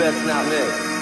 best not miss.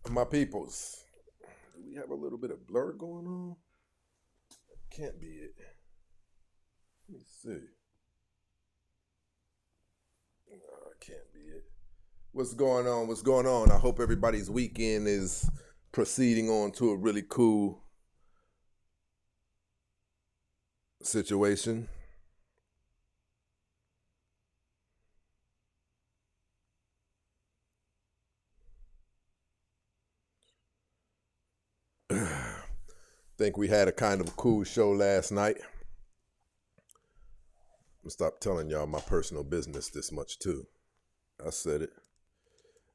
My peoples, do we have a little bit of blur going on? Can't be it. Let me see. Can't be it. What's going on? What's going on? I hope everybody's weekend is proceeding on to a really cool situation. Think we had a kind of a cool show last night. I'm gonna stop telling y'all my personal business this much too. I said it.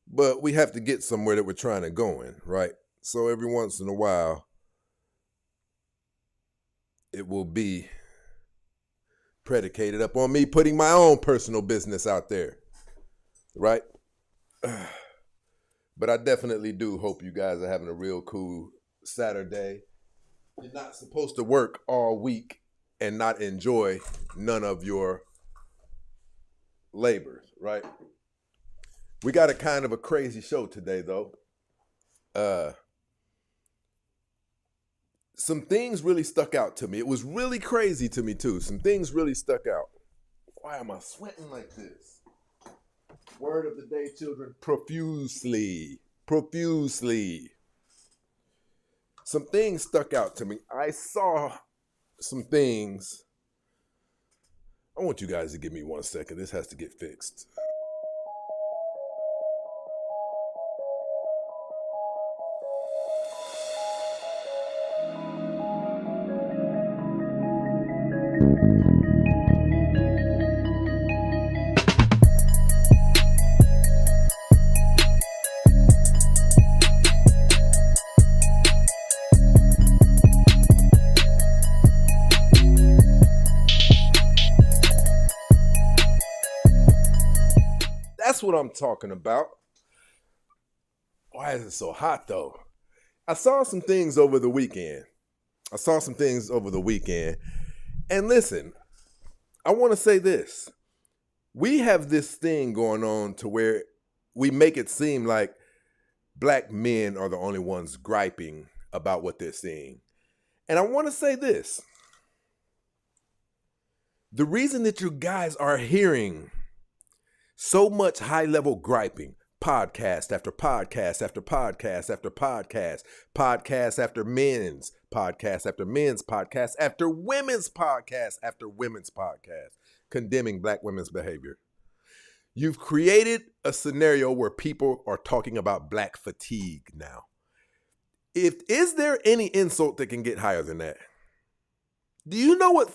But we have to get somewhere that we're trying to go in, right? So every once in a while, it will be predicated upon me putting my own personal business out there, right? But I definitely do hope you guys are having a real cool Saturday. You're not supposed to work all week and not enjoy none of your labors, right? We got a kind of a crazy show today, though. Some things really stuck out to me. It was really crazy to me, too. Some things really stuck out. Why am I sweating like this? Word of the day, children, profusely. Profusely. Some things stuck out to me. I saw some things. I want you guys to give me 1 second. This has to get fixed. That's what I'm talking about. Why is it so hot, though? I saw some things over the weekend. And listen, I want to say this. We have this thing going on to where we make it seem like black men are the only ones griping about what they're seeing. And I want to say this. The reason that you guys are hearing so much high-level griping, podcast after podcast after podcast after podcast, podcast after men's podcast after men's podcast after women's podcast after women's podcast, condemning black women's behavior. You've created a scenario where people are talking about black fatigue now. Is there any insult that can get higher than that? Do you know what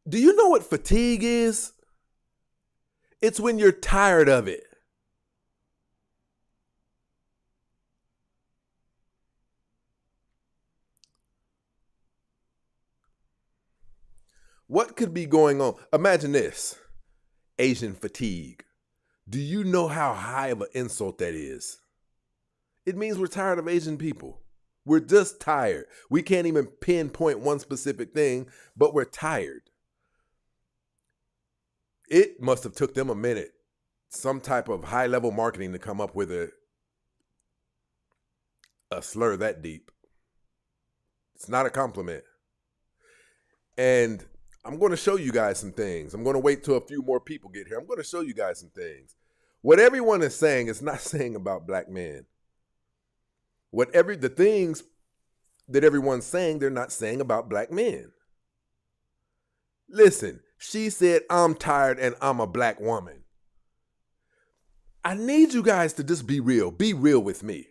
Do you know what fatigue is? It's when you're tired of it. What could be going on? Imagine this. Asian fatigue. Do you know how high of an insult that is? It means we're tired of Asian people. We're just tired. We can't even pinpoint one specific thing, but we're tired. It must have took them a minute, some type of high-level marketing to come up with a slur that deep. It's not a compliment. And I'm going to show you guys some things. I'm going to wait till a few more people get here. I'm going to show you guys some things. What everyone is saying is not saying about black men. The things that everyone's saying, they're not saying about black men. Listen, she said, I'm tired and I'm a black woman. I need you guys to just be real. Be real with me.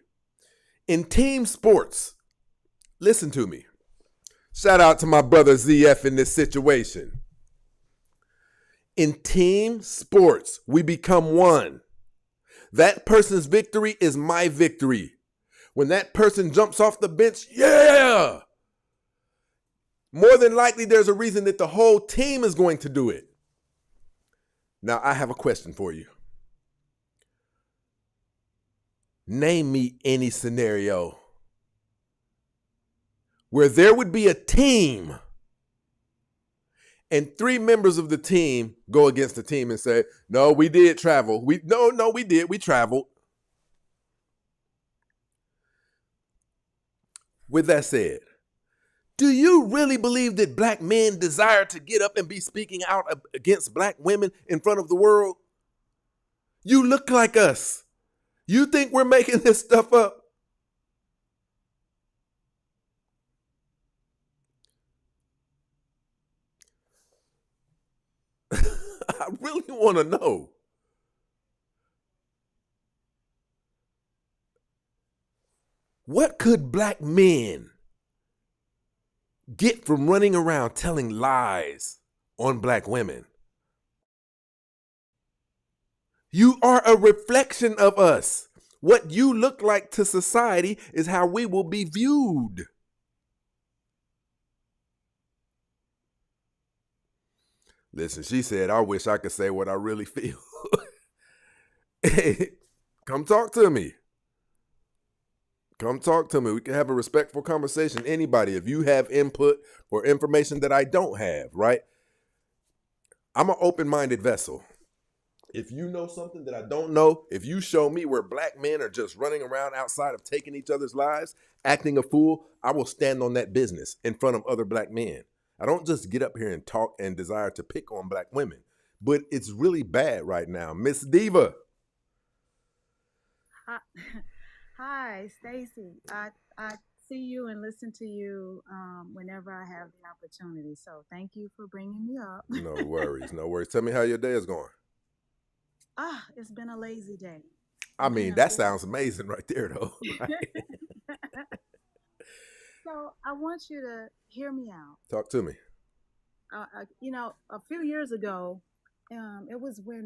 In team sports, listen to me. Shout out to my brother ZF in this situation. In team sports, we become one. That person's victory is my victory. When that person jumps off the bench, yeah! More than likely, there's a reason that the whole team is going to do it. Now, I have a question for you. Name me any scenario where there would be a team and 3 members of the team go against the team and say, no, we did travel. We did. We traveled. With that said, do you really believe that black men desire to get up and be speaking out against black women in front of the world? You look like us. You think we're making this stuff up? I really want to know. What could black men get from running around telling lies on black women? You are a reflection of us. What you look like to society is how we will be viewed. Listen, she said, I wish I could say what I really feel. Hey, come talk to me. Come talk to me. We can have a respectful conversation. Anybody, if you have input or information that I don't have, right? I'm an open-minded vessel. If you know something that I don't know, if you show me where black men are just running around outside of taking each other's lives, acting a fool, I will stand on that business in front of other black men. I don't just get up here and talk and desire to pick on black women. But it's really bad right now. Miss Diva. Hi, Stacy. I see you and listen to you whenever I have the opportunity. So thank you for bringing me up. No worries, no worries. Tell me how your day is going. It's been a lazy day. I It's been mean, a that lazy. sounds amazing right there, though. Right? So I want you to hear me out. Talk to me. A few years ago, it was when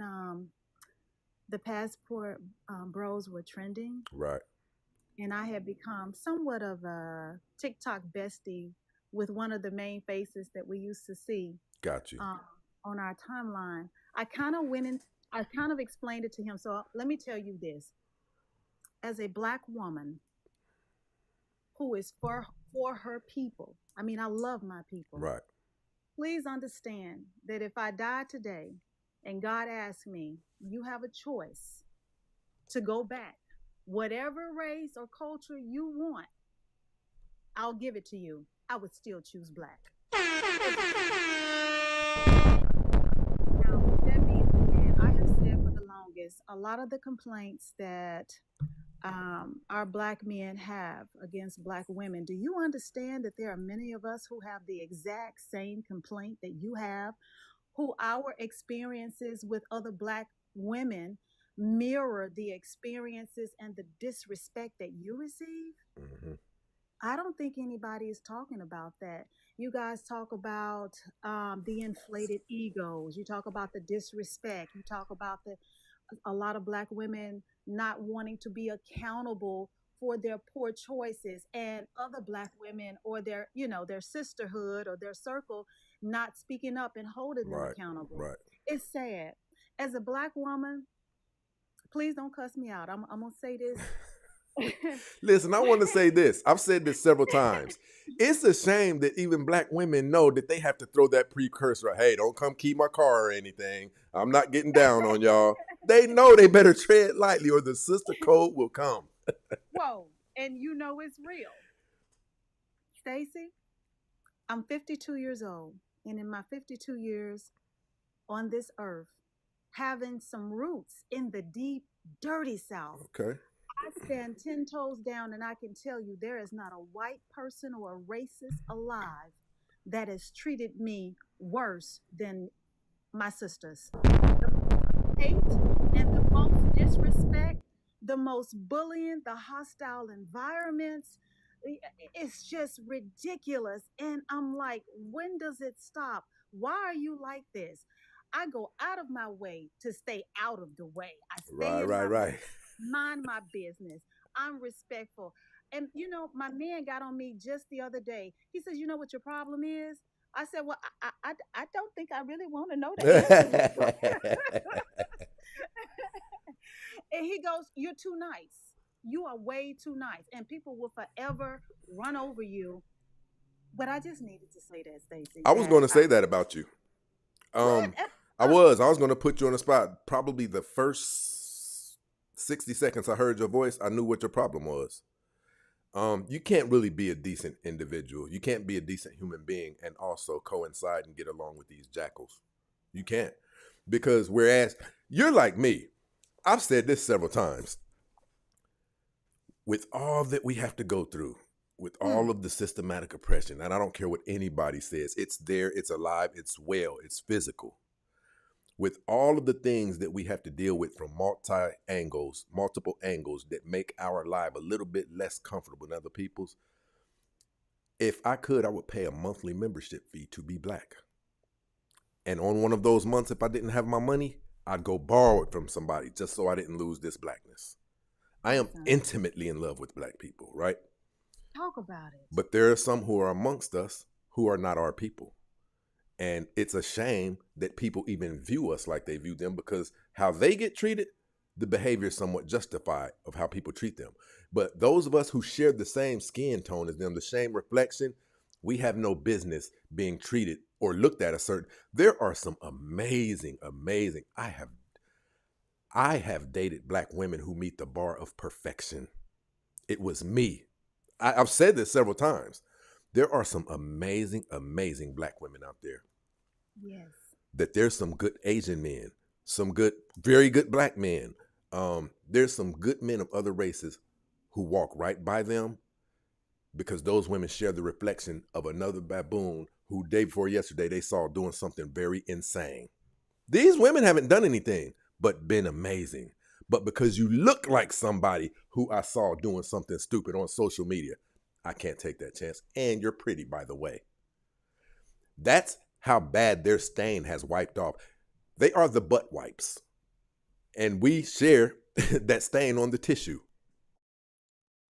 the passport bros were trending, Right. and I had become somewhat of a TikTok bestie with one of the main faces that we used to see Got you. um, on our timeline. I kind of went in, I kind of explained it to him. So let me tell you this: as a black woman who is for her people, I mean, I love my people. Right. Please understand that if I die today and God asks me, you have a choice to go back, whatever race or culture you want, I'll give it to you. I would still choose black. As a Now, that being said, I have said for the longest, a lot of the complaints that our black men have against black women. Do you understand that there are many of us who have the exact same complaint that you have, who our experiences with other black women mirror the experiences and the disrespect that you receive? Mm-hmm. I don't think anybody is talking about that. You guys talk about the inflated egos. You talk about the disrespect. You talk about the a lot of black women not wanting to be accountable for their poor choices, and other black women or their sisterhood or their circle not speaking up and holding them Right. accountable. Right. It's sad. As a black woman, please don't cuss me out. I'm gonna say this. Listen, I want to say this. I've said this several times. It's a shame that even black women know that they have to throw that precursor. Hey, don't come keep my car or anything. I'm not getting down on y'all. They know they better tread lightly or the sister code will come. Whoa, and you know it's real. Stacy, I'm 52 years old, and in my 52 years on this earth, having some roots in the deep, dirty South, Okay. I stand 10 toes down and I can tell you there is not a white person or a racist alive that has treated me worse than my sisters. The most hate and the most disrespect, the most bullying, the hostile environments. It's just ridiculous. And I'm like, when does it stop? Why are you like this? I go out of my way to stay out of the way. I stay Right, in right, my right. mind my business. I'm respectful. And my man got on me just the other day. He says, "You know what your problem is?" I said, "Well, I don't think I really want to know the answer to that." And he goes, "You're too nice. You are way too nice, and people will forever run over you." But I just needed to say that, Stacey. I was That going to say that about you. Um, What? I was going to put you on the spot. Probably the first 60 seconds I heard your voice, I knew what your problem was. You can't really be a decent individual. You can't be a decent human being and also coincide and get along with these jackals. You can't. Because whereas you're like me, I've said this several times. With all that we have to go through, with all of the systematic oppression, and I don't care what anybody says, it's there, it's alive, it's well, it's physical. With all of the things that we have to deal with from multiple angles that make our life a little bit less comfortable than other people's, if I could, I would pay a monthly membership fee to be black. And on one of those months, if I didn't have my money, I'd go borrow it from somebody just so I didn't lose this blackness. I am intimately in love with black people, right? Talk about it. But there are some who are amongst us who are not our people. And it's a shame that people even view us like they view them, because how they get treated, the behavior is somewhat justified of how people treat them. But those of us who share the same skin tone as them, the same reflection, we have no business being treated or looked at a certain. There are some amazing. I have dated black women who meet the bar of perfection. It was me. I've said this several times. There are some amazing black women out there. Yes. That there's some good Asian men, some good, very good black men. There's some good men of other races who walk right by them, because those women share the reflection of another baboon who day before yesterday they saw doing something very insane. These women haven't done anything but been amazing. But because you look like somebody who I saw doing something stupid on social media, I can't take that chance. And you're pretty, by the way. That's how bad their stain has wiped off. They are the butt wipes. And we share that stain on the tissue.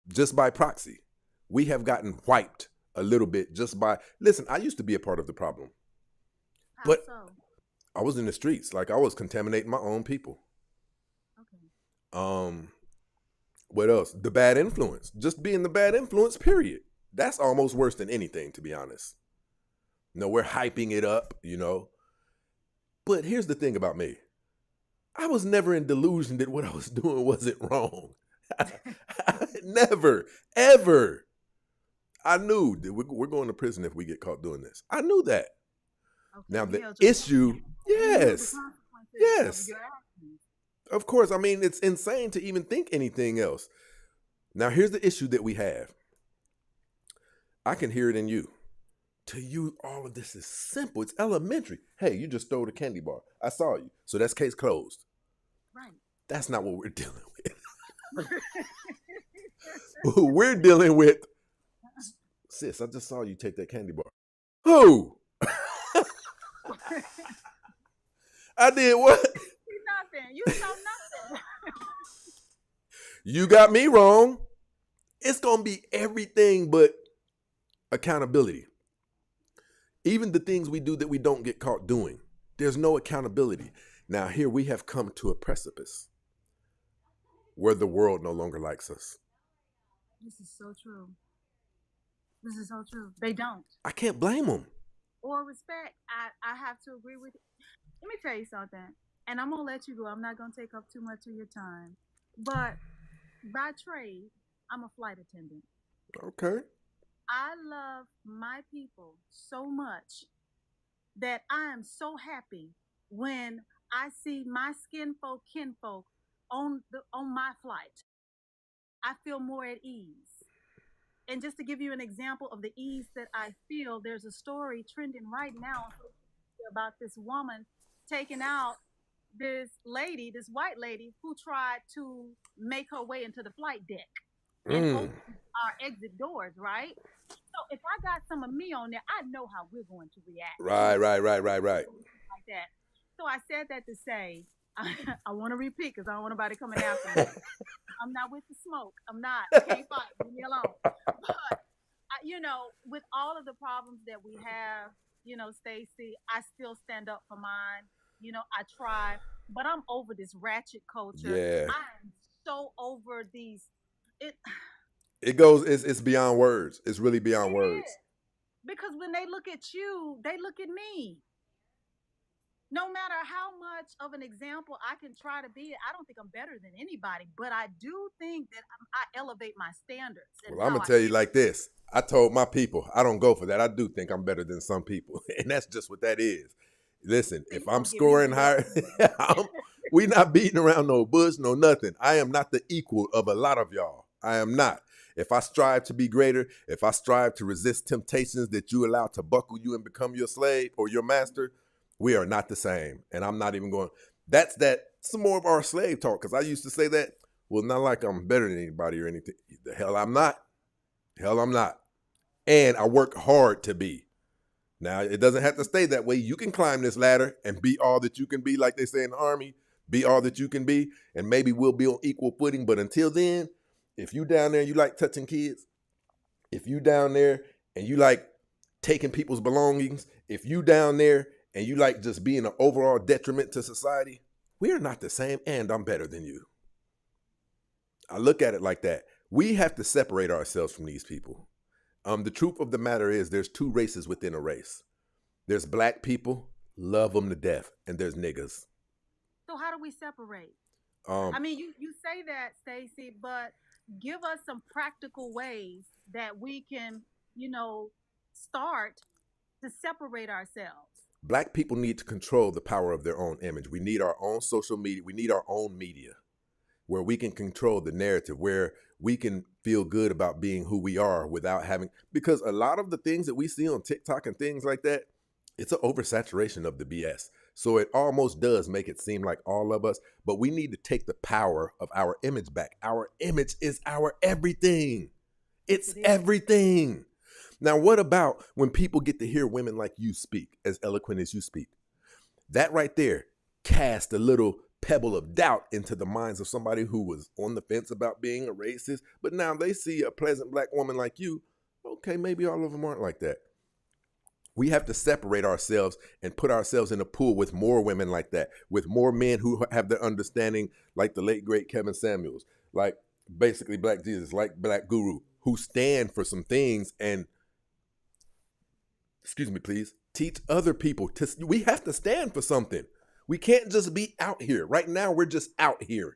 Just by proxy. We have gotten wiped a little bit just by, listen, I used to be a part of the problem. How But so? I was in the streets. Like, I was contaminating my own people. Okay. What else? The bad influence. Just being the bad influence, period. That's almost worse than anything, to be honest. No, we're hyping it up, But here's the thing about me. I was never in delusion that what I was doing wasn't wrong. Never, ever. I knew that we're going to prison if we get caught doing this. I knew that. Okay, now, the issue, yes. Yes. Of course. I mean, it's insane to even think anything else. Now, here's the issue that we have. I can hear it in you. To you, all of this is simple. It's elementary. Hey, you just stole the candy bar. I saw you. So that's case closed. Right. That's not what we're dealing with. We're dealing with, sis, I just saw you take that candy bar. Who? I did what? Nothing. You saw nothing. You got me wrong. It's going to be everything but accountability. Even the things we do that we don't get caught doing, there's no accountability. Now, here we have come to a precipice where the world no longer likes us. This is so true. This is so true. They don't. I can't blame them. Or respect. I have to agree with you. Let me tell you something. And I'm going to let you go. I'm not going to take up too much of your time. But by trade, I'm a flight attendant. Okay. I love my people so much that I am so happy when I see my kinfolk on my flight. I feel more at ease. And just to give you an example of the ease that I feel, there's a story trending right now about this woman taking out this lady, this white lady, who tried to make her way into the flight deck and open our exit doors, right? So if I got some of me on there, I know how we're going to react. Right. Like that. So I said that to say, I want to repeat because I don't want nobody coming after me. I'm not with the smoke. I'm not. I can't fight. Leave me alone. But with all of the problems that we have, Stacy, I still stand up for mine. I try, but I'm over this ratchet culture. Yeah. I'm so over these. It goes. It's beyond words. It's really beyond words. Because when they look at you, they look at me. No matter how much of an example I can try to be, I don't think I'm better than anybody, but I do think that I elevate my standards and Well, I'm how gonna I tell you carry like this. I told my people I don't go for that. I do think I'm better than some people, and that's just what that is. Listen, myself. if You I'm gonna get me scoring beat up? higher, we not beating around no bush, no nothing. I am not the equal of a lot of y'all. I am not. If I strive to be greater, if I strive to resist temptations that you allow to buckle you and become your slave or your master, we are not the same. And I'm not even going. That's some more of our slave talk because I used to say that. Well, not like I'm better than anybody or anything. The hell I'm not. Hell I'm not. And I work hard to be. Now, it doesn't have to stay that way. You can climb this ladder and be all that you can be, like they say in the Army. Be all that you can be, and maybe we'll be on equal footing. But until then, if you down there and you like touching kids, if you down there and you like taking people's belongings, if you down there and you like just being an overall detriment to society, we are not the same, and I'm better than you. I look at it like that. We have to separate ourselves from these people. The truth of the matter is there's two races within a race. There's black people, love them to death, and there's niggas. So how do we separate? I Um, mean, you say that, Stacy, but give us some practical ways that we can, you know, start to separate ourselves. Black people need to control the power of their own image. We need our own social media. We need our own media where we can control the narrative, where we can feel good about being who we are without having, because a lot of the things that we see on TikTok and things like that, it's an oversaturation of the BS. So it almost does make it seem like all of us, but we need to take the power of our image back. Our image is our everything. Yes, It's it is. everything. Now, what about when people get to hear women like you speak, as eloquent as you speak? That right there cast a little pebble of doubt into the minds of somebody who was on the fence about being a racist, but now they see a pleasant black woman like you. Okay, maybe all of them aren't like that. We have to separate ourselves and put ourselves in a pool with more women like that, with more men who have their understanding, like the late great Kevin Samuels, like basically Black Jesus, like Black Guru, who stand for some things and, excuse me, please, teach other people to. We have to stand for something. We can't just be out here. Right now, we're just out here.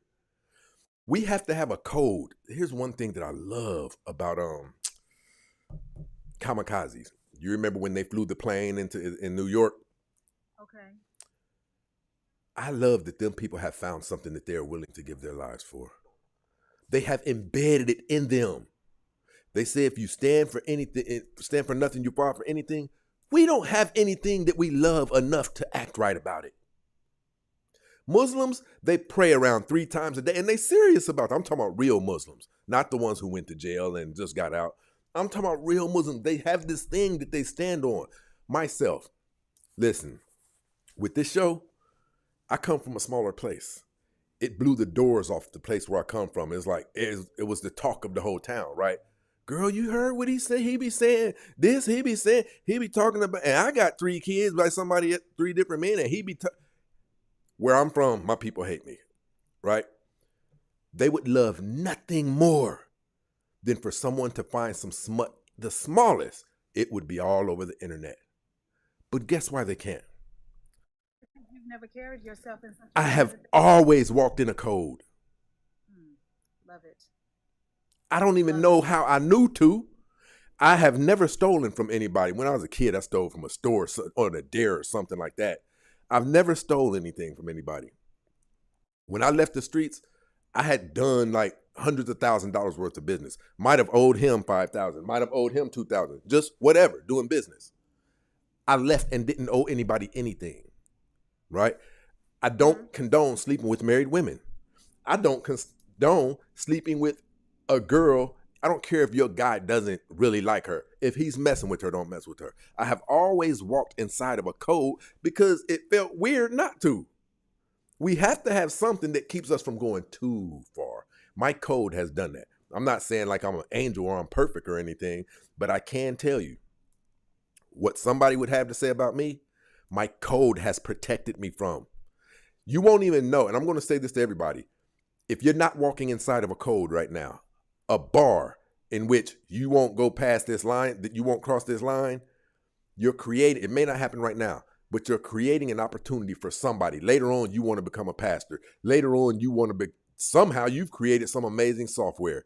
We have to have a code. Here's one thing that I love about kamikazes. You remember when they flew the plane in New York? Okay. I love that them people have found something that they're willing to give their lives for. They have embedded it in them. They say if you stand for anything, stand for nothing, you fall for anything. We don't have anything that we love enough to act right about it. Muslims, they pray around 3 times a day, and they serious about it. I'm talking about real Muslims, not the ones who went to jail and just got out. I'm talking about real Muslims. They have this thing that they stand on. Myself, listen, with this show, I come from a smaller place. It blew the doors off the place where I come from. It's like, it was the talk of the whole town, right? Girl, you heard what he said? He be saying this, he be talking about, and I got 3 kids by somebody, 3 different men, and he be, where I'm from, my people hate me, right? They would love nothing more than for someone to find some smut, the smallest, it would be all over the internet. But guess why they can't? You've never carried yourself in such a I manner have that they always walked in a code. love it. I don't even Love know how I knew to. I have never stolen from anybody. When I was a kid, I stole from a store or a dare or something like that. I've never stole anything from anybody. When I left the streets, I had done like hundreds of $1,000s worth of business. Might have owed him 5,000, might have owed him 2,000, just whatever, doing business. I left and didn't owe anybody anything, right? I don't condone sleeping with married women. I don't condone sleeping with a girl. I don't care if your guy doesn't really like her. If he's messing with her, don't mess with her. I have always walked inside of a code because it felt weird not to. We have to have something that keeps us from going too far. My code has done that. I'm not saying like I'm an angel or I'm perfect or anything, but I can tell you what somebody would have to say about me, my code has protected me from. You won't even know, and I'm going to say this to everybody. If you're not walking inside of a code right now, a bar in which you won't go past this line, that you won't cross this line, you're creating, it may not happen right now, but you're creating an opportunity for somebody. Later on, you want to become a pastor. Later on, you want to be, somehow you've created some amazing software.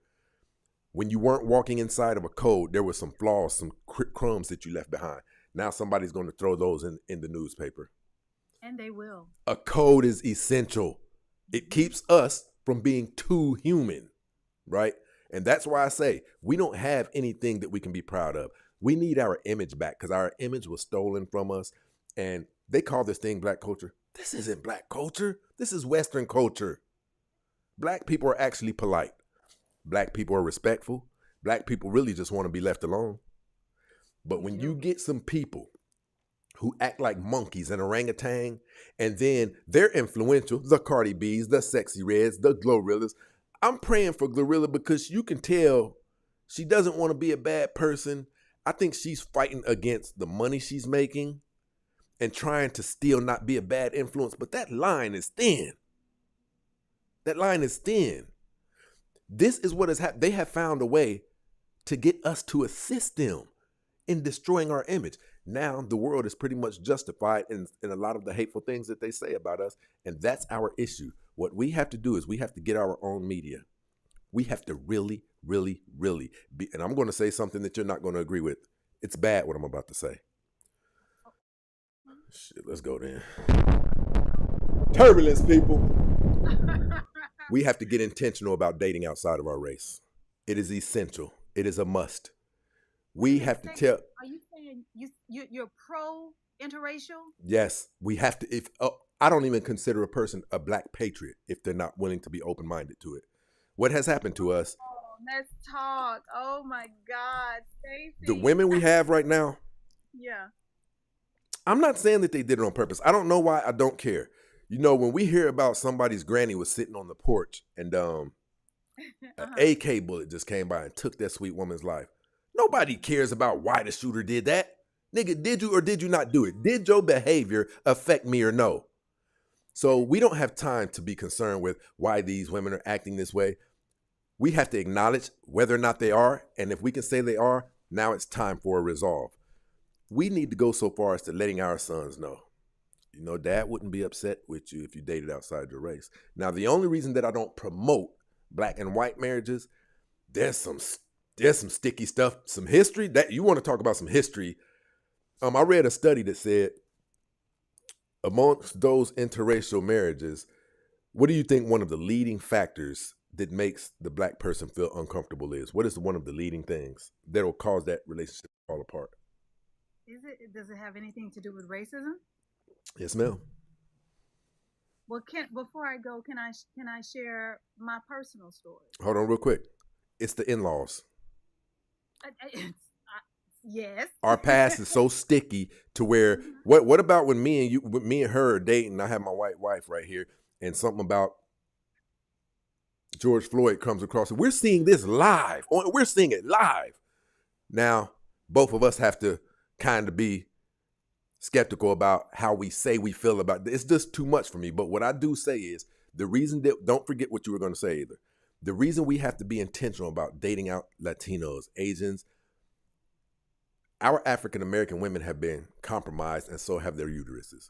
When you weren't walking inside of a code, there were some flaws, some crumbs that you left behind. Now somebody's going to throw those in the newspaper. And they will. A code is essential. It keeps us from being too human, right? And that's why I say we don't have anything that we can be proud of. We need our image back because our image was stolen from us. And they call this thing black culture. This isn't black culture. This is Western culture. Black people are actually polite. Black people are respectful. Black people really just want to be left alone. But when you get some people who act like monkeys and orangutan, and then they're influential, the Cardi B's, the Sexy Reds, the Glorillas. I'm praying for Glorilla because you can tell she doesn't want to be a bad person. I think she's fighting against the money she's making and trying to still not be a bad influence. But that line is thin. That line is thin. This is what has happened. They have found a way to get us to assist them in destroying our image. Now the world is pretty much justified in a lot of the hateful things that they say about us. And that's our issue. What we have to do is we have to get our own media. We have to really, really, really be, and I'm going to say something that you're not going to agree with. It's bad what I'm about to say. Shit, let's go then. Turbulence, people. We have to get intentional about dating outside of our race. It is essential. It is a must. We have to tell. Are you saying you're pro interracial? Yes, we have to. If I don't even consider a person a black patriot if they're not willing to be open-minded to it. What has happened to us? Oh, let's talk. Oh my God, Stacey. The women we have right now. Yeah. I'm not saying that they did it on purpose. I don't know why. I don't care. You know, when we hear about somebody's granny was sitting on the porch and an AK bullet just came by and took that sweet woman's life. Nobody cares about why the shooter did that. Nigga, did you or did you not do it? Did your behavior affect me or no? So we don't have time to be concerned with why these women are acting this way. We have to acknowledge whether or not they are. And if we can say they are, now it's time for a resolve. We need to go so far as to letting our sons know. You know, dad wouldn't be upset with you if you dated outside your race. Now, the only reason that I don't promote black and white marriages, there's some sticky stuff, some history. That you want to talk about some history. I read a study that said amongst those interracial marriages, what do you think one of the leading factors that makes the black person feel uncomfortable is? What is one of the leading things that will cause that relationship to fall apart? Does it have anything to do with racism? Yes, ma'am. Well, before I go, can I share my personal story? Hold on real quick. It's the in-laws. Yes. Our past is so sticky to where what about when me and her are dating, I have my white wife right here, and something about George Floyd comes across. We're seeing this live. We're seeing it live. Now, both of us have to kind of be skeptical about how we say we feel about it. It's just too much for me. But what I do say is the reason that, don't forget what you were going to say either. The reason we have to be intentional about dating out Latinos, Asians, our African-American women have been compromised, and so have their uteruses.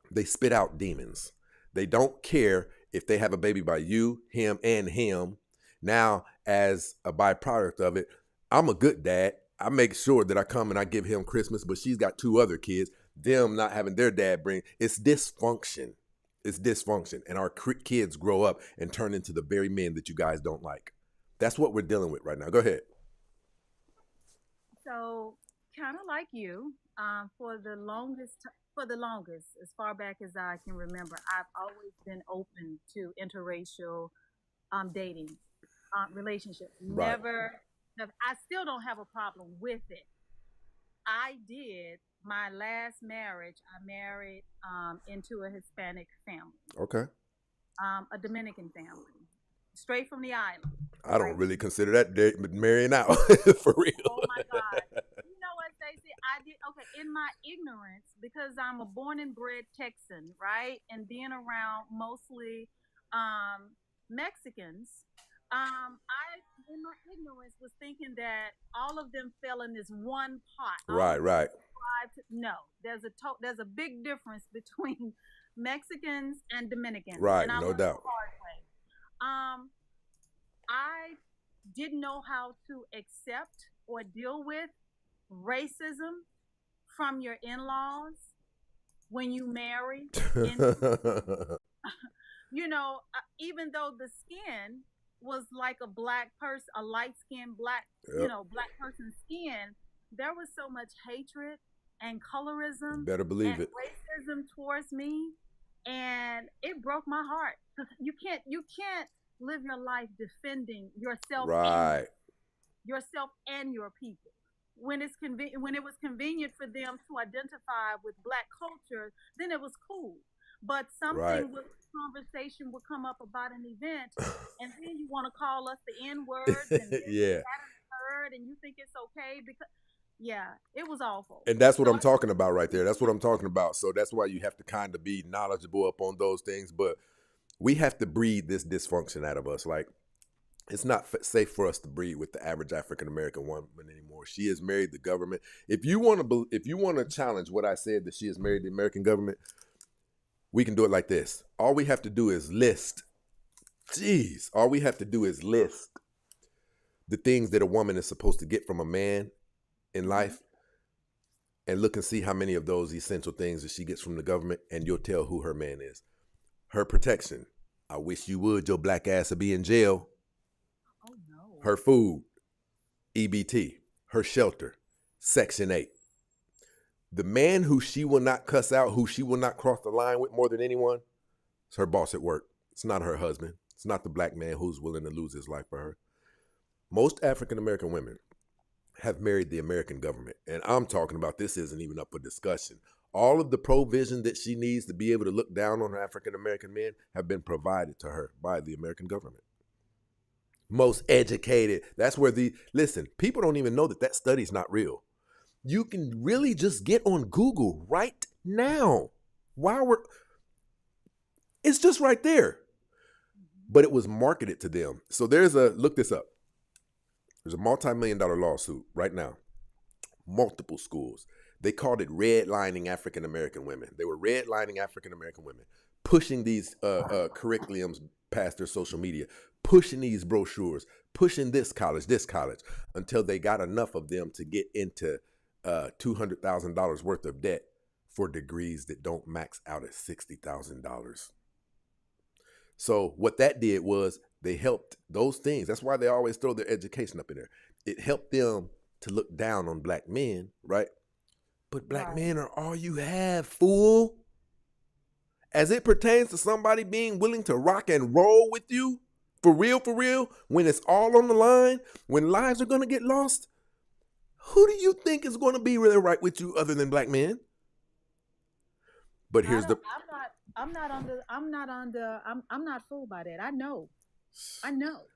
They spit out demons. They don't care if they have a baby by you, him, and him. Now, as a byproduct of it, I'm a good dad. I make sure that I come and I give him Christmas, but she's got 2 other kids. Them not having their dad bring. It's dysfunction. It's dysfunction. And our kids grow up and turn into the very men that you guys don't like. That's what we're dealing with right now. Go ahead. So, kind of like you, for the longest, as far back as I can remember, I've always been open to interracial dating relationships. Right. Never, I still don't have a problem with it. I did my last marriage. I married into a Hispanic family. Okay. A Dominican family, straight from the island. I don't really consider that marrying out for real. Oh my God. You know what, Stacey? I did, okay, in my ignorance, because I'm a born and bred Texan, right? And being around mostly Mexicans, I in my ignorance was thinking that all of them fell in this one pot. All Right, of them right, subscribed to, no, there's a big difference between Mexicans and Dominicans, right. and I No learned the doubt. hard way. Um, I didn't know how to accept or deal with racism from your in-laws when you marry into, even though the skin was like a black person, a light skinned black, Yep. black person's skin, there was so much hatred and colorism Better and believe it. racism towards me. And it broke my heart. You can't live your life defending Right, yourself and your people. When it was convenient for them to identify with black culture, then it was cool. But right. something with conversation would come up about an event, and then you want to call us the N words and this and Yeah. that and the third, and you think it's okay because yeah, it was awful. And that's what So I'm talking about right there. That's what I'm talking about. So that's why you have to kind of be knowledgeable up on those things. But we have to breed this dysfunction out of us. Like, it's not safe for us to breed with the average African American woman anymore. She has married the government. If you want to challenge what I said that she has married the American government, we can do it like this. All we have to do is list. All we have to do is list the things that a woman is supposed to get from a man in life, and look and see how many of those essential things that she gets from the government, and you'll tell who her man is. Her protection. I wish you would. Your black ass would be in jail. oh no. Her food. EBT. Her shelter. Section 8. The man who she will not cuss out, who she will not cross the line with more than anyone, is her boss at work. It's not her husband. It's not the black man who's willing to lose his life for her. Most African American women have married the American government. And I'm talking about, this isn't even up for discussion. All of the provision that she needs to be able to look down on African American men have been provided to her by the American government. Most educated. That's where listen, people don't even know that study's not real. You can really just get on Google right now. It's just right there. But it was marketed to them. So look this up. There's a multi-million-dollar lawsuit right now. Multiple schools. They called it redlining African American women. They were redlining African American women, pushing these curriculums past their social media, pushing these brochures, pushing this college, until they got enough of them to get into $200,000 worth of debt for degrees that don't max out at $60,000. So what that did was they helped those things. That's why they always throw their education up in there. It helped them to look down on black men, right? But black men are all you have, fool. As it pertains to somebody being willing to rock and roll with you, for real, when it's all on the line, when lives are going to get lost, who do you think is going to be really right with you other than black men? But here's I'm not fooled by that. I know.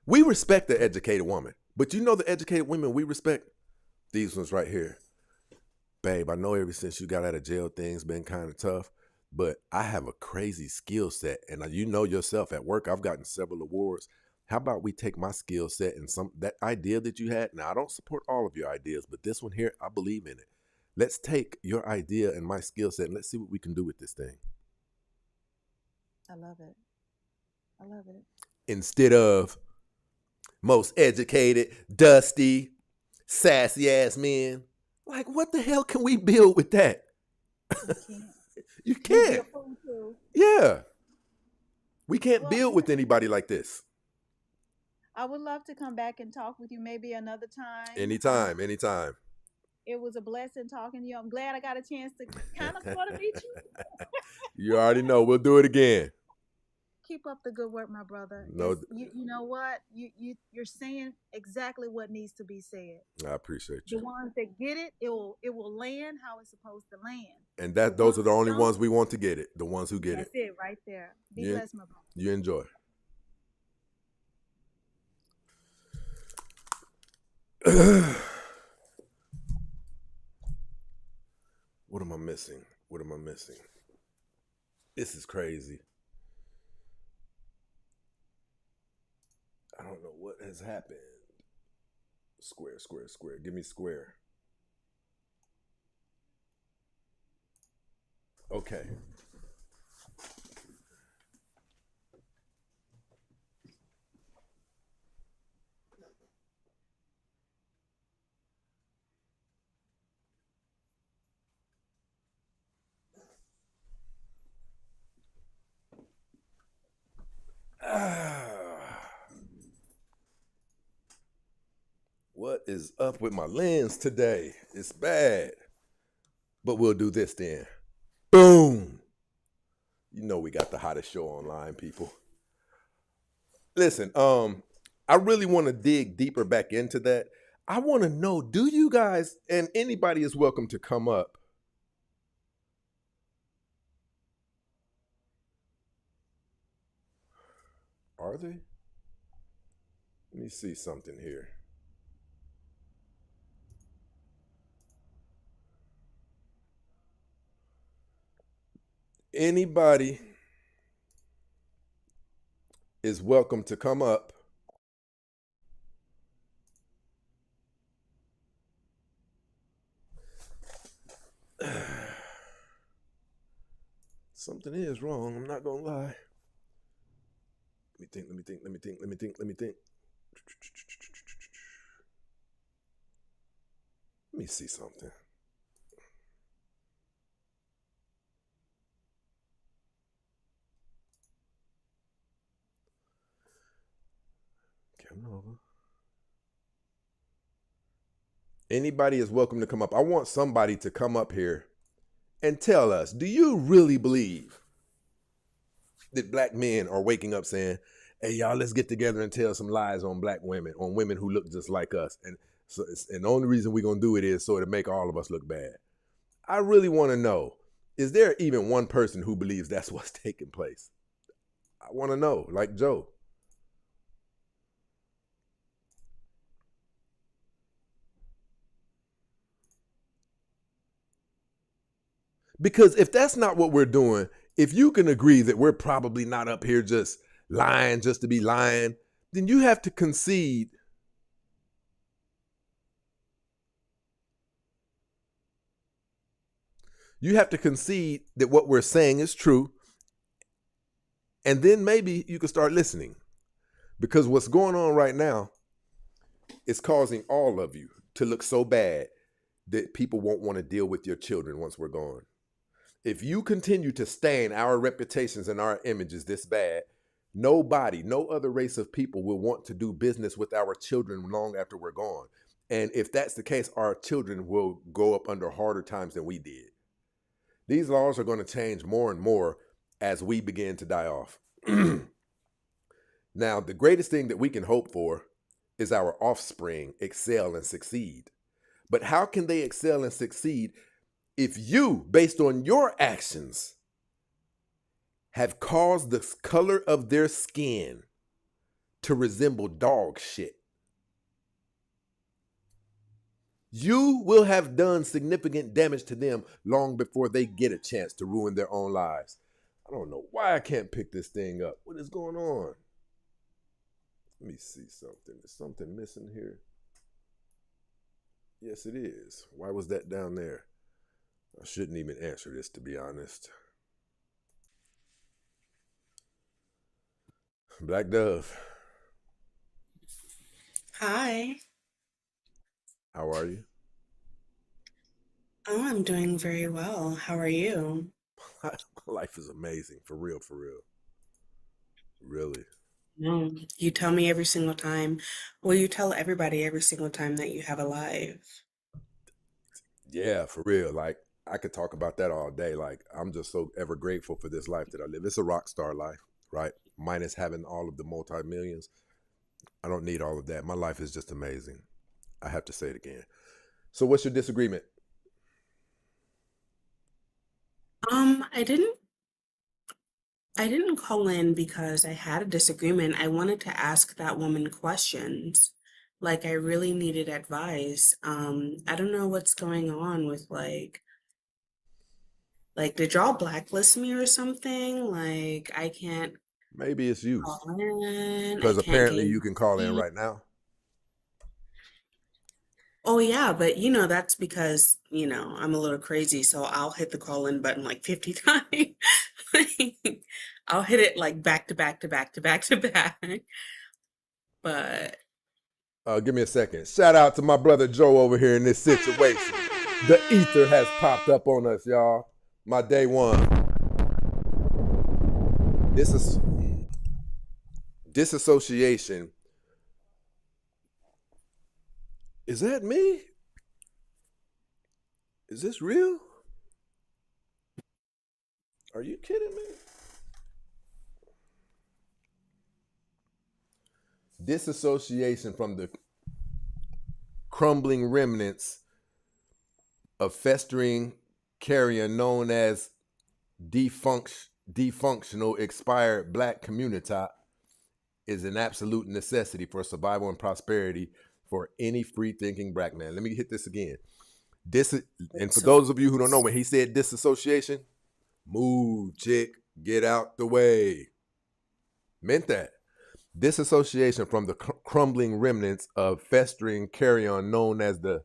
We respect the educated woman, but you know the educated women we respect? These ones right here. Babe, I know ever since you got out of jail, things been kind of tough, but I have a crazy skill set. And you know yourself, at work, I've gotten several awards. How about we take my skill set and that idea that you had? Now, I don't support all of your ideas, but this one here, I believe in it. Let's take your idea and my skill set and let's see what we can do with this thing. I love it. Instead of most educated, dusty, sassy ass men. Like, what the hell can we build with that? You can't. Yeah. We can't build with anybody like this. I would love to come back and talk with you maybe another time. Anytime. It was a blessing talking to you. I'm glad I got a chance to kind of sort of meet you. You already know. We'll do it again. Keep up the good work, my brother. No, you know what? You're saying exactly what needs to be said. I appreciate you. The ones that get it, it will land how it's supposed to land. And those are the only ones we want to get it. The ones who get it. That's it right there. Be blessed, my brother. You enjoy. What am I missing? This is crazy. I don't know what has happened. Square, square, square. Give me square. Okay. Ah, what is up with my lens today? It's bad. But we'll do this then. Boom. You know we got the hottest show online, people. Listen, I really want to dig deeper back into that. I want to know, do you guys, and anybody is welcome to come up. Are they? Let me see something here. Anybody is welcome to come up. Something is wrong. I'm not gonna lie. Let me think. Let me think. Let me think. Let me think. Let me think. Let me see something. Come over. Anybody is welcome to come up. I want somebody to come up here and tell us, do you really believe that black men are waking up saying, hey, y'all, let's get together and tell some lies on black women, on women who look just like us? And the only reason we're going to do it is so to make all of us look bad. I really want to know, is there even one person who believes that's what's taking place? I want to know, like Joe. Because if that's not what we're doing, if you can agree that we're probably not up here just lying just to be lying, then you have to concede. You have to concede that what we're saying is true. And then maybe you can start listening. Because what's going on right now is causing all of you to look so bad that people won't want to deal with your children once we're gone. If you continue to stain our reputations and our images this bad, nobody, no other race of people will want to do business with our children long after we're gone. And if that's the case, our children will grow up under harder times than we did. These laws are going to change more and more as we begin to die off. Now, the greatest thing that we can hope for is our offspring excel and succeed. But how can they excel and succeed if you, based on your actions, have caused the color of their skin to resemble dog shit? You will have done significant damage to them long before they get a chance to ruin their own lives. I don't know why I can't pick this thing up. What is going on? Let me see something. Is something missing here? Yes, it is. Why was that down there? I shouldn't even answer this, to be honest. Black Dove, Hi. how are you? Oh, I'm doing very well. How are you? Life is amazing, for real, for real. Really. No, you tell me every single time. Well, you tell everybody every single time that you have a live. Yeah, for real. Like, I could talk about that all day. Like, I'm just so ever grateful for this life that I live. It's a rock star life, right? Minus having all of the multi millions. I don't need all of that. My life is just amazing. I have to say it again. So, what's your disagreement? I didn't call in because I had a disagreement. I wanted to ask that woman questions. Like I really needed advice. I don't know what's going on with did y'all blacklist me or something? Like I can't Maybe it's you, call in, I because can't apparently get you can call in in. right now. Oh yeah, but that's because, I'm a little crazy, so I'll hit the call in button like 50 times. Like, I'll hit it like back to back to back to back to back. But Give me a second. Shout out to my brother Joe over here in this situation. The ether has popped up on us, y'all. My day one. This is disassociation. Is that me? Is this real? Are you kidding me? Disassociation from the crumbling remnants of festering carrion known as dysfunctional expired black community is an absolute necessity for survival and prosperity for any free-thinking black man. Let me hit this again. And for so those of you who don't know, when he said disassociation, move, chick, get out the way. Meant that. Disassociation from the crumbling remnants of festering carrion known as the...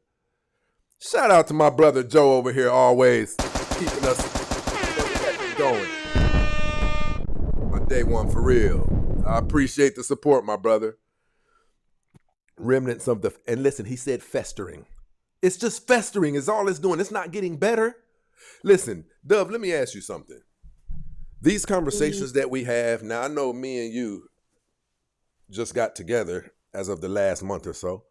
Shout out to my brother Joe over here, always keeping us going. My day one for real. I appreciate the support, my brother. Remnants of the... And listen, he said festering. It's just festering is all it's doing. It's not getting better. Listen, Dove, let me ask you something. These conversations that we have, now I know me and you just got together as of the last month or so.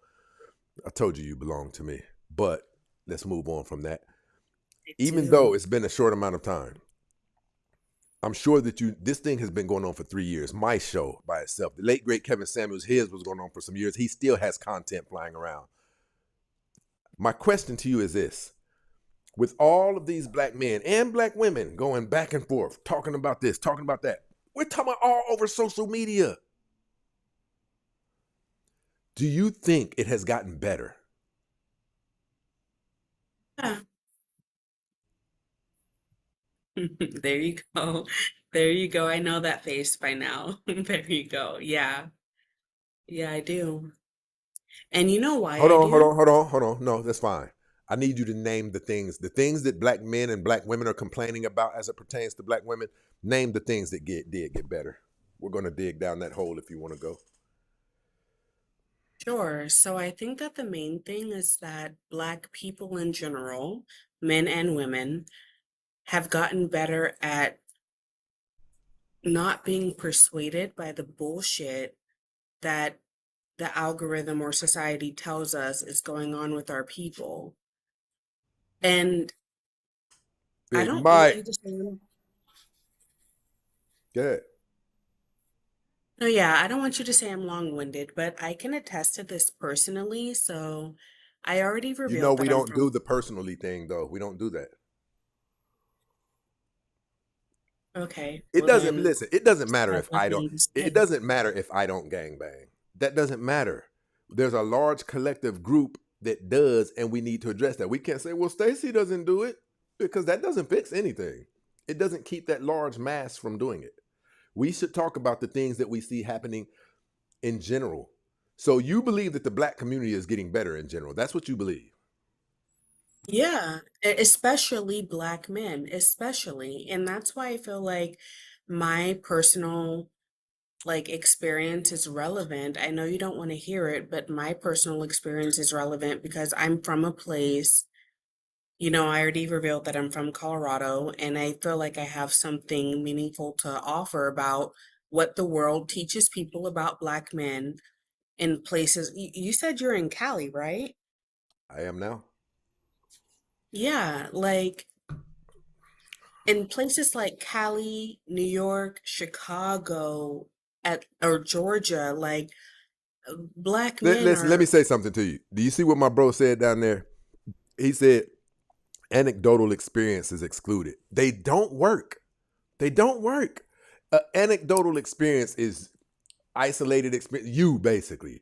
I told you belong to me, but let's move on from that. Even though it's been a short amount of time, I'm sure that this thing has been going on for 3 years. My show by itself. The late, great Kevin Samuels, his was going on for some years. He still has content flying around. My question to you is this. With all of these black men and black women going back and forth, talking about this, talking about that, we're talking about all over social media. Do you think it has gotten better? yeah. There you go. There you go. I know that face by now. There you go. Yeah. Yeah, I do. And you know why Hold I on, hold do? on, hold on, hold on. No, that's fine. I need you to name the things that black men and black women are complaining about as it pertains to black women. Name the things that did get better. We're going to dig down that hole if you want to go. Sure. So I think that the main thing is that Black people in general, men and women, have gotten better at not being persuaded by the bullshit that the algorithm or society tells us is going on with our people. And I Big don't want Mike, you to say, go ahead. no, yeah, I don't want you to say I'm long-winded, but I can attest to this personally. So I already You know revealed we that I'm don't do from, the personally thing though. We don't do that. okay, It well doesn't then, listen. It doesn't matter have if I don't. nothing to It say. doesn't matter if I don't gangbang. That doesn't matter. There's a large collective group that does, and we need to address that. We can't say, "Well, Stacy doesn't do it," because that doesn't fix anything. It doesn't keep that large mass from doing it. We should talk about the things that we see happening in general. So you believe that the black community is getting better in general. That's what you believe. Yeah, especially Black men, especially. And that's why I feel like my personal experience is relevant. I know you don't want to hear it, but my personal experience is relevant because I'm from a place, I already revealed that I'm from Colorado, and I feel like I have something meaningful to offer about what the world teaches people about Black men in places. You said you're in Cali, right? I am now. Yeah, like in places like Cali, New York, Chicago, or Georgia, like Black men Let me are, say something to you. Do you see what my bro said down there? He said anecdotal experience is excluded. They don't work. They don't work. Anecdotal experience is isolated experience. You basically,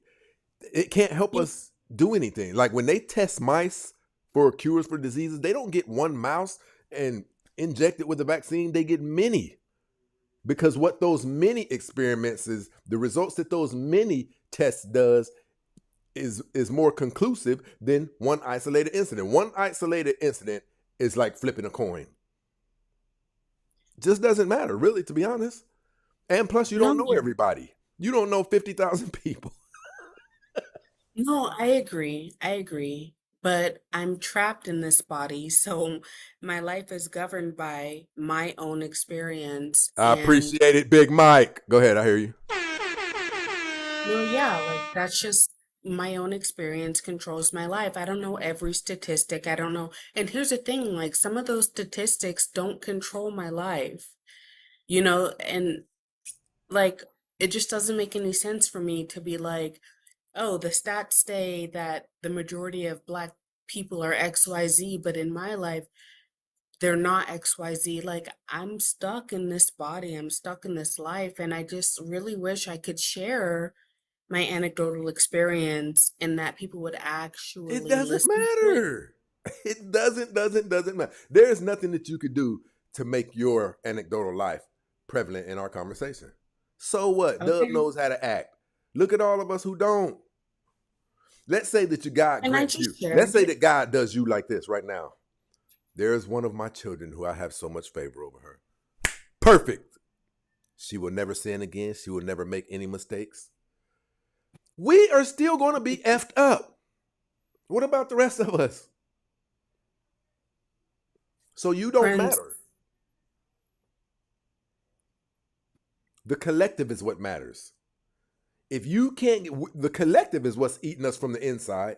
it can't help us do anything. Like when they test mice for cures for diseases, they don't get one mouse and inject it with a vaccine. They get many because what those many experiments is the results that those many tests does is more conclusive than one isolated incident. One isolated incident is like flipping a coin. Just doesn't matter, really, to be honest. And plus, you No, don't know everybody. You don't know 50,000 people. no, I agree. I agree. But I'm trapped in this body, so my life is governed by my own experience. I And appreciate it, Big Mike. Go ahead, I hear you. no, yeah, like that's just my own experience controls my life. I don't know every statistic. I don't know. And here's the thing, like some of those statistics don't control my life, and like it just doesn't make any sense for me to be like, oh, the stats say that the majority of Black people are XYZ, but in my life, they're not XYZ. Like, I'm stuck in this body, I'm stuck in this life, and I just really wish I could share my anecdotal experience and that people would It actually doesn't listen to it. matter. It doesn't matter. There's nothing that you could do to make your anecdotal life prevalent in our conversation. So what? Dub Okay. knows how to act. Look at all of us who don't. Let's say that your God And I grants you. just Let's shared say it. that God does you like this right now. There's one of my children who I have so much favor over her. Perfect. She will never sin again. She will never make any mistakes. We are still going to be effed up. What about the rest of us? So you don't Friends, matter. The collective is what matters. If you can't get the collective is what's eating us from the inside.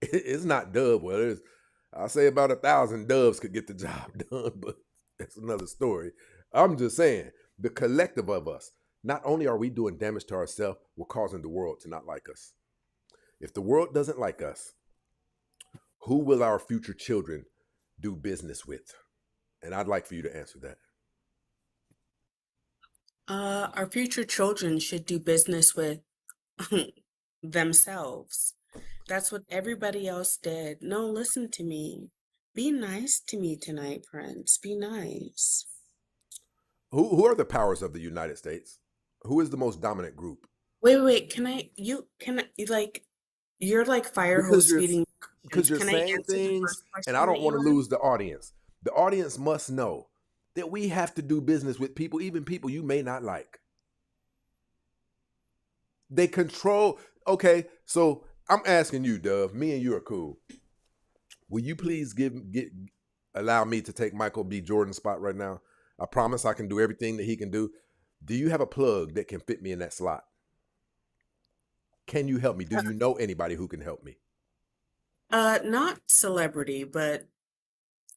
It's not Dub. Well, I'll say about 1,000 Dubs could get the job done, but that's another story. I'm just saying, the collective of us, not only are we doing damage to ourselves, we're causing the world to not like us. If the world doesn't like us, who will our future children do business with? And I'd like for you to answer that. our future children should do business with themselves. That's what everybody else did. No, listen to me. Be nice to me tonight, Prince. Be nice. Who are the powers of the United States? Who is the most dominant group? Wait, wait, wait. You're like fire Because hose you're feeding questions. because you're Can I saying answer the things, first and I question that don't want you to asked? lose the audience. The audience must know that we have to do business with people, even people you may not like. They control. Okay, so I'm asking you, Dove. Me and you are cool. Will you please allow me to take Michael B. Jordan's spot right now? I promise I can do everything that he can do. Do you have a plug that can fit me in that slot? Can you help me? Do you know anybody who can help me? Not celebrity, but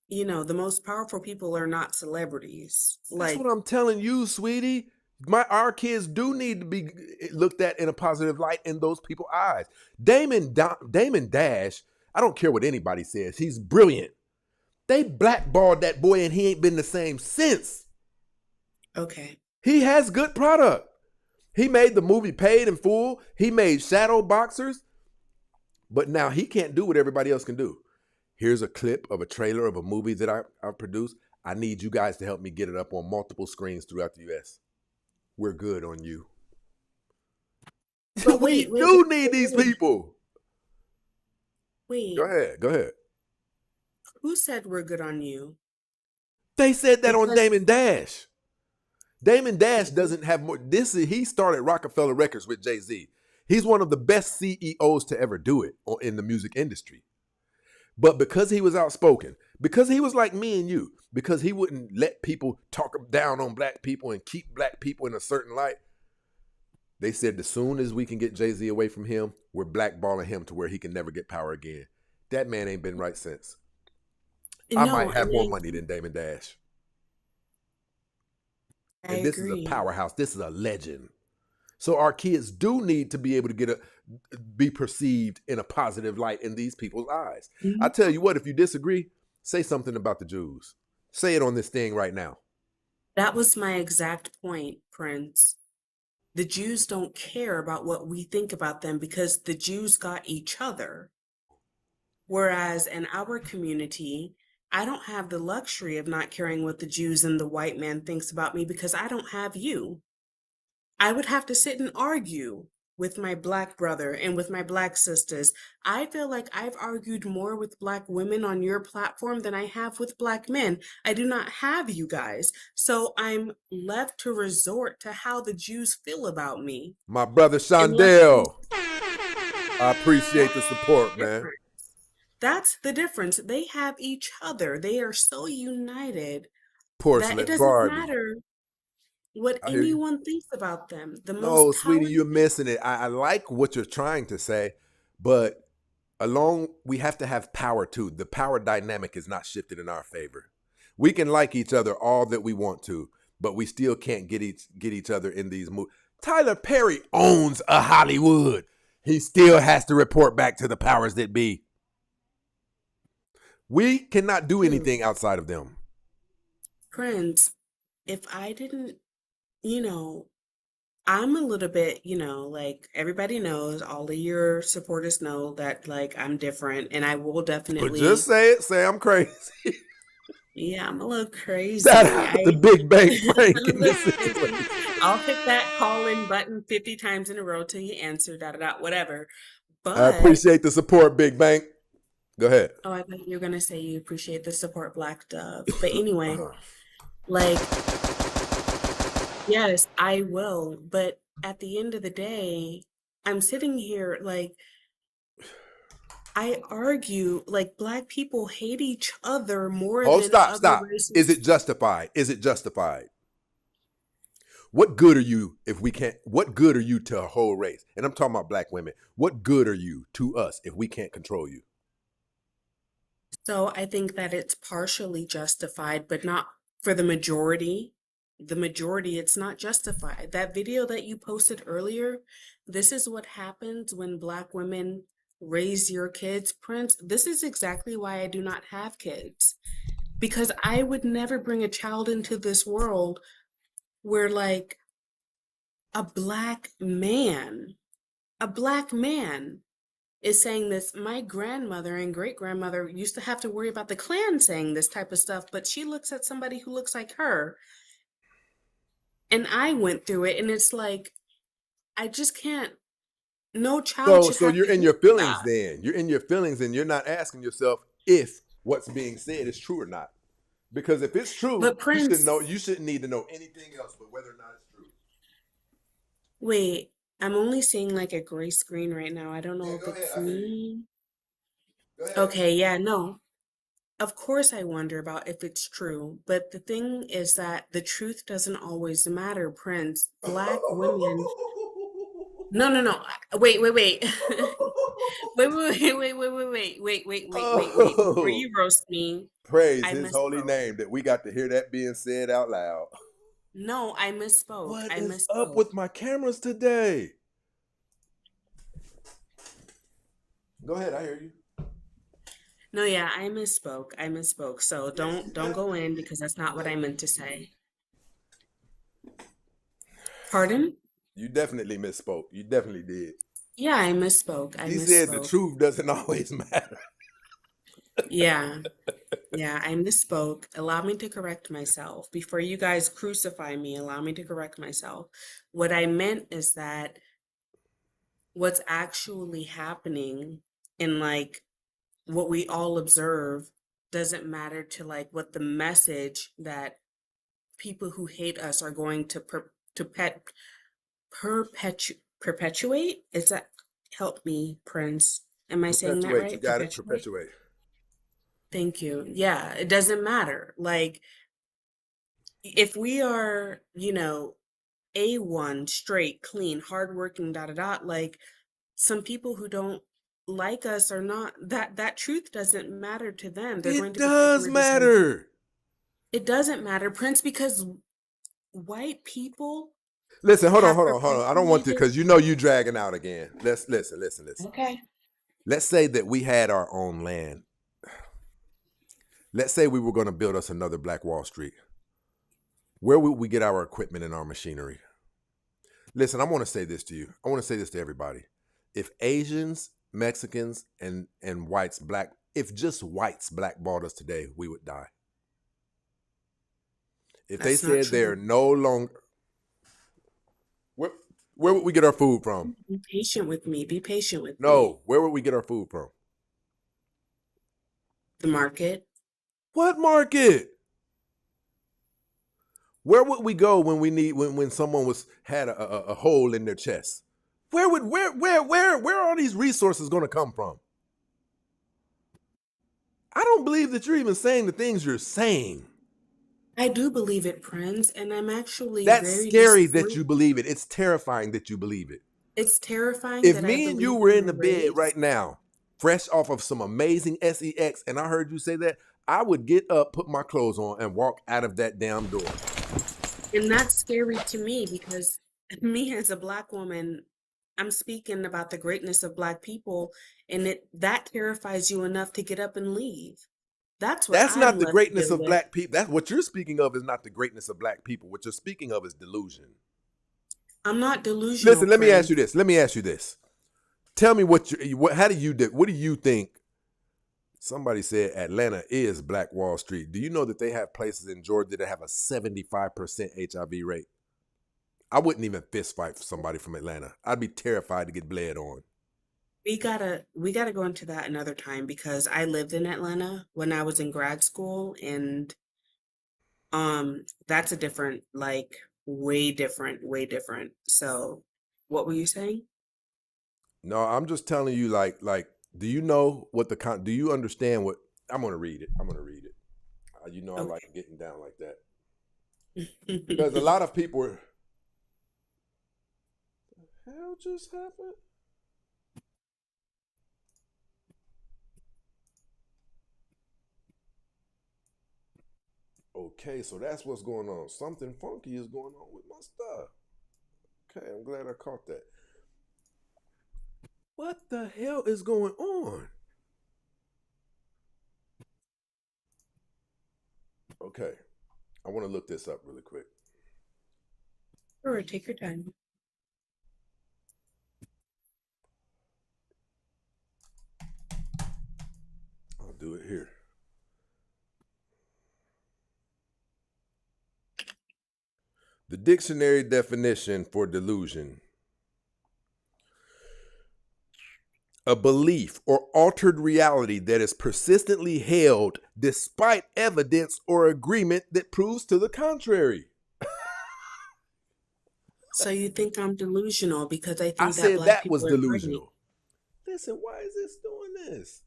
the most powerful people are not celebrities. That's what Like, I'm telling you, sweetie. Our kids do need to be looked at in a positive light in those people's eyes. Damon Dash, I don't care what anybody says. He's brilliant. They blackballed that boy and he ain't been the same since. okay. He has good product. He made the movie Paid in Full. He made Shadow Boxers, but now he can't do what everybody else can do. Here's a clip of a trailer of a movie that I produced. I need you guys to help me get it up on multiple screens throughout the US. We're good on you. But We wait, wait, do wait, need wait, these wait. people. Go Wait. ahead. Go ahead. Who said we're good on you? They said that on Because Damon Dash. Damon Dash doesn't have more. He started Rockefeller Records with Jay-Z. He's one of the best CEOs to ever do it in the music industry. But because he was outspoken, because he was like me and you, because he wouldn't let people talk down on black people and keep black people in a certain light, they said as soon as we can get Jay-Z away from him, we're blackballing him to where he can never get power again. That man ain't been right since. I no, might have and more money than Damon Dash. I And this is a agree. powerhouse. This is a legend. So our kids do need to be able to be perceived in a positive light in these people's eyes. I Mhm. tell you what, if you disagree, say something about the Jews. Say it on this thing right now. That was my exact point, Prince. The Jews don't care about what we think about them because the Jews got each other. Whereas in our community, I don't have the luxury of not caring what the Jews and the white man thinks about me because I don't have you. I would have to sit and argue. with my black brother and with my black sisters. I feel like I've argued more with black women on your platform than I have with black men. I do not have you guys. So I'm left to resort to how the Jews feel about me. My brother Unless they, Shondell, I appreciate the that's support, man. different. That's the difference. They have each other. They are so united that it Porcelain doesn't Barbie. matter what I hear you. anyone thinks about them. The most No, sweetie, you're powerful. missing it. I like what you're trying to say, but we have to have power too. The power dynamic is not shifted in our favor. We can like each other all that we want to, but we still can't get each other in these movies. Tyler Perry owns a Hollywood. He still has to report back to the powers that be. We cannot do Hmm. anything outside of them. Prince, if I didn't, you know, I'm a little bit, like everybody knows, all of your supporters know that like I'm different and I will But just definitely, say it. Say I'm crazy. yeah, I'm a little Shout crazy. out to Big Bank Frank I'm a in little this crazy. situation. I'll hit that call in button 50 times in a row till you answer, da da da, whatever. I But, appreciate the support, Big Bank. Go ahead. oh, I thought you were gonna say you appreciate the support, Black Dove. But anyway, like, yes, I will. But at the end of the day, I'm sitting here like I argue like black people hate each other more Oh, than stop, other stop. Is races. it justified? Is it justified? What good are you if we can't? What good are you to a whole race? And I'm talking about black women. What good are you to us if we can't control you? So I think that it's partially justified, but not for the majority. The majority, it's not justified. That video that you posted earlier, this is what happens when black women raise your kids, Prince. This is exactly why I do not have kids. Because I would never bring a child into this world where like a black man, a black man is saying this. My grandmother and great grandmother used to have to worry about the Klan saying this type of stuff, but she looks at somebody who looks like her. And I went through it, and it's like, I just can't, no child So, should so have you're to in go your through feelings. that. Then you're in your feelings, and you're not asking yourself if what's being said is true or not. Because if it's true, But you should know. Prince, You shouldn't need to know anything else but whether or not it's true. wait, I'm only seeing like a gray screen right now. I don't Yeah, know if go ahead. it's I hear you. me. Go ahead. Okay, yeah, no. Of course, I wonder about if it's true, but the thing is that the truth doesn't always matter, Prince. Black women. No, no, no. Wait, wait, wait. Wait, wait, wait, wait, wait, wait, wait, wait, wait, wait, wait. Before Oh, you roast me, praise I His holy misspoke. name that we got to hear that being said out loud. No, I misspoke. What I is up misspoke. with my cameras today? Go ahead. I hear you. No, yeah, I misspoke. I misspoke. So Yes, don't you don't go definitely in did. because that's You not what I meant to definitely did. say. Pardon? You definitely misspoke. You definitely did. Yeah, I misspoke. I He said the misspoke. truth doesn't always matter. Yeah. Yeah, I misspoke. Allow me to correct myself. Before you guys crucify me, allow me to correct myself. What I meant is that what's actually happening in like what we all observe doesn't matter to like what the message that people who hate us are going to perpetuate. Is that, help me, Prince? Am I saying that Perpetuate. You right? got it? Perpetuate? Perpetuate. Thank you. Yeah, it doesn't matter. Like if we are, A1, straight, clean, hardworking, da da da, like some people who don't like us are not, that truth doesn't matter to them. They're going It to does perpetuate this idea. matter. It doesn't matter, Prince, because white people Listen, hold on, have hold on, hold on. I don't want to perpetuated. because you know you dragging out again. Let's listen, listen, listen. Okay. Let's say that we had our own land. Let's say we were going to build us another Black Wall Street. Where would we get our equipment and our machinery? Listen, I want to say this to you. I want to say this to everybody. If Asians, Mexicans, and whites, if just whites blackballed us today, we would die. If they That's not said they're true. no longer, Where would we get our food from? Be patient with me. Be patient with me. No, where would we get our food from? The market. What market? Where would we go when we need when someone had a hole in their chest? Where are these resources going to come from? I don't believe that you're even saying the things you're saying. I do believe it, Prince, and I'm actually That's very scary that disappointed. you believe it. It's terrifying that you believe it. It's terrifying If that I me and you believe were in in a the bed race. right now, fresh off of some amazing sex, and I heard you say that, I would get up, put my clothes on, and walk out of that damn door. And that's scary to me because me as a Black woman, I'm speaking about the greatness of Black people, and that terrifies you enough to get up and leave. That's what That's I'm not the left to greatness deal of with. black people. That's what you're speaking of is not the greatness of black people. What you're speaking of is delusion. I'm not delusional, Listen, let me ask Prince. you this. Let me ask you this. Tell me how do you do, what do you think? Somebody said Atlanta is Black Wall Street. Do you know that they have places in Georgia that have a 75% HIV rate? I wouldn't even fist fight for somebody from Atlanta. I'd be terrified to get bled on. We gotta go into that another time because I lived in Atlanta when I was in grad school, and that's a different, like, way different, way different. So, what were you saying? No, I'm just telling you, do you know what do you understand what, I'm going to read it. I'm going to read it. You know, I like Okay. getting down like that. Because a lot of people are, the hell just happened? Okay, so that's what's going on. Something funky is going on with my stuff. Okay, I'm glad I caught that. What the hell is going on? Okay, I want to look this up really quick. Sure, take your time. I'll do it here. The dictionary definition for delusion: a belief or altered reality that is persistently held despite evidence or agreement that proves to the contrary. So you think I'm delusional because I I think that said Black that was people are great. delusional. Listen, why is this doing this?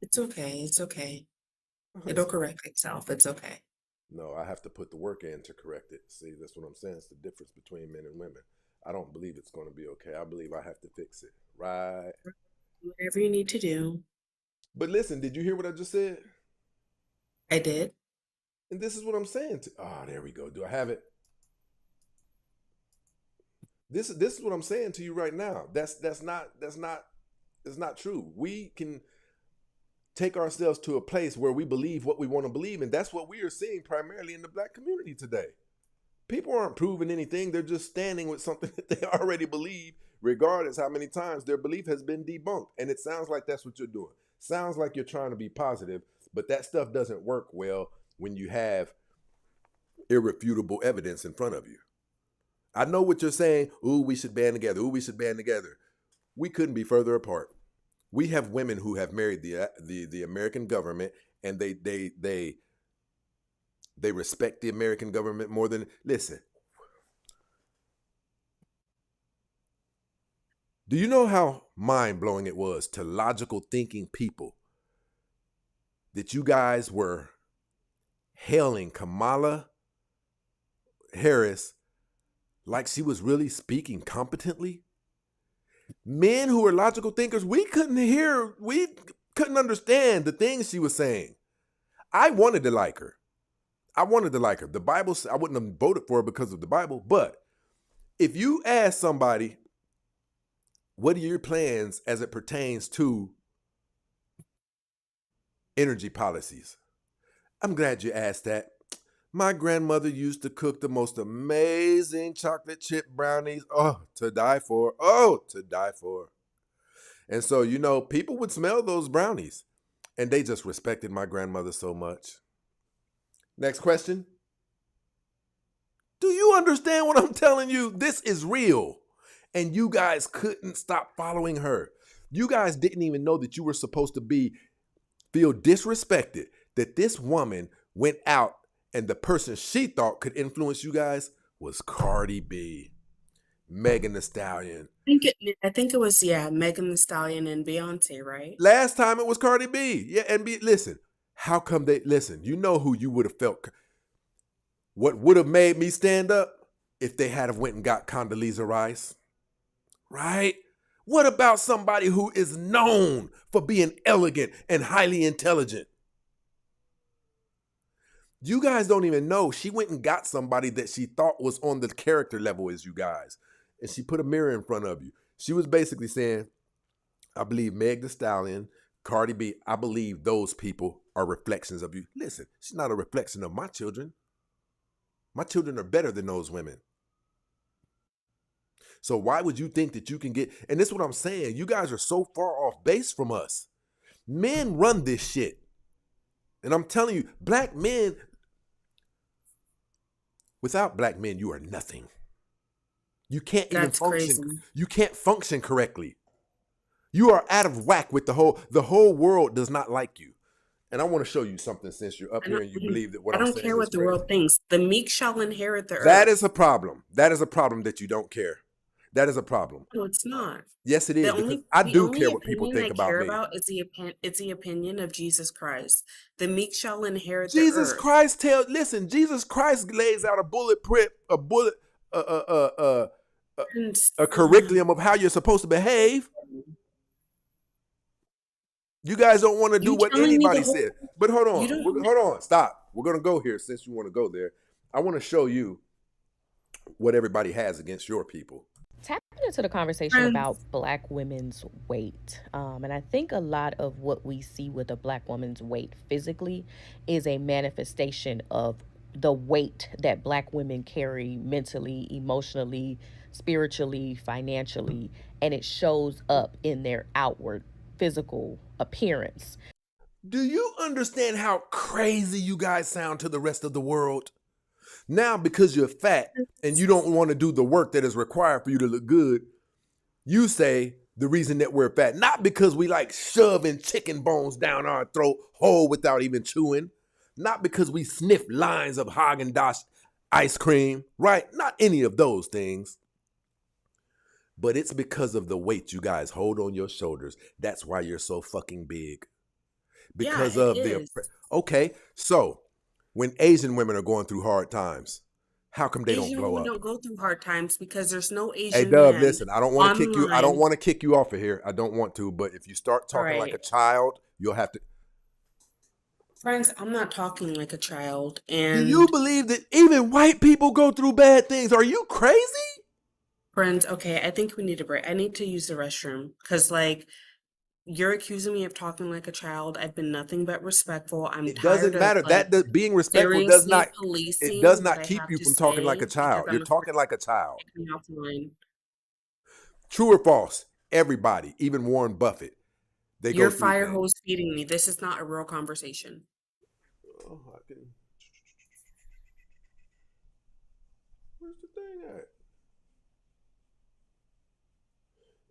It's okay. It's okay. It's It'll correct itself. It's okay. No, I have to put the work in to correct it. See, that's what I'm saying. It's the difference between men and women. I don't believe it's going to be okay. I believe I have to fix it. Right. Whatever you need to do. But listen, did you hear what I just said? I did. And this is what I'm saying. There we go. Do I have it? This is what I'm saying to you right now. It's not true. We can take ourselves to a place where we believe what we want to believe, and that's what we are seeing primarily in the black community today. People aren't proving anything. They're just standing with something that they already believe, regardless how many times their belief has been debunked. And it sounds like that's what you're doing. Sounds like you're trying to be positive, but that stuff doesn't work well when you have irrefutable evidence in front of you. I know what you're saying. Ooh, we should band together. Ooh, we should band together. We couldn't be further apart. We have women who have married the American government, and they respect the American government more than, listen. Do you know how mind-blowing it was to logical thinking people that you guys were hailing Kamala Harris like she was really speaking competently? Men who were logical thinkers, we couldn't understand the things she was saying. I wanted to like her. The Bible, I wouldn't have voted for her because of the Bible, but if you ask somebody, what are your plans as it pertains to energy policies? I'm glad you asked that. My grandmother used to cook the most amazing chocolate chip brownies. Oh, to die for. Oh, to die for. And so, people would smell those brownies, and they just respected my grandmother so much. Next question. Do you understand what I'm telling you? This is real. And you guys couldn't stop following her. You guys didn't even know that you were supposed to feel disrespected, that this woman went out and the person she thought could influence you guys was Cardi B, Megan Thee Stallion. I think it was, yeah, Megan Thee Stallion and Beyonce, right? Last time it was Cardi B. Yeah, and listen, how come they listen? You know who you would have felt. What would have made me stand up if they had have went and got Condoleezza Rice, right? What about somebody who is known for being elegant and highly intelligent? You guys don't even know. She went and got somebody that she thought was on the character level as you guys. And she put a mirror in front of you. She was basically saying, I believe Meg Thee Stallion, Cardi B, I believe those people are reflections of you. Listen, she's not a reflection of my children. My children are better than those women. So why would you think that you can get, and this is what I'm saying, you guys are so far off base from us. Men run this shit. And I'm telling you, black men, without black men, you are nothing. You can't even That's function. crazy. You can't function correctly. You are out of whack with the whole world does not like you. And I want to show you something since you're up I here don't, and you believe that what I I'm don't saying care is what the crazy. world thinks. The meek shall inherit the That earth. is a problem. That is a problem that you don't care. That is a problem. No, it's not. Yes, it The is, because only I the do only care what people opinion think I about care me. about is it's the opinion of Jesus Christ. The meek shall inherit the Jesus earth. Christ listen, Jesus Christ lays out a, a, a, a, And a curriculum of how you're supposed to behave. You guys don't want to do you what telling me the anybody whole said. But hold you on. don't Hold on. Stop. We're going to go here since you want to go there. I want to show you what everybody has against your people. Tapping into the conversation friends. about black women's weight. And I think a lot of what we see with a black woman's weight physically is a manifestation of the weight that black women carry mentally, emotionally, spiritually, financially, and it shows up in their outward physical appearance. Do you understand how crazy you guys sound to the rest of the world? Now, because you're fat and you don't want to do the work that is required for you to look good, you say the reason that we're fat, not because we like shoving chicken bones down our throat whole without even chewing, not because we sniff lines of Haagen-Dazs ice cream, right? Not any of those things. But it's because of the weight you guys hold on your shoulders. That's why you're so fucking big. Yeah, Because it of is. okay, so when Asian women are going through hard times, how come they don't Asian blow women up? don't go through hard times because there's no Hey Asian Dove, man listen, I don't want to kick you. I don't online. want to kick you off of here. I don't want to, but if you start All talking like a right, child, you'll have to. friends, I'm not talking like a child. Do you And believe that even white people go through bad things? Are you crazy? friends, okay, I think we need a break. I need to use the restroom because, like, you're accusing me of talking like a child. I've been nothing but respectful. I'm It tired doesn't of, matter. like, Being respectful does seriously not policing what I keep have you to from talking like a say because child. You're I'm afraid talking like a child. of me offline. True or false? Everybody, even Warren Buffett, they go You're through fire things. hose feeding me. This is not a real conversation. Oh, where's the thing at?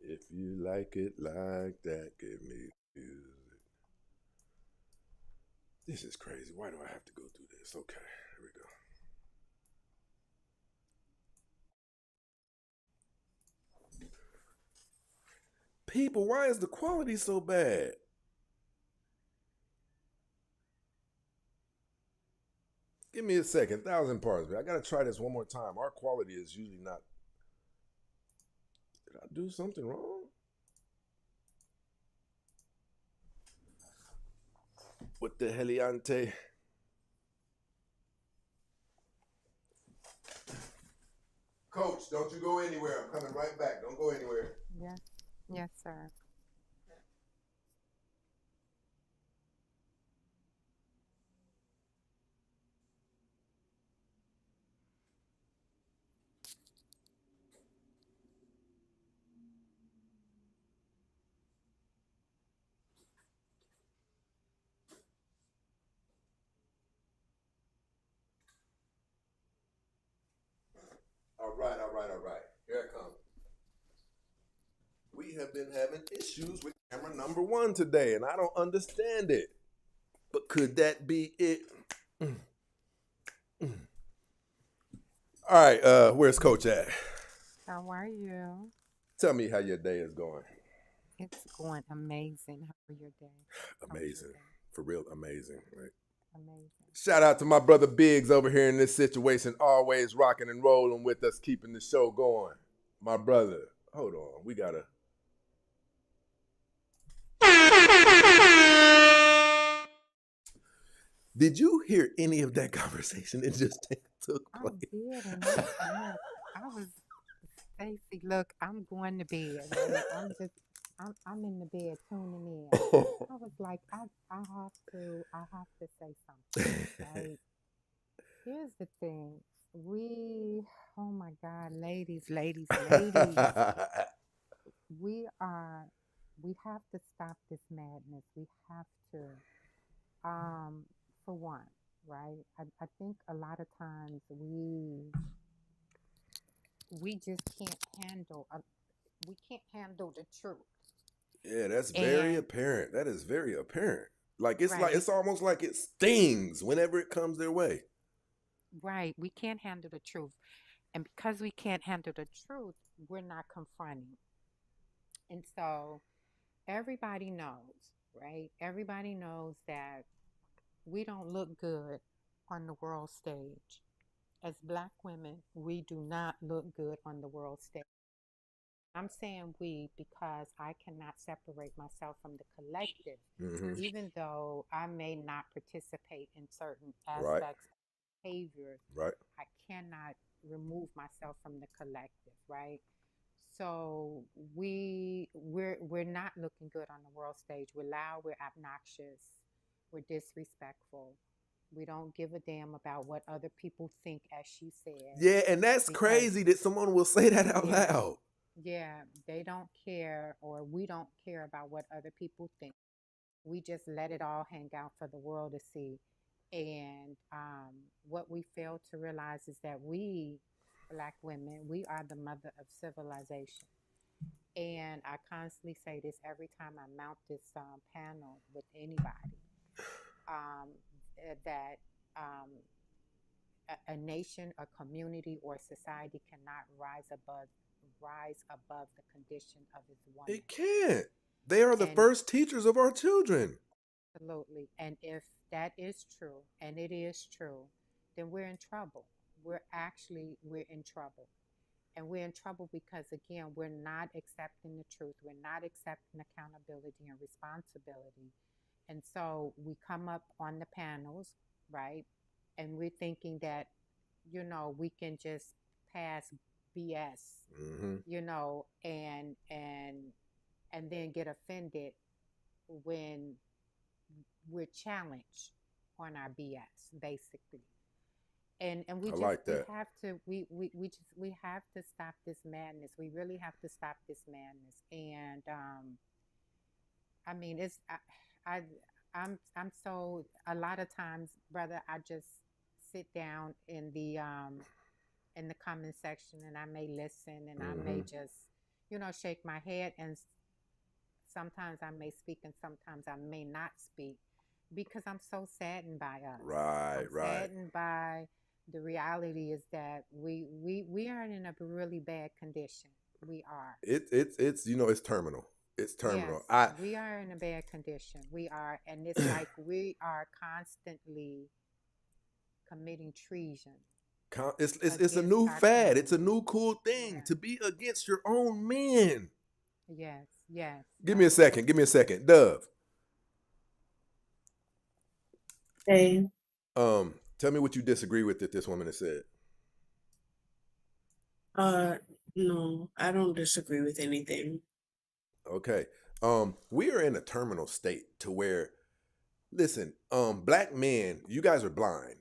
If you like it like that, give me music. This is crazy. Why do I have to go through this? Okay, here we go. People, why is the quality so bad? Give me a second. 1,000 parts. I gotta try this one more time. Our quality is usually not. Did I do something wrong? What the heliante? Coach, don't you go anywhere. I'm coming right back. Don't go anywhere. Yes, yes, sir. All right. Here it comes. We have been having issues with camera number 1 today, and I don't understand it. But could that be it? All right, where's Coach at? How are you? Tell me how your day is going. It's going amazing. How was your day? How was your Amazing. day? For real, amazing. Right? Amazing. Shout out to my brother Biggs over here in this situation, always rocking and rolling with us, keeping the show going. My brother, hold on, we gotta. Did you hear any of that conversation that just took I place? did, and I was, Stacy. Look, I'm going to bed, right? I'm in the bed tuning in. I was like, I have to say something, right? Here's the thing. Oh my God, ladies, we are, we have to stop this madness. We have to. For one, right? I think a lot of times we just we can't handle the truth. Yeah, that's very And apparent. That is very apparent. Like right, it's almost like it stings whenever it comes their way. right, we can't handle the truth. And because we can't handle the truth, we're not confronting. And so everybody knows, right? Everybody knows that we don't look good on the world stage. As Black women, we do not look good on the world stage. I'm saying we because I cannot separate myself from the collective, Mm-hmm. even though I may not participate in certain Right, aspects of behaviors. right. I cannot remove myself from the collective, right? So we're not looking good on the world stage. We're loud, we're obnoxious, we're disrespectful. We don't give a damn about what other people think, as she said, Yeah, and that's because crazy that someone will say that out yeah, loud. yeah, they don't care, or we don't care about what other people think. We just let it all hang out for the world to see. And what we fail to realize is that we, Black women, we are the mother of civilization. And I constantly say this every time I mount this panel with anybody, um, that um, a nation, a community, or society cannot rise above the condition of its woman. It can't. They are the And first teachers of our children. absolutely. And if that is true, and it is true, then we're in trouble. We're in trouble. And we're in trouble because, again, we're not accepting the truth. We're not accepting accountability and responsibility. And so we come up on the panels, right? And we're thinking that, we can just pass BS, Mm-hmm. and then get offended when we're challenged on our BS, basically. And we I just like that. we have to stop this madness. We really have to stop this madness. And I mean, I I'm so, a lot of times, brother, I just sit down in the comment section, and I may listen, and I Mm-hmm. may just shake my head, and sometimes I may speak and sometimes I may not speak, because I'm so saddened by us. Right, I'm right. saddened by the reality is that we are in a really bad condition. We are. It's it's terminal. It's Yes, terminal. I we are in a bad condition. We are, and it's like we are constantly committing treason it's a against new our fad. It's a community. new cool thing Yeah. to be against your own men. Yes. Yes. Give me a second. Give me a second. Dove. Hey, Tell me what you disagree with that this woman has said. uh, no, I don't disagree with anything. Okay. We are in a terminal state to where, listen, black men, you guys are blind.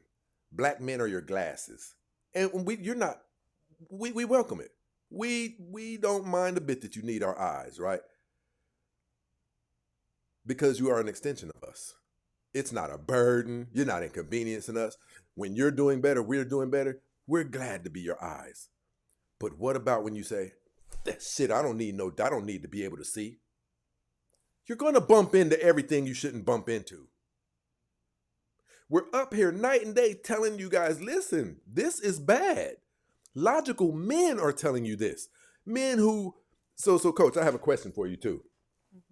Black men are your glasses. And you're not, we welcome it. We don't mind a bit that you need our eyes, right? Because you are an extension of us. It's not a burden. You're not inconveniencing us. When you're doing better, we're doing better. We're glad to be your eyes. But what about when you say, that shit, I don't need to be able to see. You're going to bump into everything you shouldn't bump into. We're up here night and day telling you guys, listen, this is bad. Logical men are telling you this. Men who, so Coach, I have a question for you too.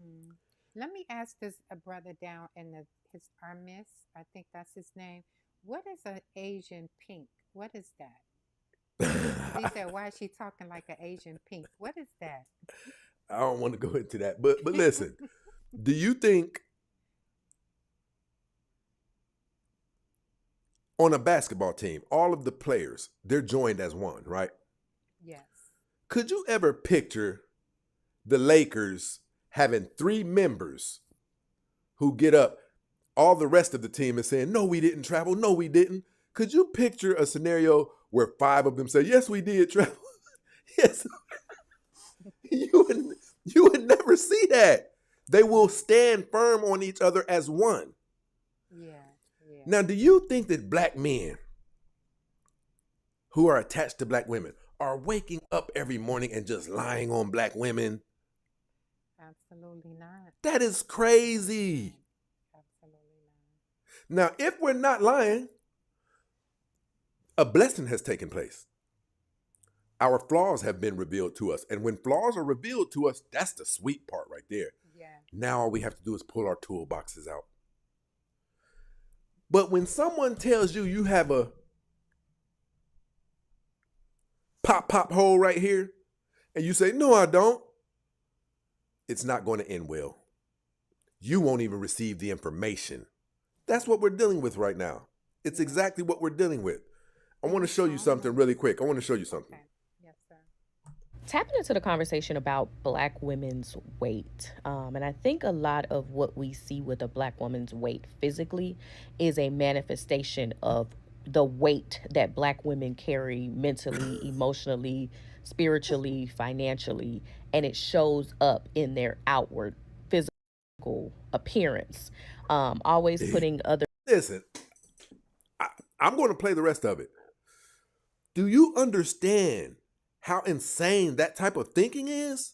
Hmm. Let me ask this a brother down in his Armis, I think that's his name. What is an Asian pink? What is that? He said, "Why is she talking like an Asian pink? What is that?" I don't want to go into that, but listen, do you think on a basketball team, all of the players, they're joined as one, right? Yes. Could you ever picture the Lakers having 3 members who get up, all the rest of the team is saying, no, we didn't travel, no, we didn't? Could you picture a scenario where 5 of them say, yes, we did travel? Yes. You would never see that. They will stand firm on each other as one. Yeah. Yeah. Now, do you think that black men who are attached to black women are waking up every morning and just lying on black women? Absolutely not. That is crazy. Absolutely not. Now, if we're not lying, a blessing has taken place. Our flaws have been revealed to us. And when flaws are revealed to us, that's the sweet part right there. Yeah. Now all we have to do is pull our toolboxes out. But when someone tells you you have a pop hole right here, and you say, no, I don't, it's not going to end well. You won't even receive the information. That's what we're dealing with right now. It's exactly what we're dealing with. I want to show you something really quick. I want to show you something. Okay. Yes, sir. Tapping into the conversation about black women's weight. And I think a lot of what we see with a black woman's weight physically is a manifestation of the weight that black women carry mentally, emotionally, spiritually, financially, and it shows up in their outward physical appearance. Always putting other. Listen, I'm going to play the rest of it. Do you understand how insane that type of thinking is?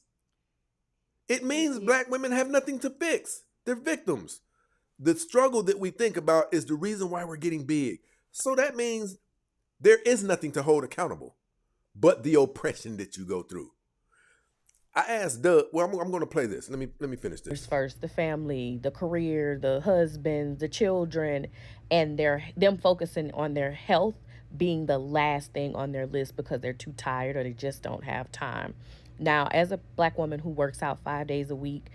It means black women have nothing to fix. They're victims. The struggle that we think about is the reason why we're getting big. So that means there is nothing to hold accountable but the oppression that you go through. I asked Doug, well, I'm going to play this. Let me finish this. First, the family, the career, the husband, the children, and them focusing on their health being the last thing on their list because they're too tired or they just don't have time. Now, as a black woman who works out 5 days a week,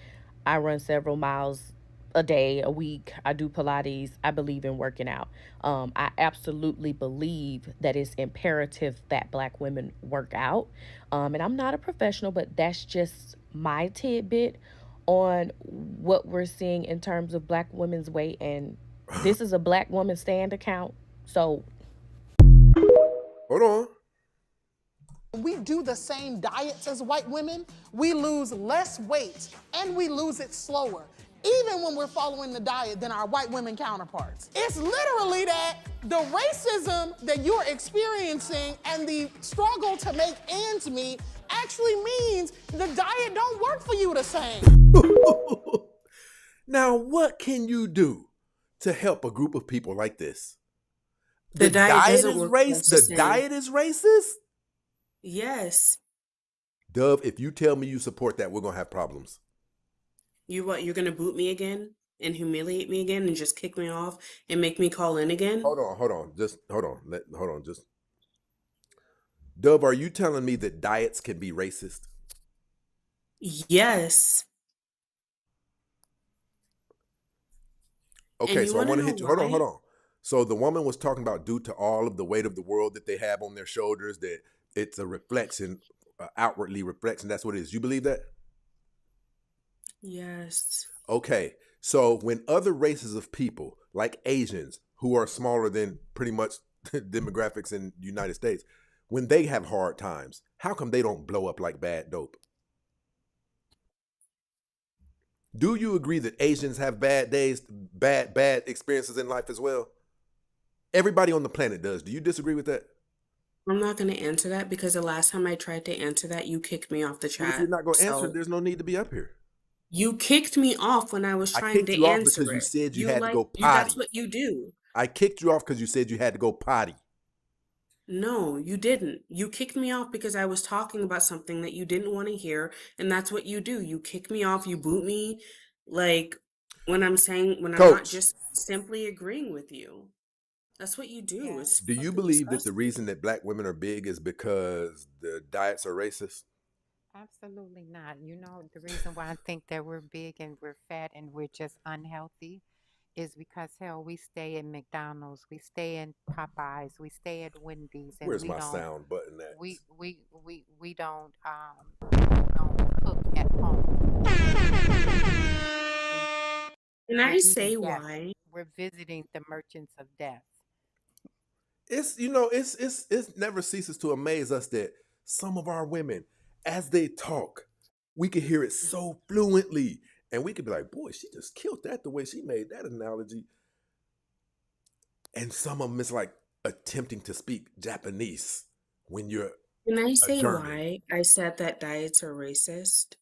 I run several miles a day, a week. I do Pilates. I believe in working out. I absolutely believe that it's imperative that black women work out. And I'm not a professional, but that's just my tidbit on what we're seeing in terms of black women's weight. And this is a black woman stand account. So hold on. We do the same diets as white women, we lose less weight and we lose it slower, even when we're following the diet than our white women counterparts. It's literally that the racism that you're experiencing and the struggle to make ends meet actually means the diet don't work for you the same. Now, what can you do to help a group of people like this? The diet doesn't is work for us the The same. diet is racist? Yes. Dove, if you tell me you support that, we're going to have problems. You're gonna boot me again and humiliate me again and just kick me off and make me call in again? Hold on. Just hold on. Just Dove, are you telling me that diets can be racist? Yes. Okay, you so I wanna want to know hit you. Hold why? on. So the woman was talking about due to all of the weight of the world that they have on their shoulders, that it's a reflection, outwardly reflection. That's what it is. You believe that? Yes. Okay, so when other races of people, like Asians, who are smaller than pretty much demographics in the United States, when they have hard times, how come they don't blow up like bad dope? Do you agree that Asians have bad days, bad experiences in life as well? Everybody on the planet does. Do you disagree with that? I'm not going to answer that because the last time I tried to answer that, you kicked me off the Well, if you're chat. not going to answer it, So there's no need to be up here. you kicked me off when I was I trying kicked to you off answer because you it. said you You had to like go you that's potty. what you do. I kicked you off because you said you had to go potty. No, you didn't. You kicked me off because I was talking about something that you didn't want to hear, and that's what you do. You kick me off, you boot me, like when I'm not Coach, just simply agreeing with you. That's what you do. Yeah. It's do you fucking believe that the disgusting. reason that black women are big is because the diets are racist? Absolutely not. You know, the reason why I think that we're big and we're fat and we're just unhealthy is because hell, we stay in McDonald's, we stay in Popeyes, we stay at Wendy's, and Where's my sound button at? we don't cook at home. Can We're I eating say death. why? We're visiting the merchants of death. It's it never ceases to amaze us that some of our women, as they talk, we can hear it so fluently, and we could be like, "Boy, she just killed that the way she made that analogy." And some of them is like attempting to speak Japanese when you're Can I a say German. why I said that diets are racist?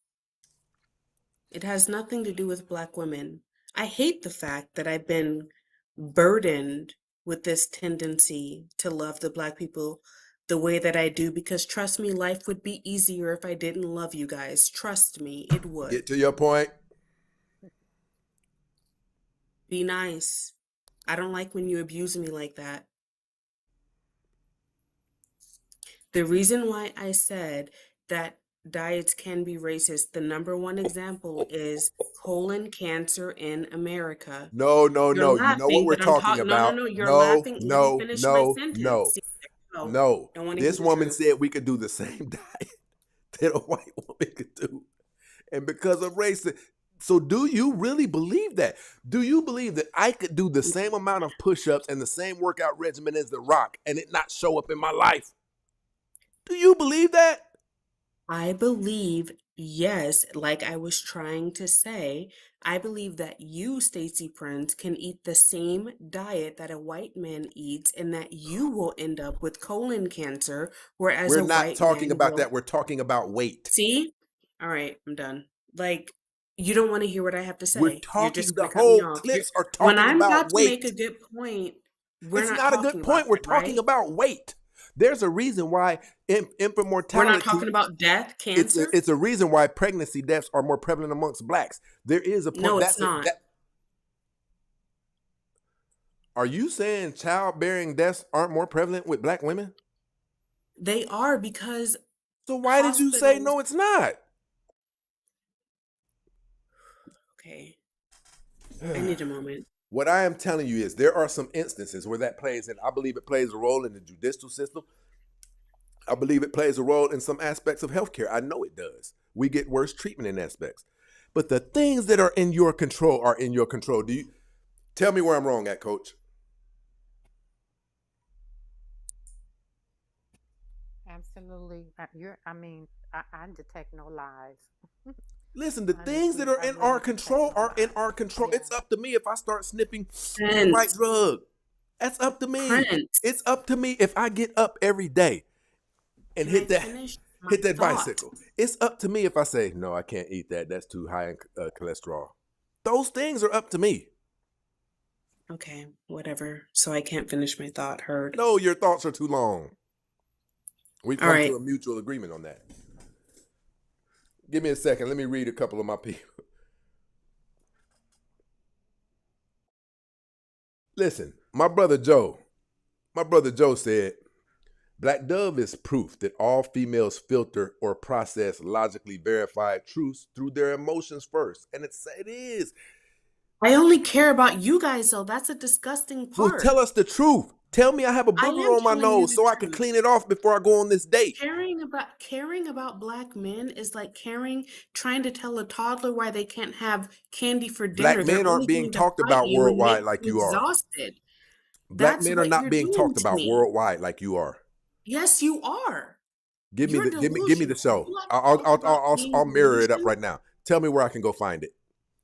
It has nothing to do with Black women. I hate the fact that I've been burdened with this tendency to love the Black people the way that I do because trust me, life would be easier if I didn't love you guys. Trust me, it Get would. to your point. Be nice. I don't like when you abuse me like that. The reason why I said that diets can be racist, the number one example is colon cancer in America. No, no, You're no. You know what laughing, we're but I'm talking talking. No, no, about. no. You're No, laughing. Let me no, finish my no, sentence. no, See, no, no. don't want to hear This the woman truth. said we could do the same diet that a white woman could do. And because of race, so do you really believe that? Do you believe that I could do the same amount of push-ups and the same workout regimen as The Rock and it not show up in my life? Do you believe that? I believe, yes, like I was trying to say, I believe that you, Stacey Prince, can eat the same diet that a white man eats and that you will end up with colon cancer, whereas We're a not white talking man about that. will. We're talking about weight. See? All right, I'm done. Like, you don't want to hear what I have to We're say. You're talking, just the going to cut me whole off. clips are When talking I'm about about to make a weight. good point, we're It's not not a talking good about point. We're that, talking right? about weight. There's a reason why infant We're not mortality, talking about death, it's cancer. it's a reason why pregnancy deaths are more prevalent amongst blacks. There is a point. No, it's not. Are you saying childbearing deaths aren't more prevalent with black women? They are because So why did you say hospitals. no, it's not? Okay, I need a moment. What I am telling you is there are some instances where that plays, and I believe it plays a role in the judicial system. I believe it plays a role in some aspects of healthcare. I know it does. We get worse treatment in aspects. But the things that are in your control are in your control. Do you tell me where I'm wrong at, coach? Absolutely. I detect no lies. Listen, the things that Honestly, are I in really our detect control no are in lies. our control. Yeah. It's up to me if I start sniffing the right Prince, drug. That's up to me. Prince, It's up to me if I get up every day and can I hit that finish my hit that thought? bicycle. It's up to me if I say, no, I can't eat that. That's too high in cholesterol. Those things are up to me. Okay, whatever. So I can't finish my thought. Heard. No, your thoughts are too long. We've All come to right. a mutual agreement on that. Give me a second. Let me read a couple of my people. Listen, my brother Joe said, Black Dove is proof that all females filter or process logically verified truths through their emotions first. And it is. I only care about you guys, though. That's a disgusting Well, tell part. us the truth. Tell me I have a I booger am on my telling you nose the so I can truth. clean it off before I go on this date. Caring about black men is like trying to tell a toddler why they can't have candy for Black dinner. They're men aren't only being going to talked fight about you and make worldwide like you you are. exhausted. Black That's men are what not you're being doing talked to about me. worldwide like you are. Yes, you are. Give me You're the delusional. show. You like to talk about being I'll mirror it up delusional. right now. Tell me where I can go find it.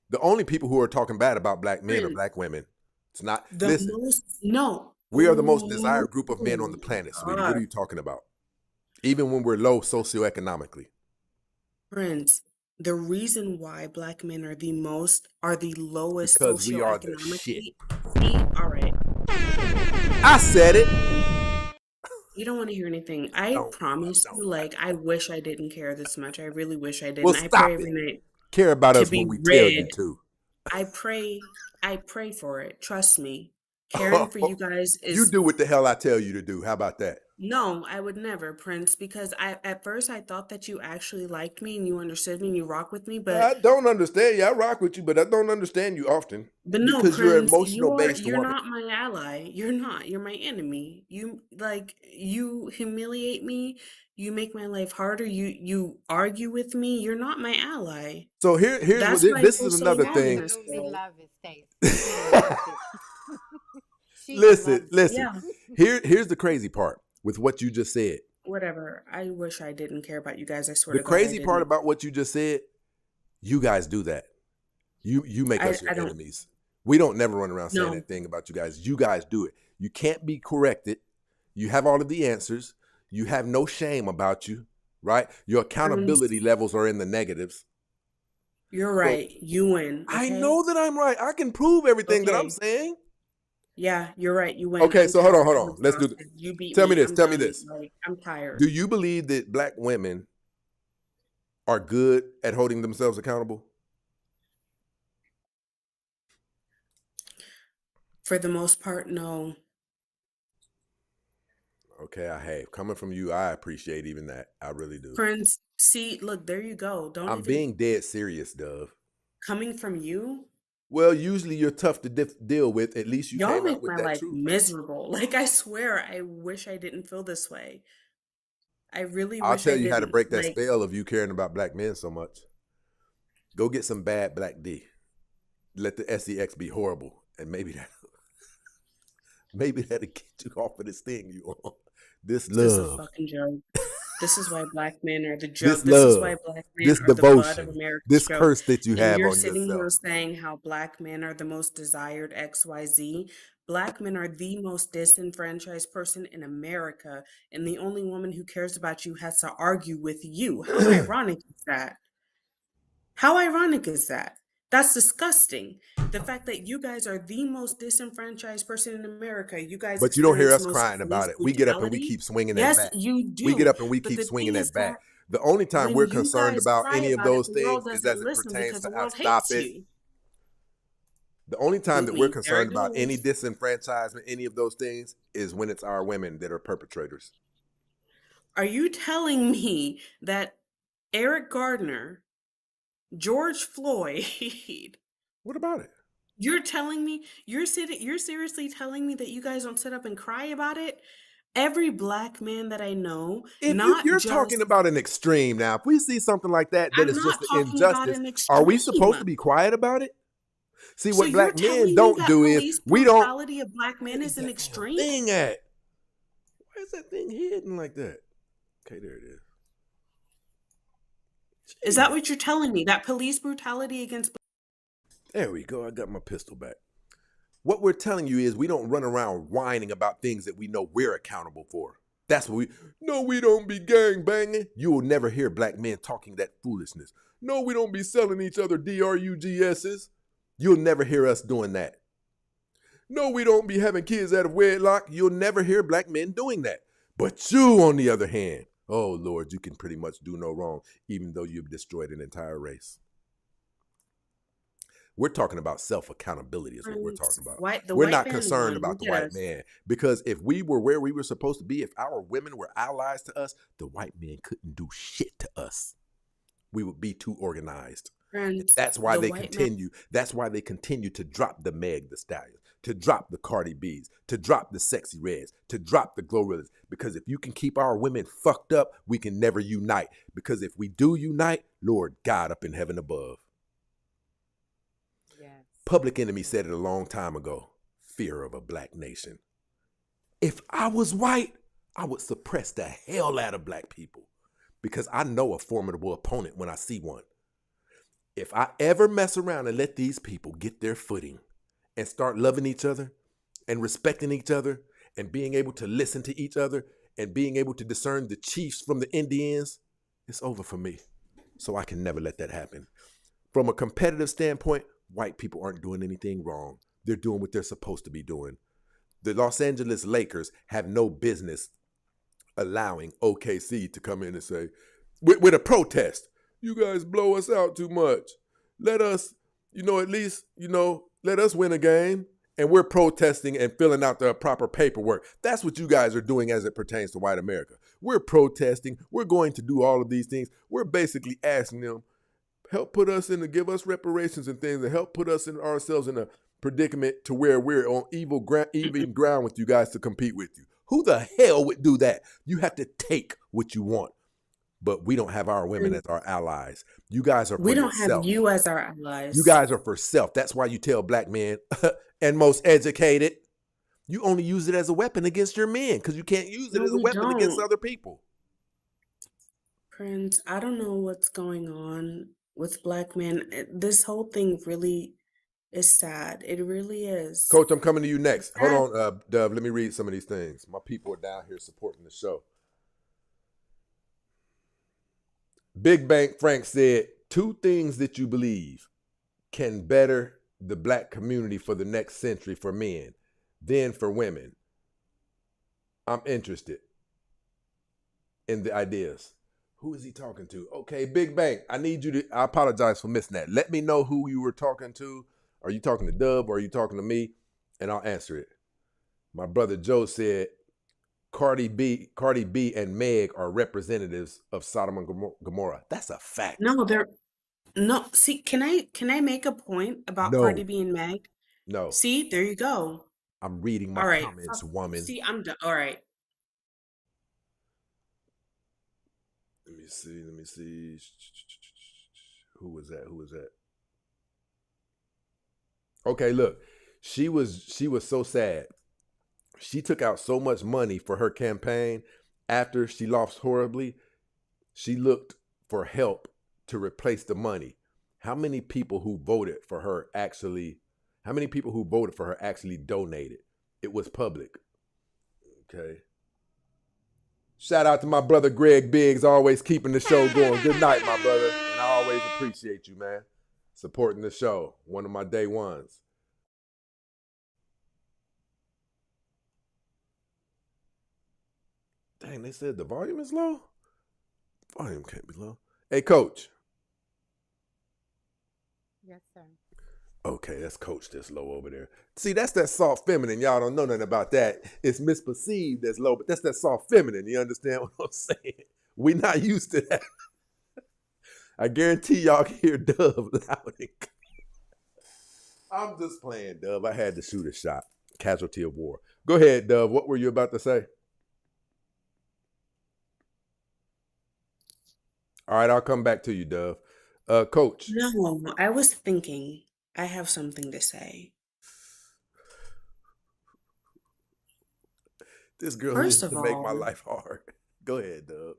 The only people who are talking bad about black men are Prince, black women. It's not. the Listen, most, no. We are the most desired group of men on the Oh planet, my sweetie. What are God, you talking about? Even when we're low socioeconomically. Prince, the reason why black men are the lowest Because we are the shit. socioeconomically. See, all right. I said it. You don't want to hear anything. I Don't. promise Don't. you, like, I wish I didn't care this much. I really wish I Well, didn't. I pray stop every it. night Care about to us when be we tell you read. to. I pray for it. Trust me. Caring for you guys You is do what the hell I tell you to do. How about that? no, I would never, Prince, because I at first I thought that you actually liked me and you understood me and you rock with me, I don't understand you. I rock with you, but I don't understand you often but no, because you're an Prince, emotional based you're woman. not my ally. You're not. You're my enemy. You humiliate me. You make my life harder. You argue with me. You're not my ally. So here's what That's why I this feel is so another She thing. loneliness, absolutely bro. loves it, Stacey. She loves it. She Listen, loves it. listen. Yeah, Here's the crazy part with what you just said. whatever. I wish I didn't care about you guys. I swear The to God, I crazy part didn't. about what you just said, you guys do that. You make us your I don't enemies. We don't never run around saying know. that thing about you guys. You guys do it. You can't be corrected. You have all of the answers. You have no shame about you, right? Your Prince, accountability levels are in the negatives. you're So right. You win, I okay? know that I'm right. I can prove everything that I'm Okay. saying. Yeah, you're right. You win. Okay, I'm so hold on, tired. hold I'm on. Let's do this. exhausted. You beat Tell me me. this. I'm Tell me done. this. Like, I'm Do tired. you believe that black women are good at holding themselves accountable? For the most part, no. Okay, I have. Coming from you, I appreciate even that. I really do. Friends, see, look, there you go. Don't I'm even being dead serious, Dove. coming from you, Well, usually you're tough to deal with. At least you y'all came out make with my that life truth. miserable. Like, I swear, I wish I didn't feel this way. I really I'll wish I tell you how to didn't. break that Like, spell of you caring about black men so much. Go get some bad black D. Let the sex be horrible, and maybe that'll get you off of this thing you on. This is this a love, fucking joke? This is why black men are the this joke. This is why love, black men this are the butt of devotion, America's this joke. curse that you And have you're on sitting yourself. here saying how black men are the most desired XYZ. Black men are the most disenfranchised person in America. And the only woman who cares about you has to argue with you. How ironic is that? How ironic is that? That's disgusting. The fact that you guys are the most disenfranchised person in America, you guys But you don't hear experience us most crying about police it. We get up and we brutality. keep swinging that Yes, bat. you We get do. up and we But keep the swinging thing is that bat. that The only time when we're you concerned guys about cry any of about it, those the world things is as doesn't it listen pertains because to the our world stop hates it. you. The only time that we're Boomy, there concerned it about any goes. disenfranchisement, any of those things, is when it's our women that are perpetrators. Are you telling me that Eric Gardner, George Floyd, What about it? you're telling me you're seriously telling me that you guys don't sit up and cry about it? Every black man that I know, If not you're talking just about an extreme now, if we see something like that that I'm is just not an talking about injustice, an are we extreme. supposed to be quiet about it? See, So what you're black men telling me don't that do is police we don't. brutality of black Where men is is an that damn extreme? thing at? Why is that thing hidden like that? Okay, there it is. Is that Jeez. what you're telling me? That police brutality against There we go. I got my pistol back. What we're telling you is we don't run around whining about things that we know we're accountable for. That's what we. No, we don't be gang banging. You will never hear black men talking that foolishness. No, we don't be selling each other DRUGSs. You'll never hear us doing that. No, we don't be having kids out of wedlock. You'll never hear black men doing that. But you, on the other hand, oh Lord, you can pretty much do no wrong, even though you've destroyed an entire race. We're talking about self-accountability is what we're friends. talking about. White the We're white not man concerned won. about the Look at white us. man because if we were where we were supposed to be, if our women were allies to us, the white man couldn't do shit to us. We would be too organized. Friends, That's why the they white man continue. That's why they continue to drop the Meg the Stallion, to drop the Cardi B's, to drop the Sexy Reds, to drop the Glorias. Because if you can keep our women fucked up, we can never unite. Because if we do unite, Lord God up in heaven above. Yes. Public Enemy said it a long time ago. Fear of a black nation. If I was white, I would suppress the hell out of black people because I know a formidable opponent when I see one. If I ever mess around and let these people get their footing and start loving each other and respecting each other and being able to listen to each other and being able to discern the chiefs from the Indians, it's over for me. So I can never let that happen. From a competitive standpoint, white people aren't doing anything wrong. They're doing what they're supposed to be doing. The Los Angeles Lakers have no business allowing OKC to come in and say, with a protest, you guys blow us out too much. Let us, at least, let us win a game. And we're protesting and filling out the proper paperwork. That's what you guys are doing as it pertains to white America. We're protesting. We're going to do all of these things. We're basically asking them, help put us in to give us reparations and things, and help put us in ourselves in a predicament to where we're on even ground with you guys to compete with you. Who the hell would do that? You have to take what you want. But we don't have our women as our allies. You guys are for We don't have yourself. you as our allies. You guys are for self. That's why you tell black men and most educated, you only use it as a weapon against your men because you can't use it No, as a we weapon against don't. other people. Prince, I don't know what's going on with black men. This whole thing really is sad. It really is. Coach, I'm coming to you next. It's Hold sad. on, Dove. Let me read some of these things. My people are down here supporting the show. Big Bank Frank said, 2 things that you believe can better the black community for the next century for men, then for women. I'm interested in the ideas. Who is he talking to? Okay, Big Bank, I apologize for missing that. Let me know who you were talking to. Are you talking to Dub or are you talking to me? And I'll answer it. My brother Joe said, Cardi B and Meg are representatives of Sodom and Gomorrah. That's a fact. No, see, can I make a point about Cardi No, B and Meg? no. See, there you go. I'm reading my All right. comments, woman. See, I'm done. All right. Let me see. Who was that? Okay, look. She was so sad. She took out so much money for her campaign after she lost horribly. She looked for help to replace the money. How many people who voted for her actually donated? It was public. Okay. Shout out to my brother Greg Biggs, always keeping the show going. Good night, my brother. And I always appreciate you, man. Supporting the show. One of my day ones. Dang, they said the volume is low? Volume can't be low. Hey, Coach. Yes, sir. Okay, that's Coach that's low over there. See, that's that soft feminine. Y'all don't know nothing about that. It's misperceived as low, but that's that soft feminine. You understand what I'm saying? We not used to that. I guarantee y'all can hear Dove loud and clear. I'm just playing, Dove. I had to shoot a shot. Casualty of war. Go ahead, Dove. What were you about to say? All right, I'll come back to you, Dove. Coach. No, I was thinking I have something to say. This girl First needs of to make my all, life hard. Go ahead, Dove.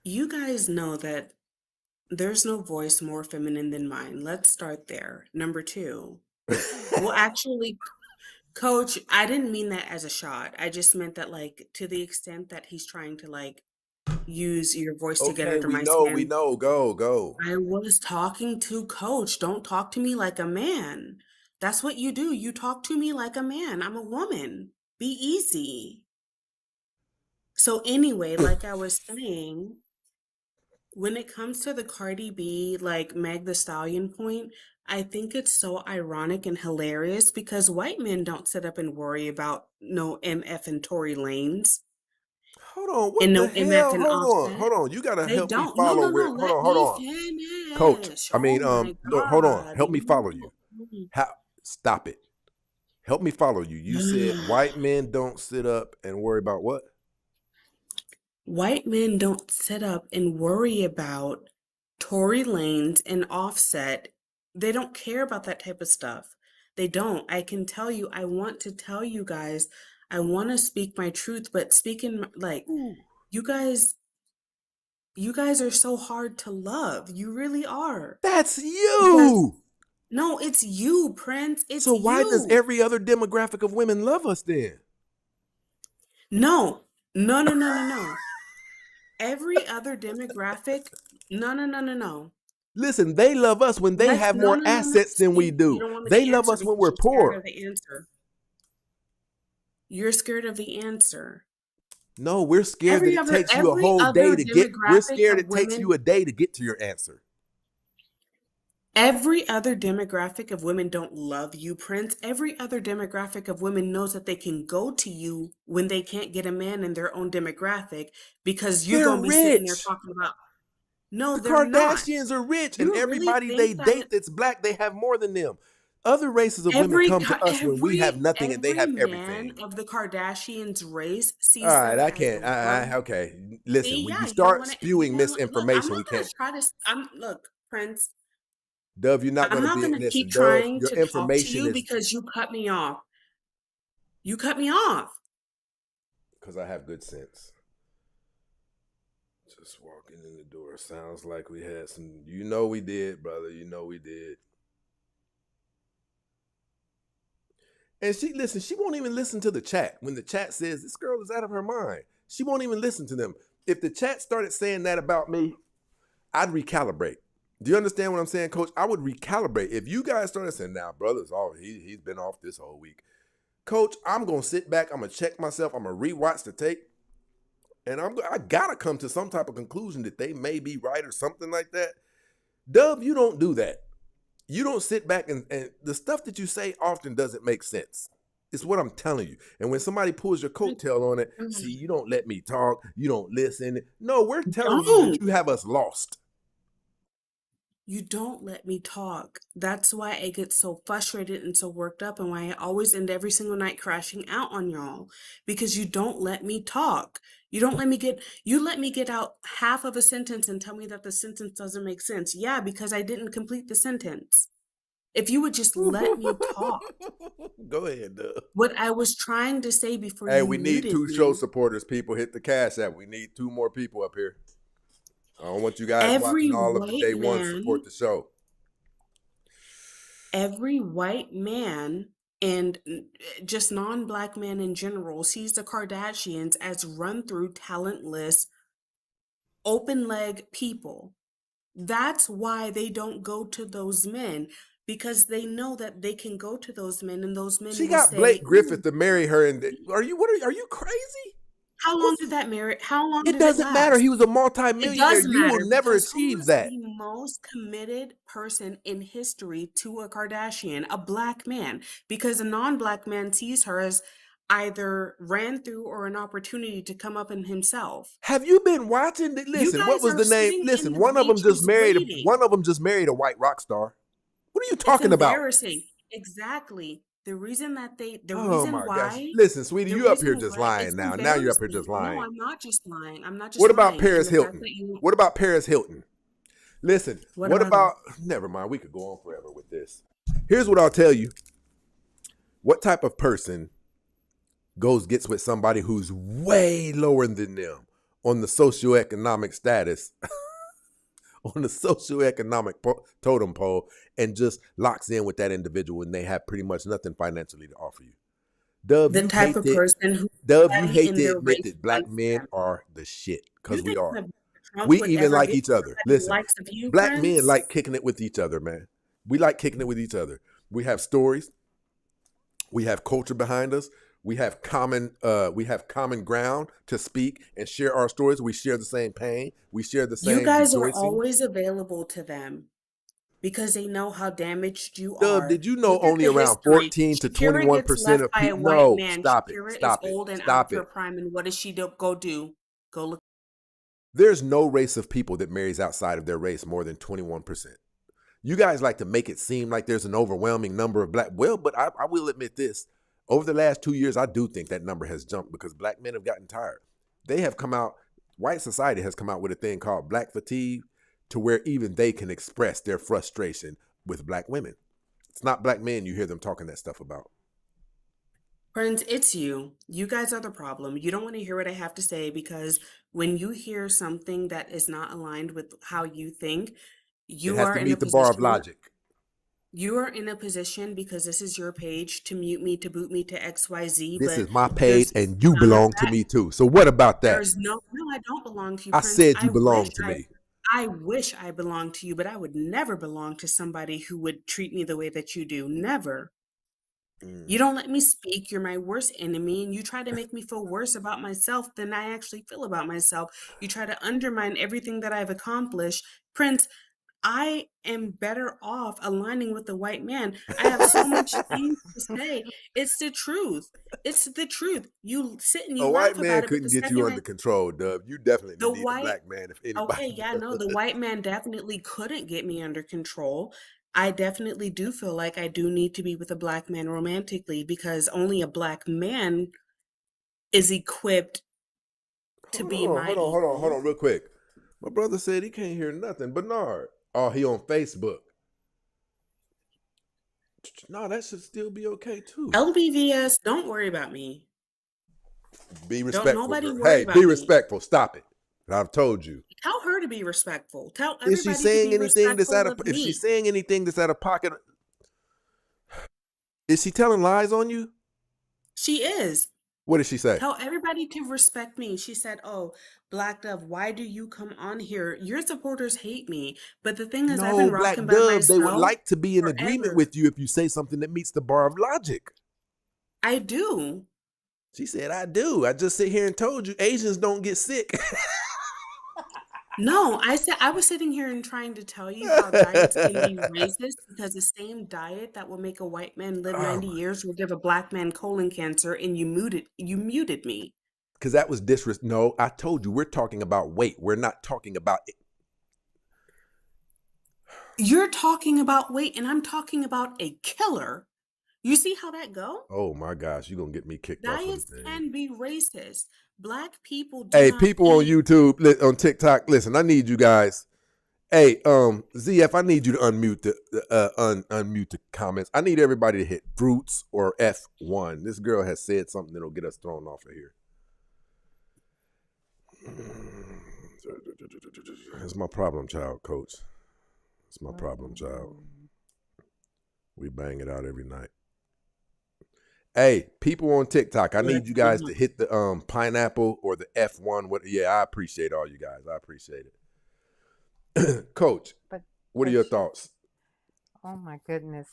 you guys know that there's no voice more feminine than mine. Let's start there. Number 2. Well, actually, Coach, I didn't mean that as a shot. I just meant that, like, to the extent that he's trying to, like, use your voice to get Okay, under we my know. skin. Go. I was talking to Coach. Don't talk to me like a man. That's what you do. You talk to me like a man. I'm a woman. Be easy. So anyway, like I was saying, when it comes to the Cardi B, like Meg the Stallion point, I think it's so ironic and hilarious because white men don't sit up and worry about no MF and Tory Lanes Hold on, and what no the MF hell? and Hold Offset. on. You gotta They help me don't. No, follow no, where. no. Let Hold me on, Coach. finish. I Oh mean, my no, hold on. God. Help me follow You. you. How? Stop it. Help me follow you. You said white men don't sit up and worry about what? White men don't sit up and worry about Tory Lanez and Offset. They don't care about that type of stuff. They don't. I can tell you, I want to tell you guys, I want to speak my truth, but speaking like Ooh. you guys are so hard to love. You really are. That's Because you. no, it's you, Prince. It's So why does you. every other demographic of women love us then? No, no, no, no, no, no. Every other demographic, no, no, no, no, no. Listen, they love us when they have No, more no, no, no. assets than we See, you do. don't want me They to love answer us when because we're you're scared poor. of the answer. You're scared of the answer. No, we're scared that it takes you a Every whole day other to get, we're demographic scared of it takes women, you a day to get to your answer. every other demographic of women don't love you, Prince. Every other demographic of women knows that they can go to you when they can't get a man in their own demographic because you're They're going to be sitting there rich. talking about, no, The they're not. Kardashians are rich, and You really everybody they think that date that's black, they have more than them. Other races of women come to us when we have nothing and they every have man everything. of the Kardashians race All sees right, them I as can't. the one. Okay, listen. See, When yeah, you you don't start want to. You spewing don't look. I'm misinformation, not we gonna can't. try to. I'm look, Prince. Dove, you're not I'm going to not be. gonna keep Listen, Dove, trying your to talk to information you is because you cut me off. You cut me off. because I have good sense. Just walking in the door sounds like we had some. You know we did, brother. You know we did. And she won't even listen to the chat. When the chat says this girl is out of her mind, she won't even listen to them. If the chat started saying that about me, I'd recalibrate. Do you understand what I'm saying, Coach? I would recalibrate. If you guys started saying, now, brother's off, he's been off this whole week. Coach, I'm gonna sit back, I'm gonna check myself, I'm gonna rewatch the tape, and I gotta come to some type of conclusion that they may be right or something like that. Dub, you don't do that. You don't sit back and the stuff that you say often doesn't make sense. It's what I'm telling you. And when somebody pulls your coattail on it, see, you don't let me talk, you don't listen. No, we're telling you that Don't. you have us lost. You don't let me talk. That's why I get so frustrated and so worked up, and why I always end every single night crashing out on y'all because you don't let me talk. You let me get out half of a sentence and tell me that the sentence doesn't make sense. Yeah, because I didn't complete the sentence. If you would just let me talk. Go ahead, Dub. What I was trying to say before Hey, you we need muted 2 show me, supporters, people. Hit the cash app. We need 2 more people up here. I don't want you guys every watching all of the white day one man, support the show. every white man and just non-black man in general sees the Kardashians as run through talentless open leg people. That's why they don't go to those men, because they know that they can go to those men and those men She will got Blake say, Griffith ooh, to marry her, and are you crazy? how long It did it doesn't matter. last? He was a It multimillionaire. does You will matter never because who achieve was that. the most committed person in history to a Kardashian? A black man. Because a non-black man sees her as either ran through or an opportunity to come up in himself. Have you been watching? You Listen, what guys was are the name? sitting in Listen, the one of them just bleachers married. waiting. One of them just married a white rock star. What are you It's talking about? embarrassing. Exactly. Oh my gosh! Listen, sweetie, The you up here reason just why lying it's now. Now you're up here embarrassing. just No, lying. I'm not just lying. I'm not just What about lying. And Paris the fact Hilton? that you, What about Paris Hilton? Listen, what what about her? about? Never mind. We could go on forever with this. Here's what I'll tell you. What type of person gets with somebody who's way lower than them on the socioeconomic status, on the socioeconomic totem pole, and just locks in with that individual and they have pretty much nothing financially to offer you? Dub, The you type hate of it. person who Dub, you everybody hate in to their admit race that black wants men them. are the shit, You because we think are. that Trump We would even ever like give each other. somebody the Listen, likes of you, black men Prince? like kicking it with each other, man. We like kicking it with each other. We have stories. We have culture behind us. We have common ground to speak and share our stories. We share the same pain. We share the You same guys are rejoicing. always available to them because they know how damaged you Dub, are. did you know Look at only the around history. 14 to Shakira gets 21% left of by a people? white No, man. stop it. Shakira is Stop it. old and out of Stop her it. prime, and what does she go do? Go look. There's no race of people that marries outside of their race more than 21%. You guys like to make it seem like there's an overwhelming number of black. Well, but I will admit this. Over the last 2 years, I do think that number has jumped because black men have gotten tired. They have come out, white society has come out with a thing called black fatigue, to where even they can express their frustration with black women. It's not black men you hear them talking that stuff about. Friends, it's you. You guys are the problem. You don't want to hear what I have to say because when you hear something that is not aligned with how you think, It you has are to in a meet the bar of position. logic. You are in a position because this is your page to mute me, to boot me to XYZ, This but is my page, there's and you none of belong to that. me too. So what about that? There's no, I don't belong to you, I Prince. said you belong to me. I wish I belonged to you, but I would never belong to somebody who would treat me the way that you do. Never. Mm. You don't let me speak. You're my worst enemy, and you try to make me feel worse about myself than I actually feel about myself. You try to undermine everything that I've accomplished. Prince, I am better off aligning with the white man. I have so much things to say. It's the truth. It's the truth. You sit and A you white laugh man about it, but the couldn't get you second under control, Dub. You definitely the need a white black man if anybody okay, yeah, no, the white man definitely couldn't get me under control. I definitely do feel like I do need to be with a black man romantically because only a black man is equipped to be my hold equal. on, real quick. My brother said he can't hear nothing. Bernard. Oh, he on Facebook. No, that should still be okay too. LBVS, don't worry about me. Be Don't respectful, nobody girl. worry Hey, be about me. respectful. Stop it. I've told you. Tell her to be respectful. Tell Is she everybody to saying be anything that's out respectful of? of If she's me. saying anything that's out of pocket, is she telling lies on you? She is. What did she say? Tell everybody to respect me. She said, "Oh, Black Dove, why do you come on here? Your supporters hate me." But the thing is, I've No, been Black rocking by Dove. They would myself like to be in agreement forever. with you if you say something that meets the bar of logic. I do. She said, "I do. I just sit here and told you Asians don't get sick." No, I said I was sitting here and trying to tell you how diets can be racist because the same diet that will make a white man live Oh 90 my! years will give a black man colon cancer, and you muted me. Because that was disrespect. No, I told you we're talking about weight. We're not talking about it. You're talking about weight, and I'm talking about a killer. You see how that go? Oh my gosh, you're gonna get me kicked off of the Diets thing. can be racist. Black people do Hey, not people on eat. YouTube, on TikTok, listen, I need you guys. Hey, ZF, I need you to unmute unmute the comments. I need everybody to hit fruits or F1. This girl has said something that'll get us thrown off of here. It's my problem child, coach. It's my problem child. We bang it out every night. Hey, people on TikTok, I need you guys to hit the pineapple or the F1. Yeah, I appreciate all you guys. I appreciate it. Coach, But what are but your you, thoughts? oh my goodness.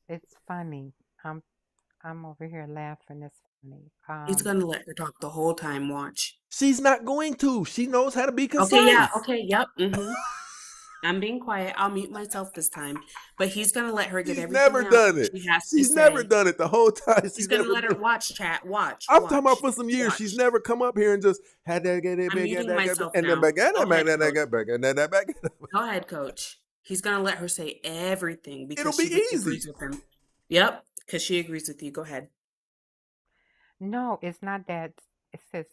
It's funny. I'm over here laughing. It's funny. He's gonna let her talk the whole time. Watch. She's not going to. She knows how to be Okay, yeah, concise. okay, yep. I'm being quiet. I'll mute myself this time. But he's gonna let her get She's everything never out done that it. she has to She's never say. done it the whole time He's she's gonna ever let her been. watch chat. Watch, I'm talking about watch, for some years. She's watch. never come up here and just had that get it I'm big and muting myself then now. back and Go then back ahead, and then coach. back and then back. Go ahead, coach. He's gonna let her say everything It'll because be she easy. agrees with him. Yep, because she agrees with you. Go ahead. No, it's not that.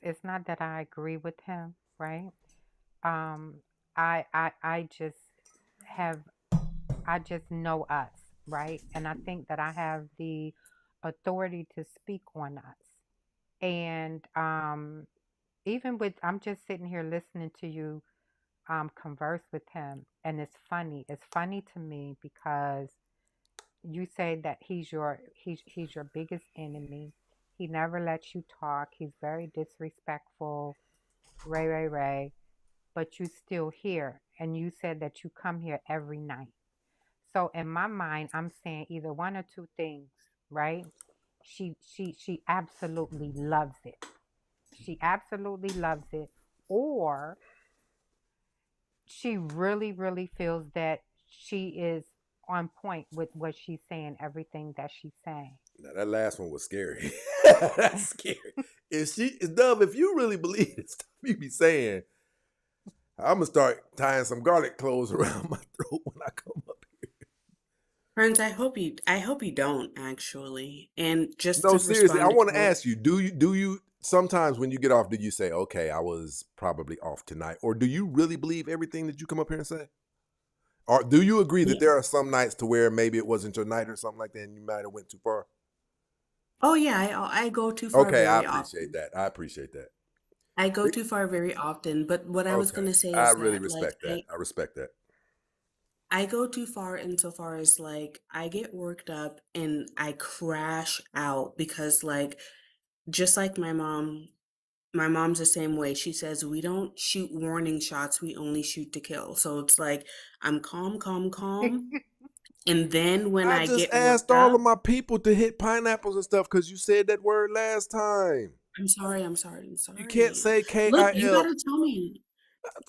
It's not that I agree with him, right? Um, I just have I just know us, right? And I think that I have the authority to speak on us. And even with I'm just sitting here listening to you converse with him, and it's funny. It's funny to me because you say that he's your biggest enemy. He never lets you talk. He's very disrespectful. Ray. But you still here, and you said that you come here every night. So in my mind, I'm saying either one or two things, right? She absolutely loves it. She absolutely loves it, or she really feels that she is on point with what she's saying, everything that she's saying. Now that last one was scary. That's scary. Dove, if you really believe this stuff you be saying, I'm gonna start tying some garlic cloves around my throat when I come up here. Friends, I hope you don't actually. And just No, to seriously, I respond to want to coach, ask you: Do you sometimes when you get off, do you say, "Okay, I was probably off tonight," or do you really believe everything that you come up here and say? Or do you agree that yeah. there are some nights to where maybe it wasn't your night or something like that, and you might have went too far? Oh yeah, I go too far Okay, I very appreciate often. that. I appreciate that. I go too far very often. But what I was Okay, gonna say I is really that like respect that. I respect that. I go too far insofar as like I get worked up and I crash out because like just like my mom's the same way. She says we don't shoot warning shots, we only shoot to kill. So it's like I'm calm, calm, calm. And then when I I just get asked worked all of up, my people to hit pineapples and stuff because you said that word last time. I'm sorry, I'm sorry, I'm You can't sorry. say Look, you KIL. gotta tell me.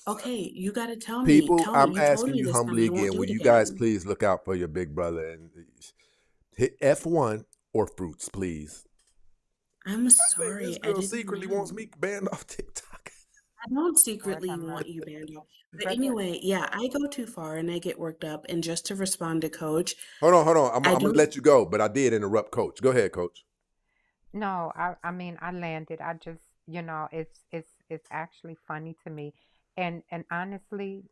Okay, you gotta tell me. People, Tell me. I'm You told asking me you this time. humbly I won't again, do will it you guys again. please look out for your big brother and hit F1 or fruits, please? I'm I think this sorry. I girl didn't secretly wants know. me banned off TikTok. I don't Lord secretly have want you mercy. banned off. But Brother, anyway, yeah, I go too far and I get worked up. And just to respond to Coach, Hold on, hold on. I'm I gonna don't. let you go, but I did interrupt Coach. Go ahead, Coach. no, I mean I landed. I just, it's actually funny to me. And honestly,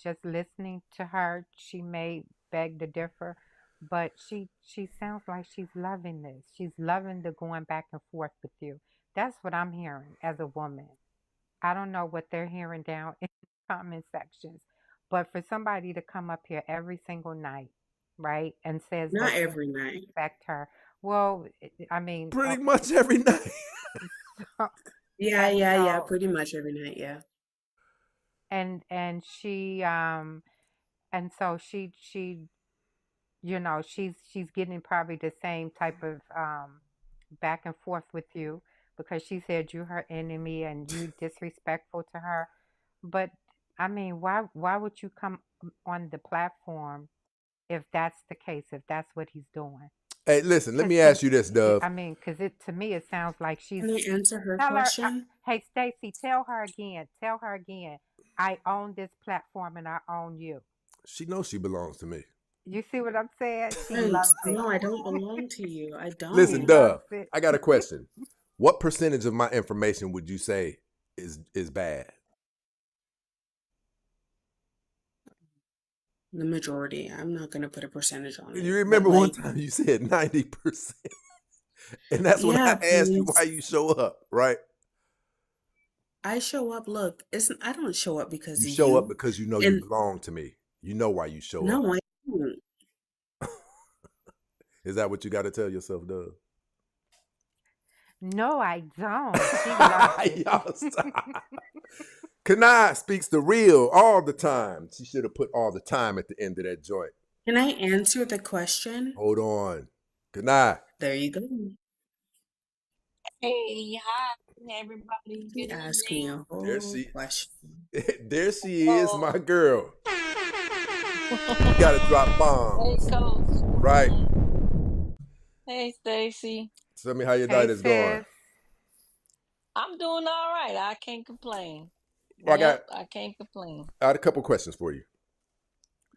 just listening to her, she may beg to differ, but she sounds like she's loving this. She's loving the going back and forth with you. That's what I'm hearing as a woman. I don't know what they're hearing down in the comment sections, but for somebody to come up here every single night, right, and says Not that you every night. respect her, well, I mean, Pretty much every night. so, Yeah, and yeah, yeah. so, Pretty much every night. Yeah. and she, she's getting probably the same type of back and forth with you because she said you're her enemy and you disrespectful to her. But I mean, why would you come on the platform if that's the case, if that's what he's doing? Hey, listen, let Because me ask you this, I Dove. mean, because it to me it sounds like she's Can I answer her tell her, question? hey Stacy, tell her again, tell her again. I own this platform and I own you. She knows she belongs to me. You see what I'm saying? She Right. loves it. No, I don't belong to you. I Listen, She don't. loves Dove, it. I got a question. What percentage of my information would you say is bad? The majority. I'm not gonna put a percentage on You it, but remember one like, time you said 90%. And that's when I yeah, asked you why because you show up, right? I show up. Look, it's I don't show up because You of show up you, because you know you and belong to me. You know why you show up. no, I don't. Is that what you got to tell yourself, Dove? No, I don't. She loves it. Y'all stop. Kanai speaks the real all the time. She should have put all the time at the end of that joint. Can I answer the question? Hold on. Kanai. There you go. Hey, hi, everybody. She Good asked me evening. a There whole she question. there she is, Oh, my girl. You gotta drop hey, bombs. Coach. Right. Hey, Stacy. Tell me how your Hey night is going. sis. I'm doing all right. I can't complain. Well, Yep, I can't complain. I had a couple questions for you.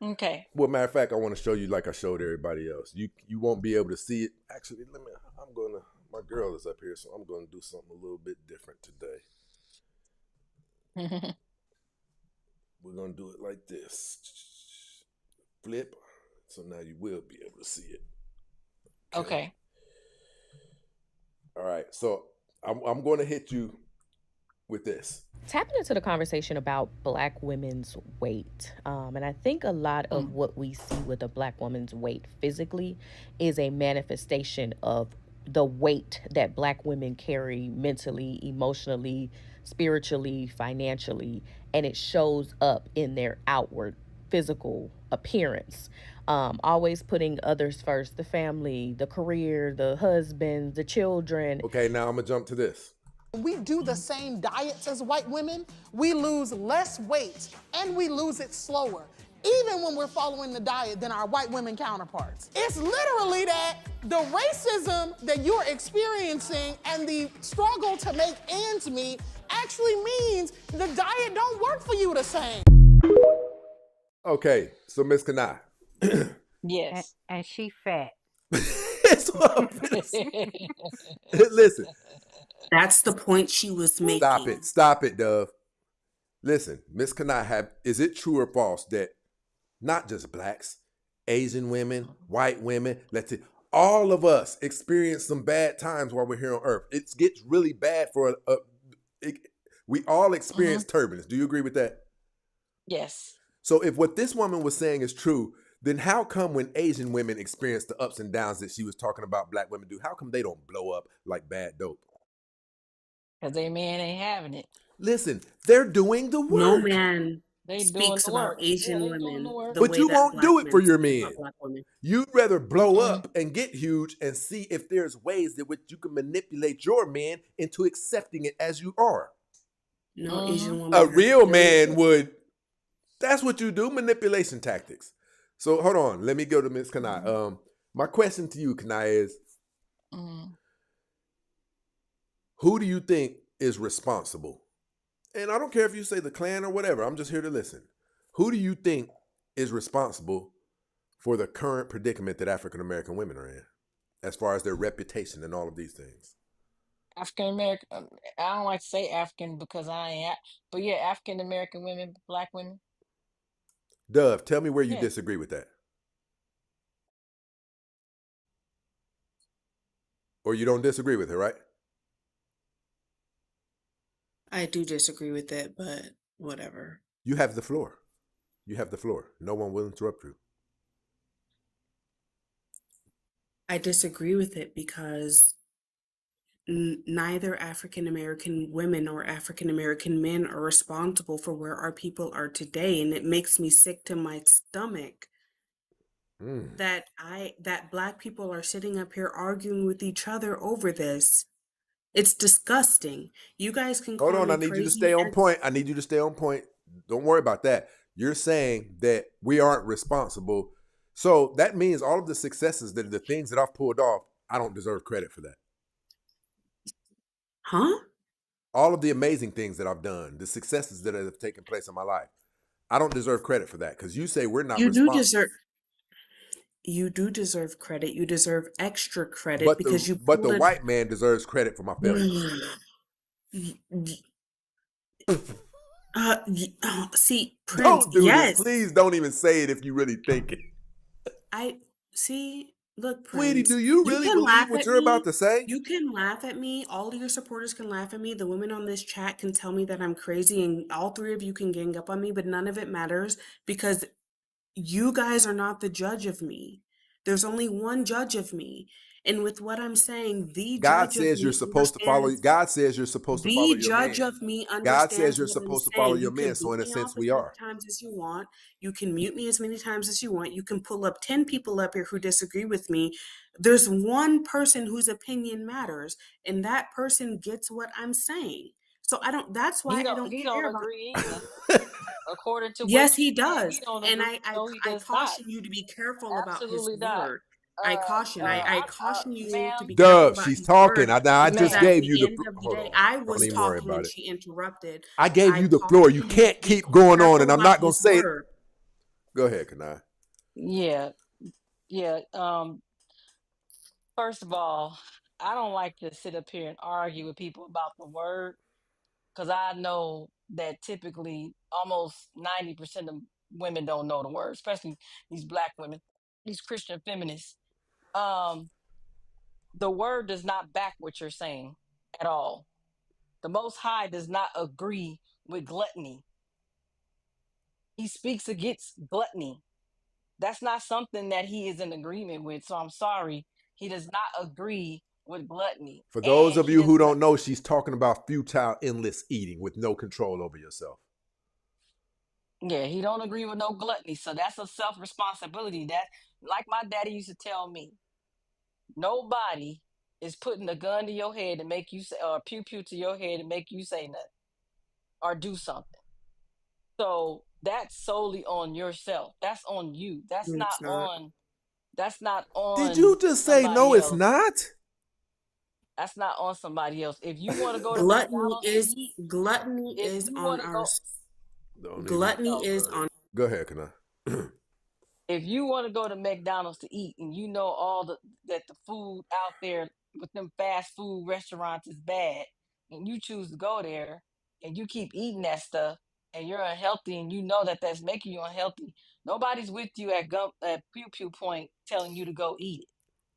Okay. Well, matter of fact, I want to show you like I showed everybody else. You won't be able to see it. Actually, I'm gonna my girl is up here, so I'm gonna do something a little bit different today. We're gonna do it like this. Flip. So now you will be able to see it. Okay. All right. So I'm going to hit you with this. Tapping into the conversation about Black women's weight. And I think a lot of what we see with a Black woman's weight physically is a manifestation of the weight that Black women carry mentally, emotionally, spiritually, financially, and it shows up in their outward physical appearance. Always putting others first, the family, the career, the husband, the children. Okay, now I'm going to jump to this. We do the same diets as white women, we lose less weight and we lose it slower, even when we're following the diet than our white women counterparts. It's literally that the racism that you're experiencing and the struggle to make ends meet actually means the diet don't work for you the same. Okay, so Miss Kanai. Yes. And she fat. That's what I'm gonna say. Listen, That's the point she was making. stop it, Dove. Listen, Miss Kanai, is it true or false that not just blacks, Asian women, white women, all of us experience some bad times while we're here on Earth? It gets really bad we all experience turbulence. Do you agree with that? Yes. So if what this woman was saying is true, then how come when Asian women experience the ups and downs that she was talking about black women do, how come they don't blow up like bad dope? Because they man ain't having it. Listen, they're doing the No work. man They doing speaks the about work. Yeah, Asian they doing the women work. the But way you that won't black do it for men your speak men. about black women. You'd rather blow Mm-mm. up and get huge and see if there's ways that which you can manipulate your men into accepting it as you are. No Mm-hmm. Asian A woman has real dealt with man it. would. That's what you do, manipulation tactics. So hold on, let me go to Miss Kanai. My question to you, Kanai, is Mm-hmm. who do you think is responsible? And I don't care if you say the Klan or whatever. I'm just here to listen. Who do you think is responsible for the current predicament that African American women are in, as far as their reputation and all of these things? African American. I don't like to say African because I ain't. But yeah, African American women, black women. Dove, tell me where you Yeah. disagree with that. Or you don't disagree with it, right? I do disagree with it, but whatever. You have the floor. You have the floor. No one will interrupt you. I disagree with it because neither African American women or African American men are responsible for where our people are today, and it makes me sick to my stomach Mm. that black people are sitting up here arguing with each other over this. It's disgusting. You guys can Hold call on, I me need you to crazy stay on as point. I need you to stay on point. Don't worry about that. You're saying that we aren't responsible. So that means all of the successes, that the things that I've pulled off, I don't deserve credit for that. huh? All of the amazing things that I've done, the successes that have taken place in my life, I don't deserve credit for that because you say we're not You do responsible. deserve you do deserve credit. You deserve extra credit But because the you but the pulled it. white man deserves credit for my failures. See, Prince, Don't do this. yes. Please don't even say it if you really think it. I see. Look, Sweetie, Prince, do you you really can believe laugh what at you're about me. to say? You can laugh at me. All of your supporters can laugh at me. The women on this chat can tell me that I'm crazy, and all three of you can gang up on me, but none of it matters because you guys are not the judge of me. There's only one judge of me. And with what I'm saying, the God judge of says you're me supposed to follow. understands. God says you're supposed to follow The your judge man. of me God says understands you're what I'm supposed to follow saying. your You can men. So boot in a me off sense, as we many are. times as you want. You can mute me as many times as you want. You can pull up 10 people up here who disagree with me. There's one person whose opinion matters, and that person gets what I'm saying. So that's why I don't He care don't about. agree either. According to what Yes, you're he saying, does. he don't And agree. No, he I does not. caution you to be careful about his Absolutely not. word. I caution you to be careful Dove, about she's his talking. word I because just at Ma'am, gave the you the. end of the Hold day, on. I Don't was even worry talking about and it. she interrupted. I gave I you the floor. You caution you to can't be keep going on, careful and I'm about not gonna his say it. word. Go ahead, Kanai. yeah, yeah. First of all, I don't like to sit up here and argue with people about the word because I know that typically almost 90% of women don't know the word, especially these black women, these Christian feminists. Um, the word does not back what you're saying at all. The Most High does not agree with gluttony. He speaks against gluttony. That's not something that he is in agreement with. So I'm sorry. He does not agree with gluttony. For those And of he you does who not, don't know, she's talking about futile, endless eating with no control over yourself. yeah, he don't agree with no gluttony. So that's a self-responsibility. That, like my daddy used to tell me, nobody is putting a gun to your head to make you say, or pew pew to your head to make you say nothing or do something. So that's solely on yourself. That's on you. It's not. That's not Did you on just say no? somebody It's else. not. That's not on somebody else. If you want to go to Gluttony McDonald's to is eat, gluttony if is you on want to our go, Don't even. gluttony no, is on. Go ahead, Kanai. if you want to go to McDonald's to eat and you know all that the food out there with them fast food restaurants is bad, and you choose to go there and you keep eating that stuff and you're unhealthy and you know that that's making you unhealthy, nobody's with you at pew pew point telling you to go eat it.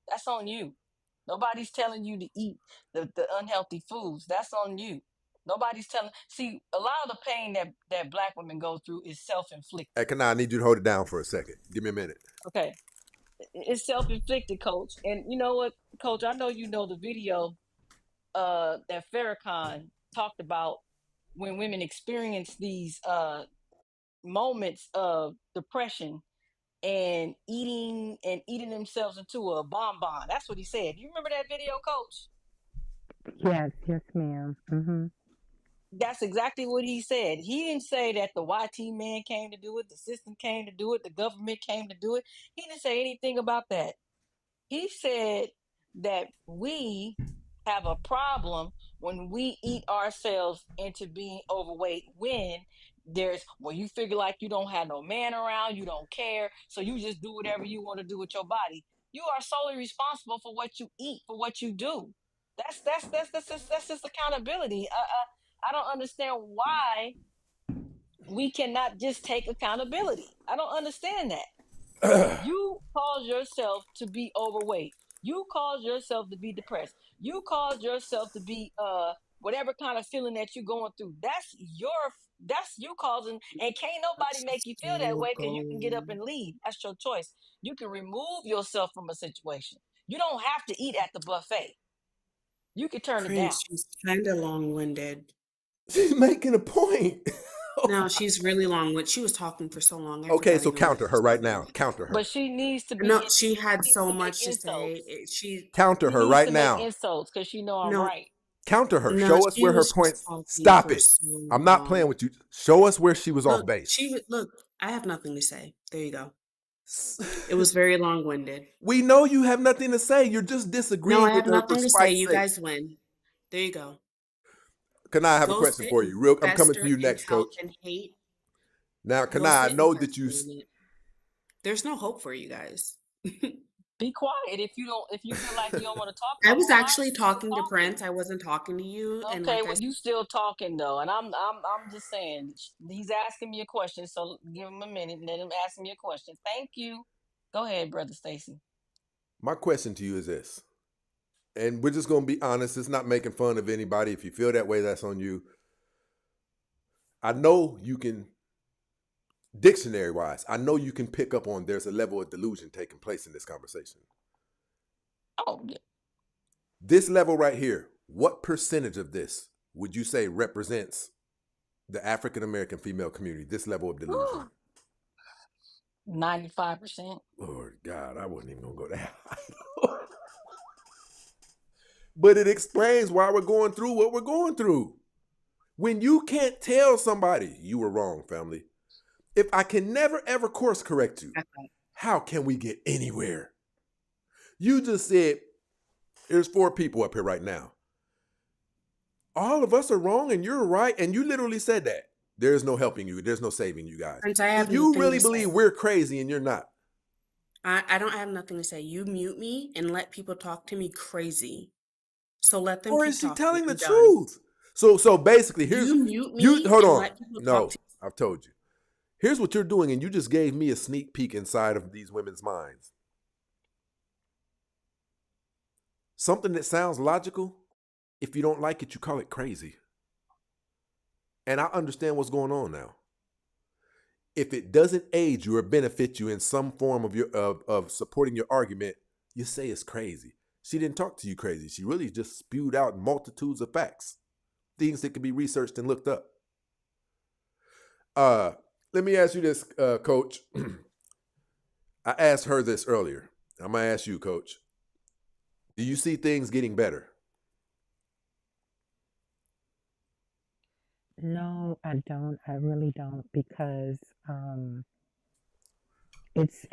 That's on you. Nobody's telling you to eat the unhealthy foods. That's on you. Nobody's telling. See, a lot of the pain that black women go through is Hey, self-inflicted. I need you to hold it down for a second. Give me a minute. Okay, it's self-inflicted, coach. And you know what, coach? I know you know the video that Farrakhan talked about when women experience these moments of depression and eating themselves into a bonbon. That's what he said. You remember that video, coach? Yes, ma'am. That's exactly what he said. He didn't say that the YT man came to do it, the system came to do it, the government came to do it. He didn't say anything about that. He said that we have a problem when we eat ourselves into being overweight when you figure like you don't have no man around, you don't care, so you just do whatever you want to do with your body. You are solely responsible for what you eat, for what you do. That's just accountability. I don't understand why we cannot just take accountability. I don't understand that. You cause yourself to be overweight. You cause yourself to be depressed. You cause yourself to be whatever kind of feeling that you're going through. That's you causing, and can't nobody make you feel that So way because you can get up gold. and leave. That's your choice. You can remove yourself from a situation. You don't have to eat at the buffet. You can turn it down. Prince, she's kind of long-winded. She's making a point. No, she's really long-winded. She was talking for so long, I Okay, forgot so even what counter she her right started. now. Counter But her. she needs to No, be she had she needs so to make much to say. insults. Counter She her needs right to make now. insults because she know I'm No, right. Counter her. no, Show us she where her was just points. talking Stop for it. so I'm not playing long. with you. Show us where she was off Look, base. look, I have nothing to say. There you go. It was very long-winded. We know you have nothing to say. You're just No, disagreeing I with have her for nothing to say. spite's You sake. guys win. There you go. Can I have a Go question sit for and you? Real, I'm coming to fester you in next, doubt Coach. and hate. Now, Go I sit and know that fester you. in it. There's no hope for you guys. Be quiet if you feel like you don't want to talk I no was more. Why are actually you still talking to talking? Prince. I wasn't talking to you. And Okay, like I well said, you still talking though, and I'm just saying he's asking me a question, so give him a minute and let him ask me a question. Thank you. Go ahead, brother Stacy. My question to you is this, and we're just going to be honest. It's not making fun of anybody. If you feel that way, that's on you. I know you can, dictionary wise, I know you can pick up on there's a level of delusion taking place in this conversation. Oh, yeah. This level right here, what percentage of this would you say represents the African American female community? This level of delusion. 95%. Lord God, I wasn't even gonna go that high. But it explains why we're going through what we're going through. When you can't tell somebody you were wrong, family, if I can never ever course correct you, how can we get anywhere? You just said, there's 4 people up here right now. All of us are wrong and you're right. And you literally said that. There's no helping you. There's no saving you guys. Prince, I Do have you nothing really to say. believe we're crazy and you're not? I don't have nothing to say. You mute me and let people talk to me crazy. So let them Or keep is she talking. telling the I'm done. truth? So basically, here's You mute you me hold and on. let people talk No, to I've told you. Here's what you're doing, and you just gave me a sneak peek inside of these women's minds. Something that sounds logical, if you don't like it, you call it crazy. And I understand what's going on now. If it doesn't aid you or benefit you in some form of of supporting your argument, you say it's crazy. She didn't talk to you crazy. She really just spewed out multitudes of facts, things that could be researched and looked up. Let me ask you this, Coach. I asked her this earlier. I'm gonna ask you, Coach. Do you see things getting better? No, I don't. I really don't because it's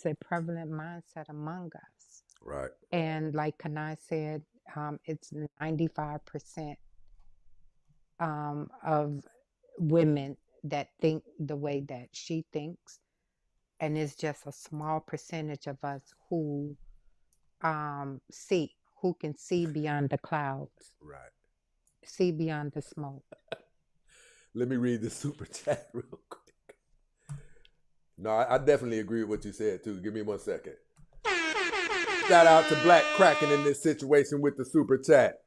a prevalent mindset among us. Right. And like Kanai said, it's 95% of women that think the way that she thinks, and it's just a small percentage of us who who can see beyond the clouds, Right. see beyond the smoke. Let me read the super chat real quick. No, I definitely agree with what you said too. Give me 1 second. Shout out to Black Kraken in this situation with the super chat.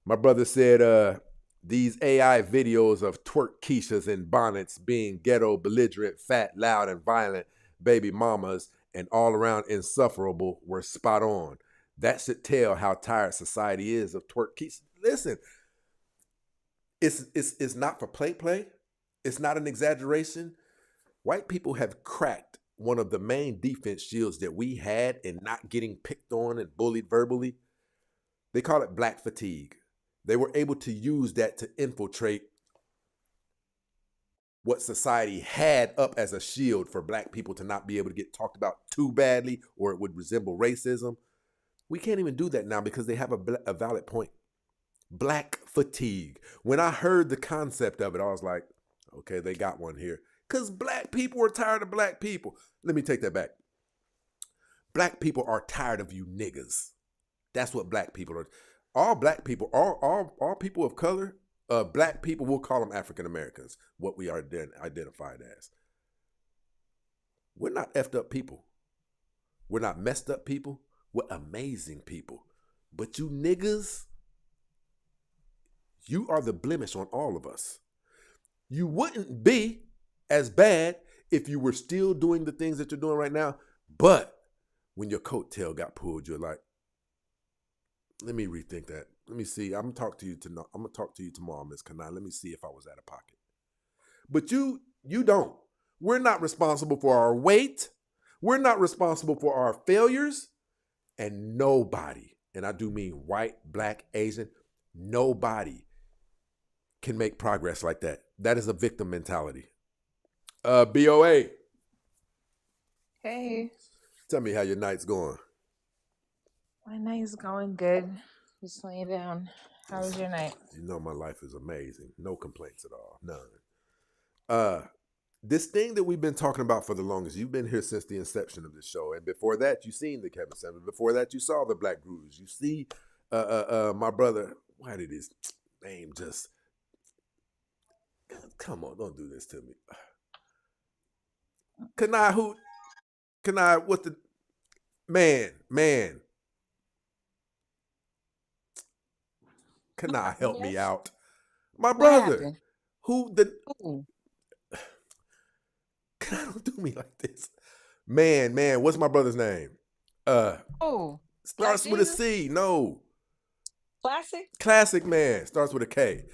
My brother said, these AI videos of twerk Keishas in bonnets being ghetto, belligerent, fat, loud, and violent baby mamas and all around insufferable were spot on. That should tell how tired society is of twerk Keishas. Listen, it's not for play. It's not an exaggeration. White people have cracked one of the main defense shields that we had in not getting picked on and bullied verbally. They call it black fatigue. They were able to use that to infiltrate what society had up as a shield for black people to not be able to get talked about too badly or it would resemble racism. We can't even do that now because they have a valid point. Black fatigue. When I heard the concept of it, I was like, okay, they got one here. Because black people are tired of black people. Let me take that back. Black people are tired of you niggas. That's what black people are. All black people, all people of color, black people, we'll call them African Americans, what we are identified as. We're not effed up people. We're not messed up people. We're amazing people. But you niggas, you are the blemish on all of us. You wouldn't be as bad if you were still doing the things that you're doing right now. But when your coattail got pulled, you're like, let me rethink that. Let me see. I'm gonna talk to you tomorrow, Miss Kanai. Let me see if I was out of pocket. But you don't. We're not responsible for our weight. We're not responsible for our failures. And nobody, and I do mean white, black, Asian, nobody can make progress like that. That is a victim mentality. BOA. Hey, Tell me how your night's going. my night's going good. Just laying down. How was your night? You know my life is amazing. No complaints at all. None. This thing that we've been talking about for the longest, you've been here since the inception of this show. And before that, you've seen the Kevin Samuels. Before that, you saw the Black Gurus. You see my brother, why did his name just... Come on, don't do this to me. What the... Man. Kanai, help me out. My brother. Who? Don't do me like this. Man, what's my brother's name? Starts with a C. No. Classic man. Starts with a K.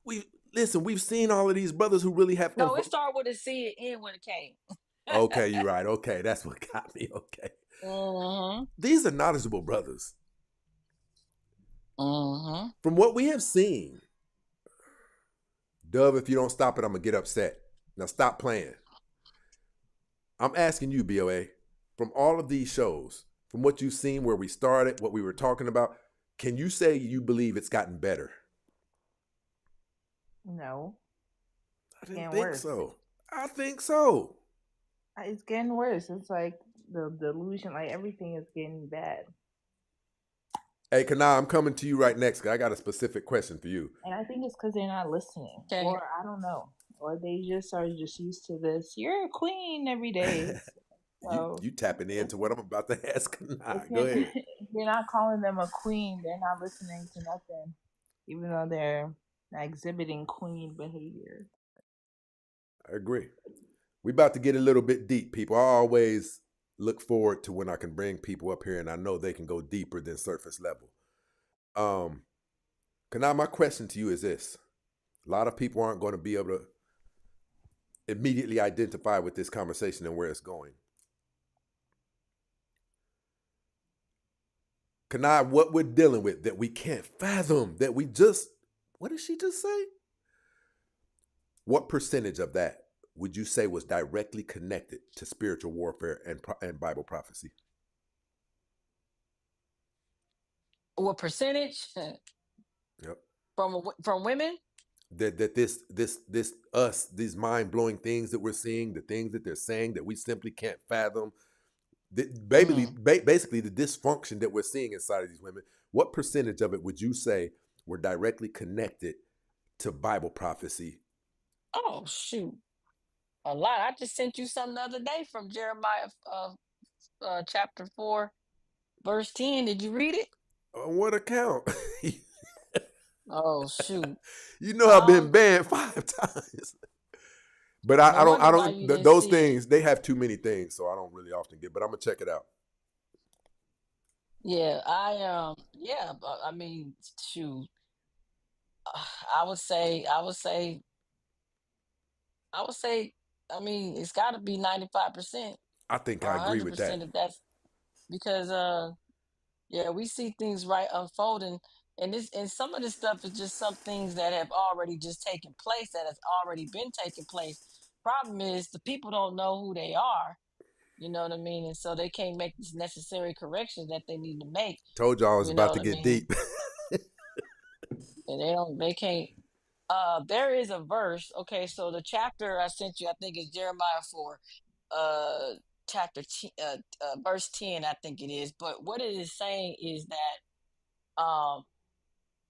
We've seen all of these brothers who really have... No, it started with a C and end with a K. Okay, you're right. Okay, that's what got me. Okay. Mm-hmm. These are knowledgeable brothers. Mm-hmm. From what we have seen, Dove, if you don't stop it, I'm going to get upset. Now stop playing. I'm asking you, BOA, from all of these shows, from what you've seen, where we started, what we were talking about, can you say you believe it's gotten better? No. I didn't think so. I think so. It's getting worse. It's like the delusion, like everything is getting bad. Hey, Kanai, I'm coming to you right next because I got a specific question for you. And I think it's because they're not listening. Okay. Or I don't know. Or they just are just used to this. You're a queen every day. So you tapping into what I'm about to ask. Kanai. Go ahead. If you're not calling them a queen, they're not listening to nothing. Even though they're exhibiting queen behavior. I agree. We about to get a little bit deep, people. I always look forward to when I can bring people up here and I know they can go deeper than surface level. Now my question to you is this. A lot of people aren't going to be able to immediately identify with this conversation and where it's going. Kanai, what we're dealing with that we can't fathom, that we just... What did she just say? What percentage of that would you say was directly connected to spiritual warfare and Bible prophecy? What percentage? Yep. From women? That these mind-blowing things that we're seeing, the things that they're saying that we simply can't fathom, basically the dysfunction that we're seeing inside of these women, what percentage of it would you say were directly connected to Bible prophecy? Oh, shoot. A lot. I just sent you something the other day from Jeremiah chapter 4, verse 10. Did you read it? On what account? Oh shoot. You know I've been Um, banned 5 times. But no I wonder why don't. you didn't Those see it. things they have too many things, so I don't really often get. But I'm gonna check it out. Yeah, yeah, but I mean, shoot. I would say, I would say, I mean, it's got to be 95% I think or I a agree hundred with that. percent if that's because yeah, we see things right unfolding, and some of this stuff is just some things that have already just taken place that has already been taking place. Problem is the people don't know who they are. You know what I mean? And so they can't make these necessary corrections that they need to make. Told y'all I was You know about what to I get mean? deep. And they can't. There is a verse. Okay, so the chapter I sent you, I think is Jeremiah 4, uh, verse 10, I think it is. But what it is saying is that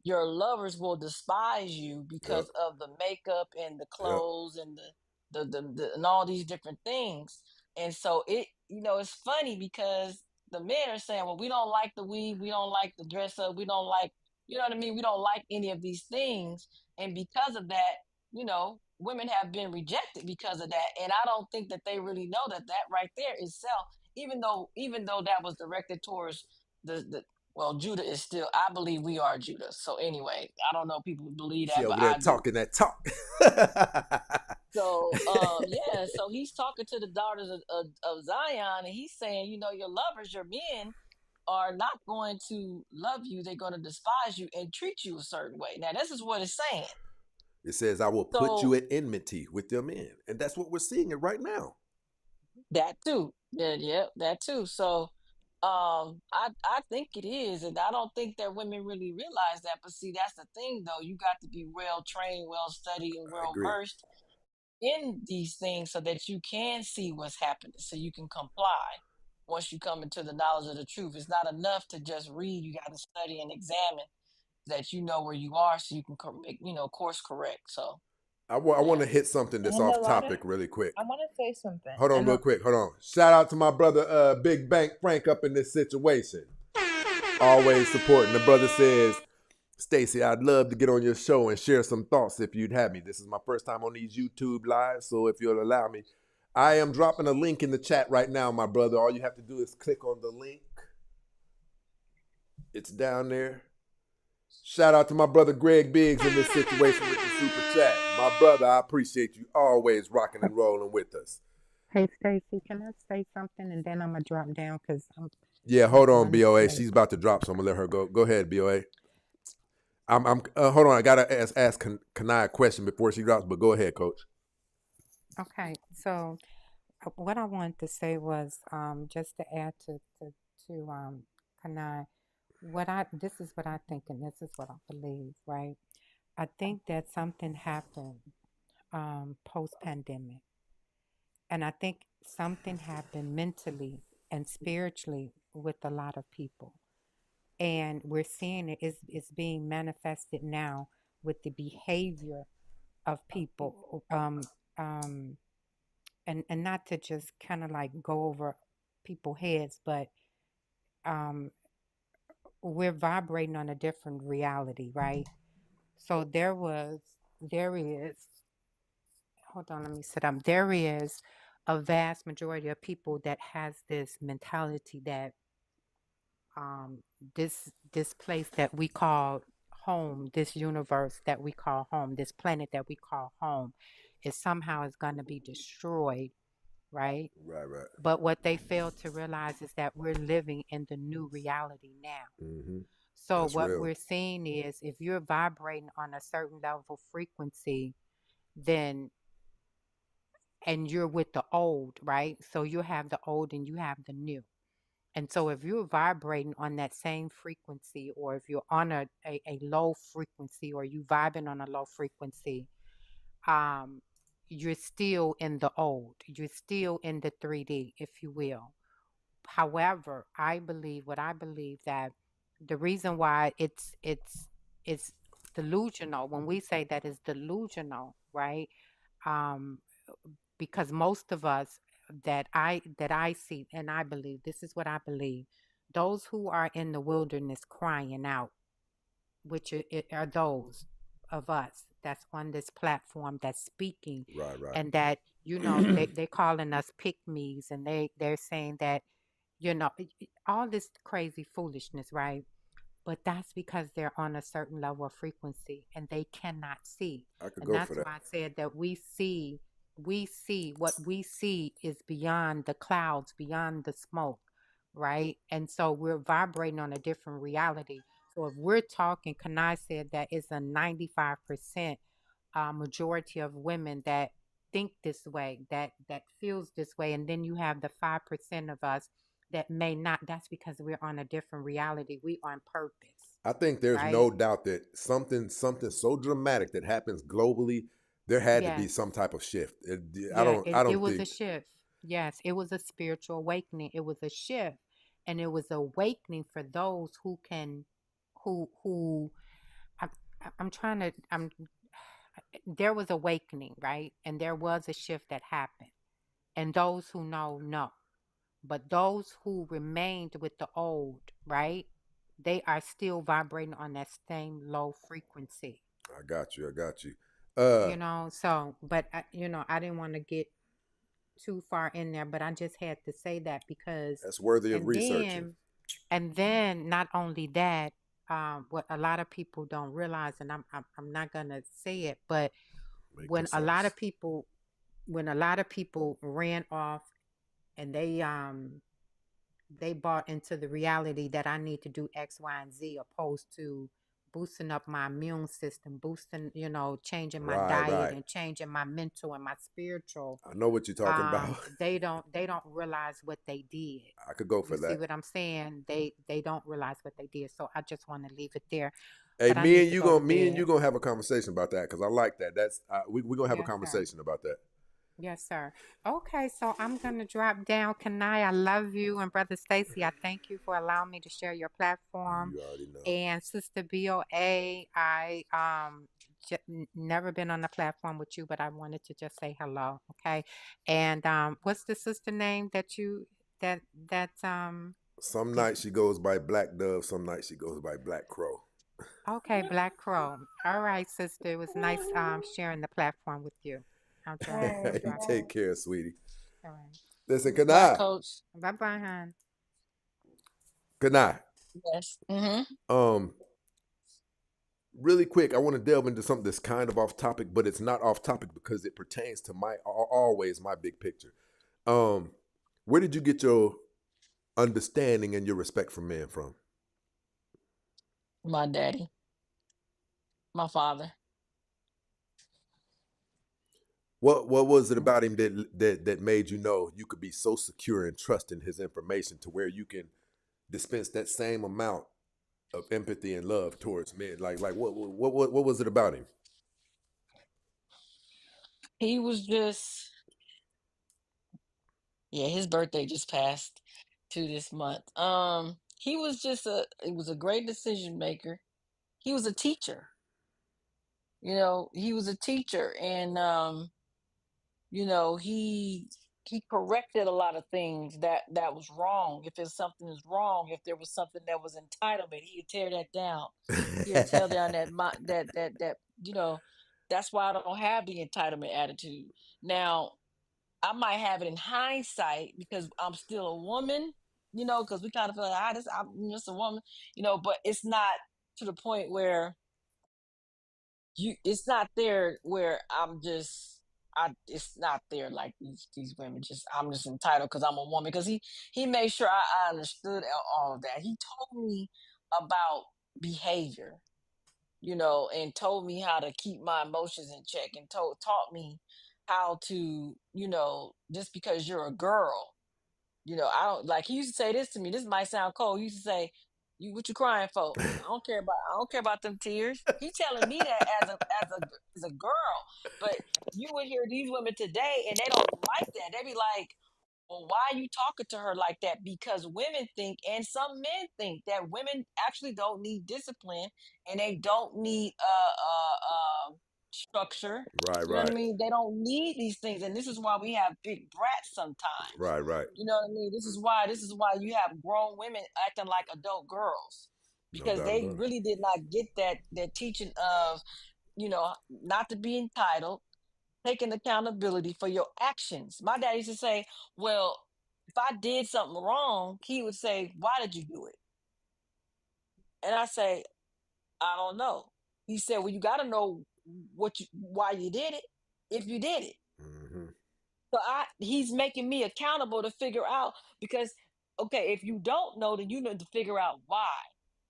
your lovers will despise you Yep. because of the makeup and the Yep. clothes and the and all these different things. And so it's funny because the men are saying, well, we don't like the weave, we don't like the dress up, we don't like, you know what I mean, we don't like any of these things. And because of that, women have been rejected because of that. And I don't think that they really know that right there itself, even though that was directed towards the well, Judah is still, I believe we are Judah. So anyway, I don't know if people believe She that, but over there I do. talking that talk. So, yeah, so he's talking to the daughters of Zion, and he's saying, your lovers, your men, are not going to love you. They're going to despise you and treat you a certain way. Now, this is what it's saying. It says, "I will put you So at enmity with your men," and that's what we're seeing it right now. that too, yeah, that too. So, I think it is, and I don't think that women really realize that. But see, that's the thing, though. You got to be well trained, well studied, and I well agree. versed in these things so that you can see what's happening, so you can comply. Once you come into the knowledge of the truth, it's not enough to just read. You got to study and examine that you know where you are, so you can course correct. So I want yeah. to hit something that's And a off lot of, topic really quick. I want to say something. Hold on, real quick. Hold on. Shout out to my brother, Big Bank Frank, up in this situation. Always supporting. The brother says, "Stacy, I'd love to get on your show and share some thoughts if you'd have me. This is my first time on these YouTube lives, so if you'll allow me, I am dropping a link in the chat right now, my brother. All you have to do is click on the link. It's down there. Shout out to my brother Greg Biggs in this situation with the super chat. My brother, I appreciate you always rocking and rolling with us. Hey, Stacy, can I say something and then I'm gonna drop down because Yeah, I'm hold on, running BOA. late. She's about to drop, so I'm gonna let her go. Go ahead, BOA. I'm hold on. I gotta ask Kanai a question before she drops, but go ahead, Coach. Okay, so what I wanted to say was just to add to Kanai, this is what I think and this is what I believe, right? I think that something happened post pandemic, and I think something happened mentally and spiritually with a lot of people, and we're seeing it's being manifested now with the behavior of people. And not to just kind of like go over people's heads, but um, we're vibrating on a different reality, right? So there is, hold on, let me sit up. There is a vast majority of people that has this mentality that um, this place that we call home, this universe that we call home, this planet that we call home, is somehow is going to be destroyed, right? Right, right. But what they fail to realize is that we're living in the new reality now. Mm-hmm. So That's what real. we're seeing is if you're vibrating on a certain level of frequency, then and you're with the old, right? So you have the old and you have the new. And so if you're vibrating on that same frequency, or if you're on a low frequency, or you vibing on a low frequency, um, you're still in the old. You're still in the 3D, if you will. However, I believe that the reason why it's delusional, when we say that it's delusional, right? Um, because most of us that I see, and I believe this is what I believe, those who are in the wilderness crying out, which are those of us that's on this platform that's speaking, Right, right. and that they're calling us pick me's, and they're saying that all this crazy foolishness, right? But that's because they're on a certain level of frequency and they cannot see. I could And go for that's that. why I said that we see what we see is beyond the clouds, beyond the smoke, right? And so we're vibrating on a different reality. So if we're talking, Kanai said that it's a 95% majority of women that think this way, that feels this way, and then you have the 5% of us that may not. That's because we're on a different reality. We on purpose, I think there's right? no doubt that something so dramatic that happens globally, there had to be Yes. some type of shift. Yeah, I it don't was a think. shift. Yes, it was a spiritual awakening. It was a shift. And it was awakening for those who can who I, I'm trying to I'm there was awakening, right? And there was a shift that happened. And those who know. But those who remained with the old, right? They are still vibrating on that same low frequency. I got you. I got you. Uh, So but I didn't want to get too far in there, but I just had to say that because, that's worthy of and researching. then, and then not only that, what a lot of people don't realize, and I'm not gonna say it, but Make when this a lot sauce. of people, when a lot of people ran off and they bought into the reality that I need to do X, Y, and Z, opposed to boosting up my immune system, boosting, changing my Right, diet right. and changing my mental and my spiritual. I know what you're talking about. They don't realize what they did. I could go You for see that. what I'm saying? They don't realize what they did. So I just want to leave it there. Hey, But I need to go to me and you bed. gonna have a conversation about that because I like that. That's we gonna have a Yes, sir. conversation about that. Yes, sir. Okay, so I'm gonna drop down. Kanai, I love you, and Brother Stacy, I thank you for allowing me to share your platform. You already know. And Sister BOA, I never been on the platform with you, but I wanted to just say hello. Okay, and what's the sister name that you that Some did? nights she goes by Black Dove. Some nights she goes by Black Crow. Okay, Black Crow. All right, sister. It was nice sharing the platform with you. I'll You drop take down. care, sweetie. All right. Listen, Black Kana, coach. Bye bye, hon. Kana. Yes. Mm-hmm. Um, really quick, I want to delve into something that's kind of off topic, but it's not off topic because it pertains to always my big picture. Um, where did you get your understanding and your respect for men from? My daddy, my father. What was it about him that made you know you could be so secure and trust in his information to where you can dispense that same amount of empathy and love towards men? Like what was it about him? He was just, yeah, his birthday just passed to this month. He was just it was a great decision maker. He was a teacher. He was a teacher, and he corrected a lot of things that was wrong. If there's something is wrong, if there was something that was entitlement, he'd tear that down. He'll tear down that that's why I don't have the entitlement attitude. Now, I might have it in hindsight because I'm still a woman, because we kind of feel like I'm just a woman, but it's not to the point where it's not there where it's not there like these women just I'm just entitled because I'm a woman, because he made sure I understood all of that. He told me about behavior, and told me how to keep my emotions in check, and taught me how to, just because you're a girl, I don't, like, he used to say this to me. This might sound cold. He used to say, "You, what you crying for? I don't care about them tears." He telling me that as a girl. But you would hear these women today and they don't like that. They be like, "Well, why are you talking to her like that?" Because women think, and some men think, that women actually don't need discipline and they don't need structure. Right, You know what I right, mean? They don't need these things, and this is why we have big brats sometimes. right, right. You know what I mean? This is why you have grown women acting like adult girls. No because doubt they about it. really did not get that teaching of, not to be entitled, taking accountability for your actions. My dad used to say, well, if I did something wrong, he would say, why did you do it? And I say, I don't know. He said, well, you got to know why you did it if you did it. Mm-hmm. So he's making me accountable to figure out, because okay, if you don't know, then you need to figure out why.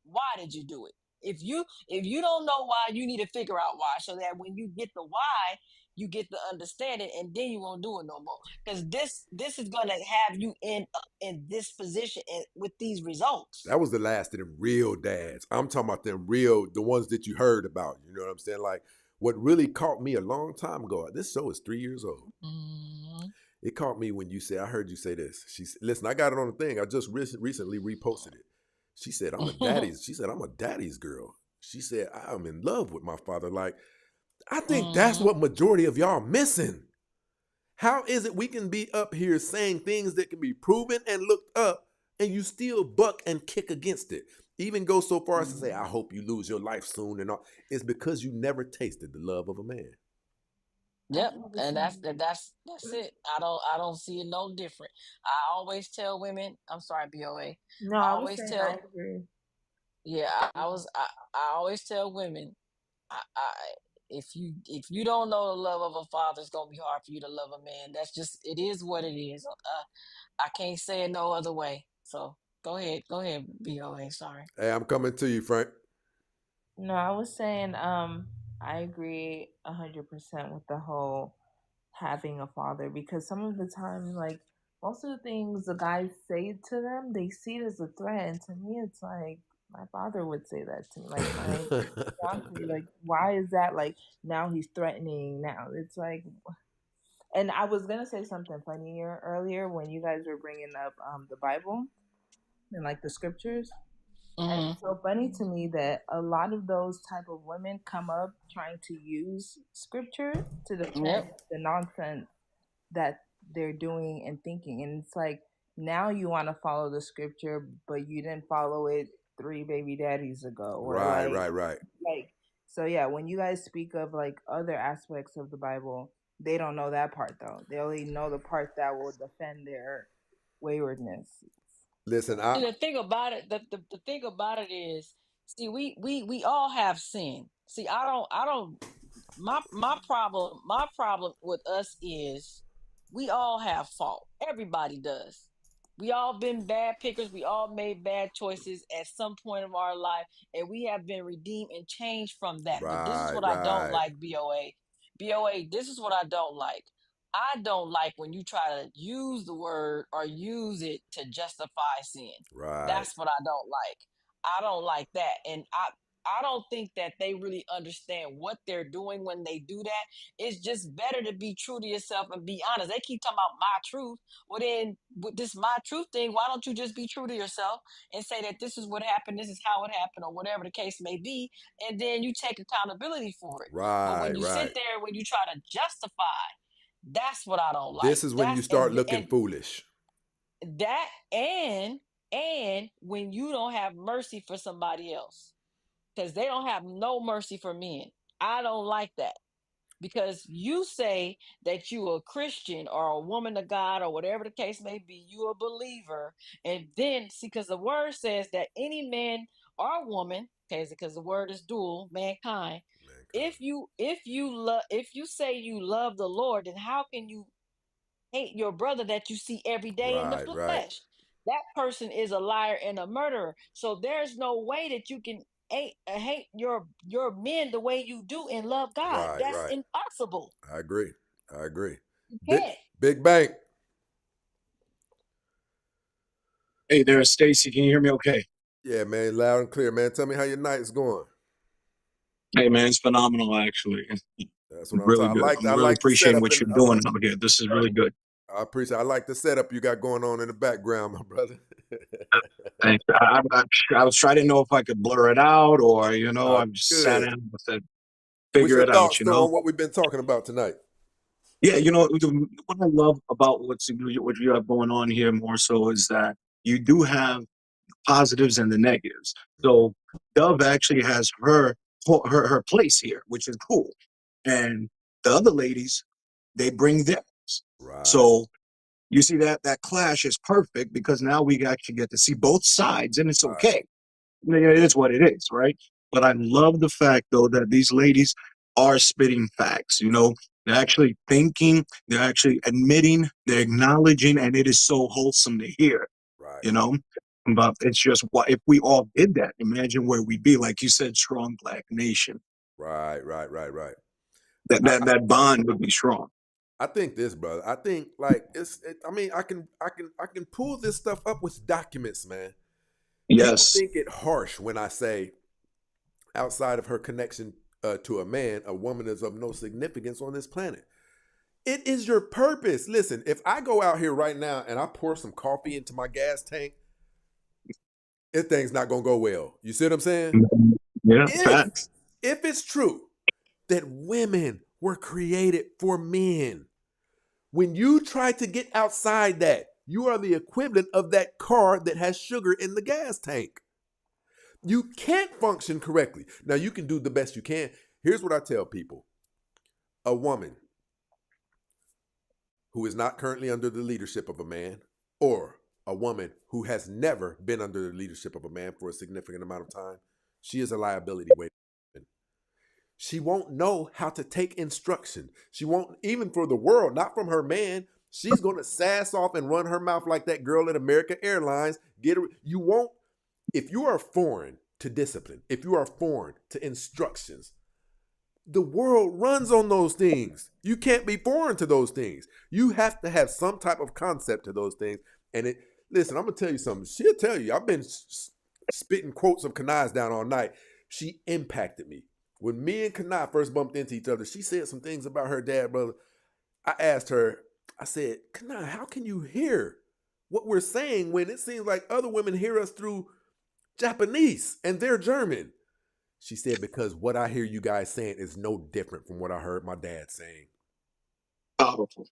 Why did you do it? If you don't know why, you need to figure out why, so that when you get the why, you get the understanding, and then you won't do it no more. Because this is gonna have you in this position and with these results. That was the last of them real dads. I'm talking about them real, the ones that you heard about. You know what I'm saying? Like, what really caught me a long time ago, this show is 3 years old. Mm-hmm. It caught me when you said, I heard you say this. She said, listen, I got it on the thing. I just recently reposted it. She said, I'm a daddy's girl. She said, I'm in love with my father. Like, I think that's Mm-hmm. what majority of y'all missing. How is it we can be up here saying things that can be proven and looked up, and you still buck and kick against it? Even go so far as to say, I hope you lose your life soon and all. It's because you never tasted the love of a man. Yep, and that's it. I don't see it no different. I always tell women. I'm sorry, BOA. No, I I was always saying I tell. agree. Yeah, I always tell women. I if you don't know the love of a father, it's gonna be hard for you to love a man. That's just, it is what it is. I can't say it no other way. So go ahead, BOA. Sorry. Hey, I'm coming to you, Frank. No, I was saying I agree 100% with the whole having a father, because some of the time, like, most of the things the guys say to them, they see it as a threat, and to me it's like my father would say that to me, like my fiance, like, why is that, like, now he's threatening, now it's like. And I was gonna say something funny earlier when you guys were bringing up the Bible and like the scriptures. And Mm-hmm. it's so funny to me that a lot of those type of women come up trying to use scripture to defend Yep. the nonsense that they're doing and thinking. And it's like, now you want to follow the scripture, but you didn't follow it three baby daddies ago, or Right, right, right. like. So yeah, when you guys speak of like other aspects of the Bible, they don't know that part though. They only know the part that will defend their waywardness. Listen, See, the thing about it, the thing about it is, see, we all have sin. See, I don't. My problem with us is we all have fault. Everybody does. We all been bad pickers. We all made bad choices at some point of our life, and we have been redeemed and changed from that. But this is right, what I don't right, like, BOA. BOA, this is what I don't like. I don't like when you try to use the word or use it to justify sin. right. That's what I don't like. I don't like that. And I don't think that they really understand what they're doing when they do that. It's just better to be true to yourself and be honest. They keep talking about my truth. Well, then with this my truth thing, why don't you just be true to yourself and say that this is what happened, this is how it happened, or whatever the case may be, and then you take accountability for it. But Right, when you sit right. there, when you try to justify, that's what I don't like. This is when you That's start looking and foolish. that and when you don't have mercy for somebody else, because they don't have no mercy for men. I don't like that, because you say that you a Christian or a woman of God or whatever the case may be, you a believer, and then see, because the word says that any man or woman, okay, because the word is dual, mankind. Mankind. If you say you love the Lord, then how can you hate your brother that you see every day in the Right, right, flesh? That person is a liar and a murderer. So there's no way that you can hate your men the way you do and love God. right, That's right. impossible. I agree. I agree. You Big can't. Big Bank. Hey there, Stacy. Can you hear me okay? Yeah, man, loud and clear, man. Tell me how your night's going. Hey, man, it's phenomenal, actually. It's That's what I'm really talking. good. I I'm really like the appreciating setup what and you're doing out here. This is really good. I appreciate. I like the setup you got going on in the background, my brother. Thanks. I was trying to know if I could blur it out or, I just sat Good. in and said, What's figure your it out, thoughts though on what we've been talking about tonight? Yeah, what I love about what you have going on here more so is that you do have positives and the negatives. So Dove actually has her place here, which is cool. And the other ladies, they bring theirs. Right. So you see that clash is perfect because now we actually get to see both sides, and it's Right. okay. It is what it is, right? But I love the fact though that these ladies are spitting facts. They're actually thinking, they're actually admitting, they're acknowledging, and it is so wholesome to hear. Right. You know, but it's just what if we all did that? Imagine where we'd be. Like you said, strong black nation. Right. Right. Right. Right. That I, that that bond would be strong. I think this, brother. I think like I mean, I can pull this stuff up with documents, man. People Yes. think it harsh when I say outside of her connection to a man, a woman is of no significance on this planet. It is your purpose. Listen, if I go out here right now and I pour some coffee into my gas tank, this thing's not gonna go well. You see what I'm saying? Yeah. If Facts. if it's true that women were created for men, when you try to get outside that, you are the equivalent of that car that has sugar in the gas tank. You can't function correctly. Now, you can do the best you can. Here's what I tell people: a woman who is not currently under the leadership of a man, or a woman who has never been under the leadership of a man for a significant amount of time, she is a liability waiting. She won't know how to take instruction. She won't, even for the world, not from her man. She's going to sass off and run her mouth like that girl at American Airlines. Get her. You won't. If you are foreign to discipline, if you are foreign to instructions, the world runs on those things. You can't be foreign to those things. You have to have some type of concept to those things. And listen, I'm gonna tell you something. She'll tell you. I've been spitting quotes of Kanai's down all night. She impacted me. When me and Kanai first bumped into each other, she said some things about her dad, brother. I asked her, I said, Kanai, how can you hear what we're saying when it seems like other women hear us through Japanese and they're German? She said, because what I hear you guys saying is no different from what I heard my dad saying. Powerful.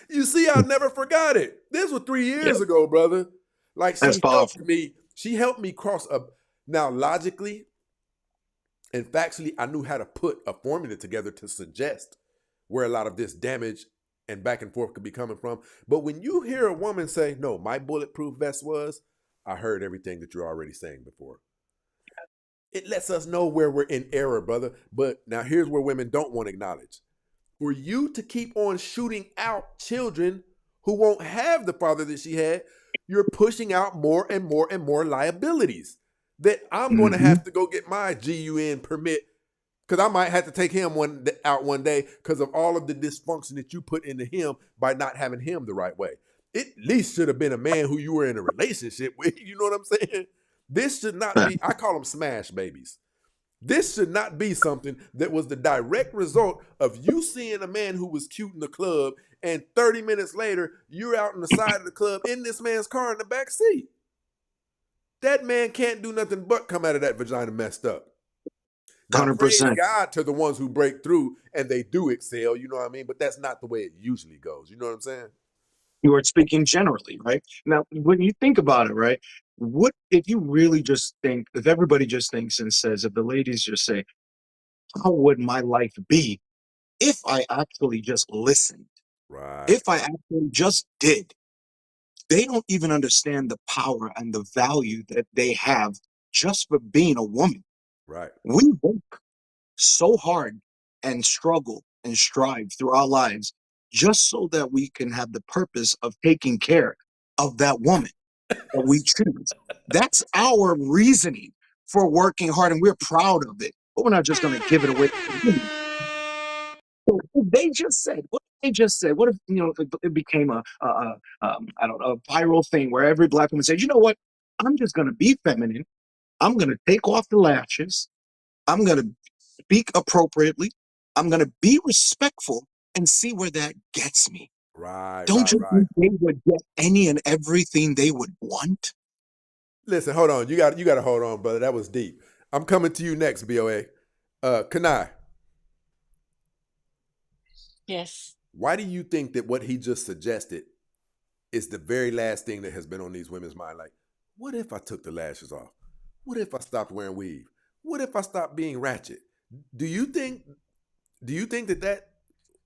You see, I never forgot it. This was 3 years Yeah. ago, brother. Like That's powerful. she helped me cross up. Now, logically and factually, I knew how to put a formula together to suggest where a lot of this damage and back and forth could be coming from. But when you hear a woman say, no, my bulletproof vest was, I heard everything that you're already saying before. It lets us know where we're in error, brother. But now here's where women don't want to acknowledge. For you to keep on shooting out children who won't have the father that she had, you're pushing out more and more and more liabilities that I'm going to Hmm. have to go get my GUN permit because I might have to take him out one day because of all of the dysfunction that you put into him by not having him the right way. It at least should have been a man who you were in a relationship with. You know what I'm saying? This should not be, I call them smash babies. This should not be something that was the direct result of you seeing a man who was cute in the club, and 30 minutes later, you're out on the side of the club in this man's car in the back seat. That man can't do nothing but come out of that vagina messed up. Now, praise 100%. God to the ones who break through and they do excel, you know what I mean? But that's not the way it usually goes. You know what I'm saying? You are speaking generally, right? Now, when you think about it, right? What if you really just think, if everybody just thinks and says, if the ladies just say, how would my life be if I actually just listened? Right, If I actually just did? They don't even understand the power and the value that they have just for being a woman. right. We work so hard and struggle and strive through our lives just so that we can have the purpose of taking care of that woman that we choose. That's our reasoning for working hard, and we're proud of it. But we're not just going to give it away. So if they just said what they just said. What if it became I don't know, a viral thing where every black woman said, you know what? I'm just going to be feminine. I'm going to take off the lashes. I'm going to speak appropriately. I'm going to be respectful and see where that gets me. Right, Don't right, you right. think they would get any and everything they would want? Listen, hold on. You got to hold on, brother. That was deep. I'm coming to you next, BOA. Kanai, Yes. why do you think that what he just suggested is the very last thing that has been on these women's mind? Like, What if I took the lashes off? What if I stopped wearing weave? What if I stopped being ratchet? Do you think that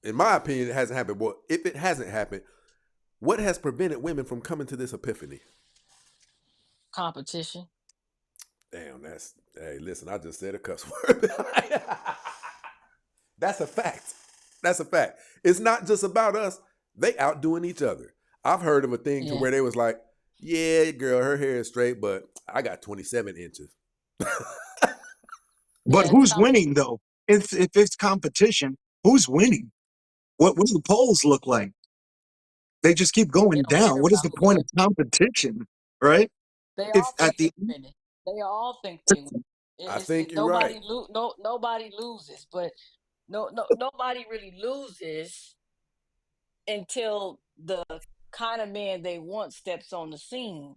in my opinion it hasn't happened? Well, if it hasn't happened, what has prevented women from coming to this epiphany? Competition. Damn, that's hey, listen, I just said a cuss word. That's a fact. That's a fact. It's not just about us. They outdoing each other. I've heard of a thing to Yeah. where they was like, yeah, girl, her hair is straight, but I got 27 inches. But Yeah, it's who's winning though? If it's competition, who's winning? What do the polls look like? They just keep they going don't down. care What is about the who point of wins. competition, right? They If all at think the they winning. They all think they win. I It's think you're right. nobody loses, but nobody really loses until the kind of man they want steps on the scene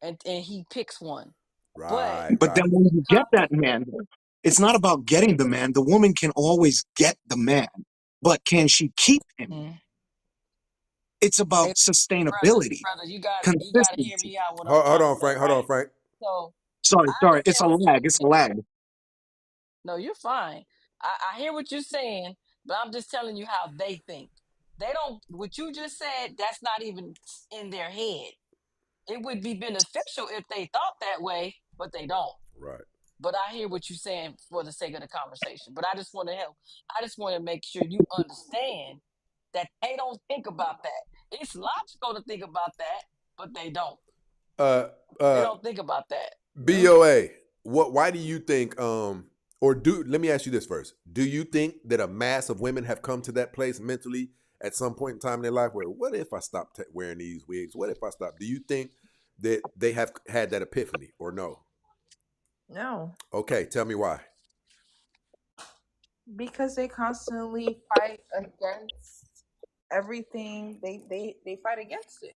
and he picks one. But Right, but then right. when you get comp that man, it's not about getting the man. The woman can always get the man, but can she keep him? mm, It's hey, about sustainability, brother, you gotta hear consistency. me out what I'm Hold trying to on, say, Frank. Hold on, right? Frank. So Sorry, I sorry. It's understand a what you're lag. It's a saying. lag. No, you're fine. I hear what you're saying, but I'm just telling you how they think. They don't, what you just said, that's not even in their head. It would be beneficial if they thought that way, but they don't. Right. But I hear what you're saying for the sake of the conversation. But I just want to help. I just want to make sure you understand that they don't think about that. It's logical to think about that, but they don't. Uh They uh don't think about that. BOA. Why do you think or do let me ask you this first. Do you think that a mass of women have come to that place mentally at some point in time in their life where what if I stop wearing these wigs? What if I stop? Do you think that they have had that epiphany or no? No, Okay, tell me why. because they constantly fight against everything. They fight against it.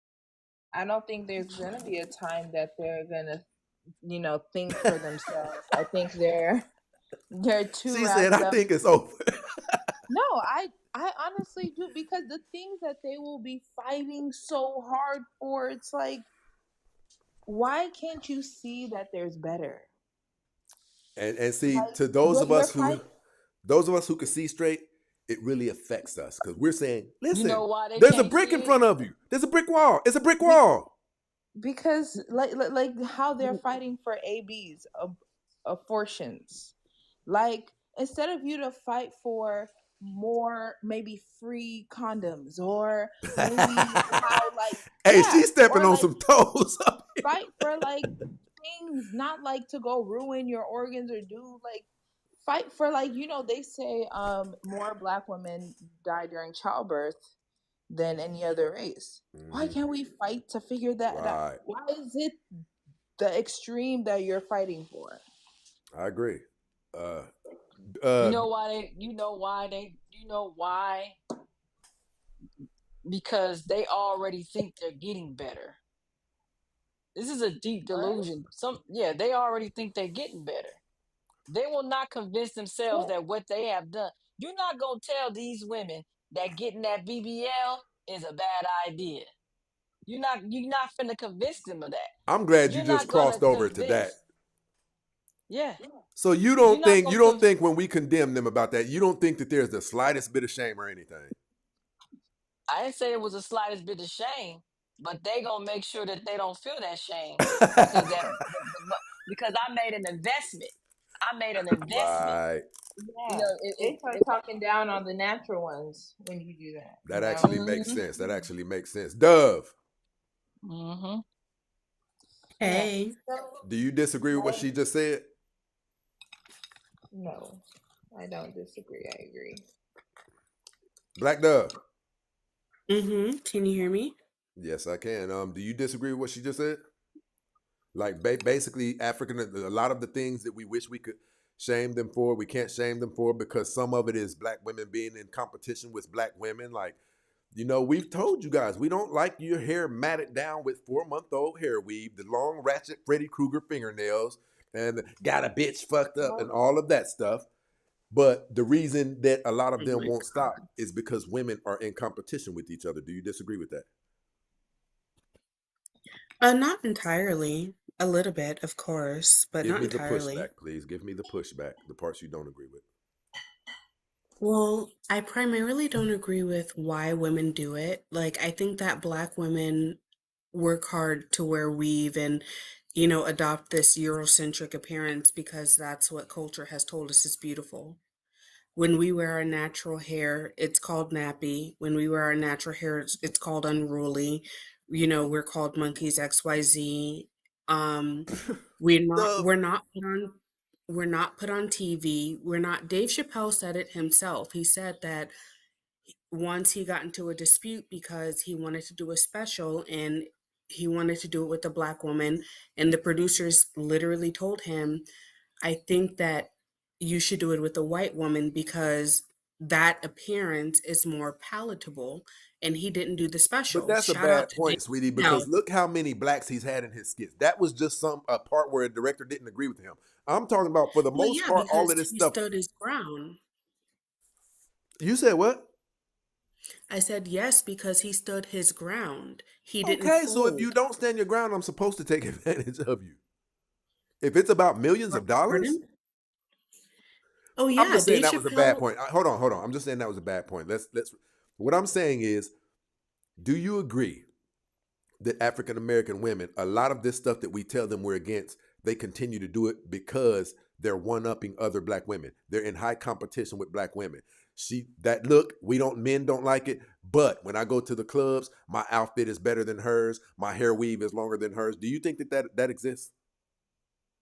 I don't think there's gonna be a time that they're gonna, think for themselves. I think they're too She said, wrapped I up. think it's over. No, I honestly do, because the things that they will be fighting so hard for, it's like, why can't you see that there's better? And see, Like to you're fighting. those of us who can see straight, it really affects us because we're saying, You listen, know why they there's a can't brick in see it? front of you. There's a brick wall. It's a brick Be- wall. because like how they're fighting for ABs, abortions. Like, instead of you to fight for more, maybe free condoms, or maybe how, like, Hey, yeah, she's stepping or on like some toes. fight for, like, things, not like to go ruin your organs or do, like, fight for, like, they say more black women die during childbirth than any other race. Why Mhm. can't we fight to figure that out? Right. Why is it the extreme that you're fighting for? I agree. Uh, You uh, know why they? You know why they? You know why? Because they already think they're getting better. This is a deep What? delusion. They already think they're getting better. They will not convince themselves Yeah. that what they have done. You're not gonna tell these women that getting that BBL is a bad idea. You're not finna convince them of that. I'm glad you You're just not gonna crossed over to that. convince. Yeah, So you're not you gonna don't think when we condemn them about that, you don't think that there's the slightest bit of shame or anything. I didn't say it was the slightest bit of shame, but they gonna make sure that they don't feel that shame because because I made an investment. I made an investment. Right. You Yeah, know, they start it talking down on the natural ones when you do that, That actually makes mm-hmm, sense. That actually makes sense. Dove, mm-hmm. Yeah. Hey. So, do you disagree with what like, she just said? no, I don't disagree. I agree. Black Dove. Mm-hmm. Can you hear me? Yes, I can. Do you disagree with what she just said? Like basically, African, a lot of the things that we wish we could shame them for, we can't shame them for because some of it is black women being in competition with black women. Like, we've told you guys we don't like your hair matted down with 4-month-old hair weave, the long ratchet Freddy Krueger fingernails, and got a bitch fucked up and all of that stuff. But the reason that a lot of Oh them my won't stop is because women are in competition with each other. Do you disagree with that? Not entirely. A little bit, of course, but Give not me the entirely. pushback, please. Give me the pushback, the parts you don't agree with. Well, I primarily don't agree with why women do it. Like, I think that Black women work hard to wear weave and, adopt this Eurocentric appearance because that's what culture has told us is beautiful. When we wear our natural hair, it's called nappy. When we wear our natural hair, it's called unruly. We're called monkeys XYZ. Um, we're not Dove. we're not put on we're not put on TV. We're not Dave Chappelle said it himself. He said that once he got into a dispute because he wanted to do a special and he wanted to do it with a Black woman, and the producers literally told him, I think that you should do it with a white woman because that appearance is more palatable. And he didn't do the But special. that's a Shout out bad to Dave point, sweetie, Chappelle. because look how many blacks he's had in his skits. That was just a part where a director didn't agree with him. I'm talking about, for the Well, most yeah, part, all because of this he stuff. stood his ground. You said what? I said yes because he stood his ground. He didn't Okay, so if fold. you don't stand your ground, I'm supposed to take advantage of you. If it's about millions of dollars, Pardon? Oh I'm yeah, just saying Dave that was a bad Chappelle. point. Hold on, hold on. I'm just saying that was a bad point. Let's. What I'm saying is, do you agree that African American women, a lot of this stuff that we tell them we're against, they continue to do it because they're one upping other black women. They're in high competition with black women. That look, men don't like it, but when I go to the clubs, my outfit is better than hers, my hair weave is longer than hers. Do you think that exists?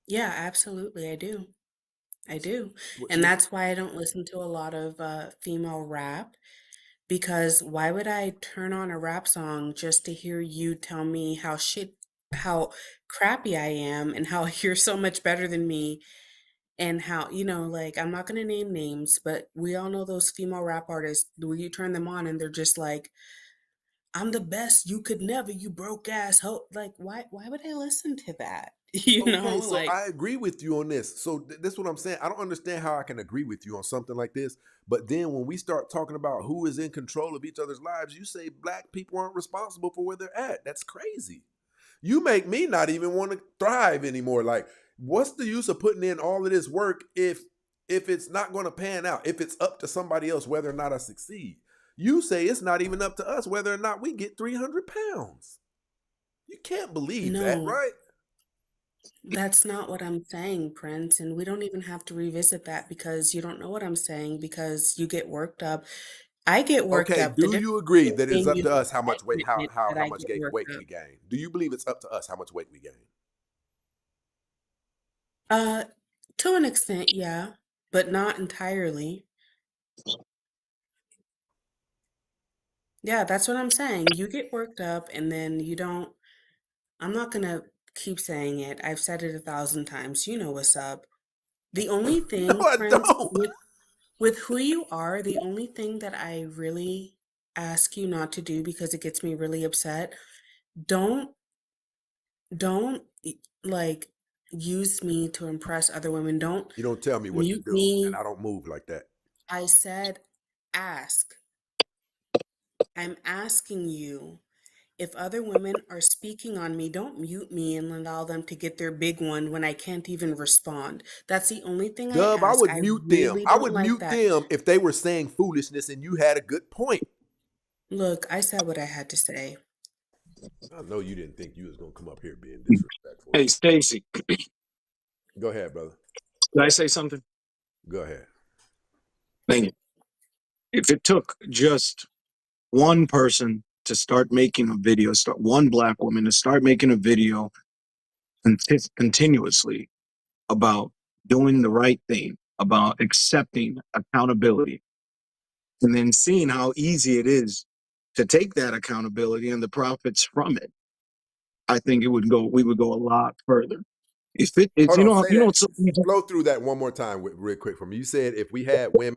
Yeah, absolutely, I do. I do. What And you that's why I don't listen to a lot of female rap. Because why would I turn on a rap song just to hear you tell me how crappy I am and how you're so much better than me and how, like, I'm not gonna name names, but we all know those female rap artists where you turn them on and they're just like, I'm the best, you could never, you broke ass hoe. Like, why would I listen to that? Okay, so Like, I agree with you on this. So this is what I'm saying. I don't understand how I can agree with you on something like this. But then when we start talking about who is in control of each other's lives, you say black people aren't responsible for where they're at. That's crazy. You make me not even want to thrive anymore. Like, what's the use of putting in all of this work if it's not going to pan out? If it's up to somebody else whether or not I succeed? You say it's not even up to us whether or not we get 300 pounds. You can't believe that, no, right? that's not what I'm saying, Prince. And we don't even have to revisit that because you don't know what I'm saying because you get worked up. I get worked Okay, up. The do difference you agree that it's between up you to and us how I much weight can admit that how I much get worked weight up. we gain? Do you believe it's up to us how much weight we gain? Uh, to an extent, yeah, but not entirely. Yeah, that's what I'm saying. You get worked up and then you don't. I'm not gonna keep saying it. I've said it 1,000 times. You know what's up. The only No, thing, I Prince, don't. with who you are, the only thing that I really ask you not to do because it gets me really upset, don't like use me to impress other women. Don't You don't tell me what to mute do, and me. I don't move like that. I said ask. I'm asking you if other women are speaking on me, don't mute me and allow them to get their big one when I can't even respond. That's the only thing I Dove, I ask. would I mute them. really I don't would like mute that. them if they were saying foolishness and you had a good point. Look, I said what I had to say. I know you didn't think you was gonna come up here being disrespectful. Hey, Stacy, Go ahead, brother. did I say something? Go ahead. Thank you. If it took just one person to start making a video, start one black woman to start making a video continuously about doing the right thing, about accepting accountability, and then seeing how easy it is to take that accountability and the profits from it, I think we would go a lot further. If Hold you on, know, say you know, that. it's so, Flow through that one more time, real quick for me. You said if we had women.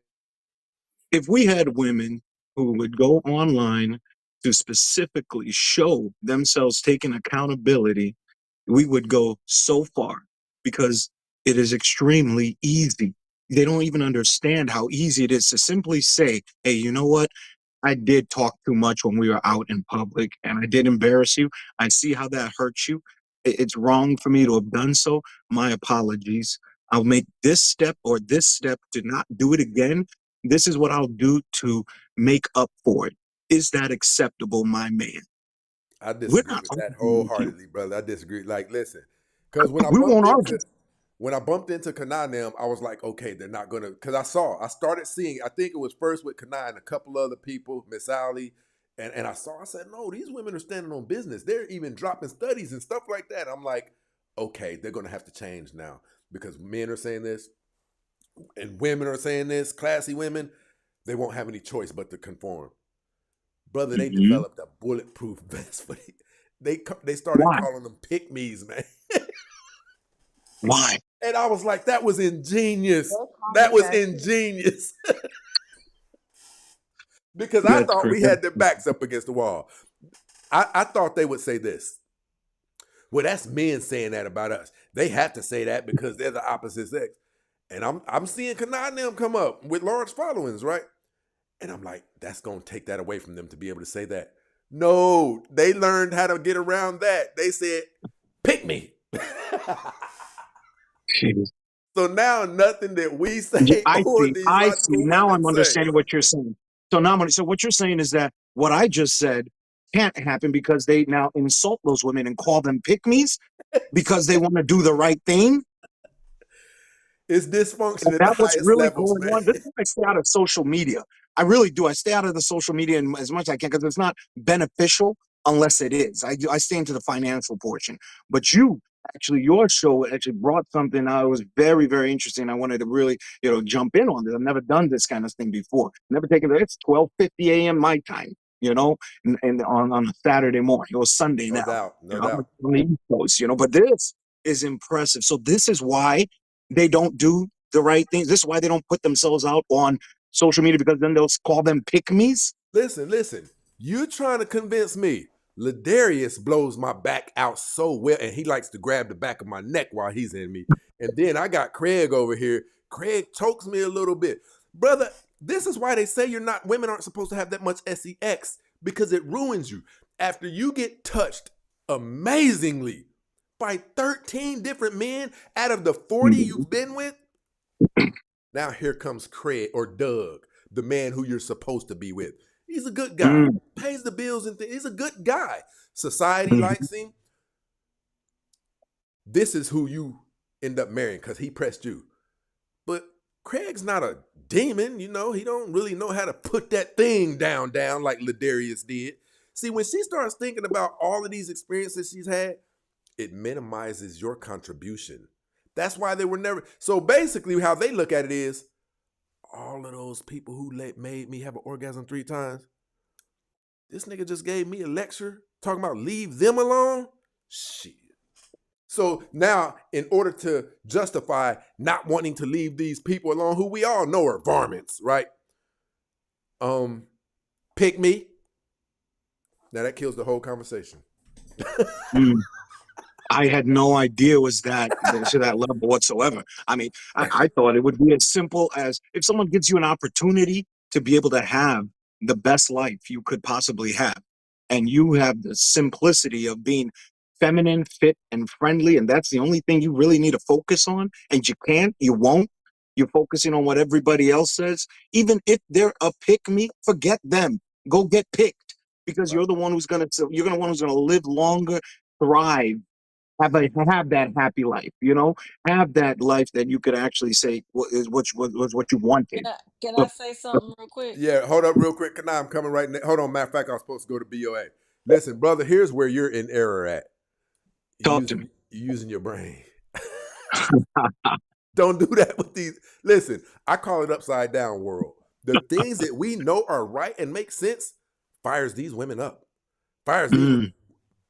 if we had women who would go online to specifically show themselves taking accountability, we would go so far because it is extremely easy. They don't even understand how easy it is to simply say, hey, you know what? I did talk too much when we were out in public and I did embarrass you. I see how that hurts you. It's wrong for me to have done so. My apologies. I'll make this step or this step to not do it again. This is what I'll do to make up for it. Is that acceptable, my man? I We're disagree not with that arguing with you. wholeheartedly, brother. I disagree. Like, listen, because We won't argue. when I bumped into Kanai and them, I was like, okay, they're not gonna. Because I started seeing. I think it was first with Kanai and a couple other people, Miss Ali, and I said, no, these women are standing on business. They're even dropping studies and stuff like that. I'm like, okay, they're gonna have to change now because men are saying this and women are saying this. Classy women, they won't have any choice but to conform. Brother, they Mhm. developed a bulletproof vest for they started Why? calling them pick me's, man. Why? And I was like, that was ingenious. They call That me was that too. ingenious. Because I That's thought we correct. had their backs up against the wall. I thought they would say this. Well, that's men saying that about us. They have to say that because they're the opposite sex. And I'm seeing Kanai and them come up with large followings, right? And I'm like, that's gonna take that away from them to be able to say that. No, they learned how to get around that. They said, pick me. Jeez. So now nothing that we Yeah, say I or see. these I see. logical Now women I'm say. understanding what you're saying. So what you're saying is that what I just said can't happen because they now insult those women and call them pick-me's because they want to do the right thing. It's dysfunction Is at the that what's highest really levels, going man. on? This is why I stay out of social media. I really do. I stay out of the social media as much as I can because it's not beneficial unless it is. I stay into the financial portion. But your show actually brought something that was very, very interesting. I wanted to really, jump in on this. I've never done this kind of thing before. Never taken it. It's 12:50 a.m. my time, and on a Saturday morning. It was Sunday No now, doubt, no I'm doubt. on the East Coast, but this is impressive. So this is why they don't do the right things. This is why they don't put themselves out on social media because then they'll call them pick-me's. Listen. You trying to convince me Ladarius blows my back out so well, and he likes to grab the back of my neck while he's in me. And then I got Craig over here. Craig chokes me a little bit. Brother, this is why they say women aren't supposed to have that much sex because it ruins you. After you get touched amazingly by 13 different men out of the 40 Mhm. you've been with, now here comes Craig or Doug, the man who you're supposed to be with. He's a good guy, Mm. pays the bills and things. He's a good guy. Society Mhm. likes him. This is who you end up marrying because he pressed you. But Craig's not a demon, He don't really know how to put that thing down like Ladarius did. See, when she starts thinking about all of these experiences she's had, it minimizes your contribution. That's why they were never. So basically, how they look at it is, all of those people who made me have an orgasm 3 times, this nigga just gave me a lecture talking about leave them alone. Shit. So now, in order to justify not wanting to leave these people alone, who we all know are varmints, right? Pick me. Now that kills the whole conversation. Mm. I had no idea it was to that level whatsoever. I mean, I thought it would be as simple as if someone gives you an opportunity to be able to have the best life you could possibly have, and you have the simplicity of being feminine, fit, and friendly, and that's the only thing you really need to focus on, and you won't. You're focusing on what everybody else says. Even if they're a pick me, forget them. Go get picked because Right. you're gonna one who's gonna live longer, thrive, have that happy life, have that life that you could actually say was what you Can wanted. I can I But say something real quick? Yeah, hold up real quick. Nah, I'm coming right now. Hold on. Matter of fact, I was supposed to go to BOA. Listen, brother, here's where you're in error at. talk to me. You using your brain. Don't do that with these. Listen, I call it upside down world. The things that we know are right and make sense fires these women up. Fires these women. Mm.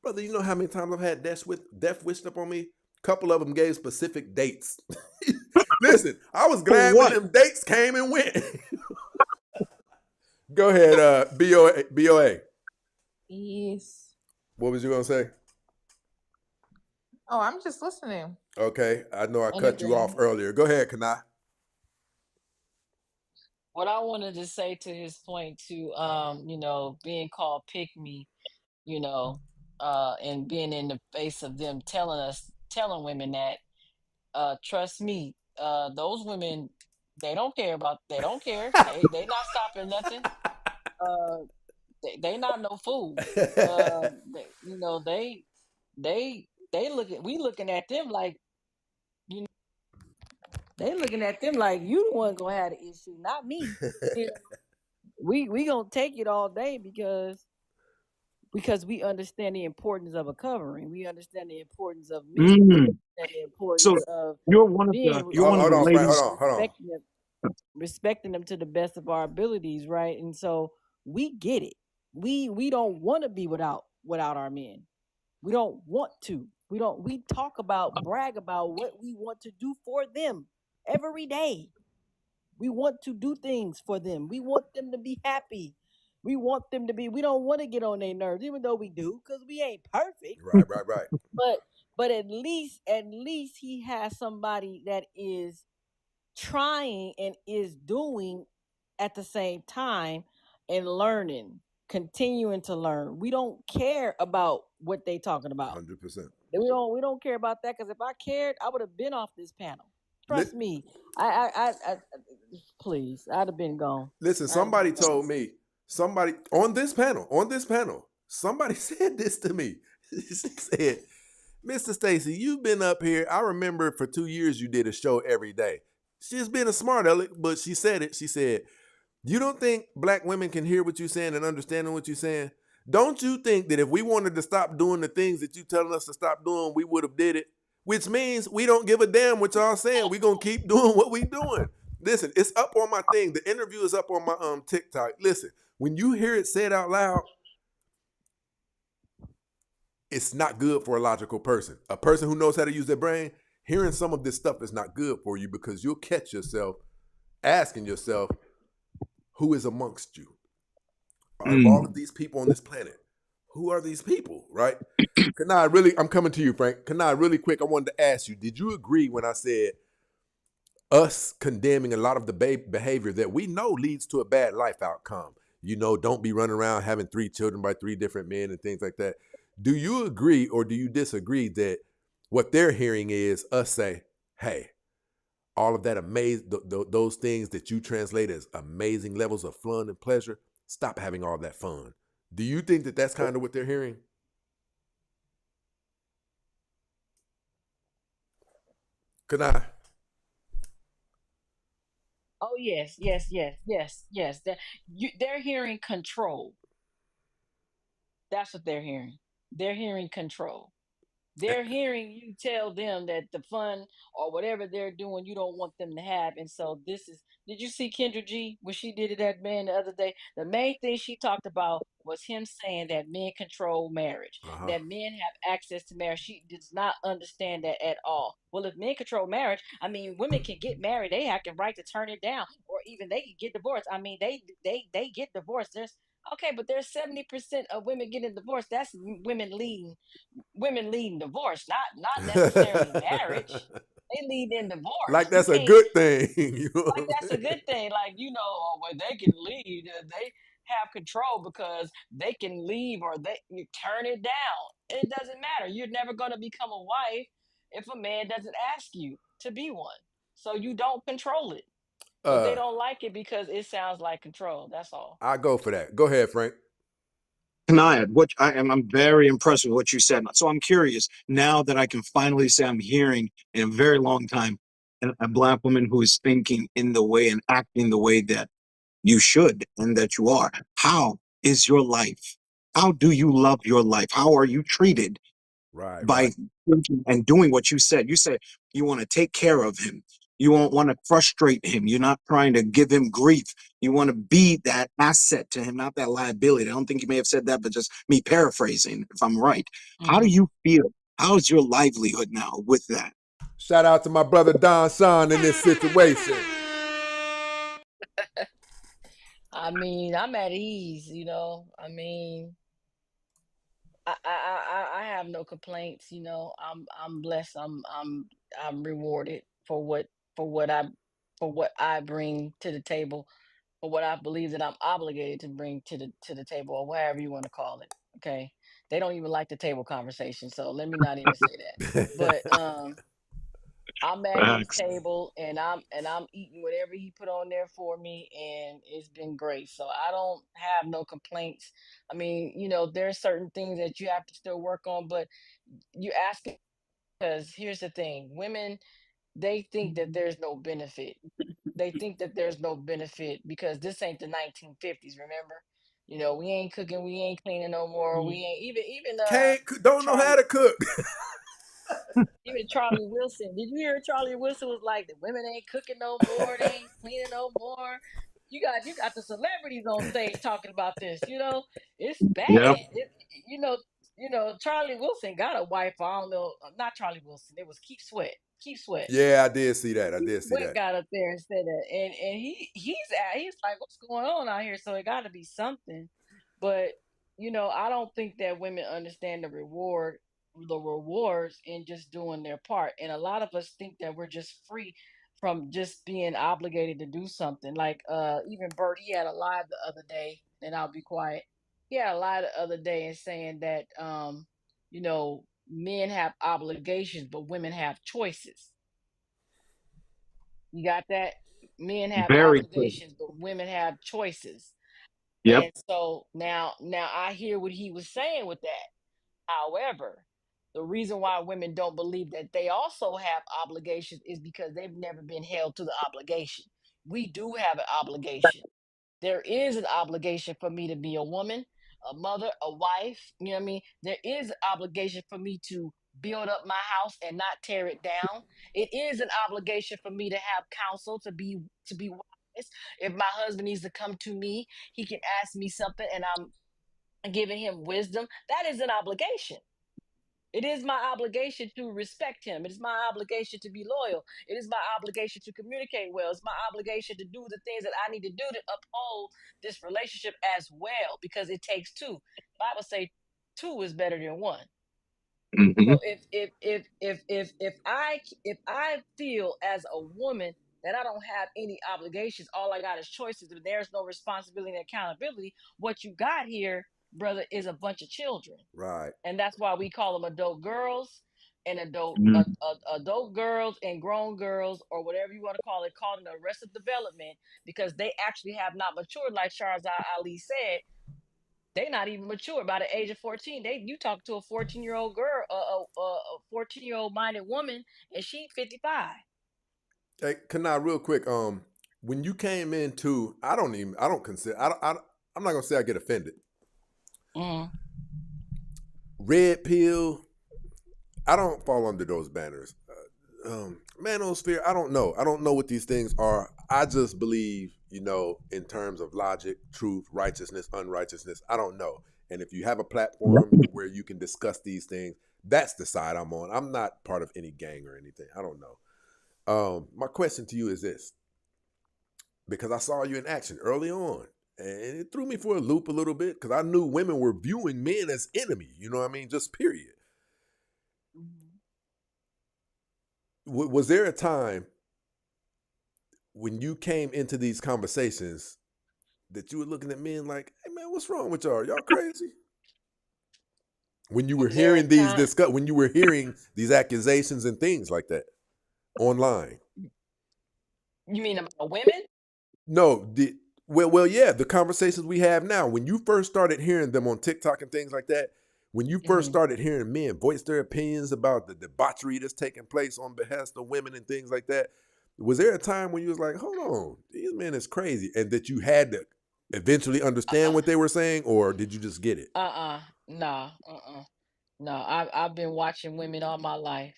Brother, you know how many times I've had death wished up on me? A couple of them gave specific dates. Listen, I was For glad when what? them dates came and went. Go ahead, BOA. Yes. What was you gonna say? Oh, I'm just listening Okay, I know I and cut you off agreeing. earlier. Go ahead, Kanai. what I wanted to say to his point to being called pick me, you know, and being in the face of them telling women that, trust me, those women, they don't care. They not stopping nothing. Uh they not no fool. They we looking at them like, you know, they looking at them like you the one gonna have the issue, not me. You know, we gonna take it all day because we understand the importance of a covering. We understand the importance of men. Mm. And the So importance of you're being one of Hold the on, Frank. Hold ladies. on. Hold on. respecting them to the best of our abilities, right? And so we get it. We don't want to be without our men. We don't want to. We talk about, brag about what we want to do for them every day. We want to do things for them. We want them to be happy. We don't want to get on their nerves, even though we do, because we ain't perfect. Right. But at least he has somebody that is trying and is doing at the same time and learning, continuing to learn. We don't care about what they talking about. 100%. We don't care about that, because if I cared, I would have been off this panel. Trust me. I please, I'd have been gone. Listen, I'd have been somebody gone. told me, somebody on this panel, somebody said this to me. She said, Mr. Stacy, you've been up here. I remember for 2 years you did a show every day. She's been a smart aleck, but she said it. She said, you don't think black women can hear what you're saying and understand what you're saying? Don't you think that if we wanted to stop doing the things that you telling us to stop doing, we would have did it? Which means we don't give a damn what y'all saying. We gonna keep doing what we doing. Listen, it's up on my thing. The interview is up on my TikTok. Listen, when you hear it said out loud, it's not good for a logical person. A person who knows how to use their brain, hearing some of this stuff is not good for you, because you'll catch yourself asking yourself, who is amongst you? Out of all of Mm. these people on this planet, who are these people, right? I'm coming to you, Frank. Really quick, I wanted to ask you, did you agree when I said us condemning a lot of the behavior that we know leads to a bad life outcome? Don't be running around having 3 children by 3 different men and things like that. Do you agree or do you disagree that what they're hearing is us say, hey, all of that those things that you translate as amazing levels of fun and pleasure, stop having all that fun? Do you think that that's kind of what they're hearing? Can I? Oh yes. They're hearing control. That's what they're hearing. They're hearing control. They're hearing you tell them that the fun or whatever they're doing, you don't want them to have. And so this is, did you see Kendra G when she did it that man the other day? The main thing she talked about was him saying that men control marriage, Uh-huh. that men have access to marriage. She does not understand that at all. Well, if men control marriage, I mean, women can get married. They have the right to turn it down, or even they can get divorced. I mean, they get divorced. Okay, but there's 70% of women getting divorced. That's women leading divorce, not necessarily marriage. They lead in divorce. Like You that's a can't, good thing. You know like, what that's a I'm saying? good thing. Like, where they can lead, they have control because they can leave, or they you turn it down. It doesn't matter. You're never going to become a wife if a man doesn't ask you to be one. So you don't control it. But they Uh, don't like it because it sounds like control. That's all. I go for that. Go ahead, Frank. Can I add what I'm very impressed with what you said. So I'm curious now that I can finally say I'm hearing in a very long time a black woman who is thinking in the way and acting the way that you should and that you are. How is your life? How do you love your life? How are you treated Right. by thinking and doing what you said? You said you want to take care of him. You won't want to frustrate him. You're not trying to give him grief. You want to be that asset to him, not that liability. I don't think you may have said that, but just me paraphrasing, if I'm right. How do Hmm. you feel? How is your livelihood now with that? Shout out to my brother Don Son in this situation. I mean, I'm at ease. I mean, I have no complaints. I'm blessed. I'm rewarded for what I bring to the table. or what I believe that I'm obligated to bring to the table, or whatever you want to call it. Okay, they don't even like the table conversation, so let me not even say that. But I'm at his Facts. table and I'm eating whatever he put on there for me, and it's been great. So I don't have no complaints. I mean, there's certain things that you have to still work on, but you ask because here's the thing: women, they think that there's no benefit. They think that there's no benefit because this ain't the 1950s. Remember, we ain't cooking, we ain't cleaning no more. We ain't even don't know how Charlie to cook. Even Charlie Wilson. Did you hear Charlie Wilson was like the women ain't cooking no more, they ain't cleaning no more. You got the celebrities on stage talking about this. It's bad. Yep. Charlie Wilson got a wife. I don't know, not Charlie Wilson. It was Keith Sweat. Keith Sweat. Yeah, I did see that. I Keith did see Sweat that. got up there and said that, and he's like, what's going on out here? So it got to be something. But I don't think that women understand the rewards in just doing their part, and a lot of us think that we're just free from just being obligated to do something. Like even Bert, he had a live the other day, and I'll be quiet. He had a live the other day and saying that men have obligations, but women have choices. You got that? Men have Very true. obligations, but women have choices. Yep. And so now I hear what he was saying with that. However, the reason why women don't believe that they also have obligations is because they've never been held to the obligation. We do have an obligation. There is an obligation for me to be a woman, a mother, a wife. You know what I mean? There is an obligation for me to build up my house and not tear it down. It is an obligation for me to have counsel, to be wise. If my husband needs to come to me, he can ask me something and I'm giving him wisdom. That is an obligation. It is my obligation to respect him. It is my obligation to be loyal. It is my obligation to communicate well. It's my obligation to do the things that I need to do to uphold this relationship as well, because it takes two. Bible say two is better than one. Hmm. So if I feel as a woman that I don't have any obligations, all I got is choices, and there's no responsibility and accountability, what you got here, brother, is a bunch of children. Right. And that's why we call them adult girls and Hmm. adult girls and grown girls, or whatever you want to call them arrested development, because they actually have not matured. Like Sharzad Ali said, they not even mature. By the age of 14, you talk to a 14-year-old girl, a 14-year-old minded woman, and she 55. Hey, Kana, real quick. When you came into, I don't consider. I'm not gonna say I get offended. Mm. Red pill. I don't fall under those banners. Manosphere. I don't know. I don't know what these things are. I just believe, in terms of logic, truth, righteousness, unrighteousness. I don't know. And if you have a platform where you can discuss these things, that's the side I'm on. I'm not part of any gang or anything. I don't know. My question to you is this, because I saw you in action early on, and it threw me for a loop a little bit because I knew women were viewing men as enemy. You know what I mean? Just period. Mhm. Was there a time when you came into these conversations that you were looking at men like, "Hey man, what's wrong with y'all? Y'all crazy?" When you were Was there a hearing time? when you were hearing these accusations and things like that online. You mean about women? No, yeah, the conversations we have now. When you first started hearing them on TikTok and things like that, when you first Hmm. started hearing men voice their opinions about the debauchery that's taking place on behest of women and things like that, was there a time when you was like, "Hold on, these men is crazy," and that you had to eventually understand Uh-uh. what they were saying, or did you just get it? No. No. I've been watching women all my life.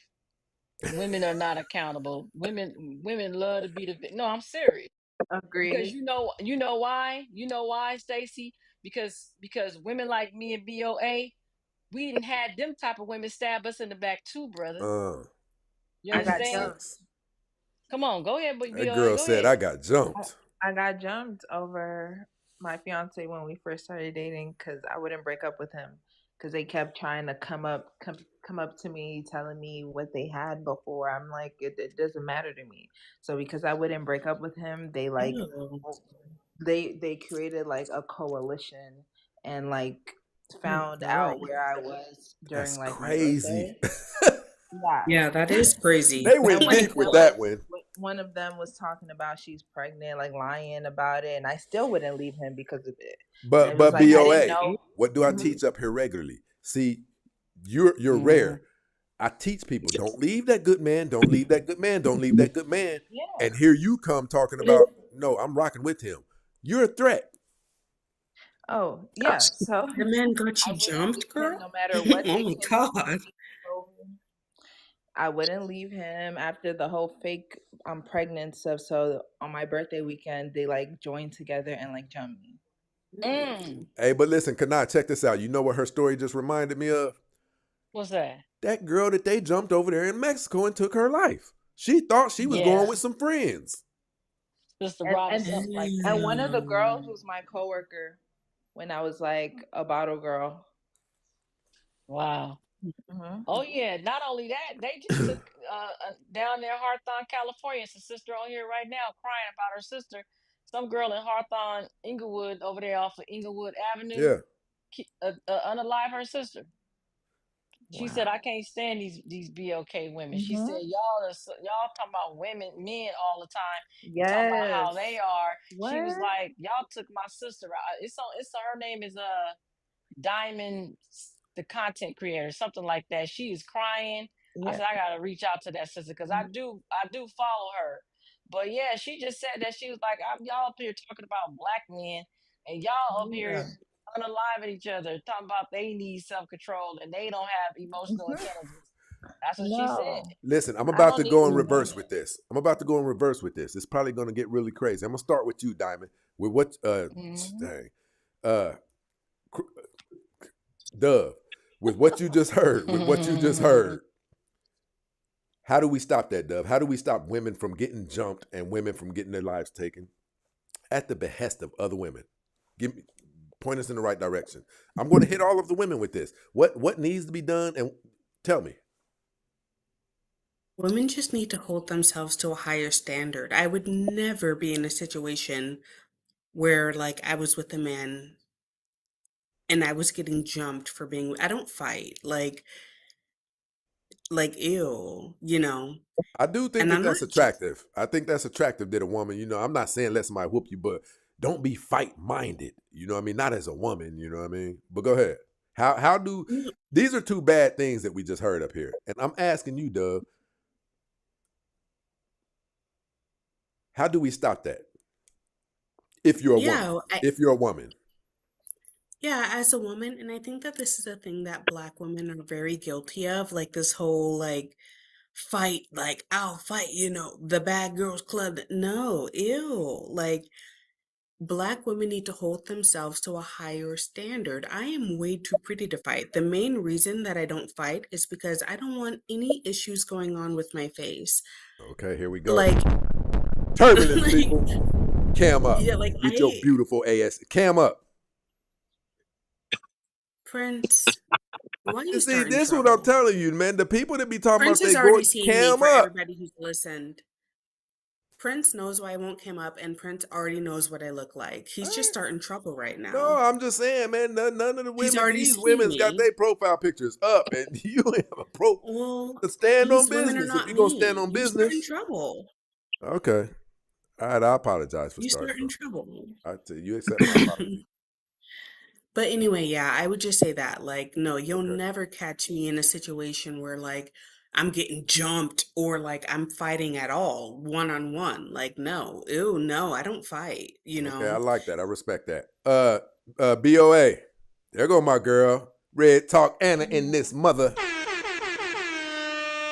Women are not accountable. Women love to be no, I'm serious. Because Agree. you know why, Stacy? Because women like me and BOA, we didn't had them type of women stab us in the back too, brother. Uh, You I that got makes understand? jumped. sense. Come on, go ahead, but That BOA, girl go said, ahead. "I got I, jumped." I got jumped over my fiance when we first started dating because I wouldn't break up with him because they kept trying to come up to me telling me what they had before. I'm like, it doesn't matter to me. So because I wouldn't break up with him, they like Ew. they created like a coalition and like found out where I was That's during like my crazy. birthday. Yeah. Yeah, that is crazy. They And went one of deep with them that was one. one of them was talking about she's pregnant, like lying about it, and I still wouldn't leave him because of it. And it was But like I didn't BOA, know. what do I Mhm. teach up here regularly? See, you're Hmm. rare. I teach people, don't leave that good man, don't leave that good man, don't leave that good man. Yeah. And here you come talking about, no, I'm rocking with him. You're a threat. Oh, yeah. So The man got I you wouldn't jumped, leave him girl? no matter what Oh they my came up with God. to get over. I wouldn't leave him after the whole fake pregnant stuff. So on my birthday weekend, they like joined together and like jumped me. Mm. Hey, but listen, Kanai, check this out. You know what her story just reminded me of? What's that? That girl that they jumped over there in Mexico and took her life. She thought she was going Yeah, with some friends. Sister And Robert, and something like and that. one of the girls Mm. was my coworker when I was like a bottle girl. Wow. Hmm. Oh yeah. Not only that, they just took down there Hawthorne, California. It's a sister on here right now crying about her sister. Some girl in Hawthorne, Inglewood, over there off of Inglewood Avenue, Yeah. unalive her sister. She said, Wow. "I can't stand these BLK women." She said, Hmm. y'all talking about women, men all the time, and talking about how they Yes. are." She was What? like, "Y'all took my sister out." It's on her name is Diamond, the content creator, something like that. She is crying. I Yeah. said I gotta reach out to that sister because I do follow her. But yeah, she just said that she was like, y'all up here talking about black men, and y'all up here Yeah. unaliving each other, talking about they need self control and they don't have emotional Hmm. intelligence. That's what she said. No, Listen, I'm I about don't to need go in to hear reverse that. with this. I'm about to go in reverse with this. It's probably going to get really crazy. I'm going to start with you, Diamond. With what, Hmm. dang, uh, Dove, with what you just heard, with what you just heard, how do we stop that, Dove? How do we stop women from getting jumped and women from getting their lives taken at the behest of other women? Give me, point us in the right direction. I'm going to hit all of the women with this. What needs to be done? And tell me. Women just need to hold themselves to a higher standard. I would never be in a situation where like I was with a man and I was getting jumped for being I don't fight. Like ew, you know. I do think And that I'm not that's just attractive. I think that's attractive that a woman, I'm not saying let somebody whoop you, but don't be fight minded. You know what I mean? Not as a woman, you know what I mean? But go ahead. How do no, these are two bad things that we just heard up here. And I'm asking you, Doug, how do we stop that? If you're a woman. yeah, I, If you're a woman. yeah, as a woman, and I think that this is a thing that Black women are very guilty of, like this whole like fight, like I'll fight, the bad girls club. No, ew. Like Black women need to hold themselves to a higher standard. I am way too pretty to fight. The main reason that I don't fight is because I don't want any issues going on with my face. Okay, here we go. Like, Turbulence, like, people. Cam up yeah, like with your beautiful AS. Cam up. Prince, why You you see, starting this is what I'm trouble? telling you, man. The people that be talking Prince about has they already go seen me cam for up. everybody who's listened. Prince knows why I won't come up, and Prince already knows what I look like. He's just starting trouble right No, now. I'm just saying, man. None of the He's women, already these seen women's got me. their profile pictures up, and you have a Well, to stand on these women are business. If not you're gonna stand me. on You starting business, trouble. okay. All right, I apologize for You starting starting trouble. trouble. I tell you, accept my apology. But anyway, yeah, I would just say that. Like, no, you'll Okay, never catch me in a situation where like I'm getting jumped or like I'm fighting at all, one on one. Like, no, ew, no, I don't fight, you okay, I know? like that. I respect that. BOA. There go my girl, Red Talk Anna in this mother.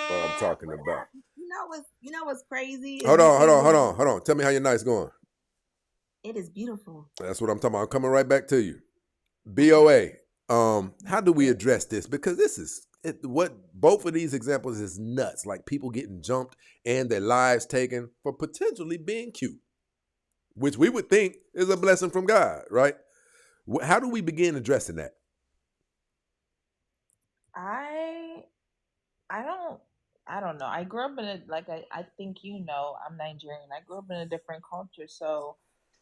What I'm talking about. You know what's crazy is Hold you on, hold saying on, what hold you on, hold on. Tell me how your night's going. it is beautiful. That's what I'm talking about. I'm coming right back to you. Okay. BOA. How do we Yes. address this? Because this is what both of these examples is nuts. Like people getting jumped and their lives taken for potentially being cute, which we would think is a blessing from God, right? How do we begin addressing that? I I don't I don't know. I grew up in a like I think I'm Nigerian. I grew up in a different culture, so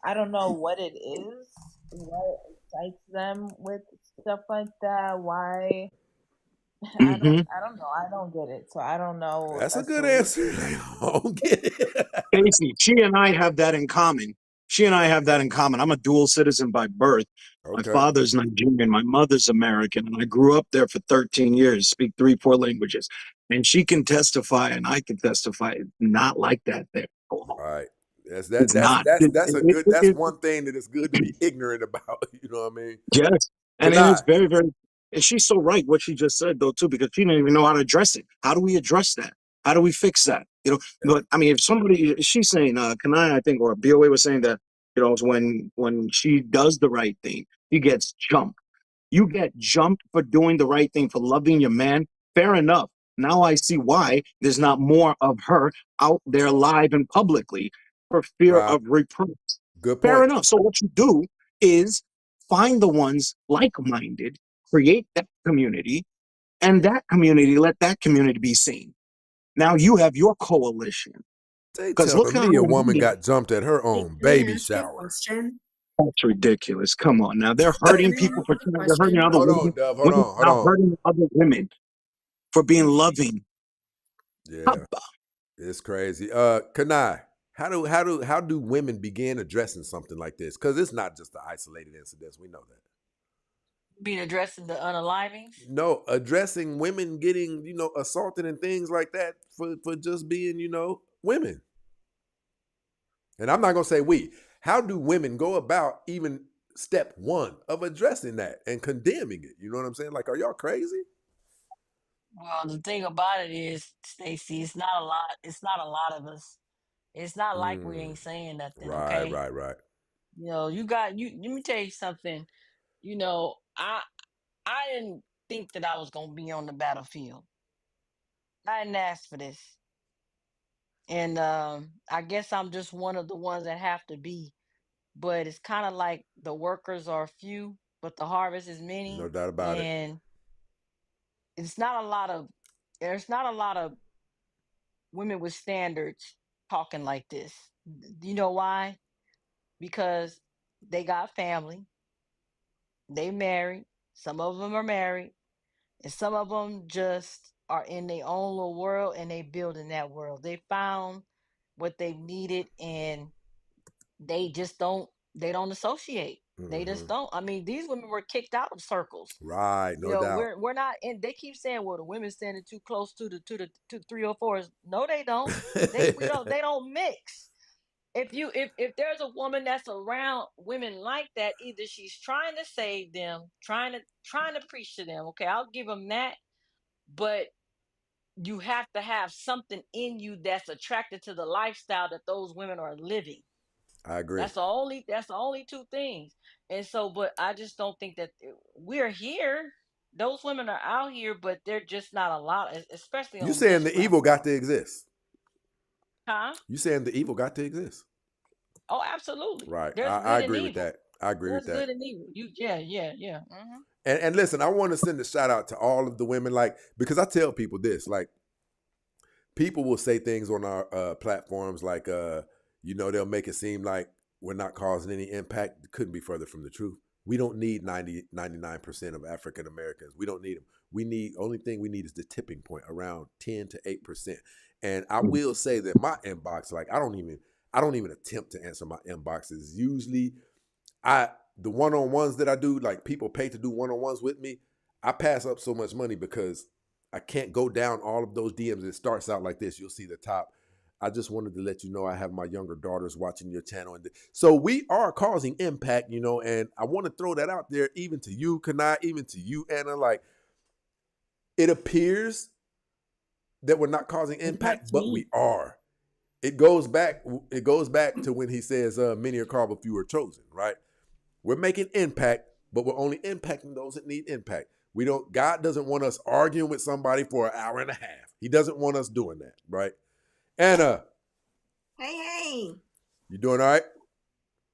I don't know what it is, what excites them with stuff like that. Why? Hmm. I don't know. I don't get it. So I don't know That's a a good answer. solution. I don't get it. Casey, she and I have that in common. She and I have that in common. I'm a dual citizen by birth. My Okay. father's Nigerian, my mother's American, and I grew up there for 13 years, speak 3, 4 languages. And she can testify, and I can testify. It's not like that there. All right. That's It's not. that's a good, that's one thing that is good to be ignorant about. You know what I mean? Yes. And Can it I? is very, very, and she's so right what she just said though, too, because she didn't even know how to address it. How do we address that? How do we fix that? But I mean, if somebody, she's saying, I think, or BOA was saying that, it's when she does the right thing, she gets jumped. You get jumped for doing the right thing, for loving your man. Fair enough. Now I see why there's not more of her out there live and publicly for fear Right. of reproach. Good Fair point. enough. So what you do is find the ones like-minded, create that community, and that community, let that community be seen. Now you have your coalition. They Because look telling how me a many woman got jumped at her Hey, own can I baby ask you a shower. question? that's ridiculous. Come on now. They're Can hurting I people ask for you a they're hurting question? other Hold on, women. Dove. Hold Women on. Hold are on. hurting other women for being loving. Yeah, it's crazy. Kanai, how do women begin addressing something like this? Because it's not just the isolated incidents. We know that. Being addressing the unalivings. No, addressing women getting, assaulted and things like that for just being, women. And I'm not gonna say we. How do women go about even step one of addressing that and condemning it? You know what I'm saying? Like, are y'all crazy? Well, the thing about it is, Stacy, it's not a lot. It's not a lot of us. It's not like we Mm, ain't saying nothing, right, okay? right, right. You got you. Let me tell you something. You know, I I didn't think that I was gonna be on the battlefield. I didn't ask for this, and I guess I'm just one of the ones that have to be. But it's kind of like the workers are few, but the harvest is No many, doubt about it. and it's not a lot of. There's not a lot of women with standards talking like this. You know why? Because they got family, they married, some of them are married, and some of them just are in their own little world and they build in that world. They found what they needed and they don't associate. They Hmm. just don't. I mean, these women were kicked out of circles. Right, no doubt. We're not and they keep saying, well, the women standing too close to 304s. No, they don't. They don't mix. If there's a woman that's around women like that, either she's trying to save them, trying to preach to them. Okay, I'll give them that, but you have to have something in you that's attracted to the lifestyle that those women are living. I agree. That's the only two things. And so, but I just don't think that we're here. Those women are out here, but they're just not a lot, especially You on saying this the evil level. got to exist? Huh? You saying the evil got to exist? Oh, absolutely. Right. There's I good and agree with evil. that. I agree with There's that. good and evil. Yeah. And listen, I want to send a shout out to all of the women, like, because I tell people this, like, people will say things on our platforms like, they'll make it seem like we're not causing any impact. It couldn't be further from the truth. We don't need 99% of African Americans. We don't need them. Only thing we need is the tipping point around 10 to 8%. And I will say that my inbox, like, I don't even attempt to answer my inboxes. Usually I the one-on-ones that I do, like people pay to do one-on-ones with me, I pass up so much money because I can't go down all of those DMs. It starts out like this. You'll see the top. I just wanted to let you know I have my younger daughters watching your channel. And so we are causing impact, and I want to throw that out there even to you, Kanai, even to you, Anna. Like, it appears that we're not causing impact, Impacts but we me. are. It goes back to when he says many are called but few are chosen, right? We're making impact, but we're only impacting those that need impact. God doesn't want us arguing with somebody for an hour and a half. He doesn't want us doing that, right? Anna, Hey. you doing all right?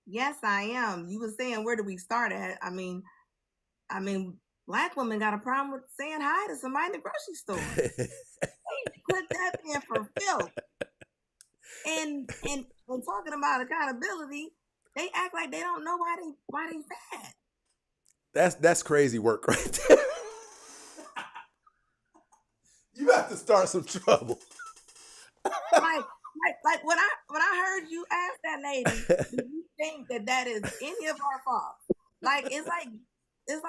Yes, I am. You were saying, where do we start at? I mean, Black women got a problem with saying hi to somebody in the grocery store. They put that in for filth. And talking about accountability, They act like they don't know why they fat. That's crazy work right there. You have to start some trouble. Like when I heard you ask that lady, do you think that is any of our fault? Like it's like 2 +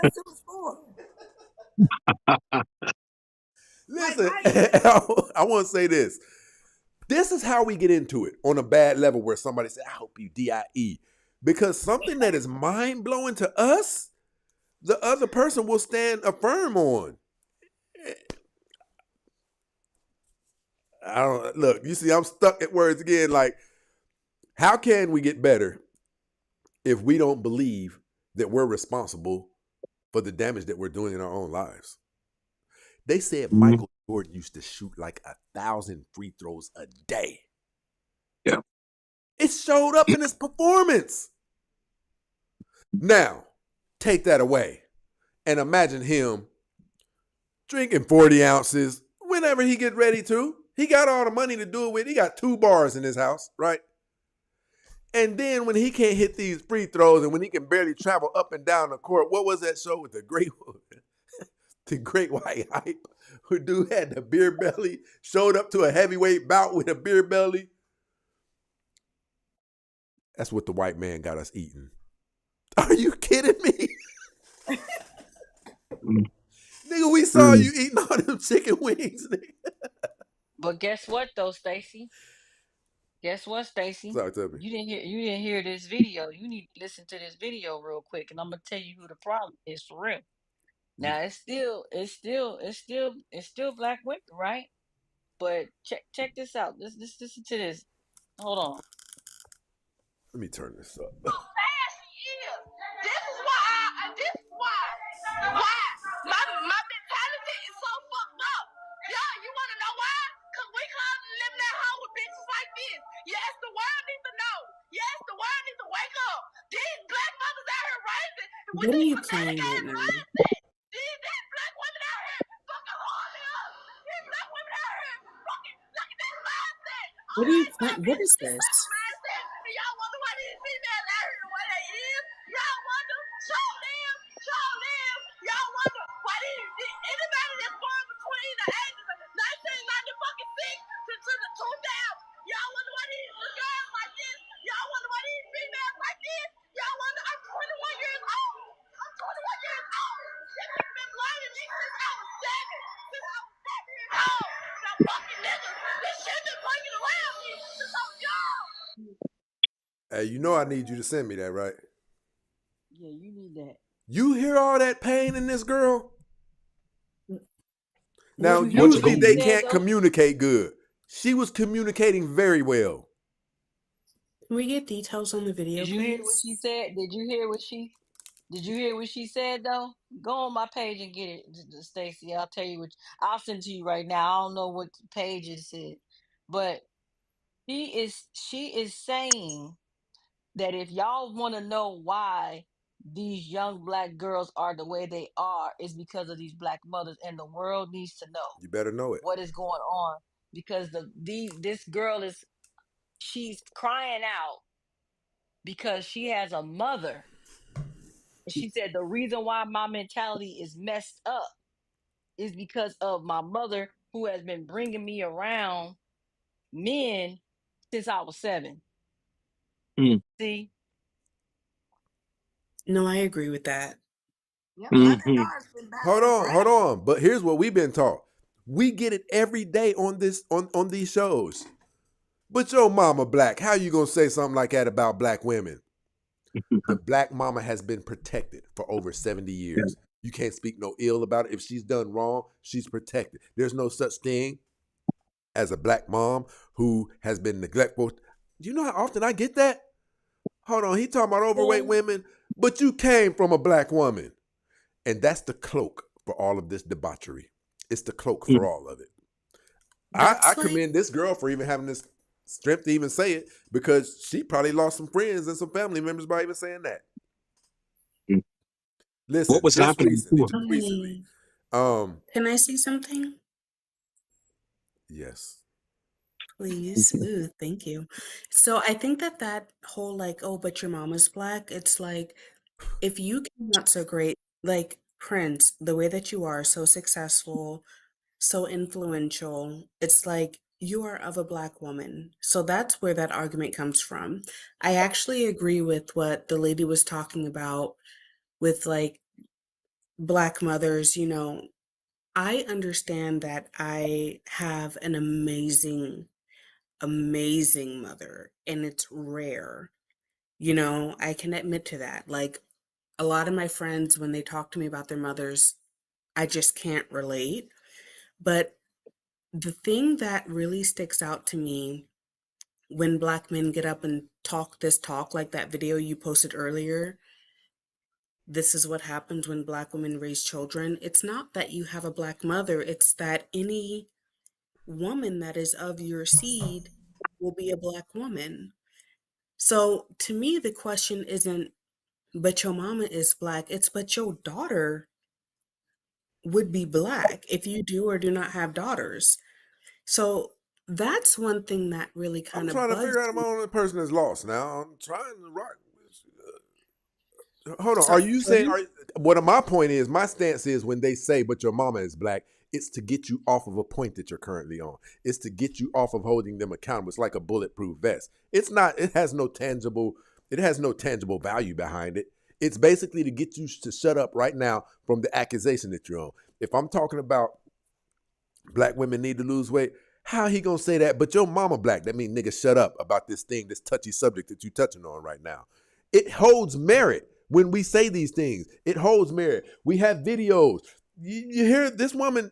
2 is 4. Like Listen, why? I want to say this. This is how we get into it on a bad level where somebody say, I hope you DIE. Because something that is mind blowing to us, the other person will stand affirm on. I don't look, you see, I'm stuck at words again. Like, how can we get better if we don't believe that we're responsible for the damage that we're doing in our own lives? They said Michael Jordan used to shoot like 1,000 free throws a day. Yeah. It showed up in his performance. Now, take that away and imagine him drinking 40 ounces whenever he get ready to. He got all the money to do it with. He got 2 bars in his house, right? And then when he can't hit these free throws and when he can barely travel up and down the court, what was that show with the great white hype? Who dude had the beer belly, showed up to a heavyweight bout with a beer belly. That's what the white man got us eating. Are you kidding me? Nigga, we saw you eating all them chicken wings, nigga. But guess what though, Stacy? Guess what, Stacy? Sorry, tell me. You didn't hear this video. You need to listen to this video real quick, and I'm gonna tell you who the problem is for real. Now it's still black women, right? But check this out. Let's listen to this. Hold on. Let me turn this up. This is why my mentality is so fucked up. Y'all, you wanna know why? Cause we cause living at home with bitches like this. Yes, the world needs to know. Yes, the world needs to wake up. These black mothers out here raising with What are these you pathetic playing right ass now? mindsets. These black women out here fucking horny up. These black women out here fucking look at this mindset. What All are you these black playing? What bitches is this type of this? mindset. And y'all wonder why these females out here the way they is. Y'all wonder, show them. Y'all wonder why anybody that's born between the ages of 1996 to the 2000s. Y'all wonder why these girls like this. Y'all wonder why these females like this. Y'all wonder I'm 21 years old. I'm 21 years old. This has been blinding me since I was 7. Since I was 7 years old. And I'm fucking niggas. This shit been bringing around me since I was young. Hey, you know I need you to send me that, right? Yeah, you need that. You hear all that pain in this girl? Now, What usually happened? they can't communicate good. She was communicating very well. Can we get details on the video, Did you hear what please? she said? Did you hear what she said though? Go on my page and get it, Stacy. I'll tell you what. I'll send it to you right now. I don't know what page it said, but she is saying that if y'all want to know why these young black girls are the way they are, is because of these black mothers, and the world needs to know You better know it. what is going on because this girl she's crying out because she has a mother. And she said the reason why my mentality is messed up is because of my mother who has been bringing me around men since I was 7. See? No, I agree with that. Yep, mother and daughter's been Hold battling on, hold forever. on. But here's what we've been taught. We get it every day on these shows. But your mama black. How you gonna say something like that about black women? The black mama has been protected for over 70 years. You can't speak no ill about it. If she's done wrong, she's protected. There's no such thing as a black mom who has been neglectful. Do you know how often I get that? Hold on, he talking about overweight women, but you came from a black woman. And that's the cloak for all of this debauchery. It's the cloak for all of it. I That's like, commend this girl for even having this strength to even say it because she probably lost some friends and some family members by even saying that. Listen, What was happening to her? recently. can I say something? Yes. Please. Ooh, thank you. So I think that that whole like, oh, but your mama's black, it's like if you came out so great, like Prince, the way that you are, so successful, so influential, it's like you are of a black woman. So that's where that argument comes from. I actually agree with what the lady was talking about with like black mothers, I understand that I have an amazing, amazing mother, and it's rare. I can admit to that. Like a lot of my friends, when they talk to me about their mothers, I just can't relate. But the thing that really sticks out to me when black men get up and talk this talk, like that video you posted earlier, this is what happens when black women raise children. It's not that you have a black mother, it's that any woman that is of your seed will be a black woman. So to me, the question isn't, but your mama is black, it's, but your daughter would be black if you do or do not have daughters. So that's one thing that really I'm kind of trying to figure bugs out if I'm me. the only person that's lost now. I'm trying to rock. Hold on. Are Sorry, you saying? pardon? What my point is? My stance is when they say, "But your mama is black," it's to get you off of a point that you're currently on. It's to get you off of holding them accountable. It's like a bulletproof vest. It's not. It has no tangible. It has no tangible value behind it. It's basically to get you to shut up right now from the accusation that you're on. If I'm talking about black women need to lose weight, how he gonna say that? But your mama black. That means nigga, shut up about this thing, this touchy subject that you touching on right now. It holds merit when we say these things. It holds merit. We have videos. You hear this woman?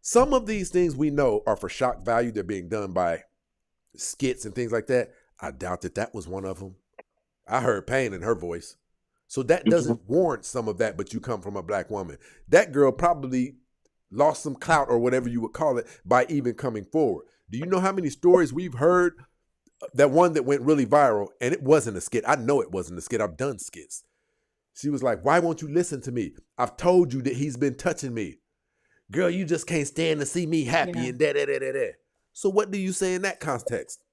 Some of these things we know are for shock value. They're being done by skits and things like that. I doubt that was one of them. I heard pain in her voice. So that doesn't warrant some of that, but you come from a black woman. That girl probably lost some clout or whatever you would call it by even coming forward. Do you know how many stories we've heard? That one that went really viral, and it wasn't a skit. I know it wasn't a skit. I've done skits. She was like, "Why won't you listen to me? I've told you that he's been touching me. Girl, you just can't stand to see me happy Yeah. and da da da da da." So what do you say in that context?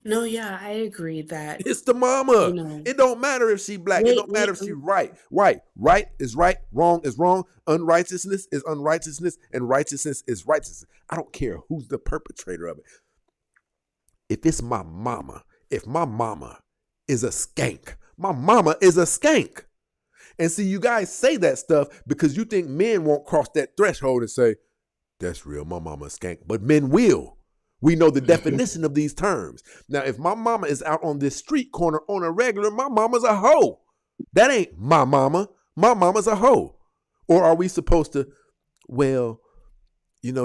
No, yeah, I agree that, It's the you mama. know, It don't matter if she black. It wait, don't matter wait, if she right. Right. Right is right. Wrong is wrong. Unrighteousness is unrighteousness. And righteousness is righteousness. I don't care who's the perpetrator of it. If it's my mama, if my mama is a skank, my mama is a skank. And see, you guys say that stuff because you think men won't cross that threshold and say, "That's real, my mama a skank." But men will. We know the definition of these terms. Now, if my mama is out on this street corner on a regular, my mama's a hoe. That ain't my mama. My mama's a hoe. Or are we supposed to, well,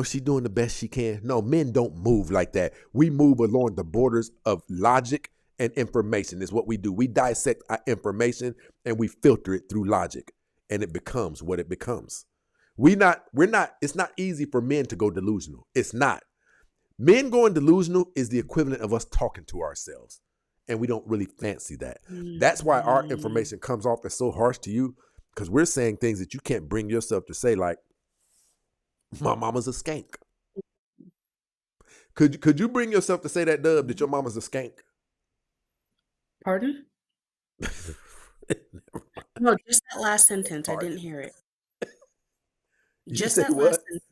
she doing the best she can? No, men don't move like that. We move along the borders of logic and information is what we do. We dissect our information and we filter it through logic and it becomes what it becomes. It's not easy for men to go delusional. It's not. Men going delusional is the equivalent of us talking to ourselves. And we don't really fancy that. That's why our mm, information comes off as so harsh to you, because we're saying things that you can't bring yourself to say, like, my mama's a skank. Could you bring yourself to say that, Dub, that your mama's a skank? pardon? No, just that last sentence. I Pardon. didn't hear it. You Just say that last what? sentence.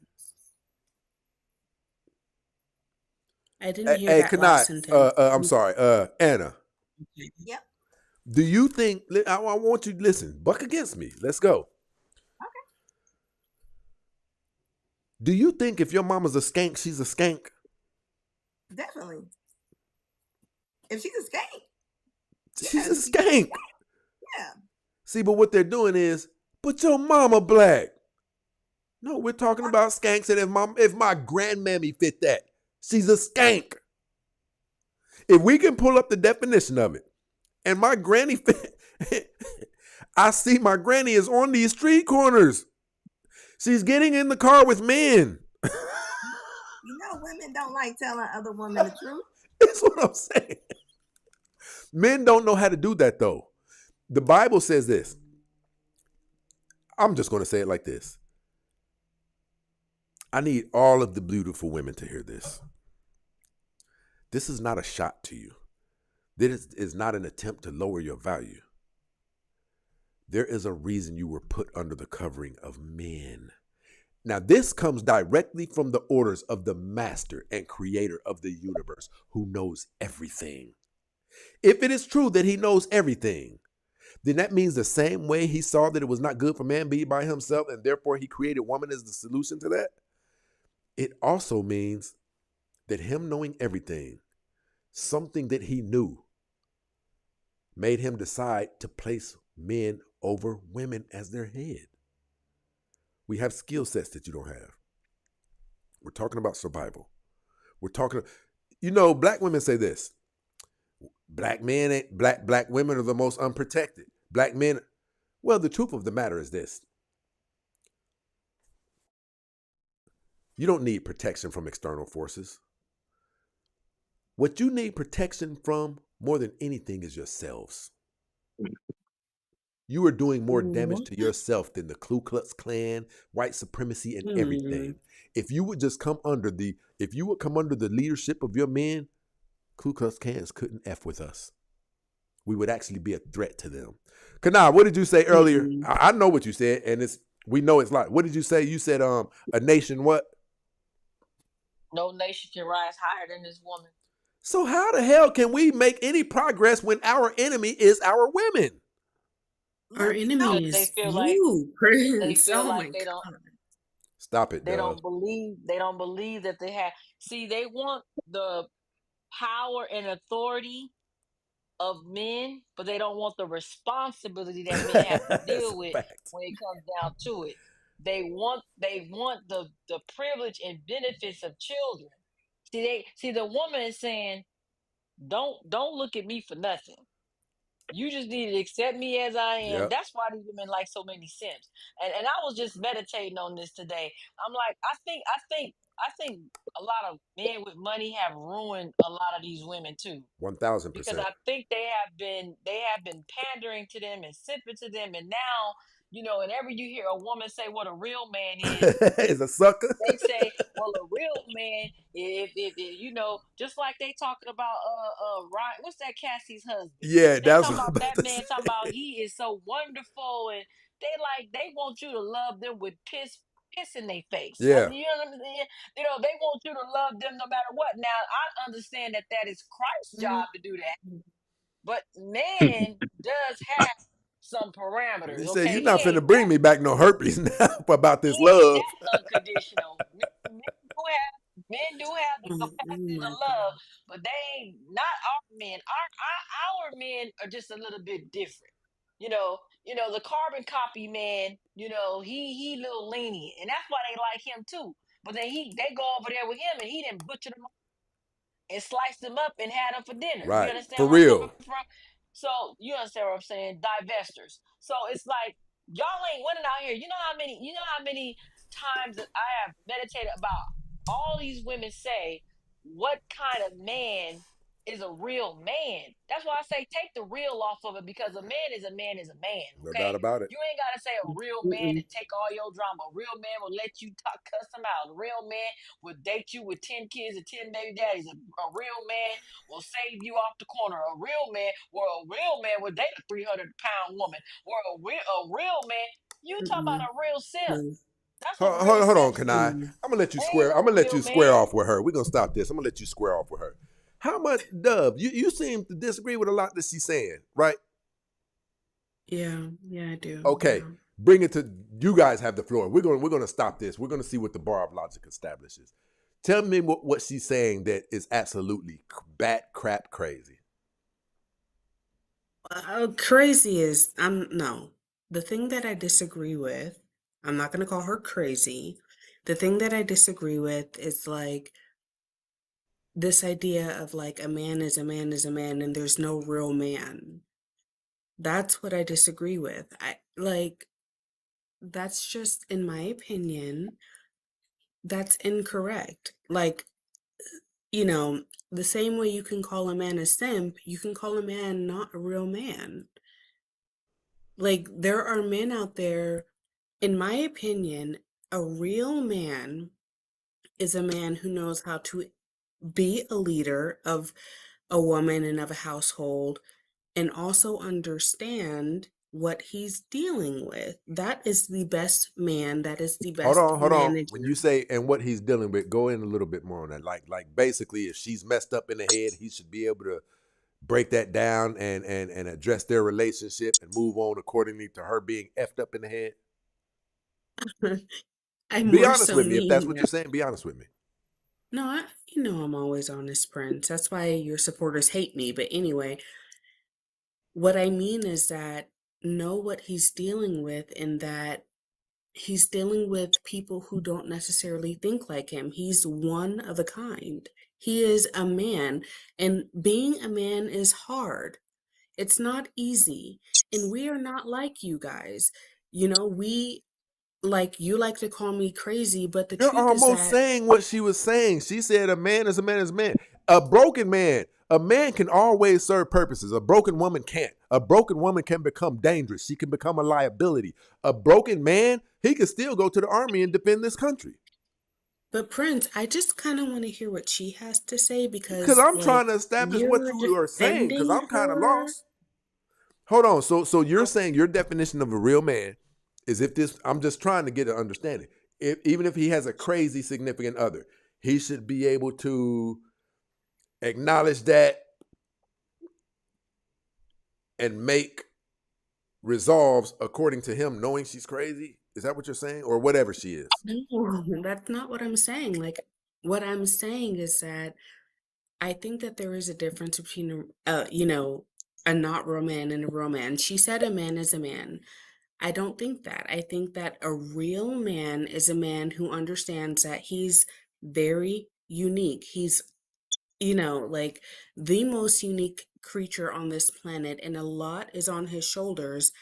I didn't Hey, hear hey that last Kanai, sentence. I'm sorry, Anna. Okay. Yep. Do you think, I want you to listen, buck against me. Let's go. Okay. Do you think if your mama's a skank, she's a skank? Definitely. If she's a skank, She's yes, a skank. yeah. See, but what they're doing is, but your mama black. No, we're talking about skanks, and if my grandmammy fit that, she's a skank. If we can pull up the definition of it, and my granny fit, I see my granny is on these street corners. She's getting in the car with men. Women don't like telling other women the truth. That's what I'm saying. Men don't know how to do that, though. The Bible says this. I'm just going to say it like this. I need all of the beautiful women to hear this. This is not a shot to you. This is not an attempt to lower your value. There is a reason you were put under the covering of men. Now, this comes directly from the orders of the master and creator of the universe who knows everything. If it is true that he knows everything, then that means the same way he saw that it was not good for man to be by himself and therefore he created woman as the solution to that. It also means that him knowing everything, something that he knew, made him decide to place men over women as their head. We have skill sets that you don't have. We're talking about survival. We're talking, black women say this. Black men ain't black women are the most unprotected. Black men, well, the truth of the matter is this. You don't need protection from external forces. What you need protection from more than anything is yourselves. You are doing more damage What? to yourself than the Ku Klux Klan, white supremacy, and everything. If you would come under the leadership of your men, Ku Klux Klans couldn't F with us. We would actually be a threat to them. Kana, what did you say earlier? I know what you said, and we know it's like. What did you say? You said a nation what? No nation can rise higher than this woman. So how the hell can we make any progress when our enemy is our women? Our enemy They is feel like you, they Prince. feel Oh like my they don't God. Stop it, they Dove. don't believe that they have. See, they want the power and authority of men, but they don't want the responsibility that men have to That's deal a with fact. when it comes down to it. They want the privilege and benefits of children. See the woman is saying, don't look at me for nothing. You just need to accept me as I am. Yep. That's why these women like so many simps. And I was just meditating on this today. I'm like, I think a lot of men with money have ruined a lot of these women too. Because 1,000%. I think they have been pandering to them and simping to them, and now, whenever you hear a woman say what a real man is, Is a sucker. they say, well, a real man, if just like they talking about Ryan, what's that Cassie's husband? Yeah, They that's talking what I'm about about that to man say. talking about he is so wonderful, and they want you to love them with piss in their face. Yeah. You know what I'm saying? They want you to love them no matter what. Now I understand that is Christ's job to do that, but man does have some parameters. He said, "You're Okay, he not finna ain't bring me back no herpes now about he this ain't love." that unconditional. Men do have the Oh, oh capacity to my love, God. but they ain't not our men. Our men are just a little bit different. The carbon copy man. He a little lenient, and that's why they like him too. But then they go over there with him, and he didn't butcher them and sliced them up and had them for dinner. You Right. understand For where I'm real. coming from? So you understand what I'm saying? Divestors. So it's like y'all ain't winning out here. You know how many times that I have meditated about all these women say, what kind of man is a real man? That's why I say take the real off of it, because a man is a man is a man, No doubt okay? about it. You ain't gotta say a real man and take all your drama. A real man will let you talk, cuss him out. A real man will date you with 10 kids and 10 baby daddies. A real man will save you off the corner. A real man will date a 300-pound woman. A real man, you talk about a real simp. That's what real Hold on, simps Kanai. do. I'm gonna let you They square. ain't I'm no gonna let you real square man. off with her. We're gonna stop this. I'm gonna let you square off with her. How much, Dove? You seem to disagree with a lot that she's saying, right? Yeah, yeah, I do. Okay, Yeah. bring it to you guys. Have the floor. We're gonna stop this. We're gonna see what the bar of logic establishes. Tell me what she's saying that is absolutely bat crap crazy. Crazy is, no. The thing that I disagree with, I'm not going to call her crazy. The thing that I disagree with is like this idea of like a man is a man is a man and there's no real man. That's what I disagree with. That's just, in my opinion, that's incorrect. Like, you know, the same way you can call a man a simp, you can call a man not a real man. Like, there are men out there, in my opinion, a real man is a man who knows how to be a leader of a woman and of a household and also understand what he's dealing with. That is the best man. That is the Hold best on, hold on. When manager. you say and what he's dealing with, go in a little bit more on that. Like basically, if she's messed up in the head, he should be able to break that down and address their relationship and move on accordingly to her being effed up in the head. I Be more honest so with me. If that's mean what that. you're saying, be honest with me. No, you know I'm always honest, Prince. That's why your supporters hate me. But anyway, what I mean is that know what he's dealing with, and that he's dealing with people who don't necessarily think like him. He's one of a kind. He is a man, and being a man is hard. It's not easy. And we are not like you guys. You know, we like you like to call me crazy, but the You're truth is almost that saying what she was saying. She said a man is a man is a man. A broken man. A man can always serve purposes. A broken woman can't. A broken woman can become dangerous. She can become a liability. A broken man, he can still go to the army and defend this country. but Prince, I just kind of want to hear what she has to say Because because I'm trying like to establish what you're you are saying. Because defending I'm kind of her. lost. Hold on. So you're saying your definition of a real man is if this? I'm just trying to get an understanding. Even if he has a crazy significant other, he should be able to acknowledge that and make resolves according to him, knowing she's crazy. Is that what you're saying, or whatever she is? No, that's not what I'm saying. Like, what I'm saying is that I think that there is a difference between, a not real man and a real man. She said a man is a man. I don't think that. I think that a real man is a man who understands that he's very unique. He's, like the most unique creature on this planet, and a lot is on his shoulders,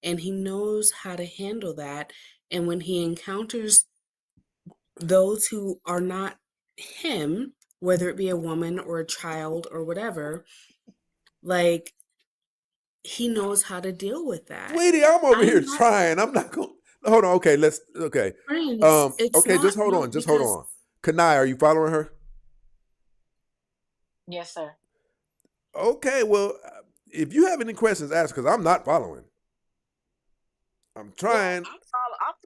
and he knows how to handle that. And when he encounters those who are not him, whether it be a woman or a child or whatever, like he knows how to deal with that. Sweetie, I'm over here I'm not trying. I'm not going. Hold on. Okay, let's. Okay. friends. It's Okay, not just hold on. no Just hold because on. Kanai, are you following her? Yes, sir. Okay. Well, if you have any questions, ask because I'm not following. I'm Well, trying. I'm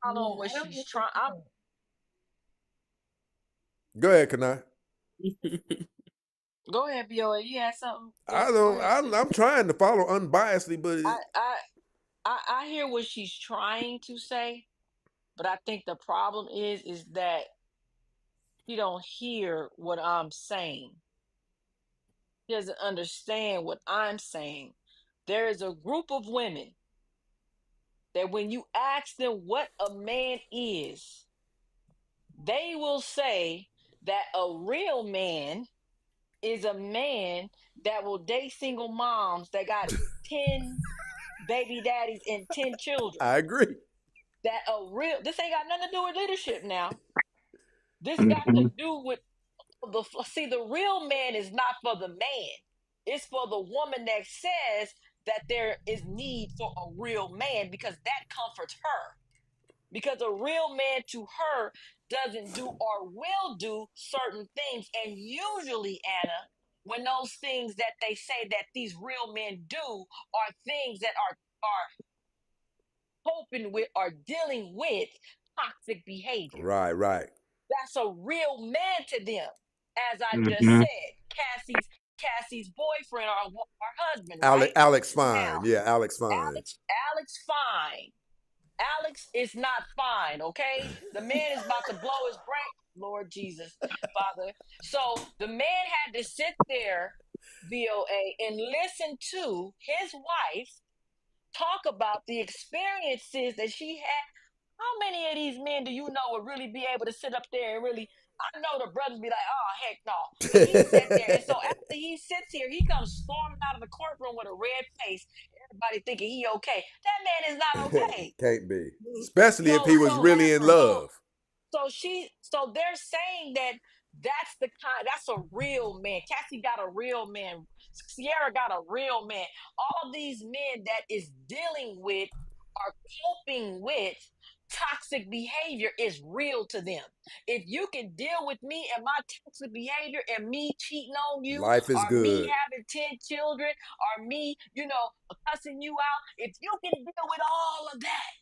Yeah, following what I don't she's get the trying. I'm point. Go ahead, Kanai. go ahead, BOA. You had something? I Go don't. ahead, sis. I'm trying to follow unbiasedly, but I I I hear what she's trying to say, but I think the problem is that she don't hear what I'm saying. She doesn't understand what I'm saying. There is a group of women that when you ask them what a man is, they will say that a real man is a man that will date single moms that got 10 baby daddies and 10 children. I agree. That a real, this ain't got nothing to do with leadership now. This got to Mhm. do with see, the real man is not for the man. It's for the woman that says that there is need for a real man because that comforts her. Because a real man to her doesn't do or will do certain things. And usually, Anna, when those things that they say that these real men do are things that are coping with or dealing with toxic behavior. Right. Right. That's a real man to them. As I just Mhm. said, Cassie's boyfriend or husband, Alex. right? Alex. Now, Fine. Yeah. Alex. Fine. Alex fine. Alex is not fine, okay? The man is about to blow his brain. Lord Jesus, Father. So the man had to sit there, VOA, and listen to his wife talk about the experiences that she had. How many of these men do you know would really be able to sit up there and really? I know the brothers be like, oh, heck no. But he sat there. And so after he sits here, he comes storming out of the courtroom with a red face. Everybody thinking he okay. That man is not okay. Can't be. Especially if So, he was so, really in so, love. so they're saying that that's a real man. Cassie got a real man. Sierra got a real man. All these men that is dealing with are coping with toxic behavior is real to them. If you can deal with me and my toxic behavior and me cheating on you, Life is or me good. having 10 children, or me, cussing you out, if you can deal with all of that,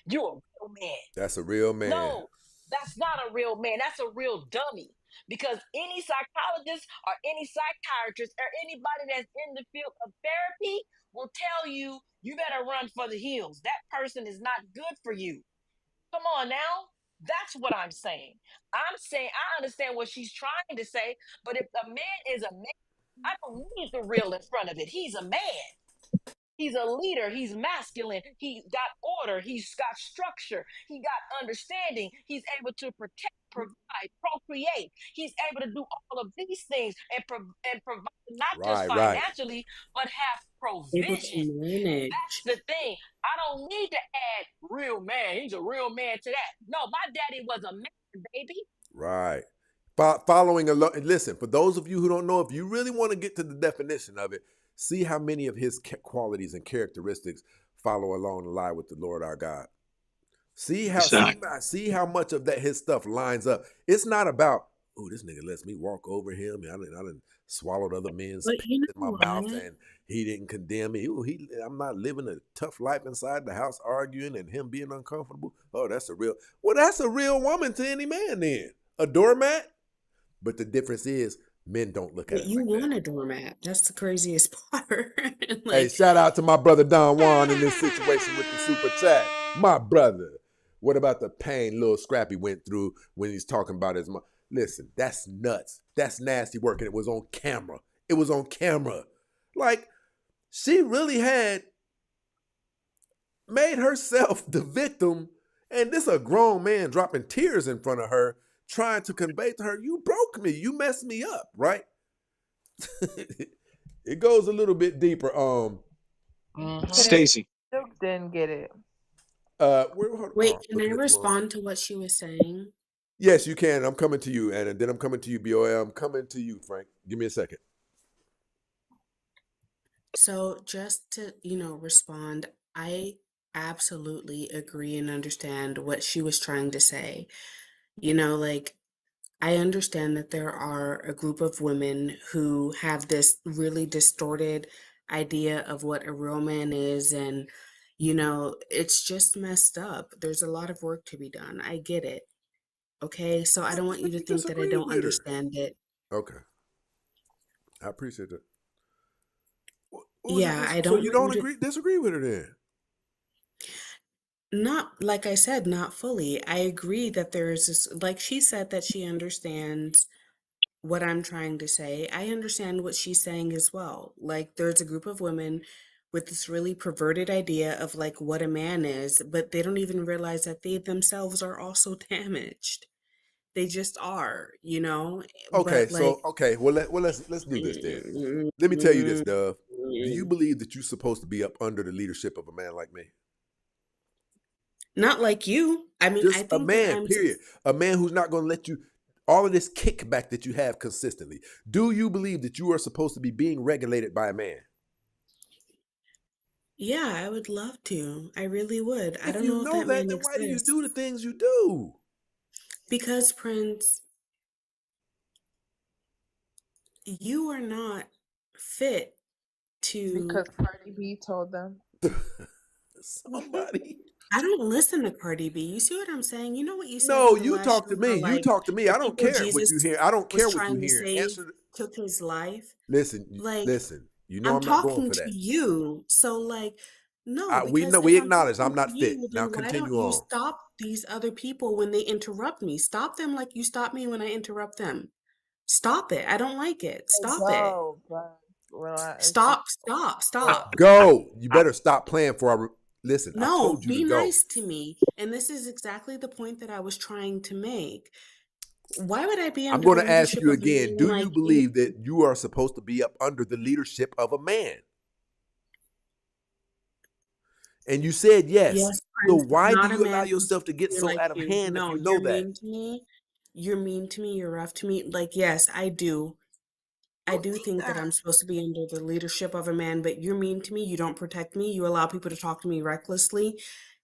you're a real man. That's a real man. No, that's not a real man. That's a real dummy. Because any psychologist or any psychiatrist or anybody that's in the field of therapy will tell you, you better run for the hills. That person is not good for you. Come on now. That's what I'm saying. I'm saying I understand what she's trying to say, but if a man is a man, I don't need the real in front of it. He's a man. He's a leader. He's masculine. He's got order. He's got structure. He got understanding. He's able to protect, provide, procreate. He's able to do all of these things and provide not just Right, right. financially, but have Able to provision. manage. That's the thing. I don't need to add real man. He's a real man to that. No, my daddy was a man, baby. Right. Following along. Listen, for those of you who don't know, if you really want to get to the definition of it, see how many of his qualities and characteristics follow along the line with the Lord our God. See how much of that his stuff lines up. It's not about, oh, this nigga lets me walk over him. I done swallowed other men's But spit you in my know mouth what? and he didn't condemn me. Ooh, I'm not living a tough life inside the house arguing and him being uncomfortable. Oh, that's a real woman to any man then. A doormat? But the difference is men don't look at But it you like that. want a doormat. That's the craziest part. Hey, Like, shout out to my brother Don Juan in this situation with the super chat. My brother. What about the pain little Scrappy went through when he's talking about his mom? Listen, that's nuts. That's nasty work, and it was on camera. It was on camera. Like, she really had made herself the victim, and this a grown man dropping tears in front of her, trying to convey to her, you broke me. You messed me up, right? It goes a little bit deeper. Stacy. Silk didn't get it. wait, can I Looking at you on. respond to what she was saying? Yes, you can. I'm coming to you, Anna. Then I'm coming to you, BOL. I'm coming to you, Frank. Give me a second. So just to, respond, I absolutely agree and understand what she was trying to say. Like, I understand that there are a group of women who have this really distorted idea of what a real man is, and, it's just messed up. There's a lot of work to be done. I get it. Okay, so I don't want you to You think that I disagree don't with her. understand it. Okay, I appreciate that. What was Yeah, I your, so don't you want you don't to, disagree with her then? not, like I said, not fully. I agree that there's this, like she said, that she understands what I'm trying to say. I understand what she's saying as well. Like, there's a group of women with this really perverted idea of like what a man is, but they don't even realize that they themselves are also damaged. They just are, Okay, But like, well let's do this then. Let me tell you this, Dove. Do you believe that you're supposed to be up under the leadership of a man like me? not like you. I mean, I Just a think that man, period. A man who's not going to let you all of this kickback that you have consistently. Do you believe that you are supposed to be being regulated by a man? yeah, I would love to. I really would. I If don't you know if know that that, man then why do you do the exists. things you do? Because, Prince, you are not fit to. Because Cardi B told them. Somebody. I don't listen to Cardi B. You see what I'm saying? You know what you said No, in the you last talk to show, me. how You like talk to me. the I don't people care what you Jesus hear. I don't was care what you trying to hear. save Answer. took his life. Listen, Like, listen. You know I'm I'm not going talking for to that. you. So, like, no, We because know. if We I'm acknowledge I'm talking to not fit. you, Now then why don't continue you on. stop these other people when they interrupt me? Stop them like you stop me when I interrupt them. Stop it. I don't like it. Stop it. Go, but when I Stop, stop, stop. Go. You I better stop playing for our. Listen, I No, told you to be go. nice to me. And this is exactly the point that I was trying to make. Why would I be I'm under going the to ask leadership you of a again. man Do you like you? believe that you are supposed to be up under the leadership of a man? And you said yes. Yes, So Prince, but why do not a you allow man who's yourself to get so like out of you. hand if No, you know you're that? mean to me. You're mean to me. You're rough to me. Like, yes, I do. I Who do did think that that? I'm supposed to be under the leadership of a man, but you're mean to me. You don't protect me. You allow people to talk to me recklessly.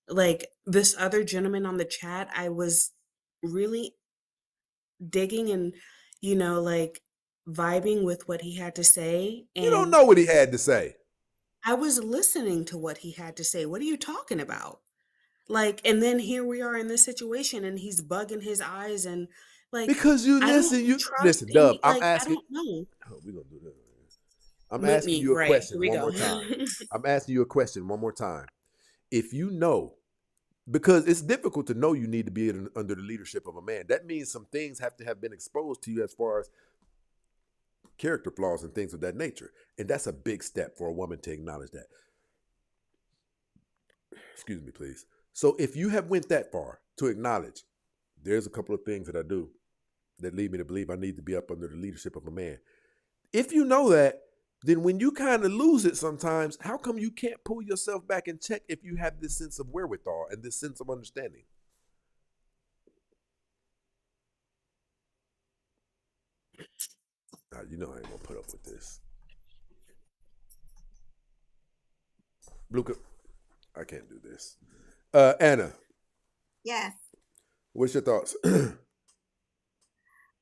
Like this other gentleman on the chat, I was really digging and, like vibing with what he had to say. You don't And know what he had to say. I was listening to what he had to say. What are you talking about? Like, and then here we are in this situation and he's bugging his eyes and like, Because you I don't listen, you trust listen, Dub, any, like, I don't know. oh, we gonna do this. I'm asking Mutiny, you a right. Here question we one go. more time. I'm asking you a question one more time. If you know, because it's difficult to know you need to be under the leadership of a man. That means some things have to have been exposed to you as far as character flaws and things of that nature. And that's a big step for a woman to acknowledge that. Excuse me, please. So if you have went that far to acknowledge, there's a couple of things that I do that lead me to believe I need to be up under the leadership of a man. If you know that, then when you kind of lose it sometimes, how come you can't pull yourself back and check if you have this sense of wherewithal and this sense of understanding? You know I ain't gonna put up with this. Luca, I can't do this. Anna, Yes. what's your thoughts?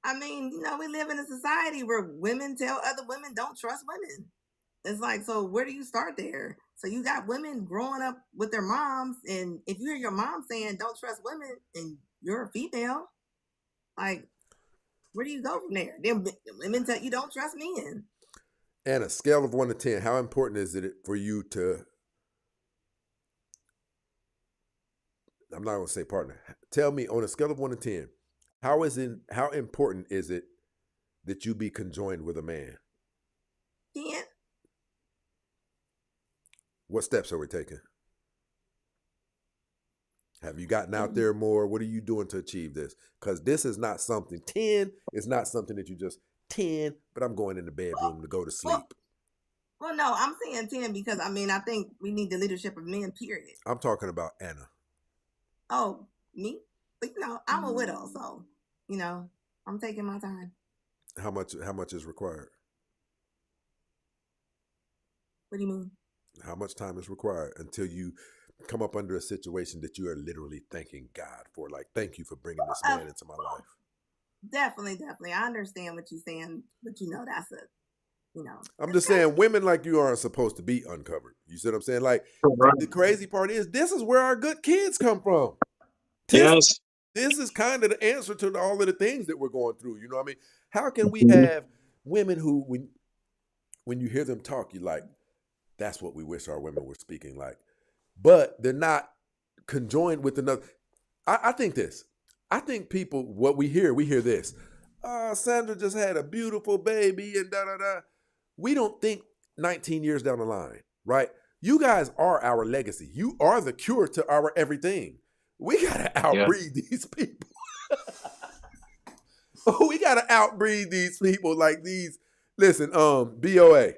I mean, we live in a society where women tell other women don't trust women. It's like, so where do you start there? So you got women growing up with their moms, and if you hear your mom saying don't trust women and you're a female, like, where do you go from there? Then women tell you don't trust men. Anna, scale of 1 to 10, how important is it for you to, I'm not gonna say partner, tell me on a scale of 1 to 10, how important is it that you be conjoined with a man? 10. What steps are we taking? Have you gotten out there more? What are you doing to achieve this? Because this is not something, 10 is not something that you just 10, but I'm going in the bedroom to go to sleep. Well, no, I'm saying 10 because, I think we need the leadership of men, period. I'm talking about Anna. Oh, me? But, I'm a widow, so, I'm taking my time. How much is required? What do you mean? How much time is required until you come up under a situation that you are literally thanking God for? Like, thank you for bringing this man into my life. Definitely. I understand what you're saying, but that's I'm just saying, women like you aren't supposed to be uncovered. You see what I'm saying? Like, the crazy part is, this is where our good kids come from. Yes. This is kind of the answer to all of the things that we're going through. You know what I mean? How can we have women who, when you hear them talk, you're like, that's what we wish our women were speaking like. But they're not conjoined with another. I think this. I think people, what we hear this. Sandra just had a beautiful baby and da-da-da. We don't think 19 years down the line, right? You guys are our legacy. You are the cure to our everything. We got to outbreed these people. We got to outbreed these people like these. Listen, BOA.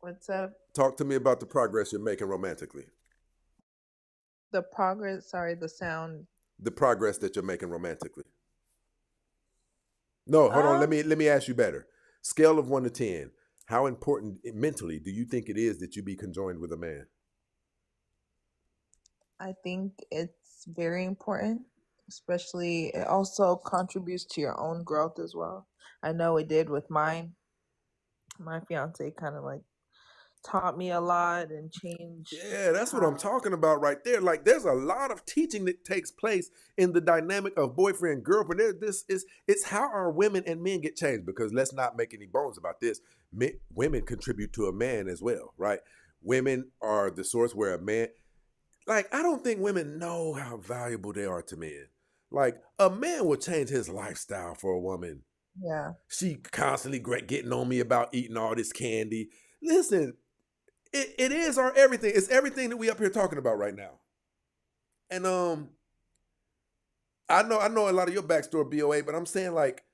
What's up? Talk to me about the progress you're making romantically. The progress, sorry, the sound. The progress that you're making romantically. No, hold on. Let me ask you better. Scale of 1 to 10. How important mentally do you think it is that you be conjoined with a man? I think it's very important, especially it also contributes to your own growth as well. I know it did with mine. My fiance kind of like taught me a lot and changed. Yeah, that's what I'm talking about right there. Like, there's a lot of teaching that takes place in the dynamic of boyfriend girlfriend. It's how our women and men get changed, because let's not make any bones about this. Women contribute to a man as well, right? Women are the source where a man, like, I don't think women know how valuable they are to men. Like, a man will change his lifestyle for a woman. Yeah. She constantly getting on me about eating all this candy. Listen, it is our everything. It's everything that we up here talking about right now. And I know a lot of your backstory, BOA, but I'm saying, like,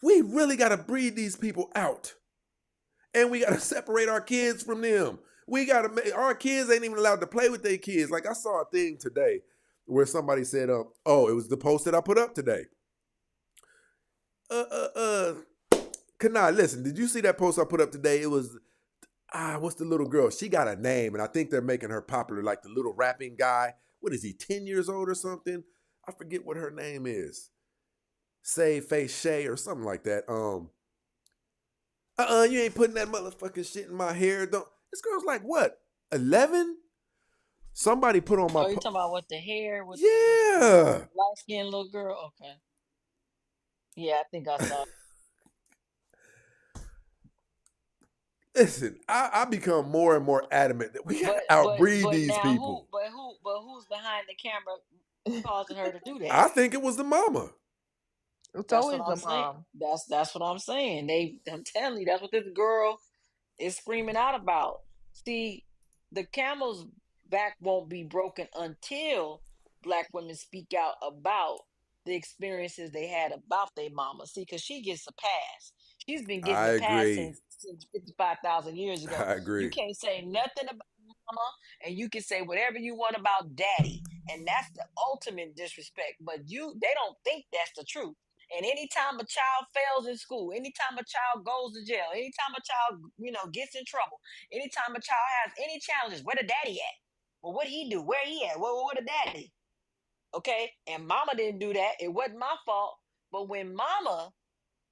we really gotta breed these people out. And we gotta separate our kids from them. We gotta make our kids ain't even allowed to play with their kids. Like, I saw a thing today where somebody said, oh, it was the post that I put up today. Kanai, listen, did you see that post I put up today? It was, what's the little girl? She got a name, and I think they're making her popular, like the little rapping guy. What is he, 10 years old or something? I forget what her name is. Say Face Shay or something like that. You ain't putting that motherfucking shit in my hair. Don't. This girl's like what? 11? Somebody put on my Oh, you talking about with the hair with the yeah. light skinned little girl? Okay. Yeah, I think I saw. Listen, I become more and more adamant that we gotta outbreed these people. But who's behind the camera causing her to do that? I think it was the mama. It's That's what always I'm the saying. mom. That's what I'm saying. I'm telling you, that's what this girl is screaming out about. See, the camel's back won't be broken until black women speak out about the experiences they had about their mama. See, because she gets a pass. She's been getting I a pass agree. since 55,000 years ago. I You agree. can't say nothing about mama, and you can say whatever you want about daddy, and that's the ultimate disrespect. But they don't think that's the truth. And anytime a child fails in school, anytime a child goes to jail, anytime a child, gets in trouble, anytime a child has any challenges, where the daddy at? Well, what he do? Where he at? Where the daddy? Okay. And mama didn't do that. It wasn't my fault. But when mama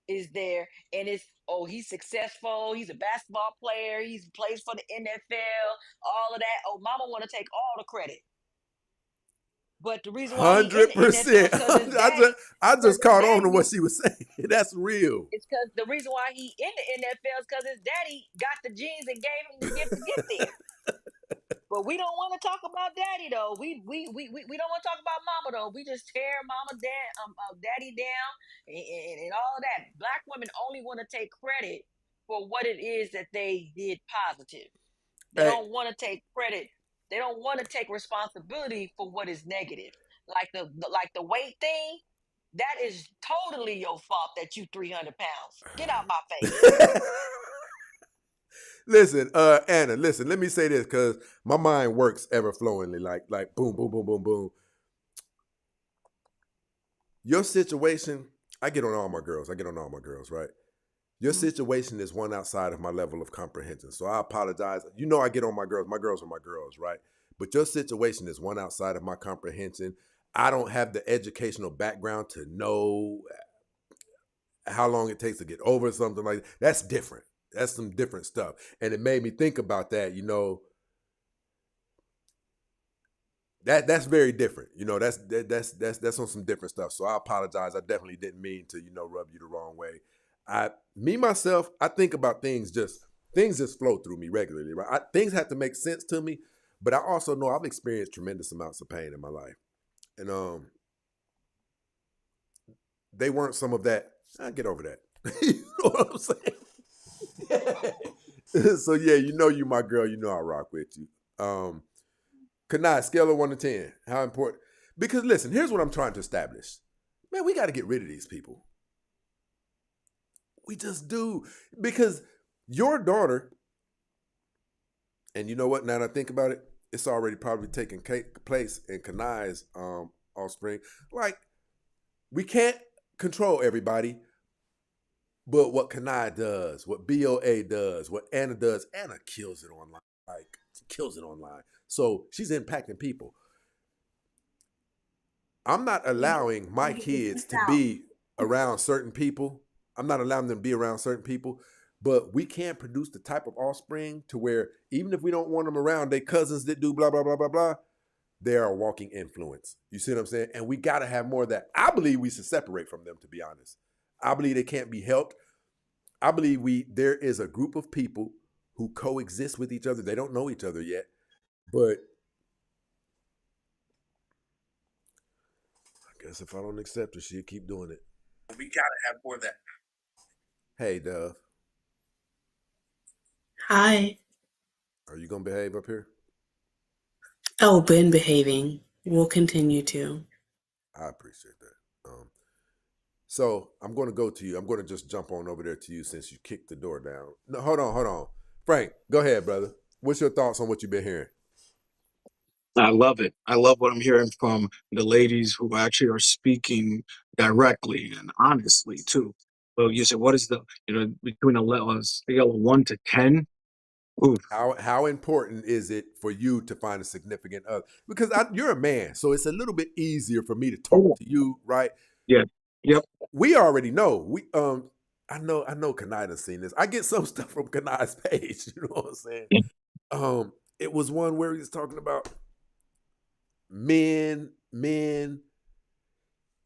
is there and he's successful, he's a basketball player, he's plays for the NFL, all of that. Oh, mama want to take all the credit. But the reason why he in the NFL 100%. is because his daddy, I because just his caught on to daddy what she was saying. That's real. It's because the reason why he in the NFL is because his daddy got the genes and gave him the gift to get there. But we don't want to talk about daddy though. We don't want to talk about mama though. We just tear daddy down and all of that. Black women only want to take credit for what it is that they did positive. They Hey, don't want to take credit. They don't want to take responsibility for what is negative. Like the weight thing, that is totally your fault that you 300 pounds. Get out my face. listen, Anna, listen, let me say this because my mind works ever flowingly, like boom, boom, boom, boom, boom. Your situation, I get on all my girls. Right? Your situation is one outside of my level of comprehension. So I apologize. You know I get on my girls. My girls are my girls, right? But your situation is one outside of my comprehension. I don't have the educational background to know how long it takes to get over something like that. That's different. That's some different stuff. And it made me think about that, that's very different. That's on some different stuff. So I apologize. I definitely didn't mean to, rub you the wrong way. Myself, I think about things just flow through me regularly, right? Things have to make sense to me, but I also know I've experienced tremendous amounts of pain in my life. And they weren't some of that. I get over that. You know what I'm saying? So yeah, you my girl, I rock with you. Kanai, scale of 1 to 10. How important? Because listen, here's what I'm trying to establish. Man, we got to get rid of these people. We just do. Because your daughter, and you know what, now that I think about it, it's already probably taking place in Kanai's offspring. Like, we can't control everybody, but what Kanai does, what BOA does, what Anna does, Anna kills it online. Like, she kills it online. So she's impacting people. I'm not allowing my kids to be around certain people. I'm not allowing them to be around certain people, but we can't produce the type of offspring to where even if we don't want them around, they cousins that do blah, blah, blah, blah, blah, they are a walking influence. You see what I'm saying? And we got to have more of that. I believe we should separate from them, to be honest. I believe they can't be helped. I believe there is a group of people who coexist with each other. They don't know each other yet, but I guess if I don't accept her, she'll keep doing it. We gotta have more of that. Hey, Dove, Hi. are you gonna behave up here? Oh, been behaving. We'll continue to. I appreciate that. So I'm going to go to you. I'm going to just jump on over there to you since you kicked the door down. No, hold on. Frank, go ahead, brother. What's your thoughts on what you've been hearing? I love it. I love what I'm hearing from the ladies who actually are speaking directly and honestly too. Well, you said, what is between a scale of 1 to 10? Oof. How important is it for you to find a significant other? Because you're a man, so it's a little bit easier for me to talk Oh, to you, right? yeah. Yep. We already know. I know Kanai's seen this. I get some stuff from Kanai's page, you know what I'm saying? It was one where he was talking about men.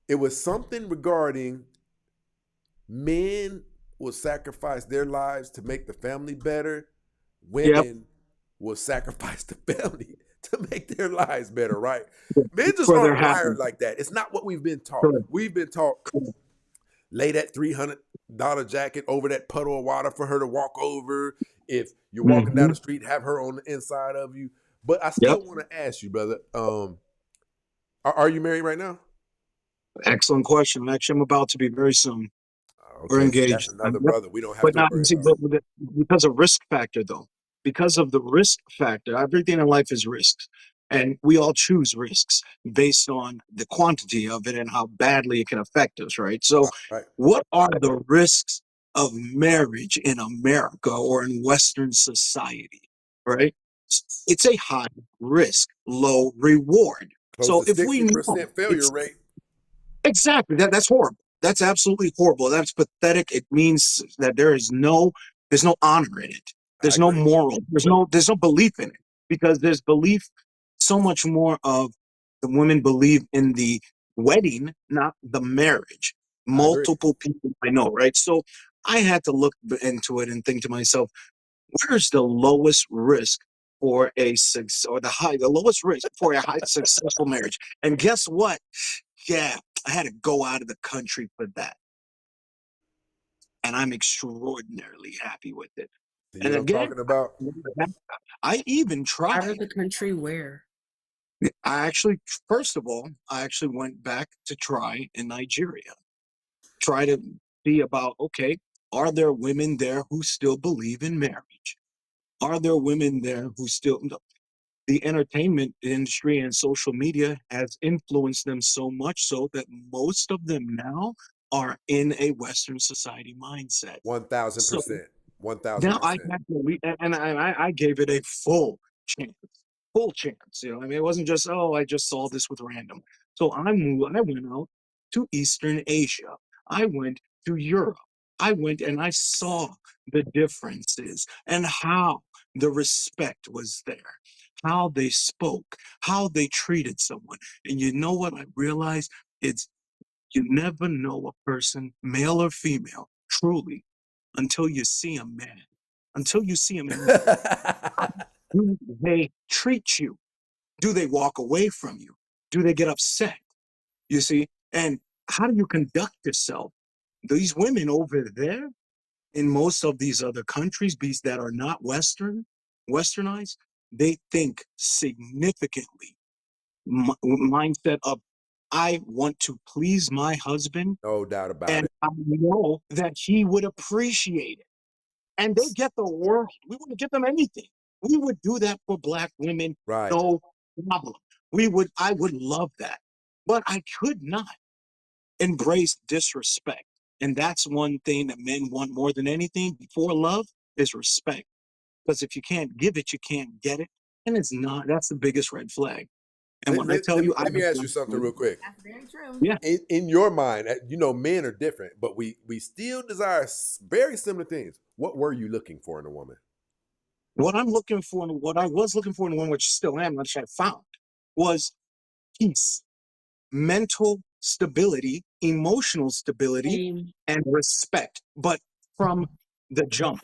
It was something regarding men will sacrifice their lives to make the family better. Yep. Women will sacrifice the family to make their lives better, right? Men just For their aren't wired happiness. like that. It's not what we've been taught. Correct. We've been taught Correct. lay that $300 jacket over that puddle of water for her to walk over. If you're walking down Mm-hmm. the street, have her on the inside of you. But I Yep. still want to ask you, brother. Are you married right now? Excellent question. Actually, I'm about to be very soon. We're Okay, see, that's engaged. another Yep. brother we don't have But to not, worry see, about. because of risk factor, though. Because of the risk factor, everything in life is risks. And we all choose risks based on the quantity of it and how badly it can affect us, right? So, Right. what are the risks of marriage in America or in Western society, right? It's a high risk, low reward. Close So, to if we know 60% failure it's rate. exactly. That's horrible. That's absolutely horrible. That's pathetic. It means that there's no honor in it. I There's no agree. moral. There's no belief in it because there's belief so much more of the women believe in the wedding, not the marriage. I agree. Multiple people I know, right? So I had to look into it and think to myself, where's the lowest risk for a success or the lowest risk for a high successful marriage? And guess what? Yeah, I had to go out of the country for that. And I'm extraordinarily happy with it. See And what I'm again, talking about? I even Out of tried. the country where? I actually, first of all, I actually went back to try in Nigeria. Try to see about, okay, are there women there who still believe in marriage? Are there women there who still, no, the entertainment industry and social media has influenced them so much so that most of them now are in a Western society mindset. So 1,000%. now I 1,000%. have to I gave it a chance, full chance. You know, I mean, it wasn't just I just saw this with random. So I went out to Eastern Asia. I went to Europe. I went and I saw the differences and how the respect was there, how they spoke, how they treated someone. And you know what I realized? It's you never know a person, male or female, truly, until you see a man, until you see him in do they treat you? Do they walk away from you? Do they get upset? You see? And how do you conduct yourself? These women over there in most of these other countries that are not westernized, they think significantly mindset of I want to please my husband No doubt about and it. I know that he would appreciate it. And they get the world. We wouldn't give them anything. We would do that for black women, Right. no problem. I would love that. But I could not embrace disrespect. And that's one thing that men want more than anything before love is respect. Because if you can't give it, you can't get it. And that's the biggest red flag. And Let, when I let, tell let me you, I let me ask you something real quick. That's very true. yeah, In your mind, men are different, but we still desire very similar things. What were you looking for in a woman? what I'm looking for and what I was looking for in one, which still am, which I found, was peace, mental stability, emotional stability, Same. and respect. But from the jump,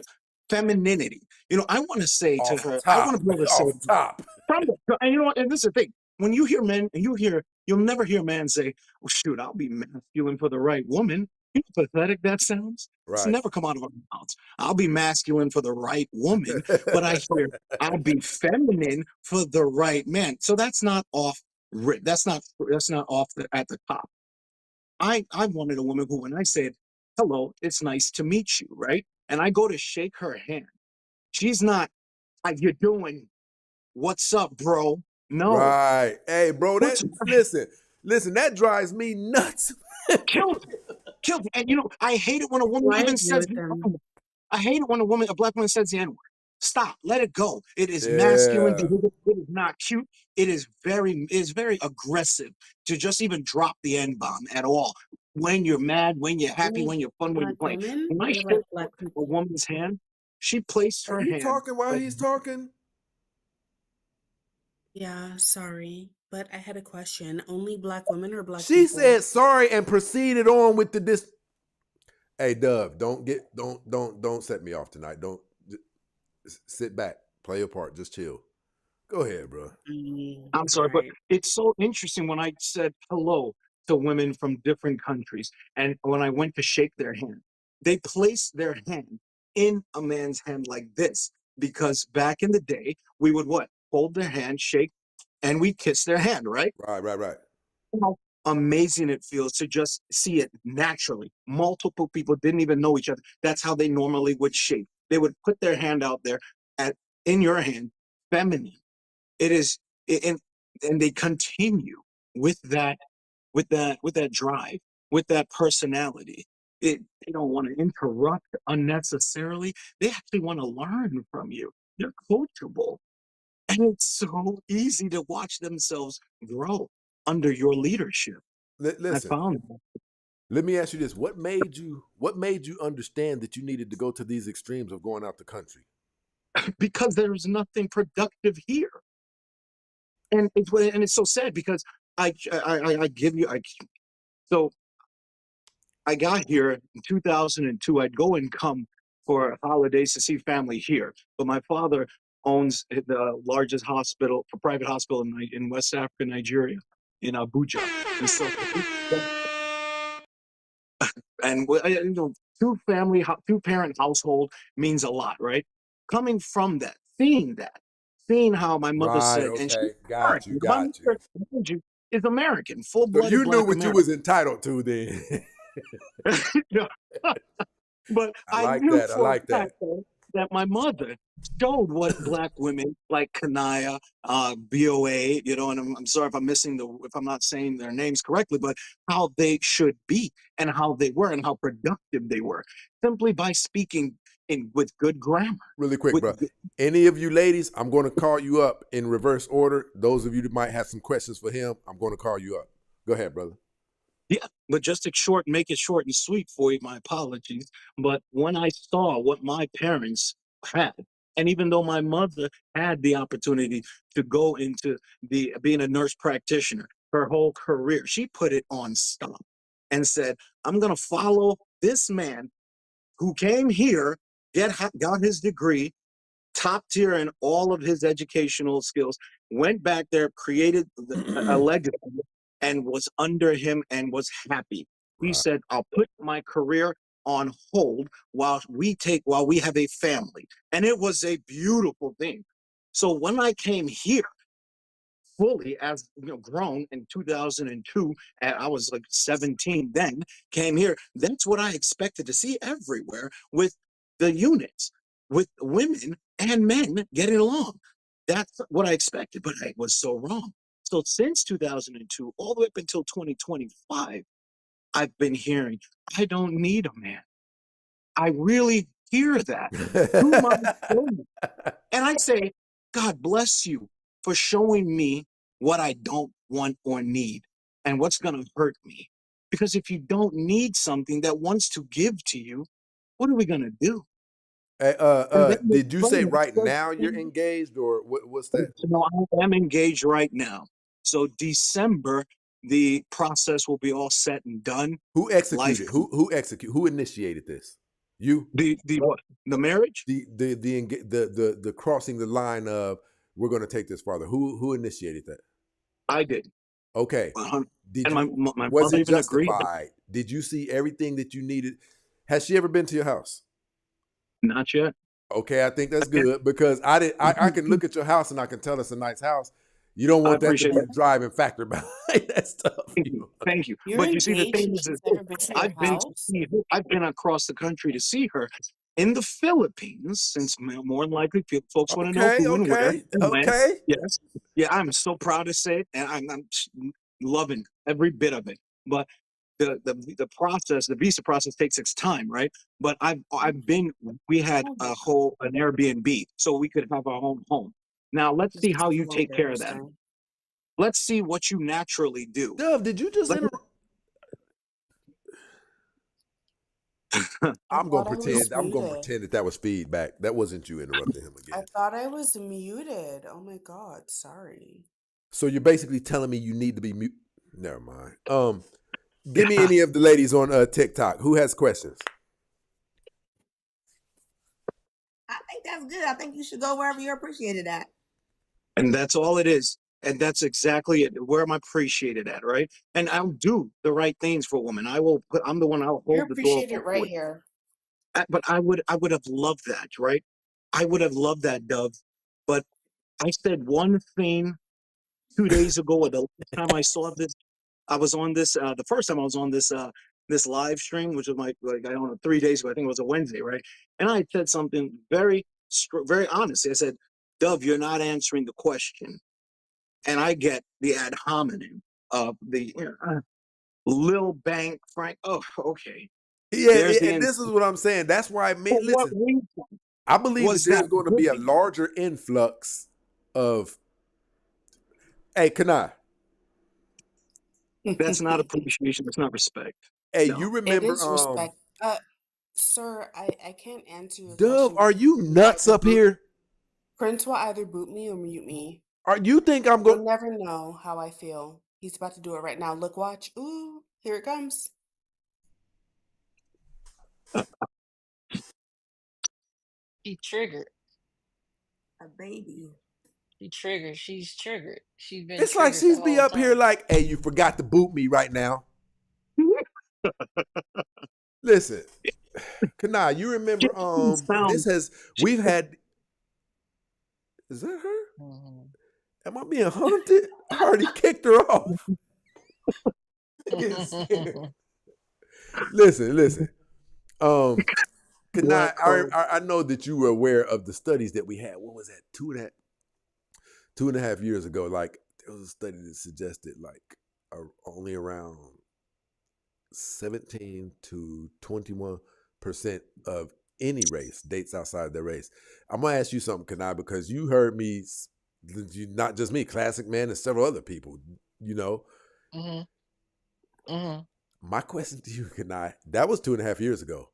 femininity. I want to say to Off her, I want top. to be able to say, Off top. and you know what? And this is the thing. When you hear men, and you'll never hear a man say, "Well, shoot, I'll be masculine for the right woman." You know how pathetic that sounds? It's Right. never come out of our mouths. I'll be masculine for the right woman, but I hear I'll be feminine for the right man. So that's not off. That's not off at the top. I wanted a woman who, when I said, "Hello, it's nice to meet you," right, and I go to shake her hand, she's not, "How you doing? What's up, bro?" No. Right. Hey, bro, What's listen, that drives me nuts. killed killed me. And I hate it when a woman Oh, I even agree says with them. I hate it when a black woman says the N-word. Stop. Let it go. It is masculine. Yeah. It is not cute. It is very aggressive to just even drop the N bomb at all. When you're mad, when you're You happy, like when you're fun, when you're black playing. women When I or like shook black a people? woman's hand, she placed Are her you hand. talking while Like, he's talking? Yeah, sorry, but I had a question. Only black women or black She people? said sorry and proceeded on with the dis. Hey, Dove, don't set me off tonight. Don't sit back, play your part, just chill. Go ahead, bro. I'm All sorry, but right. it's so interesting when I said hello to women from different countries, and when I went to shake their hand, they placed their hand in a man's hand like this, because back in the day, we would what? Hold their hand, shake, and we kiss their hand, right? Right. How amazing it feels to just see it naturally. Multiple people didn't even know each other. That's how they normally would shake. They would put their hand out there at in your hand, feminine. It is, and they continue with that drive, with that personality. They don't want to interrupt unnecessarily. They actually want to learn from you. They're coachable, and it's so easy to watch themselves grow under your leadership. I Listen, found let me ask you this: What made you understand that you needed to go to these extremes of going out the country? because there's nothing productive here, and it's so sad because I give you so I got here in 2002. I'd go and come for holidays to see family here, but my father owns the largest hospital, a private hospital in West Africa, Nigeria, in Abuja, and so and two parent household means a lot, right? Coming from that, seeing how my mother Right. said, and she's Okay. Got you. American. My Got you. mother, I told you, is American, full So blooded you knew Black what you American. was entitled to then. No, but I I like knew that. I for like a that. fact that my mother showed what Black women like Kanaya, BOA, and I'm sorry if I'm not saying their names correctly, but how they should be and how they were and how productive they were, simply by speaking with good grammar. Really quick, With bro. Any of you ladies, I'm going to call you up in reverse order. Those of you that might have some questions for him, I'm going to call you up. Go ahead, brother. Yeah, but just to make it short and sweet for you, my apologies. But when I saw what my parents had, and even though my mother had the opportunity to go into the being a nurse practitioner her whole career, she put it on stop and said, "I'm going to follow this man who came here, got his degree, top tier in all of his educational skills, went back there, created a legacy, and was under him and was happy. He Right. said, I'll put my career on hold while we have a family. And it was a beautiful thing. So when I came here, fully as grown in 2002, and I was like 17 then, came here, that's what I expected to see everywhere with the units, with women and men getting along. That's what I expected, but I was so wrong. So since 2002 all the way up until 2025, I've been hearing I don't need a man. I really hear that to my soul. And I say, God bless you for showing me what I don't want or need and what's going to hurt me. Because if you don't need something that wants to give to you, what are we going to do? Hey, And then the did you say friends right just now you're engaged or what's that? I am engaged right now. So December, the process will be all set and done. Who Life, executed? Who initiated this? You? the what? The marriage? The crossing the line of we're going to take this farther. Who initiated that? I did. Okay. Did And you my was mother it even agreed. justified? Did you see everything that you needed? Has she ever been to your house? Not yet. Okay, I think that's good because I can look at your house and I can tell it's a nice house. You don't I want that to appreciate be that. the driving factor behind that stuff. Thank you. Thank you. You're But you see, the engaged thing and is she's this, never been to your house? I've been across the country to see her in the Philippines, since more than likely folks want to know Okay, who and where okay, and when. okay. Yes. Yeah, I'm so proud to say it, and I'm loving every bit of it. But the process, the visa process takes its time, right? But we had an Airbnb so we could have our own home. Now let's This see is how so you take care of that. embarrassing. Let's see what you naturally do. Dove, did you just Let me- interrupt? I thought I was I'm gonna muted. pretend that was feedback. That wasn't you interrupting him I again. thought I was muted. Oh my God, sorry. So you're basically telling me you need to be mute. Never mind. Give me any of the ladies on TikTok. Who has questions? I think that's good. I think you should go wherever you're appreciated at. And that's all it is. And that's exactly it. Where I'm appreciated at, right? And I'll do the right things for women. I'm the one I'll You're hold the door appreciated for. right here. But I would have loved that, right? I would have loved that, Dove. But I said one thing 2 days ago, or the last time I saw this, I was on this, the first time I was on this live stream, which was like, I don't know, 3 days ago, I think it was a Wednesday, right? And I said something very honest. I said, Dove, you're not answering the question. And I get the ad hominem of the Lil Bank Frank. Oh, okay. Yeah, There's the and end. this is what I'm saying. That's why, For what listen, reason? I believe that Was that there's going to be a good? larger influx of. Hey, Kanai. That's not appreciation. That's not respect. Hey, No. you It remember? is respect. Sir, I can't answer your Dove, question are because you nuts up here? Prince will either boot me or mute me. Are you think I'm You'll going? never know how I feel. He's about to do it right now. Look, watch. Ooh, here it comes. She triggered. A baby. She triggered. She's triggered. She's been It's like triggered the she's be whole up here time. like, hey, you forgot to boot me right now. Listen, Kanai, you remember? Sound. We've had. Is that her? Mhm. Am I being haunted? I already kicked her off. Getting scared. Listen. Black Kanai, card. I know that you were aware of the studies that we had. What was that? 2.5 years ago. Like there was a study that suggested like only around 17 to 21% of any race dates outside their race. I'm gonna ask you something, Kanai, because you heard me, not just me, Classic Man, and several other people. You know, Mhm. Mhm. my question to you, Kanai, that was 2.5 years ago.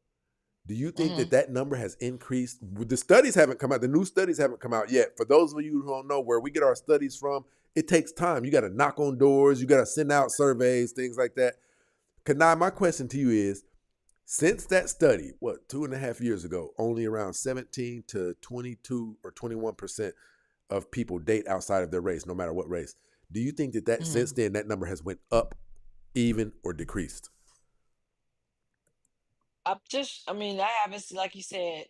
Do you think Mhm. that number has increased? The studies haven't come out. The new studies haven't come out yet. For those of you who don't know where we get our studies from, it takes time. You got to knock on doors. You got to send out surveys, things like that. Kanai, my question to you is, since that study, 2.5 years ago, only around 17 to 22 or 21% of people date outside of their race, no matter what race. Do you think that since then that number has went up, even, or decreased? I mean, I haven't seen, like you said,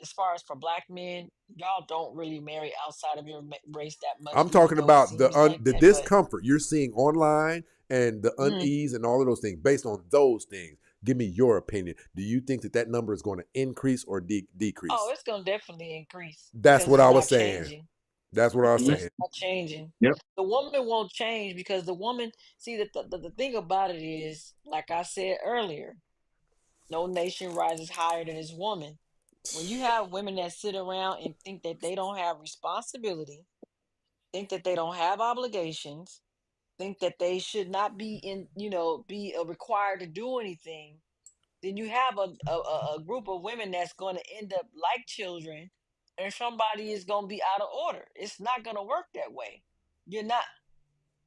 as far as for black men, y'all don't really marry outside of your race that much, I'm even talking though it about seems like the that. But discomfort you're seeing online and the mhm. unease and all of those things. Based on those things, give me your opinion. Do you think that number is going to increase or Oh, decrease? it's gonna definitely increase That's because what it's I was not saying. changing. That's what I was It's saying. not changing. Yep. The woman won't change because the woman, see, the thing about it is, like I said earlier, no nation rises higher than its woman. When you have women that sit around and think that they don't have responsibility, think that they don't have obligations, think that they should not be be required to do anything, then you have a group of women that's going to end up like children, and somebody is going to be out of order. It's not going to work that way. You're not.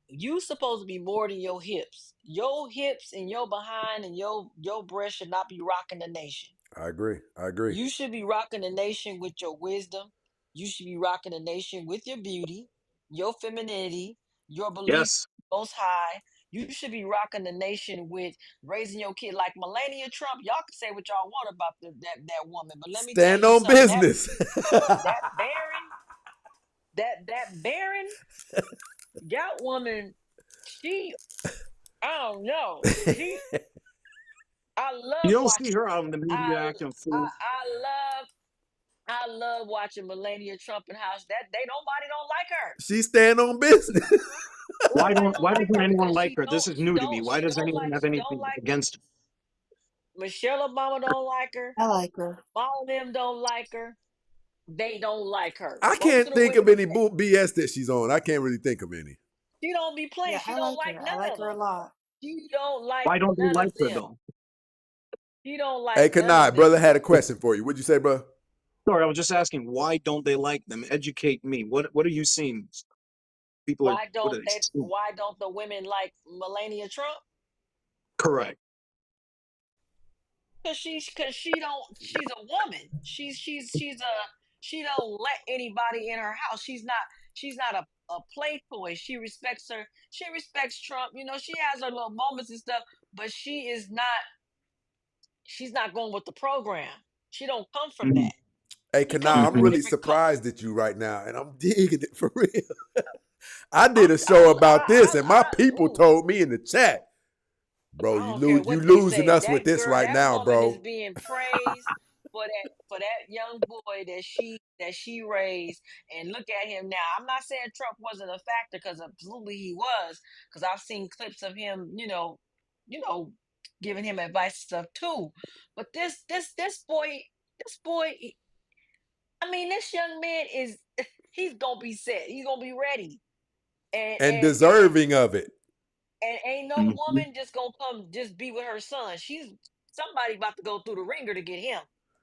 You supposed to be more than your hips. Your hips and your behind and your breast should not be rocking the nation. I agree. I agree. You should be rocking the nation with your wisdom. You should be rocking the nation with your beauty, your femininity, your belief Yes. most high. You should be rocking the nation with raising your kid like Melania Trump. Y'all can say what y'all want about that woman, but let me tell Stand you on something. That business. that barren, that barren, that woman, she, I don't know. I You love don't see watching. her out in the media I acting I, fool. I love I love watching Melania Trump and how that they nobody don't like her. She stand on business. Don't like doesn't her anyone because like her? This is new to me. Why does anyone have she don't anything like against her? Michelle Obama don't like her. I like her. All of them don't like her. They don't like her. I Most can't of the think of women any BS that she's on. I can't really think of any. she don't be playing. Yeah, She I don't like like her. I none like of her a them. lot. She don't like Why don't they none like of her them. though? She don't like Hey, none of Kanai, them. brother had a question for you. What'd you say, bro? Sorry, I was just asking. Why don't they like them? Educate me. What are you seeing? People are. What are they seeing? Why don't the women like Melania Trump? Correct. She's a woman. She don't let anybody in her house. She's not a play toy. She respects Trump. You know, she has her little moments and stuff, but she's not going with the program. She don't come from Mhm. that. Hey, She comes Kanai, from I'm a Mhm. really different culture. surprised at you right now, and I'm digging it for real. I did I'm a show about this, and my I people ooh, told me in the chat, bro, I don't care you what they losing say. us with That this girl, right that now, woman is bro. being praised for that young boy that she raised. And look at him now. I'm not saying Trump wasn't a factor because absolutely he was. Because I've seen clips of him, you know, giving him advice and stuff too. But this boy, I mean, this young man is he's gonna be set. He's gonna be ready. And And and and deserving of it. and ain't no Mhm. woman just gonna come just be with her son. She's somebody about to go through the ringer to get him.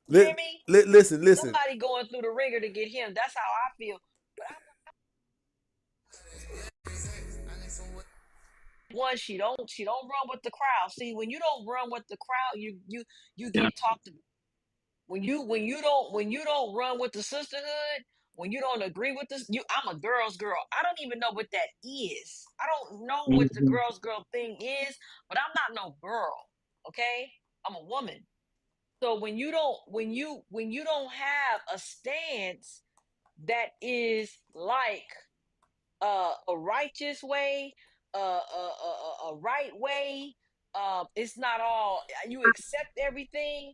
You hear me? Listen. Somebody going through the ringer to get him. That's how I feel. But one, she don't run with the crowd. See, when you don't run with the crowd, you Yeah. get talked about. When you don't run with the sisterhood, when you don't agree with this, I'm a girl's girl. I don't even know what that is. I don't know what the Mhm. girl's girl thing is, but I'm not no girl. Okay? I'm a woman. So when you don't have a stance that is like a righteous way, a right way, it's not all you accept everything,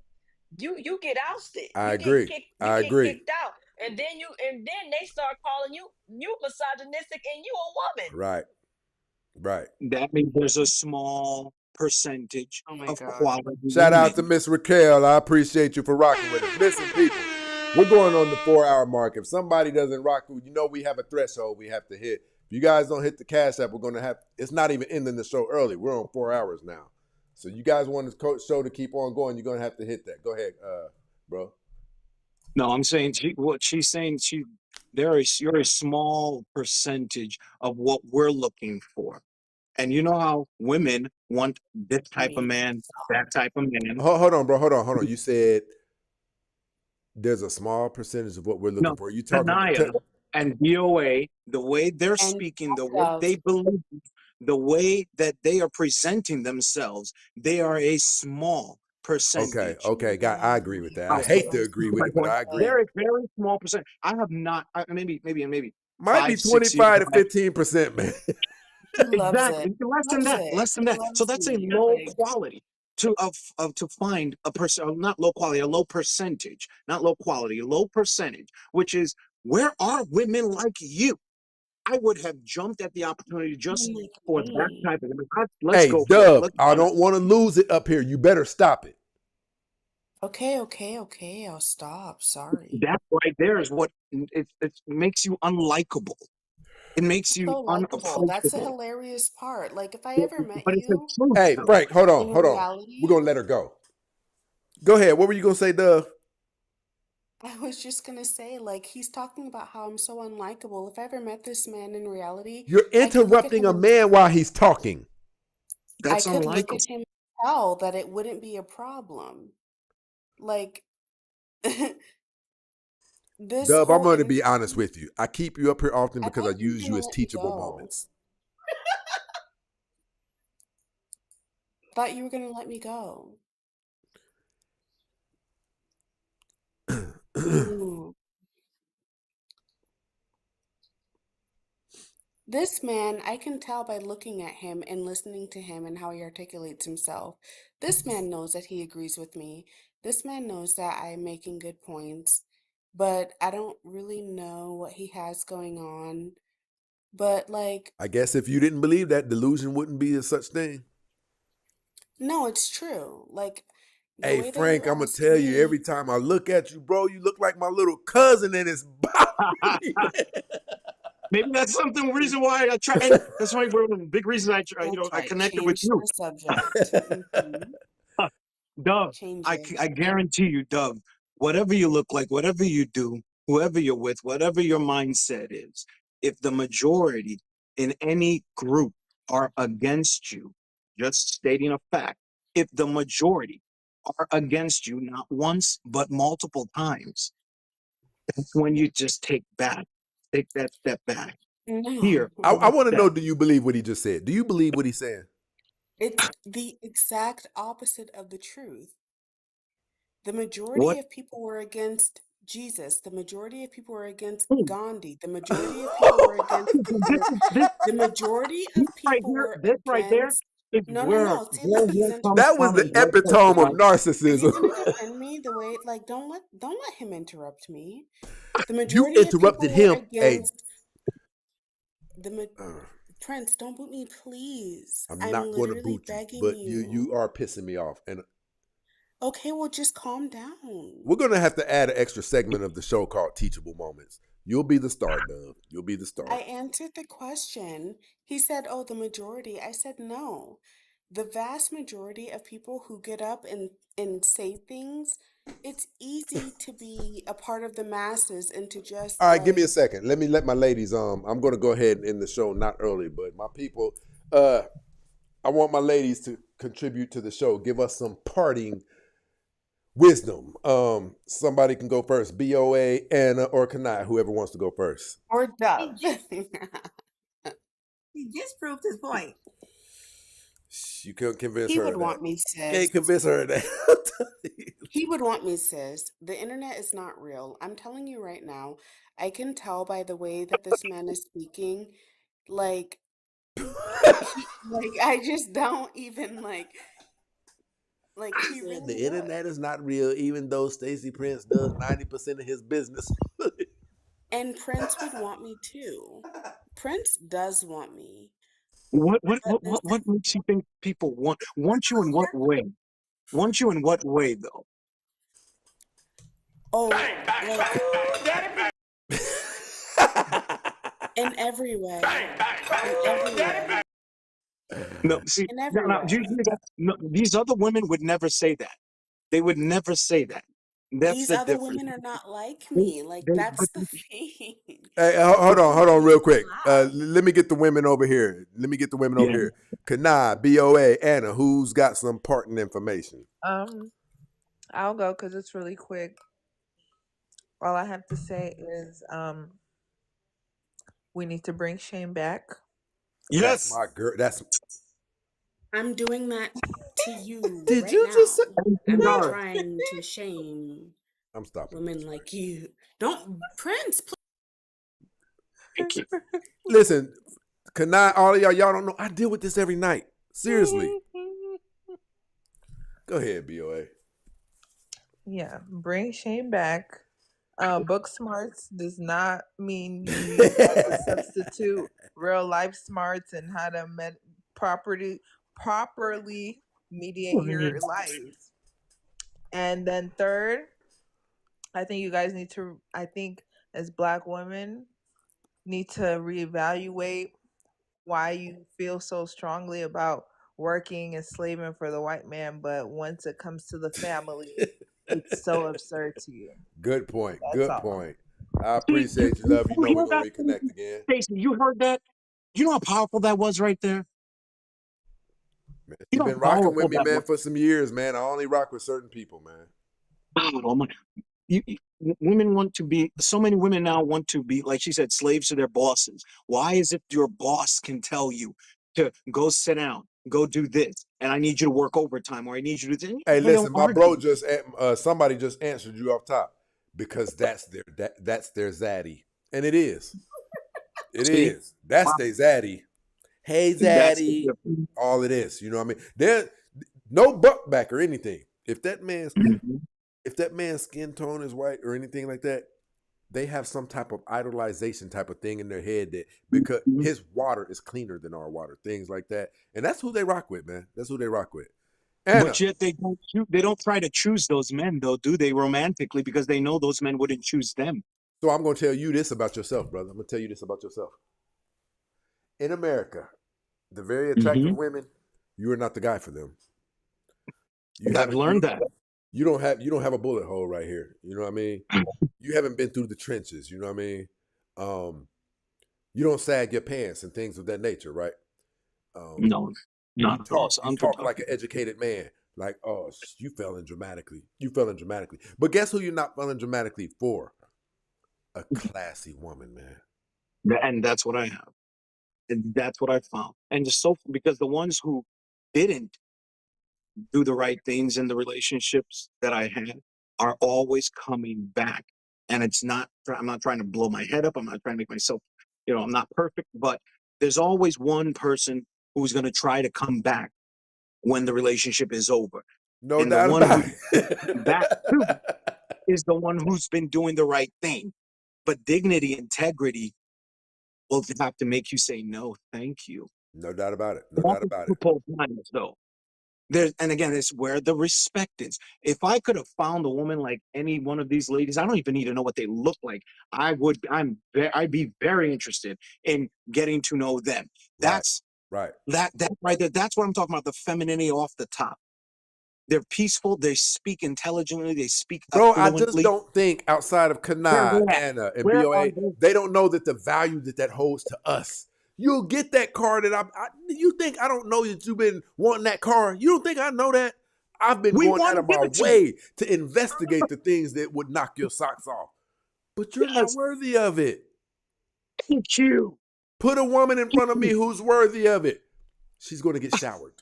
you get ousted. I agree. You I get agree. kicked out. And then they start calling you misogynistic and you a woman. Right. Right. That means there's a small percentage Oh my of God. quality Shout out to women. Miss Raquel. I appreciate you for rocking with us. Listen, people, we're going on the 4 hour mark. If somebody doesn't rock, we have a threshold we have to hit. If you guys don't hit the cash app, we're going to have, it's not even ending the show early. We're on 4 hours now. So you guys want the show to keep on going, you're going to have to hit that. Go ahead, bro. No, I'm saying what she's saying. You're a small percentage of what we're looking for. And you know how women want this I type of mean, man, that type of man. Hold on, bro. Hold on. You said there's a small percentage of what we're looking No, for. You talking Kanaya and DOA, the way they're and speaking, the way of they believe, the way that they are presenting themselves, they are a small percentage. okay, I agree with that. I Okay. hate to agree with My it, but point. I agree. They're a very small percent. I have not, maybe Might be 5, 6 years. 25 to 15%, man. he loves it. Exactly. Less than Loves that. it. Less than He that. So loves that's a me. low Like, quality to find a person, not low quality, a low percentage, not low quality, low percentage, which is where are women like you? I would have jumped at the opportunity just like for that me. type of. Let's Hey, go for it. Dub, Let's I run it. don't want to lose it up here. You better stop it. Okay. I'll stop. Sorry. That right there is what it makes you unlikable. It makes you So likable. That's the unapproachable. hilarious part. Like, if I ever met But it's the you truth, Hey, though. Frank, hold on, in hold on. We're reality, going to let her go. Go ahead. What were you going to say, Dub? I was just gonna say, like, he's talking about how I'm so unlikable. If I ever met this man in reality, You're I could look at interrupting him a and man while he's talking. I That's could look unlikable. at him and tell that it wouldn't be a problem. Like, this Dub, I'm whole going to be honest interview, with you. I keep you up here often I because I thought you were use you gonna as let me teachable go. moments. Thought you were gonna let me go. Mm. This man, I can tell by looking at him and listening to him and how he articulates himself. This man knows that he agrees with me. This man knows that I'm making good points, but I don't really know what he has going on But like, I guess if you didn't believe that, delusion wouldn't be a such thing. no, it's true. Like the Hey way that you Frank, I'm gonna asked tell you, every me, time I look at you, bro, you look like my little cousin and it's Bobby. Maybe that's something reason why I try, and that's why one of the big reasons I try, that's I right, connected with change you. the subject. Dove, Change I, it. I guarantee you, Dove, whatever you look like, whatever you do, whoever you're with, whatever your mindset is, if the majority in any group are against you, just stating a fact, if the majority are against you, not once, but multiple times, that's when you just take that step back. Here, No, I want to know, step. do you believe what he just said? Do you believe what he's saying? it's the exact opposite of the truth. The majority What? of people were against Jesus. The majority of people were against Hmm. Gandhi. The majority of people were against This, this, the majority this of right people here, were this right there against. is No, no, no. See, look, he's where comes That was from the and interrupting. where it starts to epitome of fight. Are you narcissism. gonna defend me the way like don't let him interrupt me. The You majority of interrupted people were him. Hey, against the Prince, don't boot me, please. I'm I'm not going to literally boot you, begging but you you. are pissing me off, and Okay, well just calm down. we're gonna have to add an extra segment of the show called Teachable Moments. You'll be the star, Dove. You'll be the I star. answered the question. He said, "Oh, the majority." I said, "No. The vast majority of people who get up and say things, it's easy to be a part of the masses and to All just right, give me a like second. Let me let my ladies. I'm gonna go ahead and end the show not early, but my people. Uh, I want my ladies to contribute to the show. Give us some parting wisdom. Somebody can go first. BOA, Anna, or Kanai, whoever wants to go first. or He dove." just he just proved his point. You can't convince He her would of that. want me, Can't sis. convince her of that. He would want me, sis. The internet is not real. I'm telling you right now. I can tell by the way that this man is speaking. Like I just don't even like he Said really the does. internet is not real, even though Stacey Prince does 90% of his business. And Prince would want me too. Prince does want me. What what But what this what what makes you think people want you in what way? Want you in what way though? oh, like in every way. In every way. No, see, In no, every no, way. no, these other women would never say that. They would never say that. That's These the other difference. women are not like They, me. Like that's but the thing. Hey, but hold on, real quick. Wow. Let me get the women over here. Let me get the women over yeah, here. Kanai, BOA, Anna, who's got some parting information? I'll go because it's really quick. All I have to say is we need to bring shame back. That's yes. my girl. That's. I'm doing that to you Did right you just say? now. I'm not NPR. trying to shame I'm stopping women this right like you. Don't Prince, Thank you. Listen, Kanai, all of y'all don't know. I deal with this every night. Seriously. Go ahead, BOA. Yeah, bring shame back. Book smarts does not mean you have to substitute real life smarts and how to properly mediate your lives. And then third, I think you guys need to. I think as Black women need to reevaluate why you feel so strongly about working and slaving for the white man, but once it comes to the family, it's so absurd to you. Good point. That's Good all. point. I See, appreciate you, love. You you know we're hear gonna that, reconnect again. Stacey? You heard that? You know how powerful that was right there. Man, You she's know been how rocking with powerful me, that man, was. for some years, man. I only rock with certain people, man. God Almighty. Women want to be, so many women now want to be, like she said, slaves to their bosses. Why is it your boss can tell you to go sit down, go do this, and I need you to work overtime, or I need you to do, Hey, they don't listen, my bro argue. just somebody just answered you off top because that's their zaddy, and it is. It See, is. That's wow, their zaddy. Hey, that's the zaddy. difference. All it is. You know what I mean? There, no buck back or anything. If that man's Mhm. skin tone is white or anything like that, they have some type of idolization type of thing in their head that because Mhm. his water is cleaner than our water, things like that. And that's who they rock with, man. That's who they rock with. But Anna, yet they don't try to choose those men though, do they, romantically, because they know those men wouldn't choose them. so I'm going to tell you this about yourself, brother. I'm going to tell you this about yourself. In America, the very attractive Hmm. women, you are not the guy for them. You I've haven't learned that. you don't have a bullet hole right here. You know what I mean? You haven't been through the trenches. You know what I mean? Um, you don't sag your pants and things of that nature, right? Um, No, not at all. It's you talk like an unproductive. educated man. Like, oh, you fell in dramatically. You fell in dramatically. But guess who you're not falling dramatically for? A classy woman, man. And that's what I have. And that's what I found. And just so because the ones who didn't do the right things in the relationships that I had are always coming back. And it's not, I'm not trying to blow my head up. I'm not trying to make myself, I'm not perfect, but there's always one person who's going to try to come back when the relationship is over. No And the doubt one who about you come back to it. is the one who's been doing the right thing. But dignity, integrity will have to make you say, no, thank you. No doubt about it. No doubt about it. Multiple times, though. And again, it's where the respect is. If I could have found a woman like any one of these ladies, I don't even need to know what they look like. I'd be very interested in getting to know them. Right. That's Right. that right there. That's what I'm talking about. The femininity off the top. They're peaceful. They speak intelligently. They speak Bro, I just affluently. don't think outside of Where are Kanai, they at? Anna, and Where are BOA, they? they don't know that the value that that holds to us. You'll get that car that you think I don't know that you've been wanting that car. You don't think I know that? I've been We going want out to of give my it to you. way to investigate the things that would knock your socks off. But you're not Yes, worthy of it. thank you. Put a woman in front of me who's worthy of it. She's going to get showered.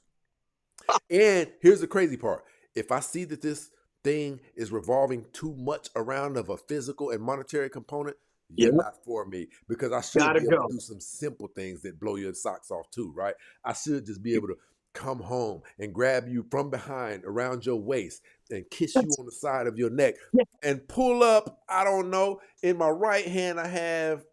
And here's the crazy part. If I see that this thing is revolving too much around of a physical and monetary component, you're Yep, not for me because I should gotta be able to go. do some simple things that blow your socks off too, right? I should just be able to come home and grab you from behind around your waist and kiss you That's on the side of your neck yeah, and pull up, I don't know, in my right hand I have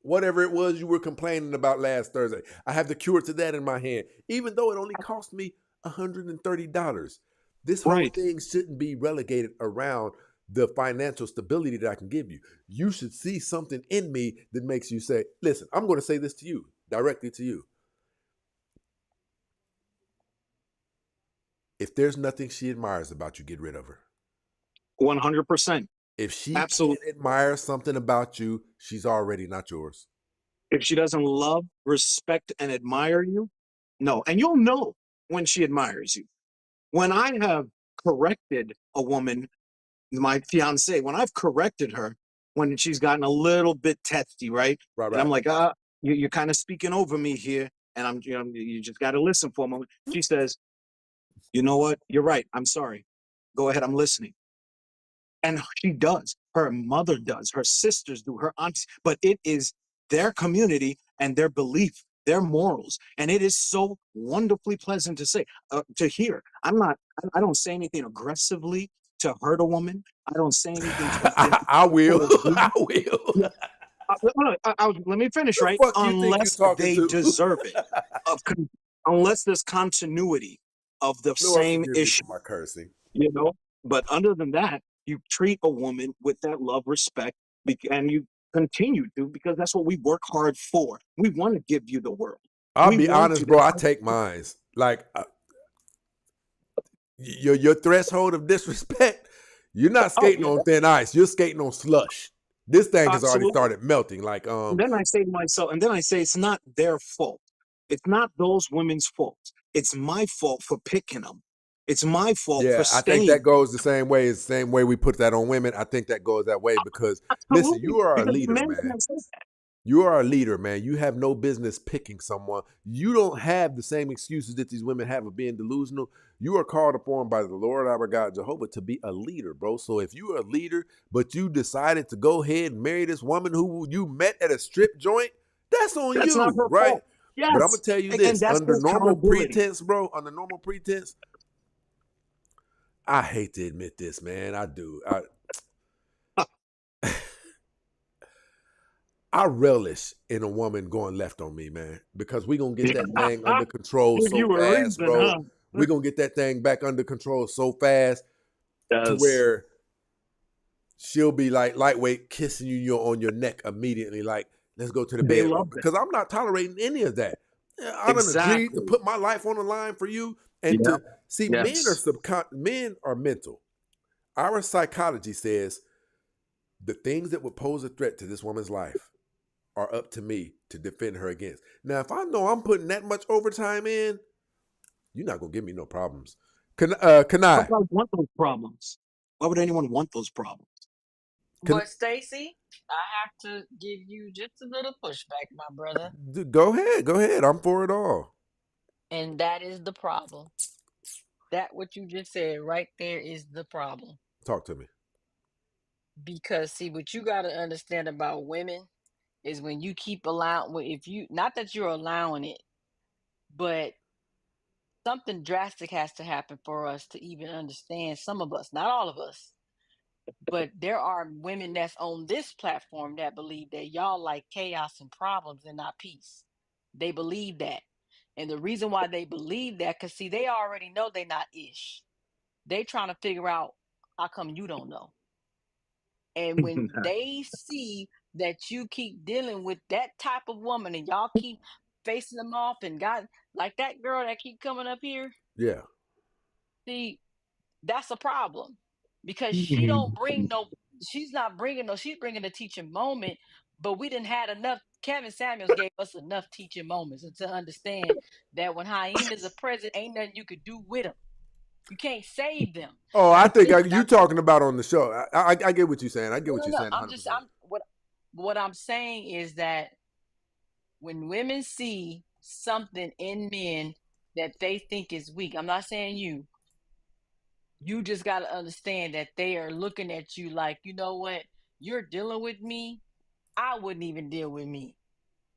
whatever it was you were complaining about last Thursday. I have the cure to that in my hand, even though it only cost me $130. This whole right. thing shouldn't be relegated around the financial stability that I can give you. You should see something in me that makes you say, listen, I'm going to say this to you, directly to you. If there's nothing she admires about you, get rid of her. 100%. If she Absolutely. can't admire something about you, she's already not yours. If she doesn't love, respect, and admire you, no. And you'll know when she admires you. When I have corrected a woman, my fiance, when I've corrected her, when she's gotten a little bit testy, right? Right, And I'm right. like, you're kind of speaking over me here. And you just got to listen for a moment. She says, you know what? You're right. I'm sorry. Go ahead. I'm listening. And she does. Her mother does. Her sisters do. Her aunts. But it is their community and their belief, their morals, and it is so wonderfully pleasant to say, to hear. I don't say anything aggressively to hurt a woman. I don't say anything to offend I will. or I abuse. will. Yeah, let me finish, The right? fuck you think you Unless talking they to? deserve it, unless there's continuity of the Lord same forgive me issue, for my cursing. you know. But other than that, you treat a woman with that love, respect, and you continue to, because that's what we work hard for. We want to give you the world. I'll We be want honest, you bro. I to. take mines. Like your threshold of disrespect. You're not Oh skating yeah, on thin ice. You're skating on slush. This thing has already absolutely. started melting. Like And then I say to myself, and then I say, it's not their fault. It's not those women's fault. It's my fault for picking them. It's my fault for yeah, I think staying. that goes the same way. It's the same way we put that on women. I think that goes that way because listen, Absolutely, you are a because leader, men man. can't say that. You are a leader, man. You have no business picking someone. You don't have the same excuses that these women have of being delusional. You are called upon by the Lord our God, Jehovah, to be a leader, bro. So if you are a leader, but you decided to go ahead and marry this woman who you met at a strip joint, that's on That's not you, her right? fault. But I'm gonna Yes, tell you and this: that's under the normal accountability. pretense, bro. Under normal pretense, I hate to admit this, man. I do. I relish in a woman going left on me, man, because we gonna get that thing under control Give so you a fast, reason, bro. huh? We gonna get that thing back under control so fast to Yes. where she'll be like lightweight kissing you on your neck immediately, like, let's go to the They bedroom. love that. Because I'm not tolerating any of that. I done agreed to Exactly. put my life on the line for you. And Yep. to see, Yes. men are mental. Our psychology says the things that would pose a threat to this woman's life are up to me to defend her against. Now, if I know I'm putting that much overtime in, you're not gonna give me no problems. Can Why I? would I want those problems? Why would anyone want those problems? Can But Stacy, I have to give you just a little pushback, my brother. go ahead. I'm for it all. And that is the problem. That what you just said right there is the problem. Talk to me. Because see, what you got to understand about women is when you keep allowing, if you, not that you're allowing it, but something drastic has to happen for us to even understand. Some of us, not all of us, but there are women that's on this platform that believe that y'all like chaos and problems and not peace. They believe that. And the reason why they believe that, because see, they already know they're not ish. They trying to figure out how come you don't know. And when they see that you keep dealing with that type of woman and y'all keep facing them off and got like that girl that keep coming up here, Yeah. see, that's a problem because she don't Mhm. bring no, she's not bringing no, she's bringing a teaching moment, but we didn't had enough. Kevin Samuels gave us enough teaching moments and to understand that when hyenas are present, ain't nothing you could do with them. You can't save them. Oh, I Now think listen, you now talking about on the show. I get what you're saying. I get no, what no, you're no. saying I'm 100. just, percent I'm what I'm saying is that when women see something in men that they think is weak, I'm not saying you just got to understand that they are looking at you like, you know what, you're dealing with me. I wouldn't even deal with me,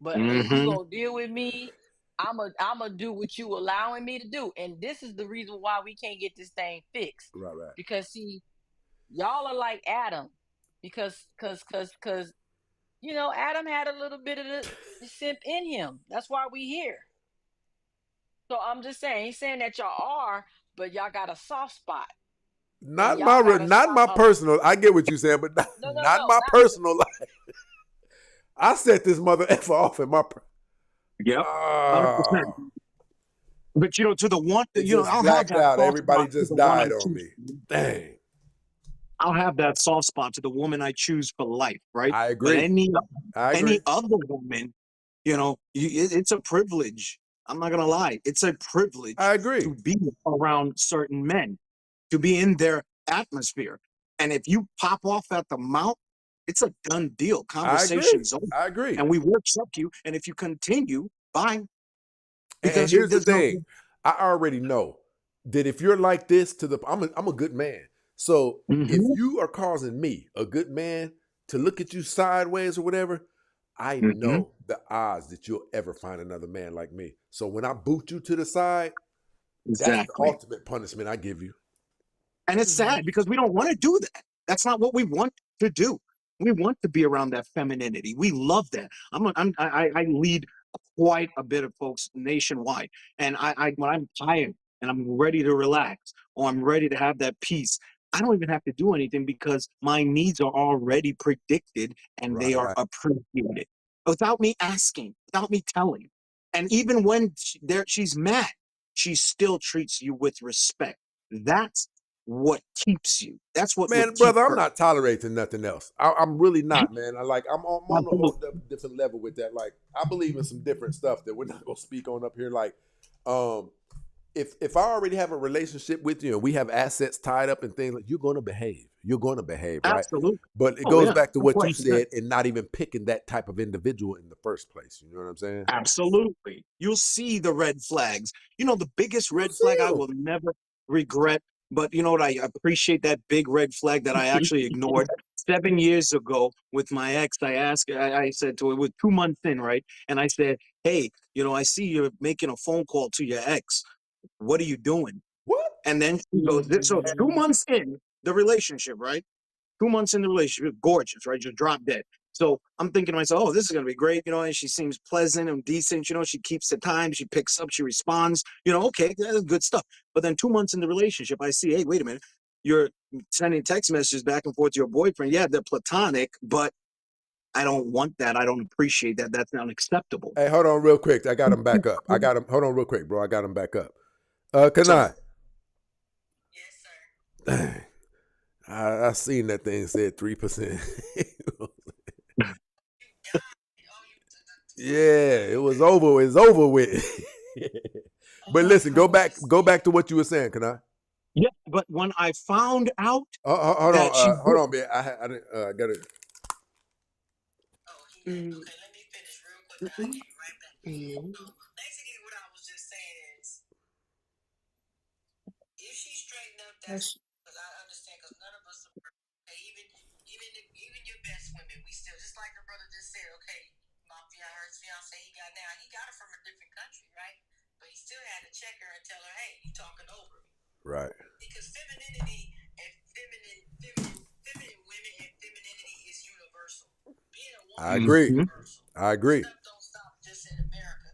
but if you Mhm. gonna deal with me, I'm a do what you allowing me to do. And this is the reason why we can't get this thing fixed, Right, right. because see, y'all are like Adam, because Adam had a little bit of the simp in him. That's why we here. So I'm just saying, ain't saying that y'all are, but y'all got a soft spot, and y'all got to Not stop. my personal. I get what you're saying, but not, No, no, not no, my not personal life. I set this mother effer off in my. Yep. 100%. Oh, But to the one, it just I'll have blacked that out. soft Everybody spot to just the one I died on choose. me. Dang. I'll have that soft spot to the woman I choose for life, right? I But agree. any other woman, it's a privilege. I'm not gonna lie, it's a privilege I agree. to be around certain men, to be in their atmosphere. And if you pop off at the mouth, it's a done deal. I agree. Conversation's over, I agree. and we will accept you. And if you continue, fine, And because here's the there's no. thing. I already know that if you're like this I'm a good man. So if Mhm, you are causing me, a good man, to look at you sideways or whatever, I mhm, know the odds that you'll ever find another man like me. So when I boot you to the side, that's the exactly. ultimate punishment I give you. And it's sad because we don't want to do that. That's not what we want to do. We want to be around that femininity. We love that. I lead quite a bit of folks nationwide, and when I'm tired and I'm ready to relax or I'm ready to have that peace, I don't even have to do anything because my needs are already predicted and Right, they are right. appreciated without me asking, without me telling. And even when she's mad, she still treats you with respect. That's what keeps you. That's what would Man, keep brother, I'm her. not tolerating nothing else. I'm really not, man. I'm on a whole Absolutely. different level with that. Like, I believe in some different stuff that we're not gonna speak on up here. Like, um, if I already have a relationship with you and we have assets tied up and things, like, you're gonna behave. You're gonna behave, right? Absolutely. But it Oh goes yeah, back to no what you question. said and not even picking that type of individual in the first place. You know what I'm saying? Absolutely. You'll see the red flags. The biggest You red see flag I them. will never regret, but you know what? I appreciate that big red flag that I actually ignored. 7 years ago with my ex, I said to her, with 2 months in, right? And I said, hey, I see you're making a phone call to your ex. What are you doing? What? And then she goes, so 2 months in the relationship, right? 2 months in the relationship, gorgeous, right? Just drop dead. So I'm thinking to myself, oh, this is going to be great, and she seems pleasant and decent, she keeps the time, she picks up, she responds, okay, that's good stuff. But then 2 months in the relationship, I see, hey, wait a minute, you're sending text messages back and forth to your boyfriend. Yeah, they're platonic, but I don't want that. I don't appreciate that. That's not acceptable. Hey, hold on real quick. I got him back up. Hold on real quick, bro. I got him back up. Kanai. Yes, sir. Dang. I seen that thing said 3%. Yeah, it was over. It's over with. But listen, go back to what you were saying, Kanai. Yeah, but when I found out Hold that she on, hold on, man. I didn't. Got it. Okay, let me finish real quick. I'll give you right back. Basically, what I was just saying is, if she straightened up, that's because I understand. Because none of us are perfect. Okay, even your best women, we still just like the brother just said. Okay, my fiance, he got her from a different country, right? But he still had to check her and tell her, hey, you talking over me, right? Because femininity and feminine women and femininity is universal. Being a woman I agree. is universal. I agree. Stuff don't stop just in America.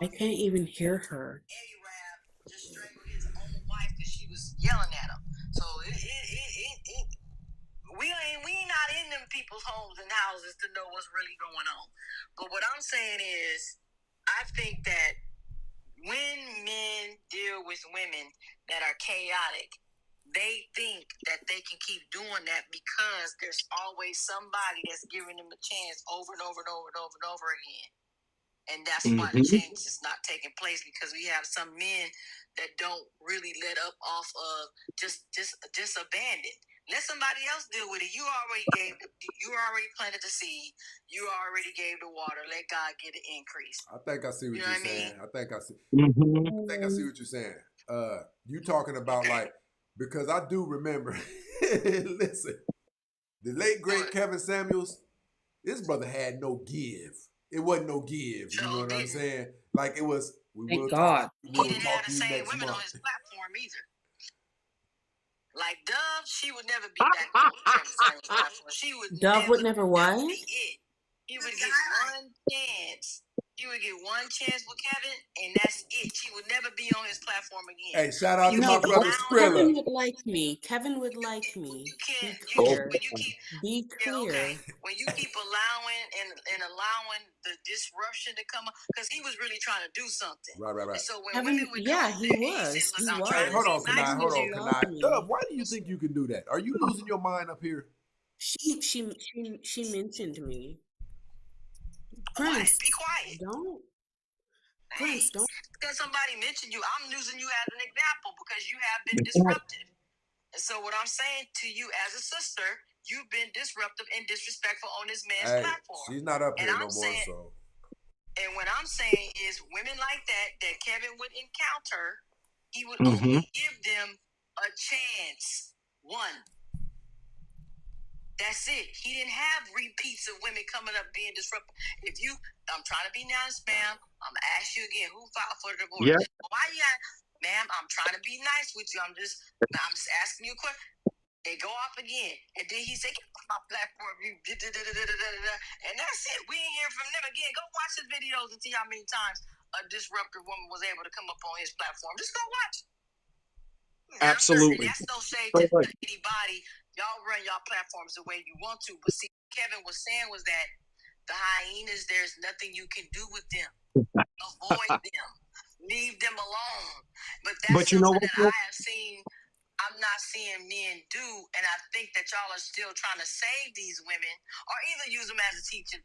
I can't even hear her. Arab just strangled his own wife because she was yelling at him. So we ain't not in them people's homes and houses to know what's really going on. But what I'm saying is, I think that when men deal with women that are chaotic, they think that they can keep doing that because there's always somebody that's giving them a chance over and over and over and over and over again. And that's why the change is not taking place, because we have some men that don't really let up off of just abandon. Let somebody else deal with it. You already planted the seed. You already gave the water. Let God get an increase. I think I see what you're saying. I think I see. Mm-hmm. I think I see what you're saying. You talking about like, because I do remember. Listen, the late great Kevin Samuels, this brother had no give. It wasn't no give. You know what I'm saying? Like it was. We Thank will God. talk. We He will didn't talk have to the you same next women month. on his platform either. Like Dove, she would never be back on Kevin Samuels' platform. She would Dove would never what? be it. He would get one chance. He would get one chance with Kevin, and that's it. She would never be on his platform again. Hey, shout out to No, my brother Skrilla. Kevin would like me. Kevin would like me. Be clear. Be clear. When you keep allowing and allowing the disruption to come up, because he was really trying to do something. Right. And so when Kevin, women would yeah, come up he there and he was. said, He look, I'm was. trying Hey, to hold be on, nice Kanai. with Hold on, you. Kanai. me. Dub, why do you think you can do that? Are you losing your mind up here? She mentioned me. Prince, be quiet. Don't. Prince, don't. Because somebody mentioned you, I'm using you as an example because you have been disruptive. And so what I'm saying to you as a sister, you've been disruptive and disrespectful on this man's platform. She's not up here no more, so. And what I'm saying is women like that Kevin would encounter, he would only give them a chance. One. That's it. He didn't have repeats of women coming up being disruptive. I'm trying to be nice, ma'am. I'm gonna ask you again, who filed for the divorce? Yeah. Why you ma'am, I'm trying to be nice with you. I'm just asking you a question. They go off again. And then he said, get off my platform, you and that's it. We ain't hear from them again. Go watch his videos and see how many times a disruptive woman was able to come up on his platform. Just go watch. Absolutely. That's no shade to anybody. Y'all run y'all platforms the way you want to. But see, Kevin was saying was that the hyenas, there's nothing you can do with them. Avoid them. Leave them alone. But that's something that I have seen. I'm not seeing men do, and I think that y'all are still trying to save these women, or either use them as a teaching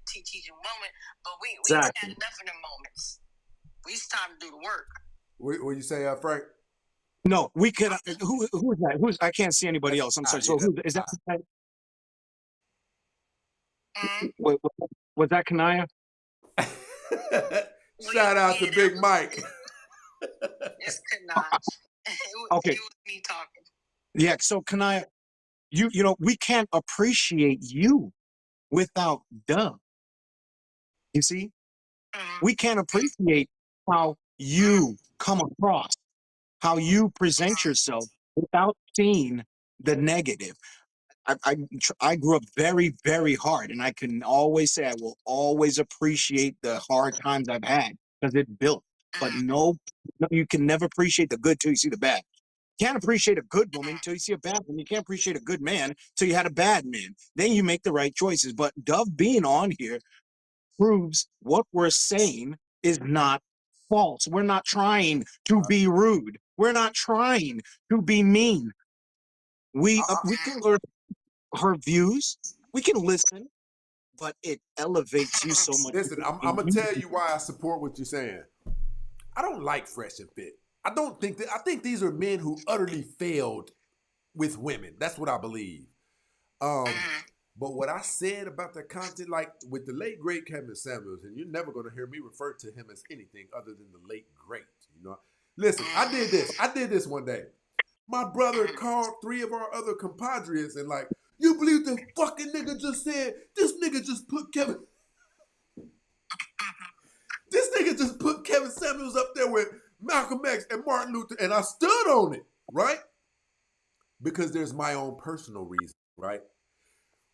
moment. But we had enough of them moments. It's time to do the work. What you say, Frank? No, we could. Who is that? I can't see anybody else. I'm sorry. So who is that? Was that Kanaya? Shout out to Big Mike. It's Kanaya. Okay. It was me talking. Yeah. So Kanaya, you know, we can't appreciate you without Dove. You see, we can't appreciate how you come across, how you present yourself without seeing the negative. I grew up very, very hard, and I can always say I will always appreciate the hard times I've had because it built. But no, you can never appreciate the good till you see the bad. You can't appreciate a good woman till you see a bad one. You can't appreciate a good man till you had a bad man. Then you make the right choices. But Dove being on here proves what we're saying is not false. We're not trying to be rude. We're not trying to be mean. We can learn her views. We can listen, but it elevates you so much. Listen, I'm gonna tell you why I support what you're saying. I don't like Fresh and Fit. I don't think that. I think these are men who utterly failed with women. That's what I believe. But what I said about the content, like with the late great Kevin Samuels, and you're never gonna hear me refer to him as anything other than the late great. You know, listen, I did this. I did this one day. My brother called 3 of our other compadres and like, you believe the fucking nigga just said this nigga just put Kevin. This nigga just put Kevin Samuels up there with Malcolm X and Martin Luther, and I stood on it, right? Because there's my own personal reason, right?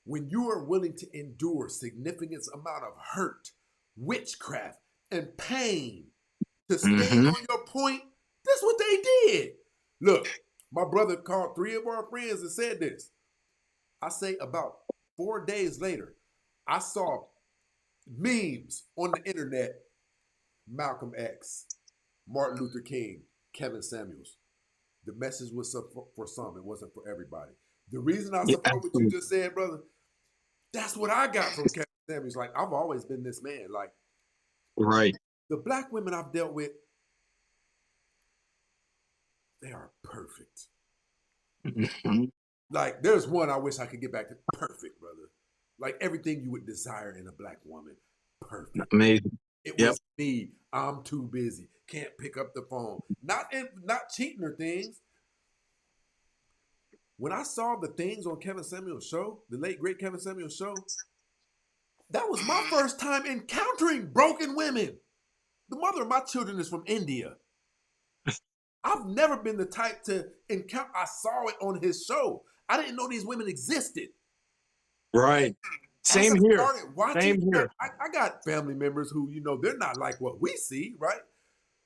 When you are willing to endure significant amount of hurt, witchcraft, and pain to stand on your point, that's what they did. Look, my brother called 3 of our friends and said this. I say about 4 days later, I saw memes on the internet, Malcolm X, Martin Luther King, Kevin Samuels. The message was for some, it wasn't for everybody. The reason I support what you just said, brother, that's what I got from Kevin Samuels. Like, I've always been this man. Like, Right. the black women I've dealt with, they are perfect. Like, there's one I wish I could get back to. Perfect, brother. Like, everything you would desire in a black woman. Perfect. Amazing. It was me. I'm too busy. Can't pick up the phone. Not cheating or things. When I saw the things on Kevin Samuels' show, the late great Kevin Samuels' show, that was my first time encountering broken women. The mother of my children is from India. I've never been the type to encounter. I saw it on his show. I didn't know these women existed. Right. Same As I here. started watching, Same here. I got family members who, you know, they're not like what we see, right?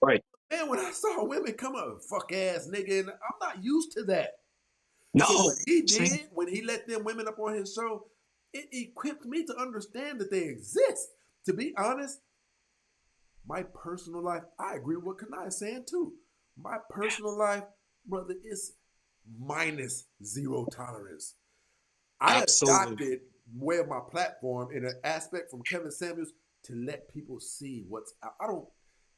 Right. Man, when I saw women come up, fuck ass nigga, and I'm not used to that. No. So what he did when he let them women up on his show, it equipped me to understand that they exist. To be honest, my personal life, I agree with what Kanai is saying too. My personal life, brother, is minus zero tolerance. I adopted way of my platform in an aspect from Kevin Samuels to let people see what's out. I don't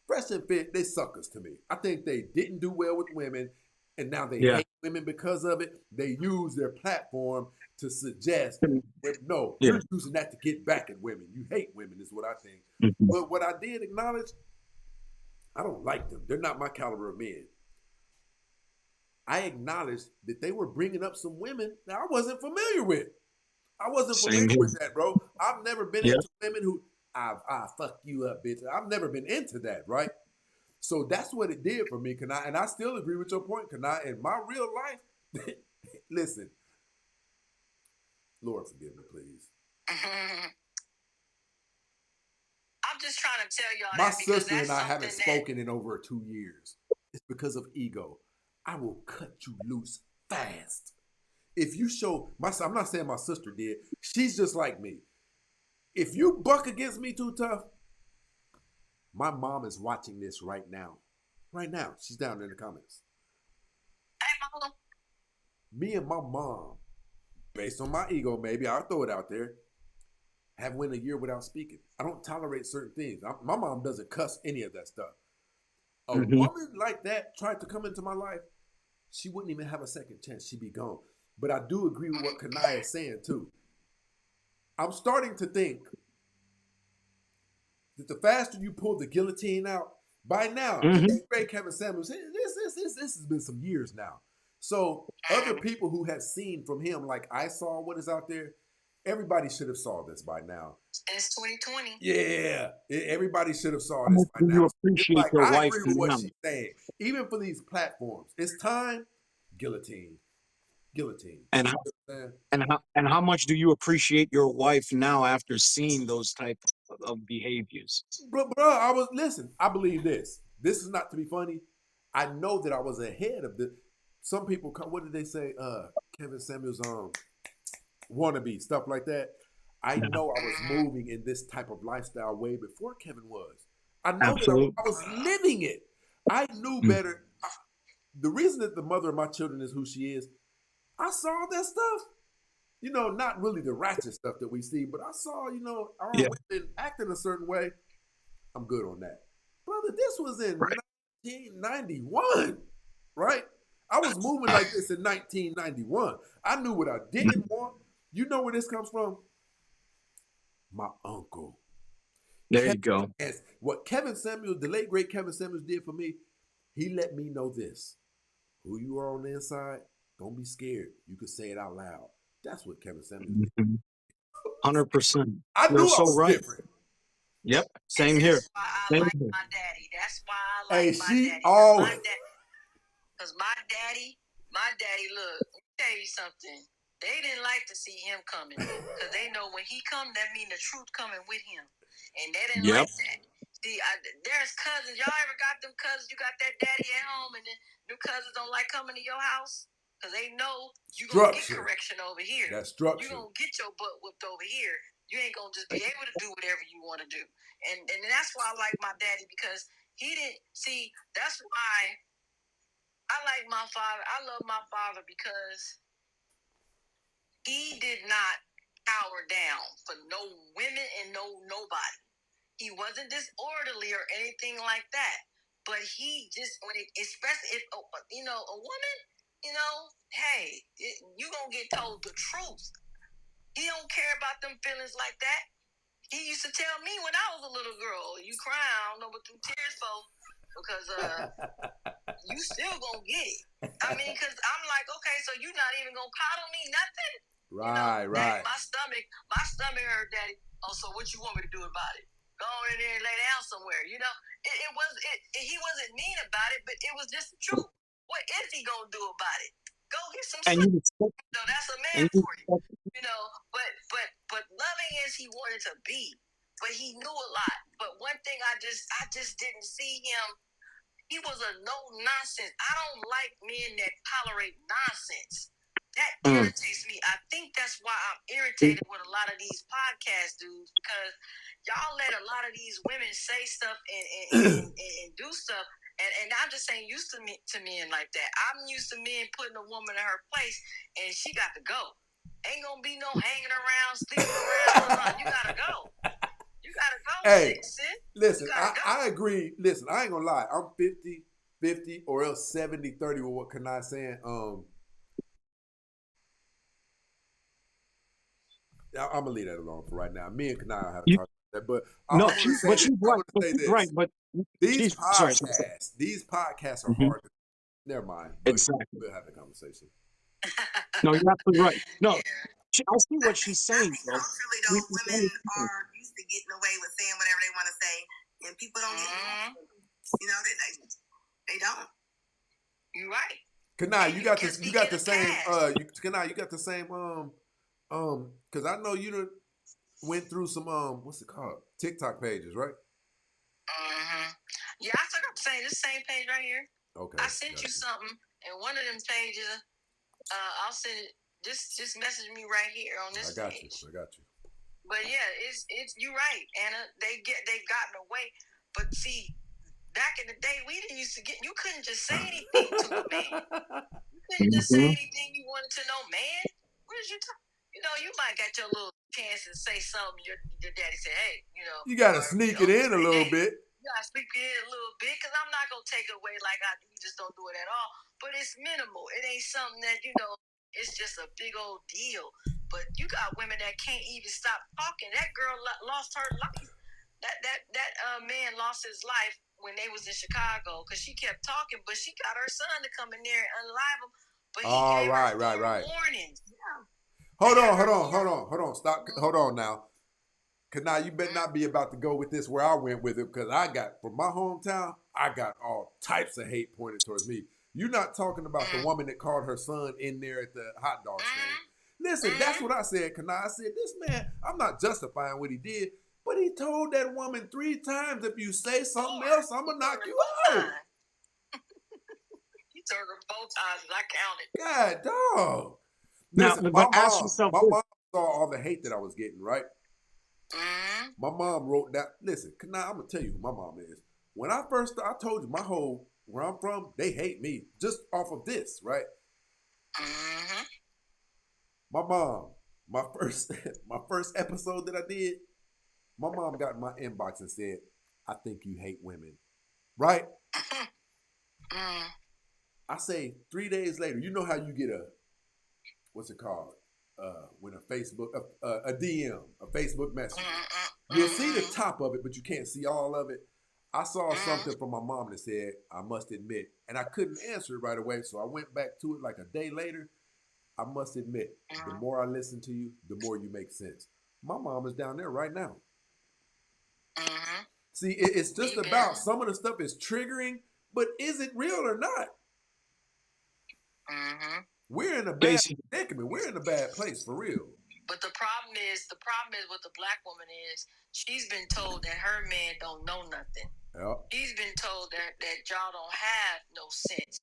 Fresh and Fit, they suckers to me. I think they didn't do well with women, and now they hate women because of it. They use their platform to suggest, no, you're using that to get back at women. You hate women, is what I think. But what I did acknowledge, I don't like them. They're not my caliber of men. I acknowledged that they were bringing up some women that I wasn't familiar with. I wasn't familiar with that, bro. I've never been into women who, I fuck you up, bitch. I've never been into that, right? So that's what it did for me, Kanai. And I still agree with your point, Kanai. In my real life, listen, Lord forgive me, please. I'm just trying to tell y'all my that because sister and I haven't that spoken in over 2 years. It's because of ego. I will cut you loose fast. If you show I'm not saying my sister did. She's just like me. If you buck against me too tough, my mom is watching this right now. Right now. She's down in the comments. Hey, mama. Me and my mom, based on my ego, maybe I'll throw it out there, have went a year without speaking. I don't tolerate certain things. My mom doesn't cuss any of that stuff. A woman like that tried to come into my life, she wouldn't even have a second chance. She'd be gone. But I do agree with what Kanai is saying too. I'm starting to think that the faster you pull the guillotine out, by now, the late great Kevin Samuels, this has been some years now. So other people who have seen from him, like I saw what is out there, everybody should have saw this by now. It's 2020. Yeah, everybody should have saw this by now. You appreciate like, your I wife agree with what now. she's saying. Even for these platforms, it's time, guillotine. And And how much do you appreciate your wife now after seeing those type of behaviors? Bro, I believe this. This is not to be funny. I know that I was ahead of the. Some people come. What did they say? Kevin Samuels wannabe stuff like that. I Yeah, know I was moving in this type of lifestyle way before Kevin was. I know that absolutely. I was living it. I knew Mm. better. The reason that the mother of my children is who she is, I saw that stuff. You know, not really the ratchet stuff that we see, but I saw, our Yeah, women acting a certain way. I'm good on that. Brother, this was in right. 1991, right? I was moving like this in 1991. I knew what I didn't want. You know where this comes from? My uncle. There you Kevin, go. what Kevin Samuels, the late great Kevin Samuels, did for me, he let me know this. Who you are on the inside, don't be scared. You can say it out loud. That's what Kevin Samuels did. Mhm. 100%. I You're knew I so was right. different. Yep. And Same here. that's why I Same like here. my daddy. That's why I Hey, like my she daddy. all. Because my daddy, look, let me tell you something. They didn't like to see him coming. Because they know when he come, that mean the truth coming with him. And they didn't Yep. like that. See, there's cousins. Y'all ever got them cousins? You got that daddy at home, and then them cousins don't like coming to your house? Because they know you going to get correction over here. That's structure. You going to get your butt whipped over here. You ain't going to just be able to do whatever you want to do. And that's why I like my daddy, because he didn't see. That's why I like my father. I love my father because he did not cower down for no women and nobody. He wasn't disorderly or anything like that. But he just, especially if a woman, hey, you gonna get told the truth. He don't care about them feelings like that. He used to tell me when I was a little girl, "You crying? I don't know what them tears for, because you still gonna get it." I mean, because I'm like, okay, so you not even gonna coddle me, nothing? Right. Daddy, my stomach hurt, Daddy. Oh, so what you want me to do about it? Go in there and lay down somewhere. He wasn't mean about it, but it was just the truth. What is he gonna do about it? Go get some And sleep. you respect, That's a man and you for you. respect, But loving as he wanted to be, but he knew a lot. But one thing I just didn't see him. He was a no nonsense. I don't like men that tolerate nonsense. That irritates me. I think that's why I'm irritated with a lot of these podcast dudes, because y'all let a lot of these women say stuff and do stuff. And I'm just saying, used to men like that. I'm used to men putting a woman in her place, and she got to go. Ain't gonna be no hanging around, sleeping around. You gotta go. You gotta go, Hey, sis. listen, You gotta go. I agree. Listen, I ain't gonna lie. I'm 50-50 or else 70-30 with what Kanai saying. I'm gonna leave that alone for right now. Me and Kanai will have to you, talk about that. But I no, want to say but this. she's I right. want to But say she's right. this. But These she's sorry. these podcasts are Mhm. hard. Never mind. But Exactly. we'll have the conversation. No, you're absolutely right. No, Yeah. I see what she's I saying, think though. culturally, though, women are used to getting away with saying whatever they want to say, and people don't get mad. They don't. You're right. Kanai, you got this. You got the same. Kanai, you got the same. Because I know you done went through some. What's it called? TikTok pages, right? Yeah, I still got the same page right here. Okay. I sent you something, and one of them pages, I'll send it. Just message me right here on this page. I got you. But yeah, it's you right, Anna. They've gotten away. But see, back in the day, we didn't used to get. You couldn't just say anything to a man. You couldn't just say anything you wanted to know, man. What did you talk? You might get your little chance to say something. Your daddy said, hey, You got to sneak it in a little bit. You got to sneak it in a little bit, because I'm not gonna take it away like we just don't do it at all. But it's minimal. It ain't something that it's just a big old deal. But you got women that can't even stop talking. That girl lost her life. That man lost his life when they was in Chicago, because she kept talking, but she got her son to come in there and unalive him. But he gave her warnings. Yeah. Hold on. Stop. Hold on now. Cause now you better not be about to go with this where I went with it, because I got, from my hometown, I got all types of hate pointed towards me. You're not talking about the woman that called her son in there at the hot dog stand. Listen, that's what I said, Kana. I said, this man, I'm not justifying what he did, but he told that woman 3 times, if you say something else, I'm going to knock you out. He told her 4 times, and I counted. God, dog. Now, Listen, but ask yourself my this. mom saw all the hate that I was getting, right? Mm-hmm. My mom wrote that. Listen, Kana, I'm going to tell you who my mom is. When I told you, where I'm from, they hate me just off of this, right? Mm-hmm. My mom, my first episode that I did, my mom got in my inbox and said, I think you hate women. Right? Mm-hmm. I say 3 days later, you know how you get what's it called? When a Facebook, a DM, a Facebook message. You'll see the top of it, but you can't see all of it. I saw something from my mom that said, I must admit, and I couldn't answer it right away, so I went back to it like a day later. I must admit, the more I listen to you, the more you make sense. My mom is down there right now. Mm-hmm. See, it's just about some of the stuff is triggering, but is it real or not? Mm-hmm. We're in a bad predicament. We're in a bad place for real. But the problem is with the black woman is she's been told that her man don't know nothing. Yep. She's been told that y'all don't have no sense.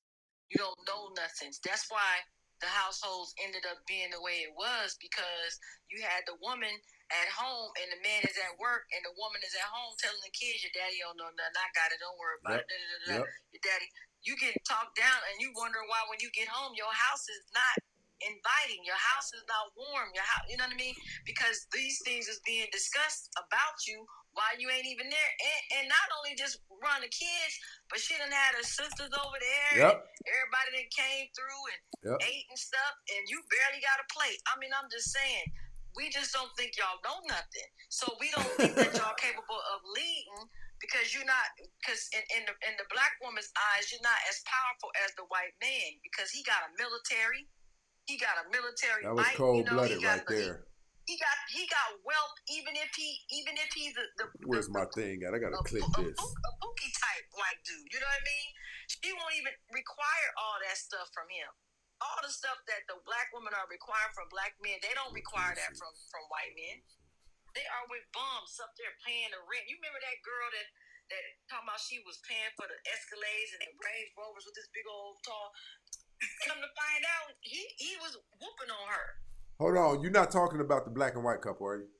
You don't know nothing. That's why the households ended up being the way it was, because you had the woman at home and the man is at work, and the woman is at home telling the kids, your daddy don't know nothing. I got it. Don't worry about it. Yep. Your daddy. You get talked down, and you wonder why when you get home, your house is not inviting. Your house is not warm. Your house, you know what I mean? Because these things is being discussed about you while you ain't even there. And not only just run the kids, but she done had her sisters over there. Yep. And everybody that came through and ate and stuff, and you barely got a plate. I mean, I'm just saying, we just don't think y'all know nothing. So we don't think that y'all capable of leading, because you're not, because in the black woman's eyes, you're not as powerful as the white man, because he got a military. He got a military. That was cold-blooded right there. He got wealth, even if he's the Where's my thing at? I gotta click this. A bookie type white dude. You know what I mean? She won't even require all that stuff from him. All the stuff that the black women are requiring from black men, they don't require that from white men. They are with bums up there paying the rent. You remember that girl that talking about she was paying for the Escalades and the Range Rovers with this big old tall. Come to find out, he was whooping on her. Hold on, you're not talking about the black and white couple, are you?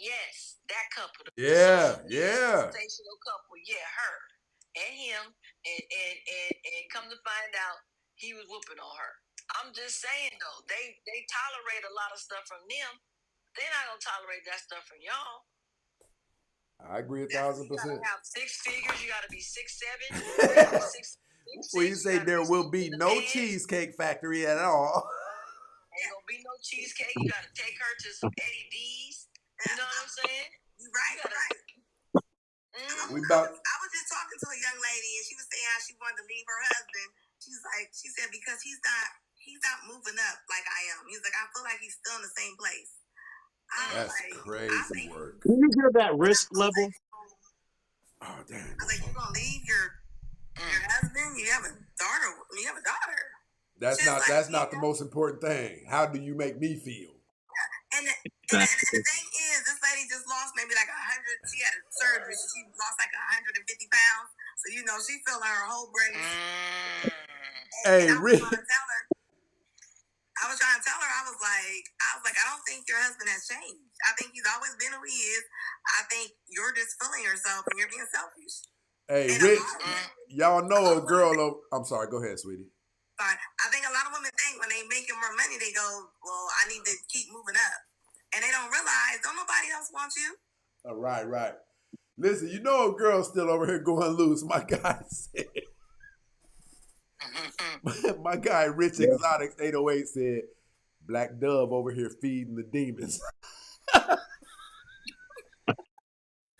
Yes, that couple. Yeah. Sensational couple. Yeah, her and him, and come to find out, he was whooping on her. I'm just saying though, they tolerate a lot of stuff from them. They're not gonna tolerate that stuff from y'all. I agree 1,000%. You gotta have 6 figures. You gotta be 6'7". Well, you say there will be no cheesecake factory at all. Ain't gonna be no cheesecake. You gotta take her to some Eddie V's. You know what I'm saying? Right. We about. I was just talking to a young lady, and she was saying how she wanted to leave her husband. She said because he's not moving up like I am. He's like, I feel like he's still in the same place. That's crazy work. Can you hear that risk level? Oh damn! I was like, you're gonna leave your husband? You have a daughter. That's not the most important thing. How do you make me feel? And the thing is, this lady just lost maybe like 100. She had a surgery. So she lost like 150 pounds. So she feeling her whole brain. Hey, Rick. I was trying to tell her, I was like, I don't think your husband has changed. I think he's always been who he is. I think you're just fooling yourself and you're being selfish. Hey, Rich, y'all know a girl. I'm sorry, go ahead, sweetie. Sorry. I think a lot of women think when they making more money, they go, well, I need to keep moving up. And they don't realize, don't nobody else want you. Right. Listen, you know a girl's still over here going loose. My guy said. My guy, Rich Exotics 808 said, Black Dove over here feeding the demons.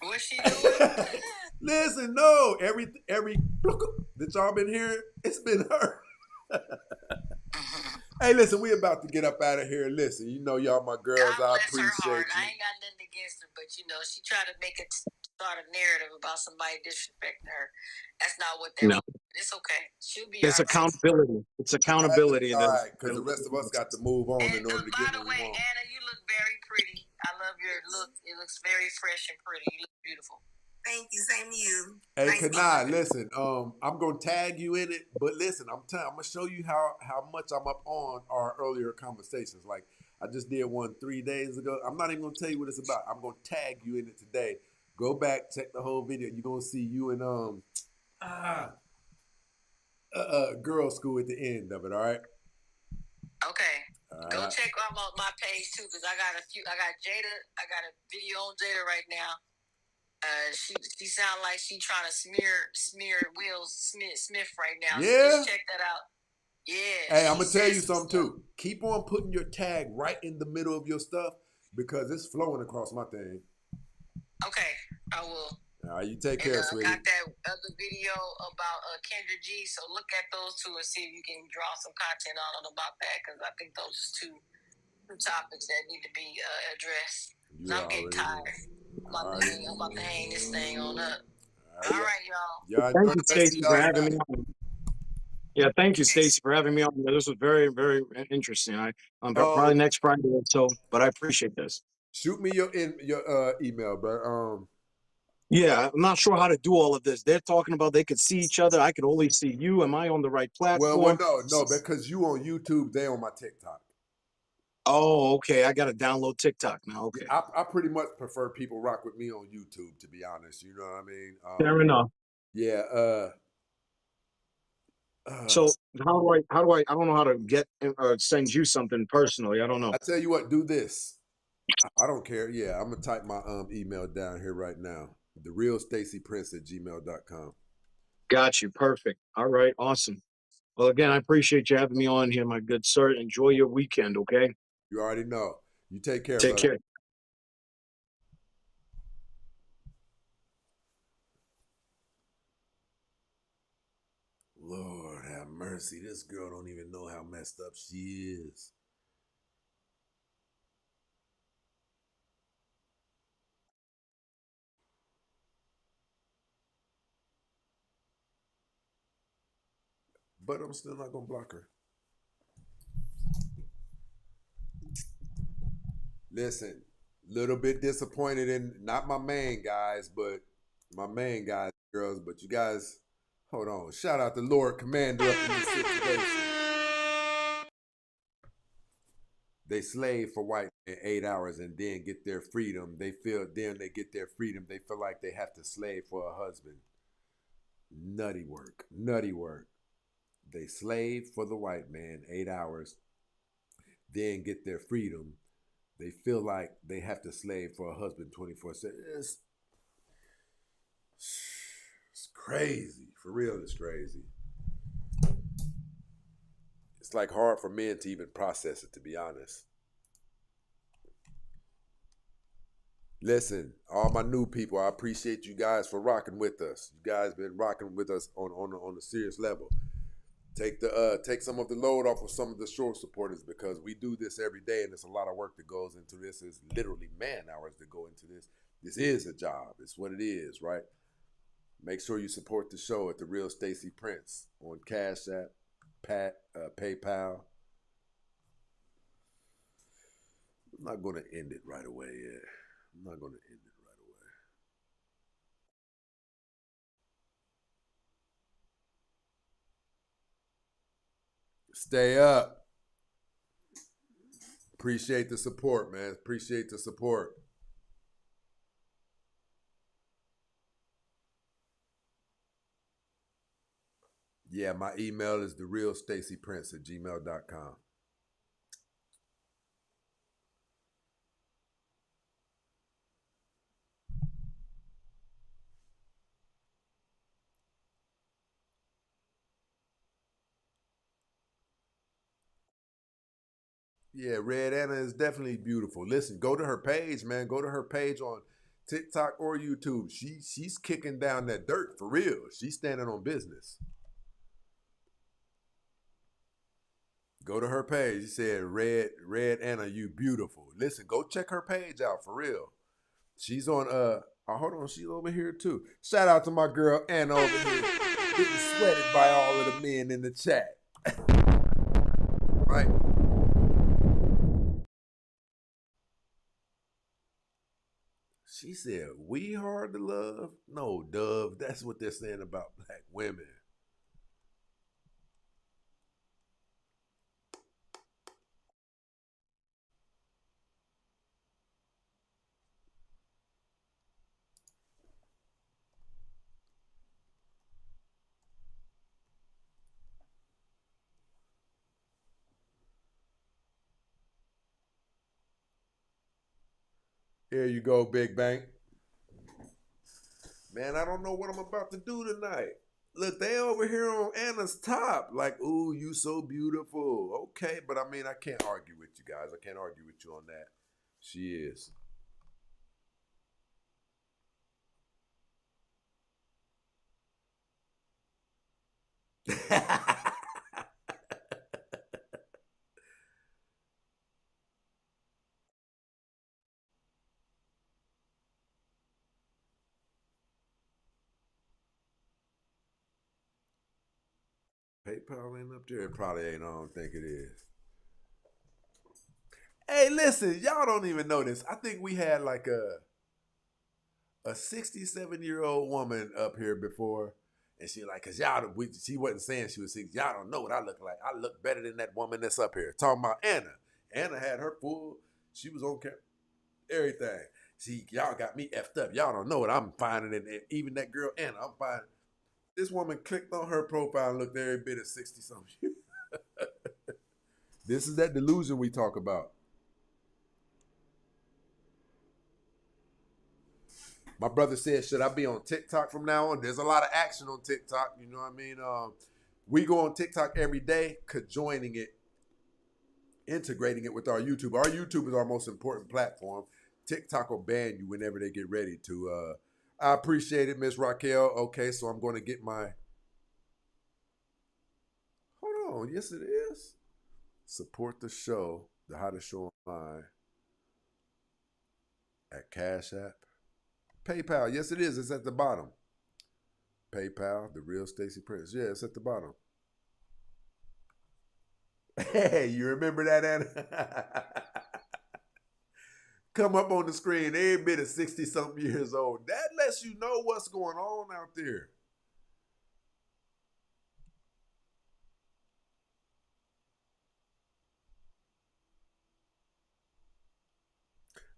What's she doing? Listen, no, every that y'all been hearing, it's been her. Hey, listen, we about to get up out of here. Listen, you know y'all my girls. God I bless appreciate her heart. you. I ain't got nothing against her, but she tried to make it start a narrative about somebody disrespecting her. That's not what that was. It's okay. She'll be It's all right. accountability. It's accountability. All right, because the rest of us got to move on And in order to by get the what we way, want. Anna, you look very pretty. I love your look. It looks very fresh and pretty. You look beautiful. Thank you. Same to you. Hey, Nice Kanai, listen. I'm gonna tag you in it, but listen, I'm gonna show you how much I'm up on our earlier conversations. Like I just did one 3 days ago. I'm not even gonna tell you what it's about. I'm gonna tag you in it today. Go back, check the whole video. You're gonna see you and girl school at the end of it. All right. Okay. All Go right. check out my page too, because I got a few. I got Jada. I got a video on Jada right now. She sound like she trying to smear Will Smith right now. Yeah. So just check that out. Yeah. Hey, I'm gonna tell you something too. Keep on putting your tag right in the middle of your stuff because it's flowing across my thing. Okay, I will. All right, you take care, sweetie. I got that other video about Kendra G, so look at those two and see if you can draw some content on about that, because I think those are two topics that need to be addressed. I'm getting tired. I'm about to hang this thing on up. All right, y'all. Thank you, Stacey, for having me on. Yeah, thank you, Stacey, for having me on. This was very, very interesting. I'm probably next Friday or so, but I appreciate this. Shoot me your email, bro. Yeah, I'm not sure how to do all of this. They're talking about they could see each other. I could only see you. Am I on the right platform? Well, no, because you on YouTube, they on my TikTok. Oh, okay. I got to download TikTok now. Okay. I pretty much prefer people rock with me on YouTube, to be honest. You know what I mean? Fair enough. Yeah. So how do I don't know how to get send you something personally. I don't know. I tell you what, do this. I don't care. Yeah, I'm gonna type my email down here right now. TheRealStaceyPrince@gmail.com. Got you. Perfect. All right. Awesome. Well, again, I appreciate you having me on here, my good sir. Enjoy your weekend, okay? You already know. You take care, Take care. Lord have mercy. This girl don't even know how messed up she is. But I'm still not gonna block her. Listen, little bit disappointed in not my main guys, but my main guys, girls. But you guys, hold on. Shout out to Lord Commander up in this situation. They slave for white men 8 hours and then get their freedom. They get their freedom. They feel like they have to slave for a husband. Nutty work. They slave for the white man 8 hours, then get their freedom. They feel like they have to slave for a husband 24/7. It's crazy. For real, it's crazy. It's like hard for men to even process it, to be honest. Listen, all my new people, I appreciate you guys for rocking with us. You guys been rocking with us on a serious level. Take some of the load off of some of the short supporters because we do this every day and there's a lot of work that goes into this. It's literally man hours that go into this. This is a job. It's what it is, right? Make sure you support the show at The Real Stacey Prince on Cash App, PayPal. I'm not going to end it right away. I'm not going to end it right away. Stay up. Appreciate the support, man. Appreciate the support. Yeah, my email is therealstaceyprince@gmail.com. Yeah, Red Anna is definitely beautiful. Listen, go to her page, man. Go to her page on TikTok or YouTube. She's kicking down that dirt for real. She's standing on business. Go to her page. She said, Red Anna, you beautiful. Listen, go check her page out for real. She's on hold on, she's over here too. Shout out to my girl Anna over here. getting sweated by all of the men in the chat. Right? She said, we hard to love? No, Dove, that's what they're saying about black women. Here you go, Big Bang. Man, I don't know what I'm about to do tonight. Look, they over here on Anna's top. Like, ooh, you so beautiful. Okay, but I mean, I can't argue with you guys. I can't argue with you on that. She is. PayPal ain't up there. It probably ain't. I don't think it is. Hey, listen, y'all don't even know this. I think we had like a 67-year-old woman up here before, and she like, cause she wasn't saying she was 60. Y'all don't know what I look like. I look better than that woman that's up here. Talking about Anna. Anna had her full. She was on camera. Everything. See, y'all got me effed up. Y'all don't know what I'm finding, and even that girl Anna, I'm finding. This woman clicked on her profile and looked every bit of 60 something. This is that delusion we talk about. My brother said, should I be on TikTok from now on? There's a lot of action on TikTok. You know what I mean? We go on TikTok every day, conjoining it, integrating it with our YouTube. Our YouTube is our most important platform. TikTok will ban you whenever they get ready to. I appreciate it, Miss Raquel. Okay, so I'm going to get my. Hold on. Yes, it is. Support the show, the How to Show Online, at Cash App. PayPal. Yes, it is. It's at the bottom. PayPal, the real Stacy Prince. Yeah, it's at the bottom. Hey, you remember that, Anna? Come up on the screen every bit of 60 something years old. That lets you know what's going on out there.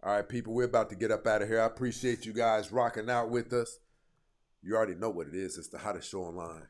All right, people, we're about to get up out of here. I appreciate you guys rocking out with us. You already know what it is. It's the hottest show online.